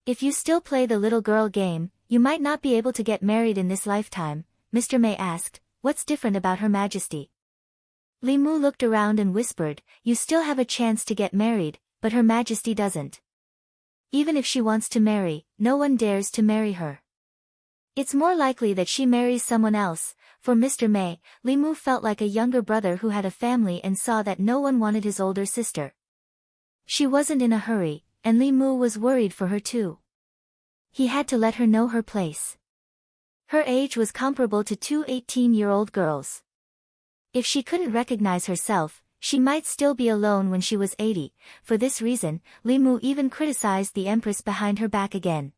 If you still play the little girl game, you might not be able to get married in this lifetime. Mr. May asked, what's different about Her Majesty? Li Mu looked around and whispered, you still have a chance to get married, but Her Majesty doesn't. Even if she wants to marry, no one dares to marry her. It's more likely that she marries someone else. For Mr. May, Li Mu felt like a younger brother who had a family and saw that no one wanted his older sister. She wasn't in a hurry, and Li Mu was worried for her too. He had to let her know her place. Her age was comparable to two 18-year-old girls. If she couldn't recognize herself, she might still be alone when she was 80. For this reason, Li Mu even criticized the Empress behind her back again.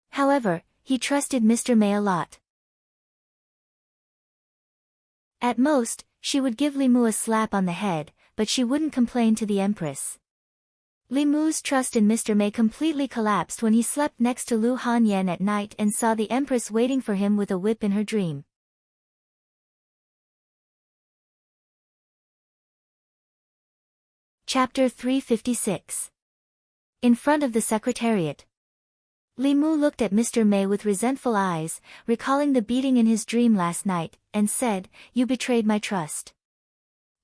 However, he trusted Mr. May a lot. At most, she would give Li Mu a slap on the head, but she wouldn't complain to the Empress. Li Mu's trust in Mr. May completely collapsed when he slept next to Lu Hanyan at night and saw the Empress waiting for him with a whip in her dream. Chapter 356. In front of the Secretariat. Li Mu looked at Mr. May with resentful eyes, recalling the beating in his dream last night, and said, you betrayed my trust.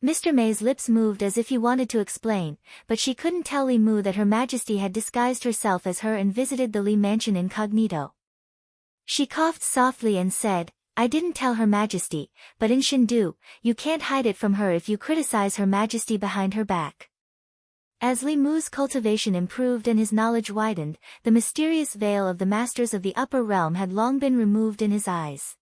Mr. May's lips moved as if he wanted to explain, but she couldn't tell Li Mu that Her Majesty had disguised herself as her and visited the Li mansion incognito. She coughed softly and said, I didn't tell Her Majesty, but in Shindu, you can't hide it from her if you criticize Her Majesty behind her back. As Li Mu's cultivation improved and his knowledge widened, the mysterious veil of the masters of the upper realm had long been removed in his eyes.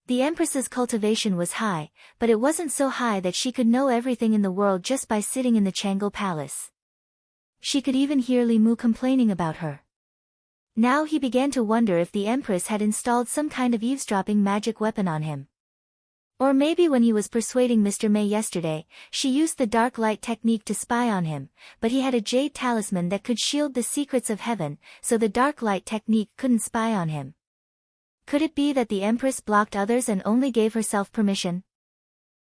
The Empress's cultivation was high, but it wasn't so high that she could know everything in the world just by sitting in the Changle Palace. She could even hear Li Mu complaining about her. Now he began to wonder if the Empress had installed some kind of eavesdropping magic weapon on him. Or maybe when he was persuading Mr. May yesterday, she used the dark light technique to spy on him, but he had a jade talisman that could shield the secrets of heaven, so the dark light technique couldn't spy on him. Could it be that the Empress blocked others and only gave herself permission?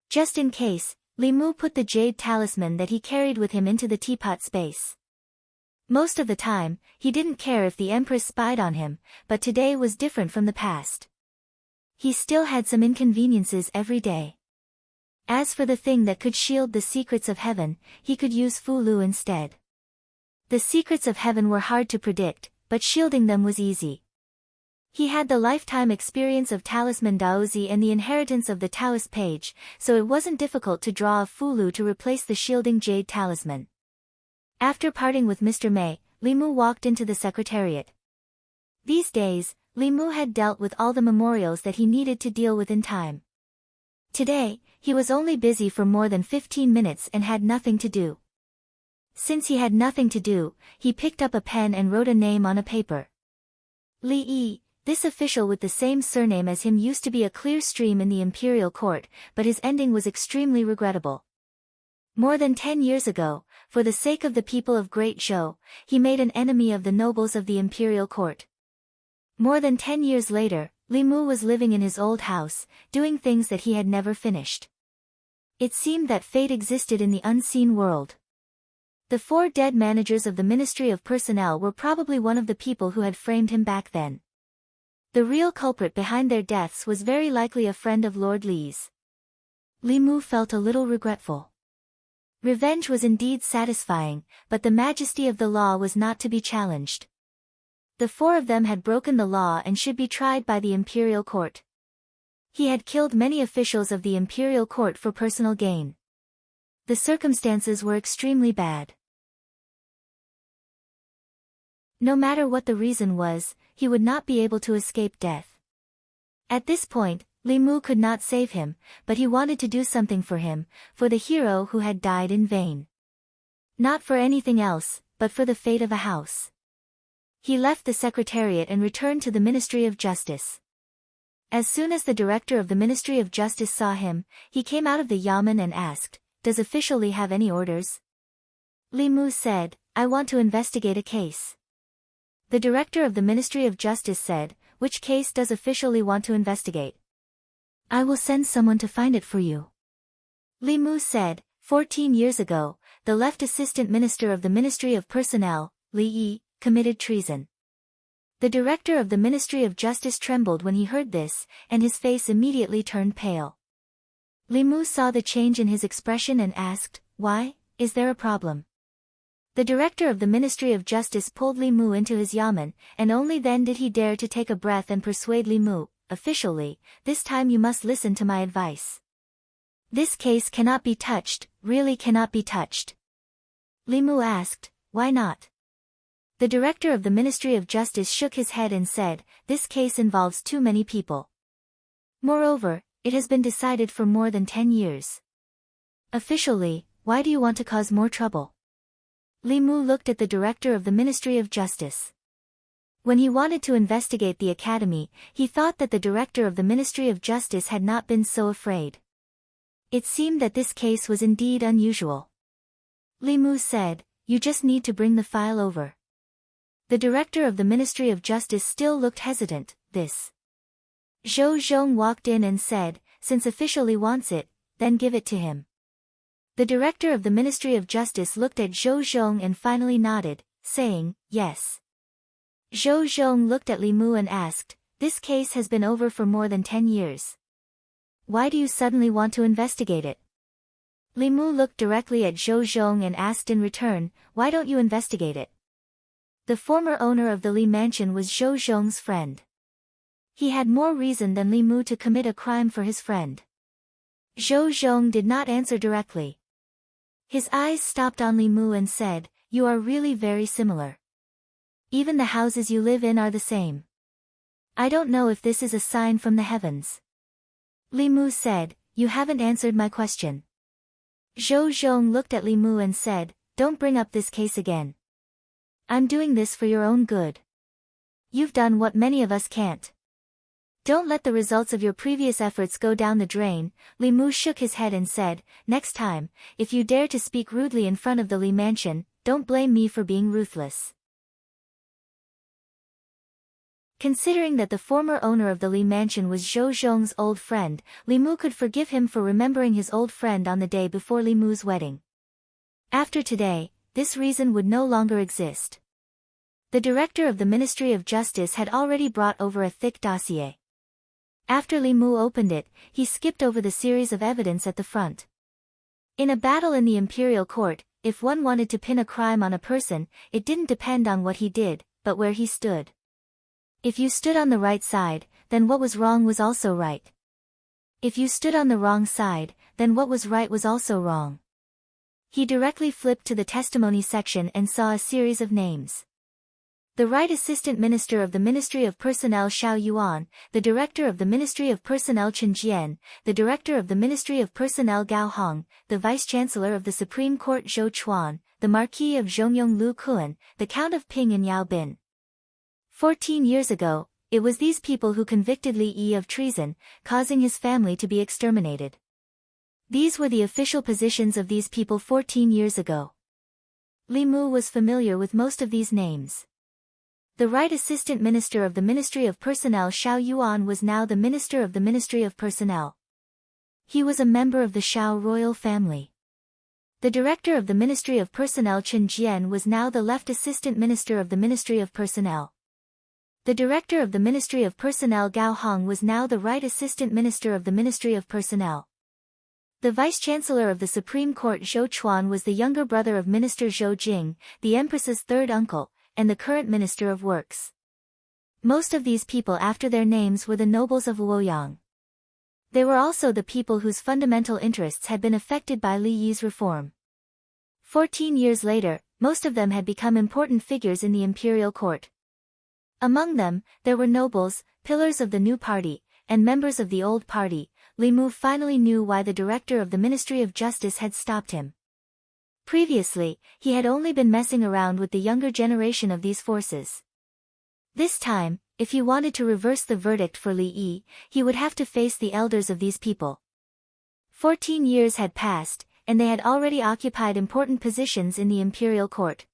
Just in case, Li Mu put the jade talisman that he carried with him into the teapot space. Most of the time, he didn't care if the Empress spied on him, but today was different from the past. He still had some inconveniences every day. As for the thing that could shield the secrets of heaven, he could use Fu Lu instead. The secrets of heaven were hard to predict, but shielding them was easy. He had the lifetime experience of Talisman Daozi and the inheritance of the Taoist page, so it wasn't difficult to draw a Fu Lu to replace the shielding jade talisman. After parting with Mr. May, Li Mu walked into the Secretariat. These days, Li Mu had dealt with all the memorials that he needed to deal with in time. Today, he was only busy for more than 15 minutes and had nothing to do. Since he had nothing to do, he picked up a pen and wrote a name on a paper. Li Yi. This official with the same surname as him used to be a clear stream in the imperial court, but his ending was extremely regrettable. More than 10 years ago, for the sake of the people of Great Zhou, he made an enemy of the nobles of the imperial court. More than 10 years later, Li Mu was living in his old house, doing things that he had never finished. It seemed that fate existed in the unseen world. The 4 dead managers of the Ministry of Personnel were probably one of the people who had framed him back then. The real culprit behind their deaths was very likely a friend of Lord Li's. Li Mu felt a little regretful. Revenge was indeed satisfying, but the majesty of the law was not to be challenged. The 4 of them had broken the law and should be tried by the imperial court. He had killed many officials of the imperial court for personal gain. The circumstances were extremely bad. No matter what the reason was, he would not be able to escape death. At this point, Li Mu could not save him, but he wanted to do something for him, for the hero who had died in vain. Not for anything else, but for the fate of a house. He left the secretariat and returned to the Ministry of Justice. As soon as the director of the Ministry of Justice saw him, he came out of the yamen and asked, "Does official Li have any orders?" Li Mu said, "I want to investigate a case." The director of the Ministry of Justice said, "Which case does official Li want to investigate?" "I will send someone to find it for you." Li Mu said, 14 years ago, the left assistant minister of the Ministry of Personnel, Li Yi, committed treason. The director of the Ministry of Justice trembled when he heard this, and his face immediately turned pale. Li Mu saw the change in his expression and asked, "Why, is there a problem?" The director of the Ministry of Justice pulled Li Mu into his yamen, and only then did he dare to take a breath and persuade Li Mu, "Officially, this time you must listen to my advice. This case cannot be touched, really cannot be touched." Li Mu asked, "Why not?" The director of the Ministry of Justice shook his head and said, "This case involves too many people. Moreover, it has been decided for more than 10 years. Officially, why do you want to cause more trouble?" Li Mu looked at the director of the Ministry of Justice. When he wanted to investigate the academy, he thought that the director of the Ministry of Justice had not been so afraid. It seemed that this case was indeed unusual. Li Mu said, "You just need to bring the file over." The director of the Ministry of Justice still looked hesitant. This. Zhou Zhong walked in and said, "Since official Li wants it, then give it to him." The director of the Ministry of Justice looked at Zhou Zhong and finally nodded, saying, "Yes." Zhou Zhong looked at Li Mu and asked, "This case has been over for more than 10 years. Why do you suddenly want to investigate it?" Li Mu looked directly at Zhou Zhong and asked in return, "Why don't you investigate it?" The former owner of the Li mansion was Zhou Zhong's friend. He had more reason than Li Mu to commit a crime for his friend. Zhou Zhong did not answer directly. His eyes stopped on Li Mu and said, "You are really very similar. Even the houses you live in are the same. I don't know if this is a sign from the heavens." Li Mu said, "You haven't answered my question." Zhou Zhong looked at Li Mu and said, "Don't bring up this case again. I'm doing this for your own good. You've done what many of us can't. Don't let the results of your previous efforts go down the drain." Li Mu shook his head and said, "Next time, if you dare to speak rudely in front of the Li mansion, don't blame me for being ruthless." Considering that the former owner of the Li mansion was Zhou Zhong's old friend, Li Mu could forgive him for remembering his old friend on the day before Li Mu's wedding. After today, this reason would no longer exist. The director of the Ministry of Justice had already brought over a thick dossier. After Li Mu opened it, he skipped over the series of evidence at the front. In a battle in the imperial court, if one wanted to pin a crime on a person, it didn't depend on what he did, but where he stood. If you stood on the right side, then what was wrong was also right. If you stood on the wrong side, then what was right was also wrong. He directly flipped to the testimony section and saw a series of names. The Right Assistant Minister of the Ministry of Personnel Xiao Yuan, the Director of the Ministry of Personnel Chen Jian, the Director of the Ministry of Personnel Gao Hong, the Vice-Chancellor of the Supreme Court Zhou Chuan, the Marquis of Zhongyong Lu Kuan, the Count of Ping and Yao Bin. 14 years ago, it was these people who convicted Li Yi of treason, causing his family to be exterminated. These were the official positions of these people 14 years ago. Li Mu was familiar with most of these names. The Right Assistant Minister of the Ministry of Personnel Xiao Yuan was now the Minister of the Ministry of Personnel. He was a member of the Xiao royal family. The Director of the Ministry of Personnel Chen Jian was now the Left Assistant Minister of the Ministry of Personnel. The Director of the Ministry of Personnel Gao Hong was now the Right Assistant Minister of the Ministry of Personnel. The Vice-Chancellor of the Supreme Court Zhou Chuan was the younger brother of Minister Zhou Jing, the Empress's third uncle, and the current Minister of Works. Most of these people after their names were the nobles of Luoyang. They were also the people whose fundamental interests had been affected by Li Yi's reform. 14 years later, most of them had become important figures in the imperial court. Among them, there were nobles, pillars of the new party, and members of the old party. Li Mu finally knew why the director of the Ministry of Justice had stopped him. Previously, he had only been messing around with the younger generation of these forces. This time, if he wanted to reverse the verdict for Li Yi, he would have to face the elders of these people. 14 years had passed, and they had already occupied important positions in the imperial court.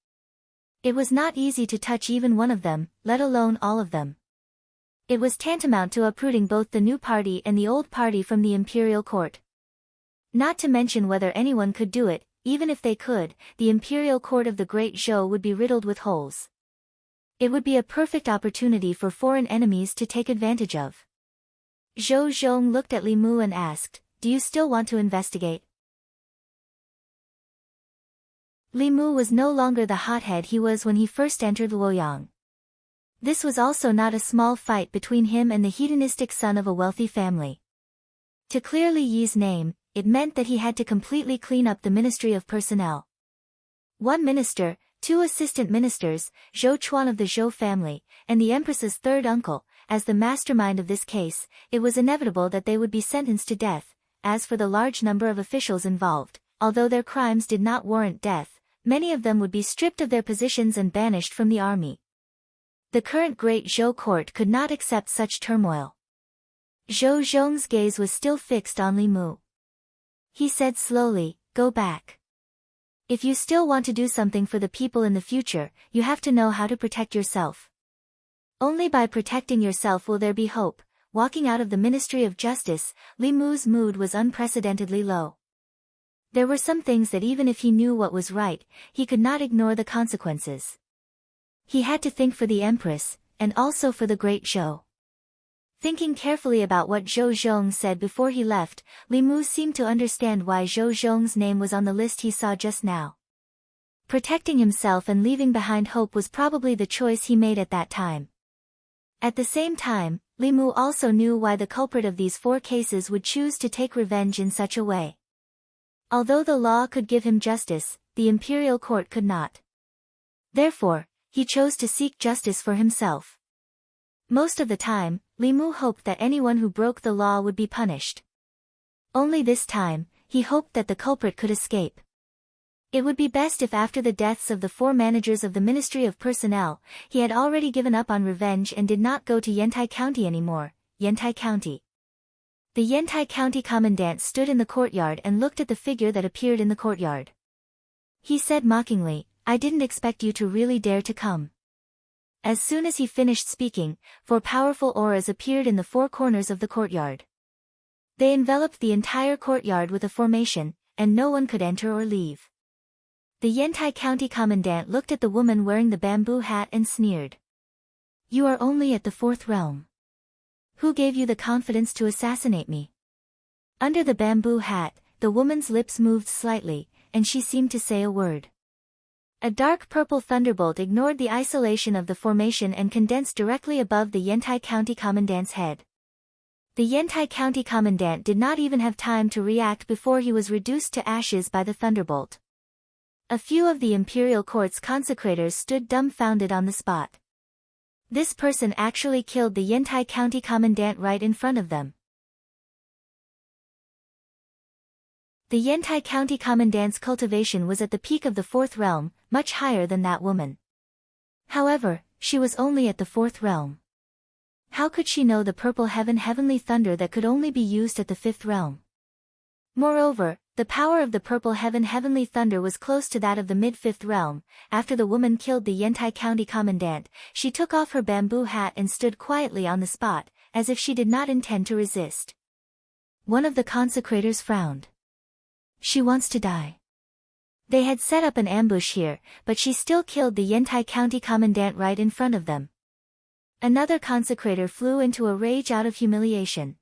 It was not easy to touch even one of them, let alone all of them. It was tantamount to uprooting both the new party and the old party from the imperial court. Not to mention whether anyone could do it. Even if they could, the imperial court of the Great Zhou would be riddled with holes. It would be a perfect opportunity for foreign enemies to take advantage of. Zhou Zhong looked at Li Mu and asked, "Do you still want to investigate?" Li Mu was no longer the hothead he was when he first entered Luoyang. This was also not a small fight between him and the hedonistic son of a wealthy family. To clear Li Yi's name, it meant that he had to completely clean up the Ministry of Personnel. One minister, two assistant ministers, Zhou Chuan of the Zhou family, and the Empress's third uncle, as the mastermind of this case, it was inevitable that they would be sentenced to death. As for the large number of officials involved, although their crimes did not warrant death, many of them would be stripped of their positions and banished from the army. The current Great Zhou court could not accept such turmoil. Zhou Zhong's gaze was still fixed on Li Mu. He said slowly, "Go back. If you still want to do something for the people in the future, you have to know how to protect yourself. Only by protecting yourself will there be hope." Walking out of the Ministry of Justice, Li Mu's mood was unprecedentedly low. There were some things that even if he knew what was right, he could not ignore the consequences. He had to think for the Empress, and also for the Great Zhou. Thinking carefully about what Zhou Zhong said before he left, Li Mu seemed to understand why Zhou Zhong's name was on the list he saw just now. Protecting himself and leaving behind hope was probably the choice he made at that time. At the same time, Li Mu also knew why the culprit of these 4 cases would choose to take revenge in such a way. Although the law could give him justice, the imperial court could not. Therefore, he chose to seek justice for himself. Most of the time, Li Mu hoped that anyone who broke the law would be punished. Only this time, he hoped that the culprit could escape. It would be best if after the deaths of the 4 managers of the Ministry of Personnel, he had already given up on revenge and did not go to Yantai County anymore. Yantai County. The Yantai County commandant stood in the courtyard and looked at the figure that appeared in the courtyard. He said mockingly, "I didn't expect you to really dare to come." As soon as he finished speaking, 4 powerful auras appeared in the 4 corners of the courtyard. They enveloped the entire courtyard with a formation, and no one could enter or leave. The Yantai County commandant looked at the woman wearing the bamboo hat and sneered. "You are only at the 4th realm. Who gave you the confidence to assassinate me?" Under the bamboo hat, the woman's lips moved slightly, and she seemed to say a word. A dark purple thunderbolt ignored the isolation of the formation and condensed directly above the Yantai County commandant's head. The Yantai County commandant did not even have time to react before he was reduced to ashes by the thunderbolt. A few of the imperial court's consecrators stood dumbfounded on the spot. This person actually killed the Yantai County commandant right in front of them. The Yantai County commandant's cultivation was at the peak of the fourth realm, much higher than that woman. However, she was only at the fourth realm. How could she know the purple heavenly thunder that could only be used at the fifth realm? Moreover, the power of the purple heavenly thunder was close to that of the mid-fifth realm. After the woman killed the Yantai County commandant, she took off her bamboo hat and stood quietly on the spot, as if she did not intend to resist. One of the consecrators frowned. She wants to die. They had set up an ambush here, but she still killed the Yantai County commandant right in front of them. Another consecrator flew into a rage out of humiliation.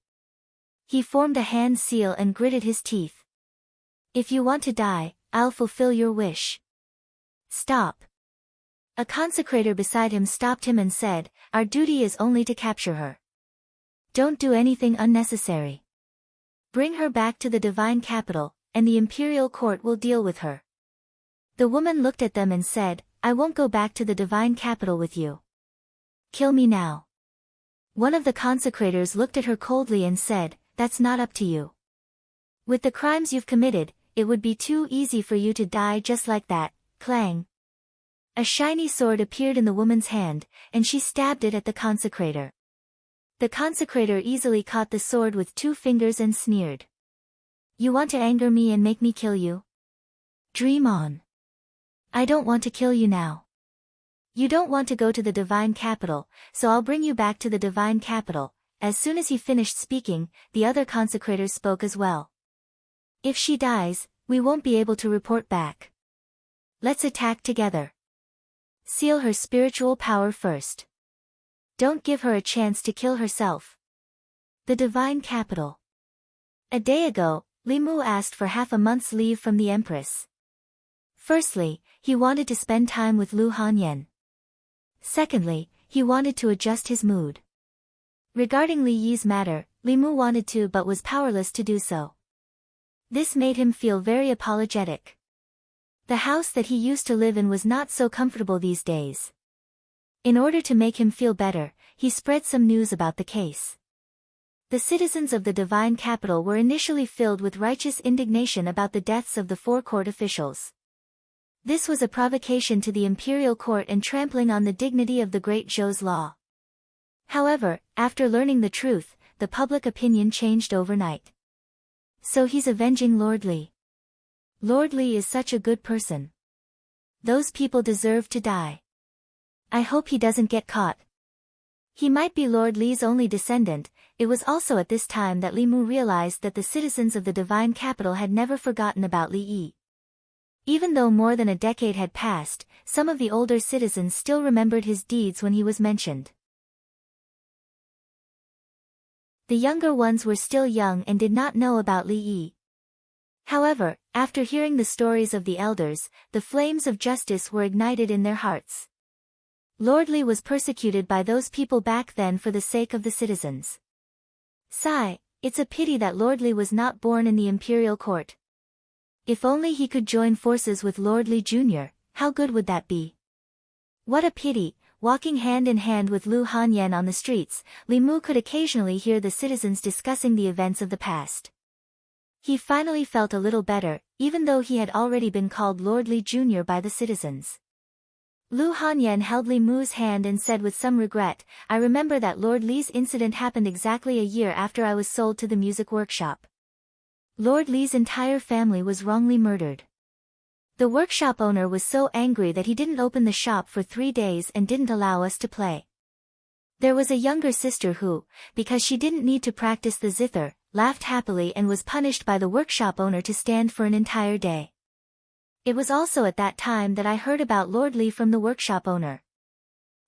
He formed a hand seal and gritted his teeth. If you want to die, I'll fulfill your wish. Stop. A consecrator beside him stopped him and said, our duty is only to capture her. Don't do anything unnecessary. Bring her back to the divine capital, and the imperial court will deal with her. The woman looked at them and said, I won't go back to the divine capital with you. Kill me now. One of the consecrators looked at her coldly and said, that's not up to you. With the crimes you've committed, it would be too easy for you to die just like that. Clang. A shiny sword appeared in the woman's hand, and she stabbed it at the consecrator. The consecrator easily caught the sword with 2 fingers and sneered. You want to anger me and make me kill you? Dream on. I don't want to kill you now. You don't want to go to the divine capital, so I'll bring you back to the divine capital. As soon as he finished speaking, the other consecrators spoke as well. If she dies, we won't be able to report back. Let's attack together. Seal her spiritual power first. Don't give her a chance to kill herself. The divine capital. A day ago, Li Mu asked for half a month's leave from the Empress. Firstly, he wanted to spend time with Lu Hanyan. Secondly, he wanted to adjust his mood. Regarding Li Yi's matter, Li Mu wanted to but was powerless to do so. This made him feel very apologetic. The house that he used to live in was not so comfortable these days. In order to make him feel better, he spread some news about the case. The citizens of the divine capital were initially filled with righteous indignation about the deaths of the 4 court officials. This was a provocation to the imperial court and trampling on the dignity of the great Zhou's law. However, after learning the truth, the public opinion changed overnight. So he's avenging Lord Li. Lord Li is such a good person. Those people deserve to die. I hope he doesn't get caught. He might be Lord Li's only descendant. It was also at this time that Li Mu realized that the citizens of the divine capital had never forgotten about Li Yi. Even though more than a decade had passed, some of the older citizens still remembered his deeds when he was mentioned. The younger ones were still young and did not know about Li Yi. However, after hearing the stories of the elders, the flames of justice were ignited in their hearts. Lord Li was persecuted by those people back then for the sake of the citizens. Sigh, it's a pity that Lord Li was not born in the imperial court. If only he could join forces with Lord Li Jr., how good would that be? What a pity. Walking hand in hand with Lu Hanyan on the streets, Li Mu could occasionally hear the citizens discussing the events of the past. He finally felt a little better, even though he had already been called Lord Li Jr. by the citizens. Lu Hanyan held Li Mu's hand and said with some regret, I remember that Lord Li's incident happened exactly a year after I was sold to the music workshop. Lord Li's entire family was wrongly murdered. The workshop owner was so angry that he didn't open the shop for 3 days and didn't allow us to play. There was a younger sister who, because she didn't need to practice the zither, laughed happily and was punished by the workshop owner to stand for an entire day. It was also at that time that I heard about Lord Li from the workshop owner.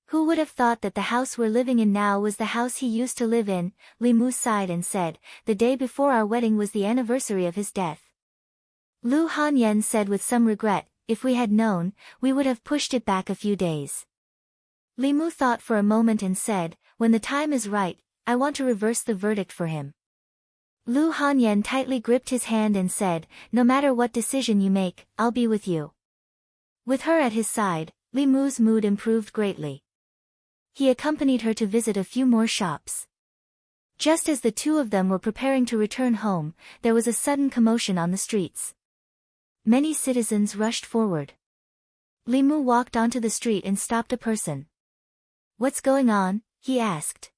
Who would have thought that the house we're living in now was the house he used to live in? Li Mu sighed and said, the day before our wedding was the anniversary of his death. Lu Hanyan said with some regret, if we had known, we would have pushed it back a few days. Li Mu thought for a moment and said, when the time is right, I want to reverse the verdict for him. Lu Hanyan tightly gripped his hand and said, no matter what decision you make, I'll be with you. With her at his side, Li Mu's mood improved greatly. he accompanied her to visit a few more shops. Just as the two of them were preparing to return home, there was a sudden commotion on the streets. Many citizens rushed forward. Li Mu walked onto the street and stopped a person. "What's going on?" he asked.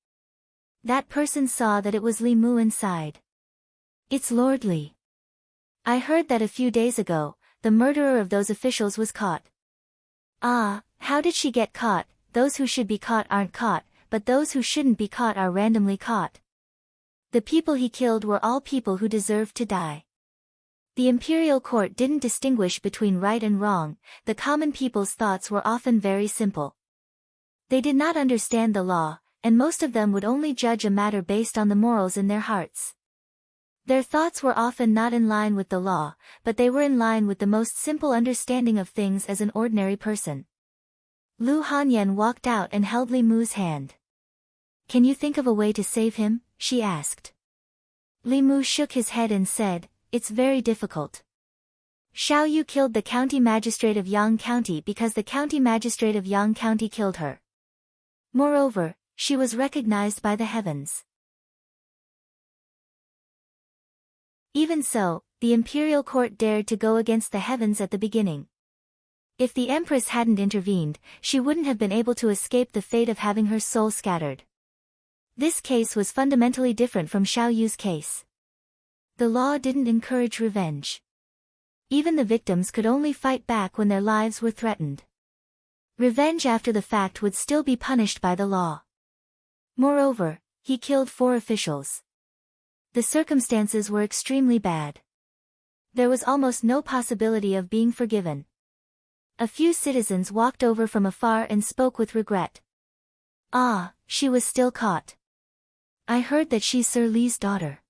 That person saw that it was Li Mu inside. "It's Lord Li. I heard that a few days ago, the murderer of those officials was caught." "Ah, how did she get caught? Those who should be caught aren't caught, but those who shouldn't be caught are randomly caught. The people he killed were all people who deserved to die." The imperial court didn't distinguish between right and wrong. The common people's thoughts were often very simple. They did not understand the law, and most of them would only judge a matter based on the morals in their hearts. Their thoughts were often not in line with the law, but they were in line with the most simple understanding of things as an ordinary person. Lu Hanyan walked out and held Li Mu's hand. "Can you think of a way to save him?" she asked. Li Mu shook his head and said, "It's very difficult. Xiao Yu killed the county magistrate of Yang County because the county magistrate of Yang County killed her. Moreover, she was recognized by the heavens. Even so, the imperial court dared to go against the heavens at the beginning. If the empress hadn't intervened, she wouldn't have been able to escape the fate of having her soul scattered. This case was fundamentally different from Xiao Yu's case. The law didn't encourage revenge. Even the victims could only fight back when their lives were threatened. Revenge after the fact would still be punished by the law. Moreover, he killed 4 officials. The circumstances were extremely bad. There was almost no possibility of being forgiven. A few citizens walked over from afar and spoke with regret. "Ah, she was still caught. I heard that she's Sir Li's daughter.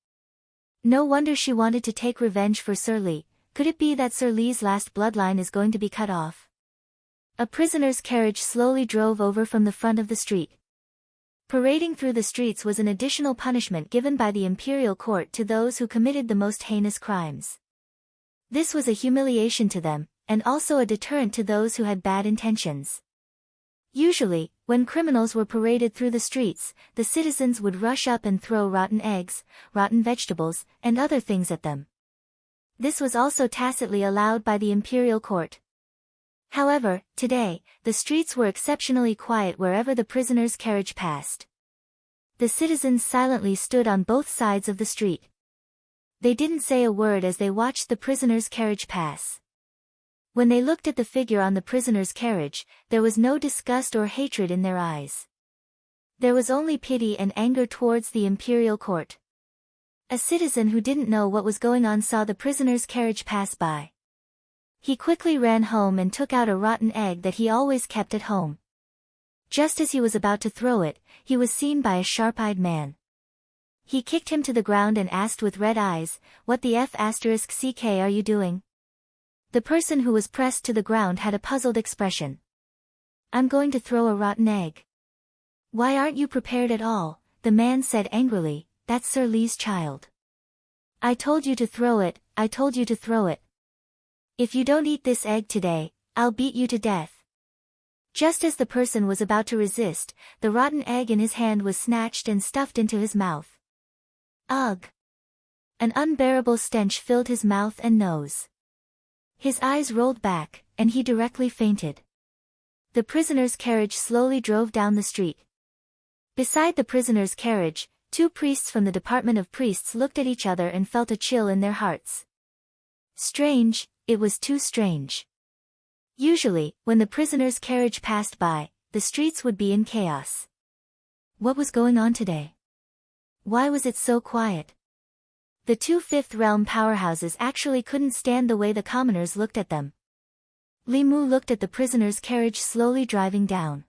No wonder she wanted to take revenge for Sir Li. Could it be that Sir Li's last bloodline is going to be cut off?" A prisoner's carriage slowly drove over from the front of the street. Parading through the streets was an additional punishment given by the imperial court to those who committed the most heinous crimes. This was a humiliation to them, and also a deterrent to those who had bad intentions. Usually, when criminals were paraded through the streets, the citizens would rush up and throw rotten eggs, rotten vegetables, and other things at them. This was also tacitly allowed by the imperial court. However, today, the streets were exceptionally quiet wherever the prisoner's carriage passed. The citizens silently stood on both sides of the street. They didn't say a word as they watched the prisoner's carriage pass. When they looked at the figure on the prisoner's carriage, there was no disgust or hatred in their eyes. There was only pity and anger towards the imperial court. A citizen who didn't know what was going on saw the prisoner's carriage pass by. He quickly ran home and took out a rotten egg that he always kept at home. Just as he was about to throw it, he was seen by a sharp-eyed man. He kicked him to the ground and asked with red eyes, "What the F***ck are you doing?" The person who was pressed to the ground had a puzzled expression. "I'm going to throw a rotten egg." "Why aren't you prepared at all?" the man said angrily. "That's Sir Li's child. I told you to throw it, I told you to throw it. If you don't eat this egg today, I'll beat you to death." Just as the person was about to resist, the rotten egg in his hand was snatched and stuffed into his mouth. Ugh! An unbearable stench filled his mouth and nose. His eyes rolled back, and he directly fainted. The prisoner's carriage slowly drove down the street. Beside the prisoner's carriage, 2 priests from the Department of Priests looked at each other and felt a chill in their hearts. Strange, it was too strange. Usually, when the prisoner's carriage passed by, the streets would be in chaos. What was going on today? Why was it so quiet? The 2 Fifth Realm powerhouses actually couldn't stand the way the commoners looked at them. Li Mu looked at the prisoner's carriage slowly driving down.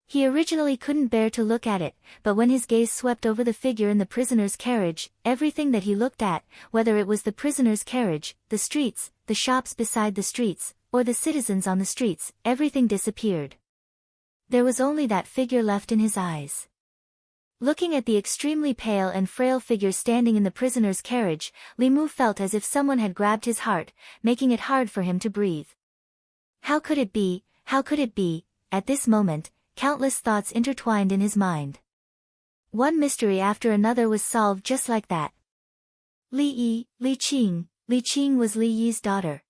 He originally couldn't bear to look at it, but when his gaze swept over the figure in the prisoner's carriage, everything that he looked at, whether it was the prisoner's carriage, the streets, the shops beside the streets, or the citizens on the streets, everything disappeared. There was only that figure left in his eyes. Looking at the extremely pale and frail figure standing in the prisoner's carriage, Li Mu felt as if someone had grabbed his heart, making it hard for him to breathe. How could it be? How could it be? At this moment, countless thoughts intertwined in his mind. One mystery after another was solved just like that. Li Qing was Li Yi's daughter.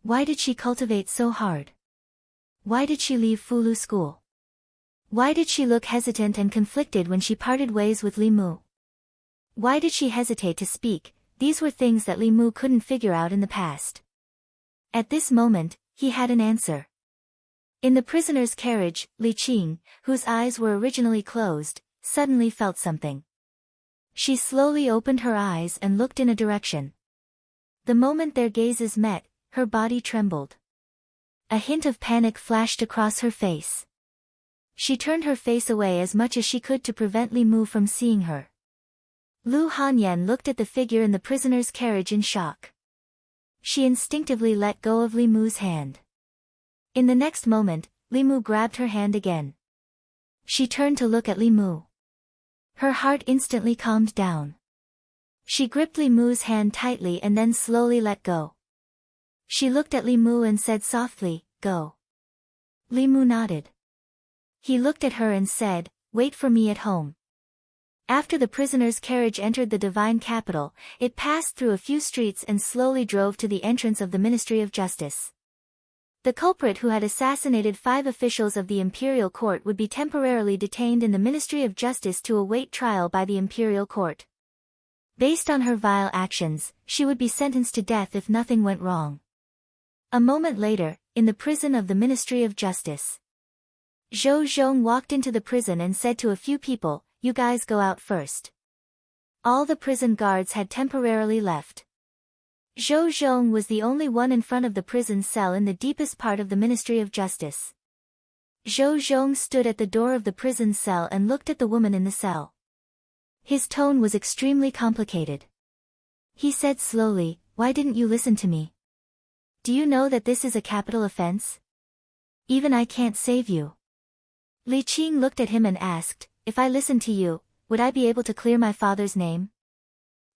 Why did she cultivate so hard? Why did she leave Fulu school? Why did she look hesitant and conflicted when she parted ways with Li Mu? Why did she hesitate to speak? These were things that Li Mu couldn't figure out in the past. At this moment, he had an answer. In the prisoner's carriage, Li Qing, whose eyes were originally closed, suddenly felt something. She slowly opened her eyes and looked in a direction. The moment their gazes met, her body trembled. A hint of panic flashed across her face. She turned her face away as much as she could to prevent Li Mu from seeing her. Lu Hanyan looked at the figure in the prisoner's carriage in shock. She instinctively let go of Li Mu's hand. In the next moment, Li Mu grabbed her hand again. She turned to look at Li Mu. Her heart instantly calmed down. She gripped Li Mu's hand tightly and then slowly let go. She looked at Li Mu and said softly, "Go." Li Mu nodded. He looked at her and said, "Wait for me at home." After the prisoner's carriage entered the divine capital, it passed through a few streets and slowly drove to the entrance of the Ministry of Justice. The culprit who had assassinated 5 officials of the imperial court would be temporarily detained in the Ministry of Justice to await trial by the imperial court. Based on her vile actions, she would be sentenced to death if nothing went wrong. A moment later, in the prison of the Ministry of Justice, Zhou Zhong walked into the prison and said to a few people, "You guys go out first." All the prison guards had temporarily left. Zhou Zhong was the only one in front of the prison cell in the deepest part of the Ministry of Justice. Zhou Zhong stood at the door of the prison cell and looked at the woman in the cell. His tone was extremely complicated. He said slowly, "Why didn't you listen to me? Do you know that this is a capital offense? Even I can't save you." Li Qing looked at him and asked, "If I listened to you, would I be able to clear my father's name?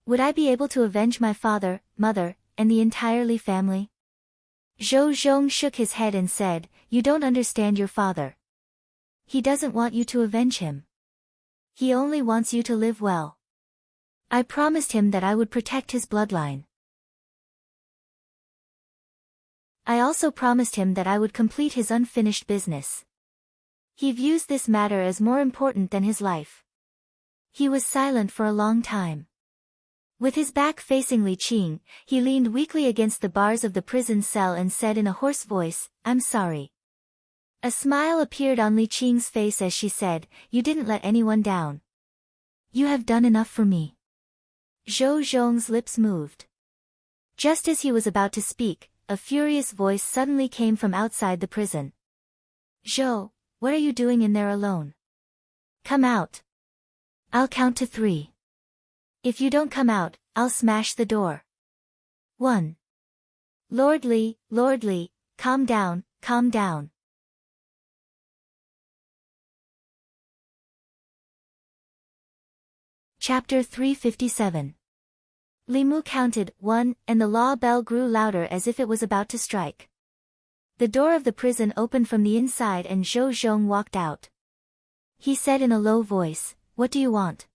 Would I be able to avenge my father, mother, and the entire Li family?" Zhou Zhong shook his head and said, "You don't understand your father. He doesn't want you to avenge him. He only wants you to live well. I promised him that I would protect his bloodline. I also promised him that I would complete his unfinished business. He views this matter as more important than his life." He was silent for a long time. With his back facing Li Qing, he leaned weakly against the bars of the prison cell and said in a hoarse voice, "I'm sorry." A smile appeared on Li Qing's face as she said, "You didn't let anyone down. You have done enough for me." Zhou Zhong's lips moved. Just as he was about to speak, a furious voice suddenly came from outside the prison. "Zhou, what are you doing in there alone? Come out. I'll count to 3. If you don't come out, I'll smash the door. 1. Lord Li, calm down, calm down." Chapter 357. Li Mu counted 1, and the law bell grew louder as if it was about to strike. The door of the prison opened from the inside and Zhou Zhong walked out. He said in a low voice, "What do you want?"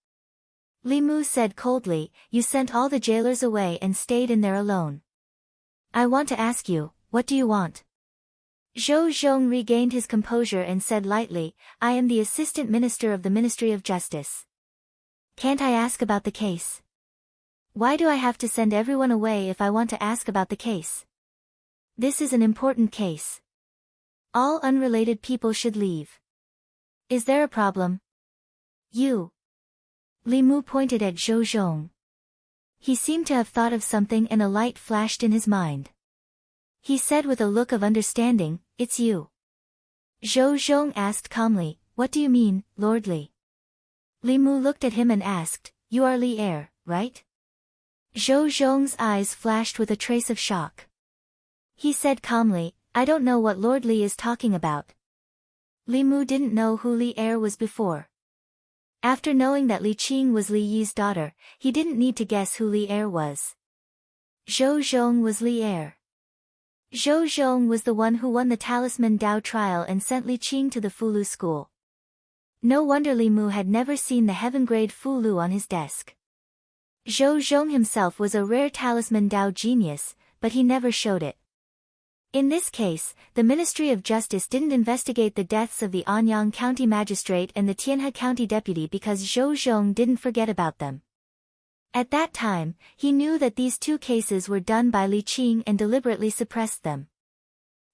Li Mu said coldly, "You sent all the jailers away and stayed in there alone. I want to ask you, what do you want?" Zhou Zhong regained his composure and said lightly, "I am the Assistant Minister of the Ministry of Justice. Can't I ask about the case? Why do I have to send everyone away if I want to ask about the case? This is an important case. All unrelated people should leave. Is there a problem?" "You." Li Mu pointed at Zhou Zhong. He seemed to have thought of something and a light flashed in his mind. He said with a look of understanding, "It's you." Zhou Zhong asked calmly, "What do you mean, Lord Li?" Li Mu looked at him and asked, "You are Li heir, right?" Zhou Zhong's eyes flashed with a trace of shock. He said calmly, "I don't know what Lord Li is talking about." Li Mu didn't know who Li heir was before. After knowing that Li Qing was Li Yi's daughter, he didn't need to guess who Li heir was. Zhou Zhong was Li heir. Zhou Zhong was the one who won the Talisman Dao trial and sent Li Qing to the Fulu school. No wonder Li Mu had never seen the heaven-grade Fulu on his desk. Zhou Zhong himself was a rare Talisman Dao genius, but he never showed it. In this case, the Ministry of Justice didn't investigate the deaths of the Anyang County Magistrate and the Tianhe County Deputy because Zhou Zhong didn't forget about them. At that time, he knew that these two cases were done by Li Qing and deliberately suppressed them.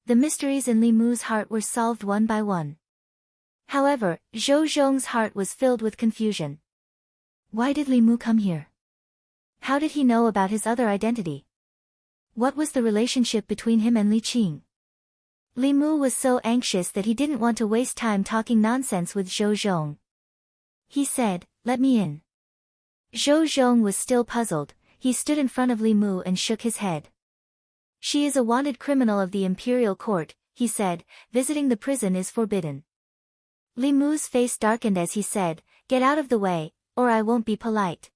The mysteries in Li Mu's heart were solved one by one. However, Zhou Zhong's heart was filled with confusion. Why did Li Mu come here? How did he know about his other identity? What was the relationship between him and Li Qing? Li Mu was so anxious that he didn't want to waste time talking nonsense with Zhou Zhong. He said, "Let me in." Zhou Zhong was still puzzled. He stood in front of Li Mu and shook his head. "She is a wanted criminal of the imperial court," he said. "Visiting the prison is forbidden." Li Mu's face darkened as he said, "Get out of the way, or I won't be polite."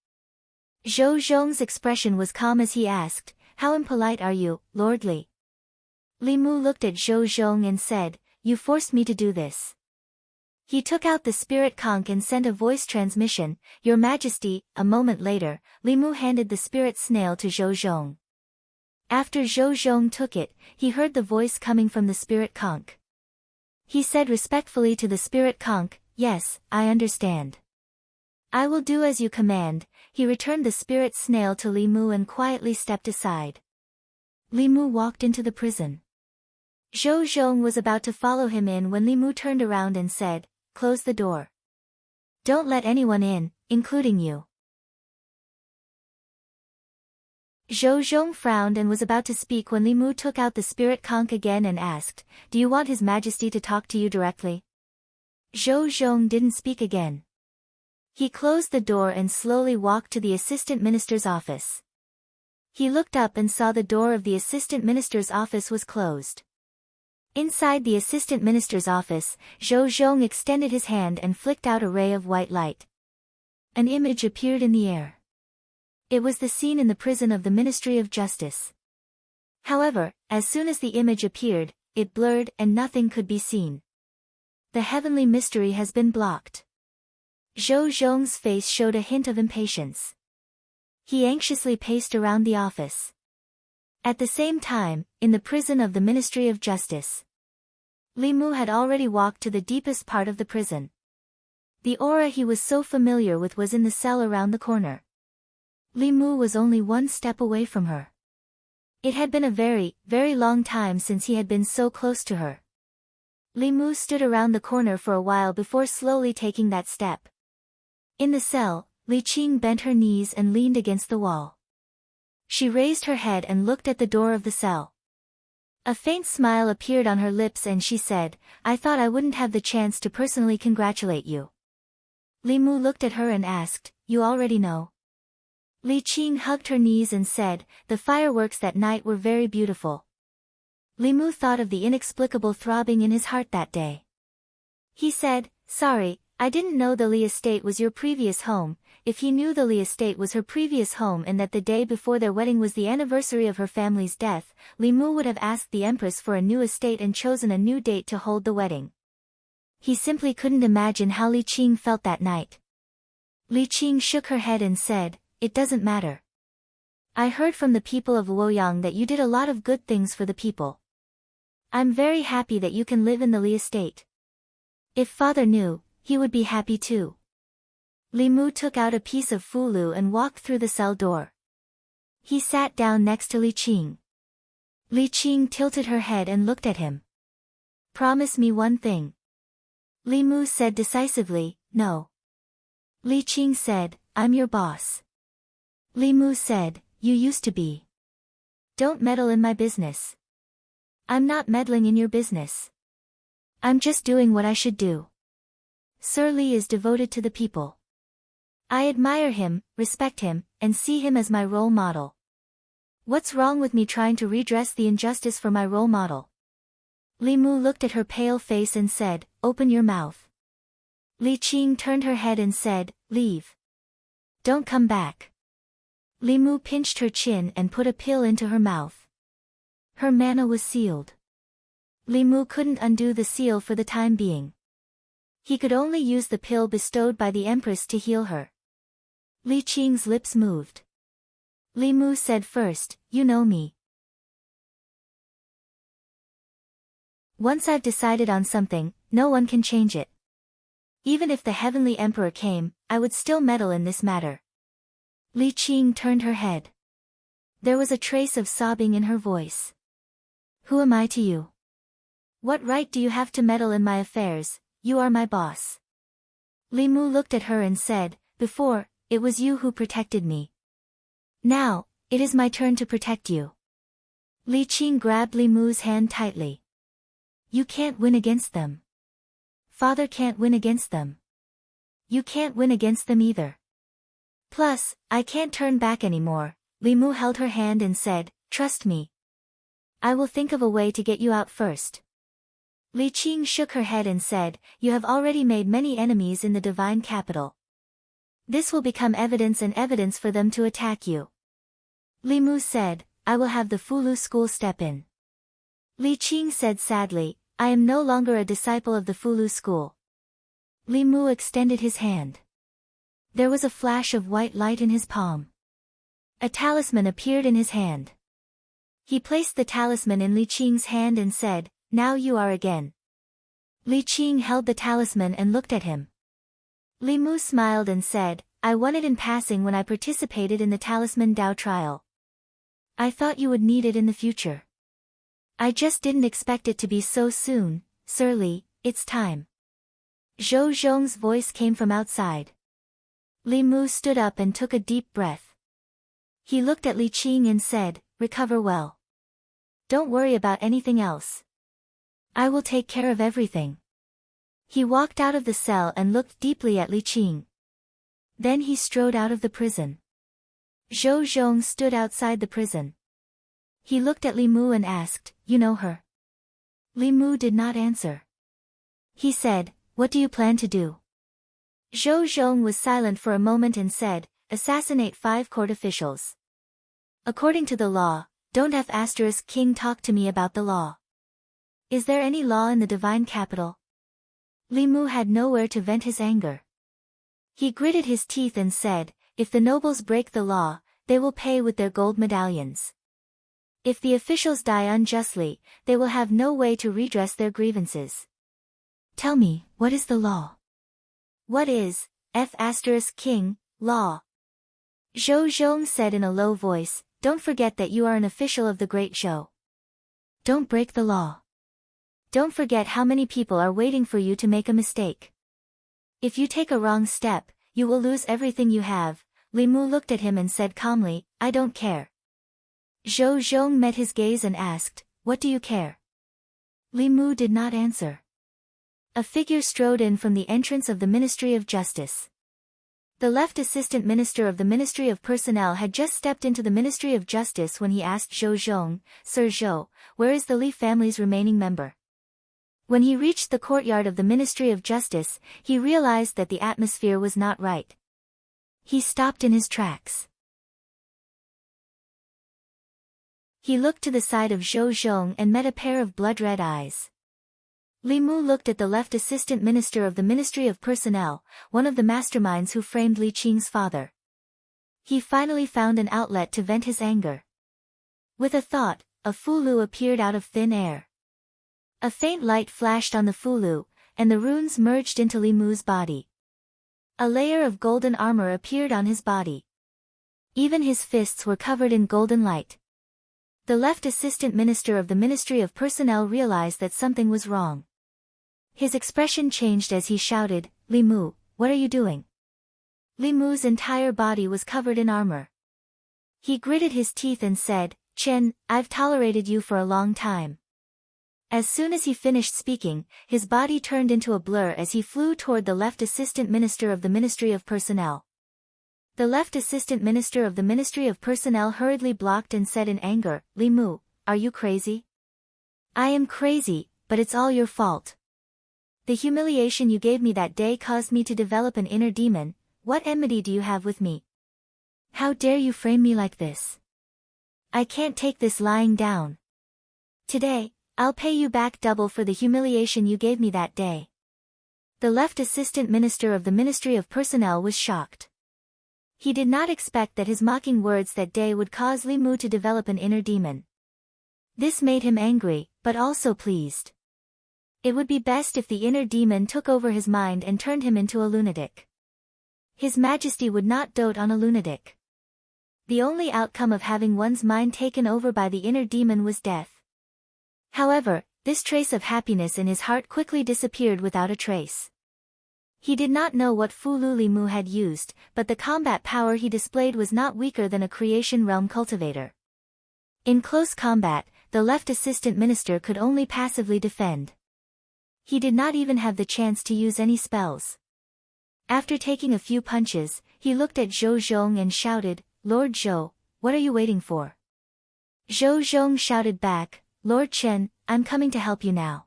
Zhou Zhong's expression was calm as he asked, "How impolite are you, Lord Li?" Li Mu looked at Zhou Zhong and said, "You forced me to do this." He took out the spirit conch and sent a voice transmission, "Your Majesty." A moment later, Li Mu handed the spirit snail to Zhou Zhong. After Zhou Zhong took it, he heard the voice coming from the spirit conch. He said respectfully to the spirit conch, "Yes, I understand. I will do as you command." He returned the spirit snail to Li Mu and quietly stepped aside. Li Mu walked into the prison. Zhou Zhong was about to follow him in when Li Mu turned around and said, "Close the door. Don't let anyone in, including you." Zhou Zhong frowned and was about to speak when Li Mu took out the spirit conch again and asked, "Do you want His Majesty to talk to you directly?" Zhou Zhong didn't speak again. He closed the door and slowly walked to the assistant minister's office. He looked up and saw the door of the assistant minister's office was closed. Inside the assistant minister's office, Zhou Zhong extended his hand and flicked out a ray of white light. An image appeared in the air. It was the scene in the prison of the Ministry of Justice. However, as soon as the image appeared, it blurred and nothing could be seen. The heavenly mystery has been blocked. Zhou Zhong's face showed a hint of impatience. He anxiously paced around the office. At the same time, in the prison of the Ministry of Justice, Li Mu had already walked to the deepest part of the prison. The aura he was so familiar with was in the cell around the corner. Li Mu was only one step away from her. It had been a very, very long time since he had been so close to her. Li Mu stood around the corner for a while before slowly taking that step. In the cell, Li Qing bent her knees and leaned against the wall. She raised her head and looked at the door of the cell. A faint smile appeared on her lips and she said, "I thought I wouldn't have the chance to personally congratulate you." Li Mu looked at her and asked, "You already know?" Li Qing hugged her knees and said, "The fireworks that night were very beautiful." Li Mu thought of the inexplicable throbbing in his heart that day. He said, "Sorry, I didn't know the Li estate was your previous home." If he knew the Li estate was her previous home and that the day before their wedding was the anniversary of her family's death, Li Mu would have asked the Empress for a new estate and chosen a new date to hold the wedding. He simply couldn't imagine how Li Qing felt that night. Li Qing shook her head and said, "It doesn't matter. I heard from the people of Luoyang that you did a lot of good things for the people. I'm very happy that you can live in the Li estate. If father knew, he would be happy too." Li Mu took out a piece of fulu and walked through the cell door. He sat down next to Li Qing. Li Qing tilted her head and looked at him. "Promise me one thing." Li Mu said decisively, "No." Li Qing said, "I'm your boss." Li Mu said, "You used to be. Don't meddle in my business." "I'm not meddling in your business. I'm just doing what I should do. Sir Li is devoted to the people. I admire him, respect him, and see him as my role model. What's wrong with me trying to redress the injustice for my role model?" Li Mu looked at her pale face and said, "Open your mouth." Li Qing turned her head and said, "Leave. Don't come back." Li Mu pinched her chin and put a pill into her mouth. Her mana was sealed. Li Mu couldn't undo the seal for the time being. He could only use the pill bestowed by the Empress to heal her. Li Qing's lips moved. Li Mu said first, "You know me. Once I've decided on something, no one can change it. Even if the Heavenly Emperor came, I would still meddle in this matter." Li Qing turned her head. There was a trace of sobbing in her voice. "Who am I to you? What right do you have to meddle in my affairs? You are my boss." Li Mu looked at her and said, "Before, it was you who protected me. Now, it is my turn to protect you." Li Qing grabbed Li Mu's hand tightly. "You can't win against them. Father can't win against them. You can't win against them either. Plus, I can't turn back anymore." Li Mu held her hand and said, "Trust me. I will think of a way to get you out first." Li Qing shook her head and said, "You have already made many enemies in the divine capital. This will become evidence and evidence for them to attack you." Li Mu said, "I will have the Fulu school step in." Li Qing said sadly, "I am no longer a disciple of the Fulu school." Li Mu extended his hand. There was a flash of white light in his palm. A talisman appeared in his hand. He placed the talisman in Li Qing's hand and said, "Now you are again." Li Qing held the talisman and looked at him. Li Mu smiled and said, "I won it in passing when I participated in the Talisman Dao trial. I thought you would need it in the future. I just didn't expect it to be so soon, Sir Li, it's time." Zhou Zhong's voice came from outside. Li Mu stood up and took a deep breath. He looked at Li Qing and said, "Recover well. Don't worry about anything else. I will take care of everything." He walked out of the cell and looked deeply at Li Qing. Then he strode out of the prison. Zhou Zhong stood outside the prison. He looked at Li Mu and asked, "You know her?" Li Mu did not answer. He said, "What do you plan to do?" Zhou Zhong was silent for a moment and said, "Assassinate 5 court officials. According to the law, don't have * king talk to me about the law. Is there any law in the divine capital?" Li Mu had nowhere to vent his anger. He gritted his teeth and said, "If the nobles break the law, they will pay with their gold medallions. If the officials die unjustly, they will have no way to redress their grievances. Tell me, what is the law? What is *king, law?" Zhou Zhong said in a low voice, "Don't forget that you are an official of the Great Zhou. Don't break the law. Don't forget how many people are waiting for you to make a mistake. If you take a wrong step, you will lose everything you have." Li Mu looked at him and said calmly, "I don't care." Zhou Zhong met his gaze and asked, "What do you care?" Li Mu did not answer. A figure strode in from the entrance of the Ministry of Justice. The left assistant minister of the Ministry of Personnel had just stepped into the Ministry of Justice when he asked Zhou Zhong, "Sir Zhou, where is the Li family's remaining member?" When he reached the courtyard of the Ministry of Justice, he realized that the atmosphere was not right. He stopped in his tracks. He looked to the side of Zhou Zhong and met a pair of blood-red eyes. Li Mu looked at the left assistant minister of the Ministry of Personnel, one of the masterminds who framed Li Qing's father. He finally found an outlet to vent his anger. With a thought, a Fulu appeared out of thin air. A faint light flashed on the Fulu, and the runes merged into Li Mu's body. A layer of golden armor appeared on his body. Even his fists were covered in golden light. The left assistant minister of the Ministry of Personnel realized that something was wrong. His expression changed as he shouted, "Li Mu, what are you doing?" Li Mu's entire body was covered in armor. He gritted his teeth and said, "Chen, I've tolerated you for a long time." As soon as he finished speaking, his body turned into a blur as he flew toward the left assistant minister of the Ministry of Personnel. The left assistant minister of the Ministry of Personnel hurriedly blocked and said in anger, "Li Mu, are you crazy?" "I am crazy, but it's all your fault. The humiliation you gave me that day caused me to develop an inner demon. What enmity do you have with me? How dare you frame me like this? I can't take this lying down." Today, I'll pay you back double for the humiliation you gave me that day. The left assistant minister of the Ministry of Personnel was shocked. He did not expect that his mocking words that day would cause Li Mu to develop an inner demon. This made him angry, but also pleased. It would be best if the inner demon took over his mind and turned him into a lunatic. His Majesty would not dote on a lunatic. The only outcome of having one's mind taken over by the inner demon was death. However, this trace of happiness in his heart quickly disappeared without a trace. He did not know what Fulu Li Mu had used, but the combat power he displayed was not weaker than a creation realm cultivator. In close combat, the left assistant minister could only passively defend. He did not even have the chance to use any spells. After taking a few punches, he looked at Zhou Zhong and shouted, "Lord Zhou, what are you waiting for?" Zhou Zhong shouted back, "Lord Chen, I'm coming to help you now."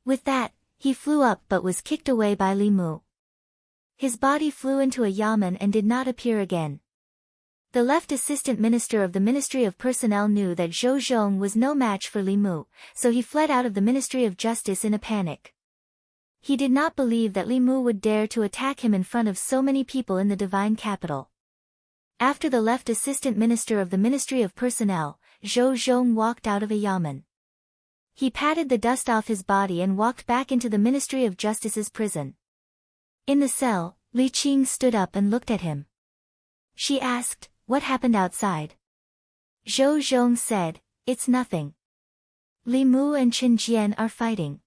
With that, he flew up but was kicked away by Li Mu. His body flew into a yamen and did not appear again. The left assistant minister of the Ministry of Personnel knew that Zhou Zhong was no match for Li Mu, so he fled out of the Ministry of Justice in a panic. He did not believe that Li Mu would dare to attack him in front of so many people in the divine capital. After the left assistant minister of the Ministry of Personnel, Zhou Zhong walked out of a yamen. He patted the dust off his body and walked back into the Ministry of Justice's prison. In the cell, Li Qing stood up and looked at him. She asked, "What happened outside?" Zhou Zhong said, "It's nothing. Li Mu and Chen Jian are fighting."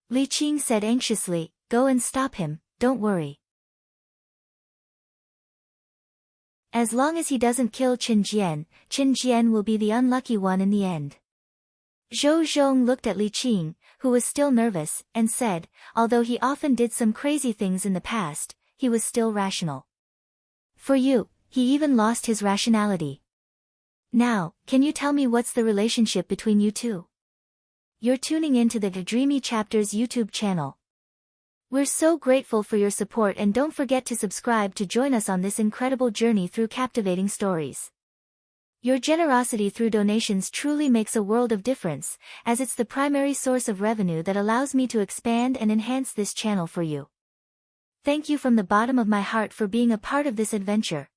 Li Qing said anxiously, "Go and stop him, don't worry. As long as he doesn't kill Chen Jian will be the unlucky one in the end." Zhou Zhong looked at Li Qing, who was still nervous, and said, although he often did some crazy things in the past, he was still rational. "For you, he even lost his rationality. Now, can you tell me what's the relationship between you two?" You're tuning into the Dreamy Chapters YouTube channel. We're so grateful for your support and don't forget to subscribe to join us on this incredible journey through captivating stories. Your generosity through donations truly makes a world of difference, as it's the primary source of revenue that allows me to expand and enhance this channel for you. Thank you from the bottom of my heart for being a part of this adventure.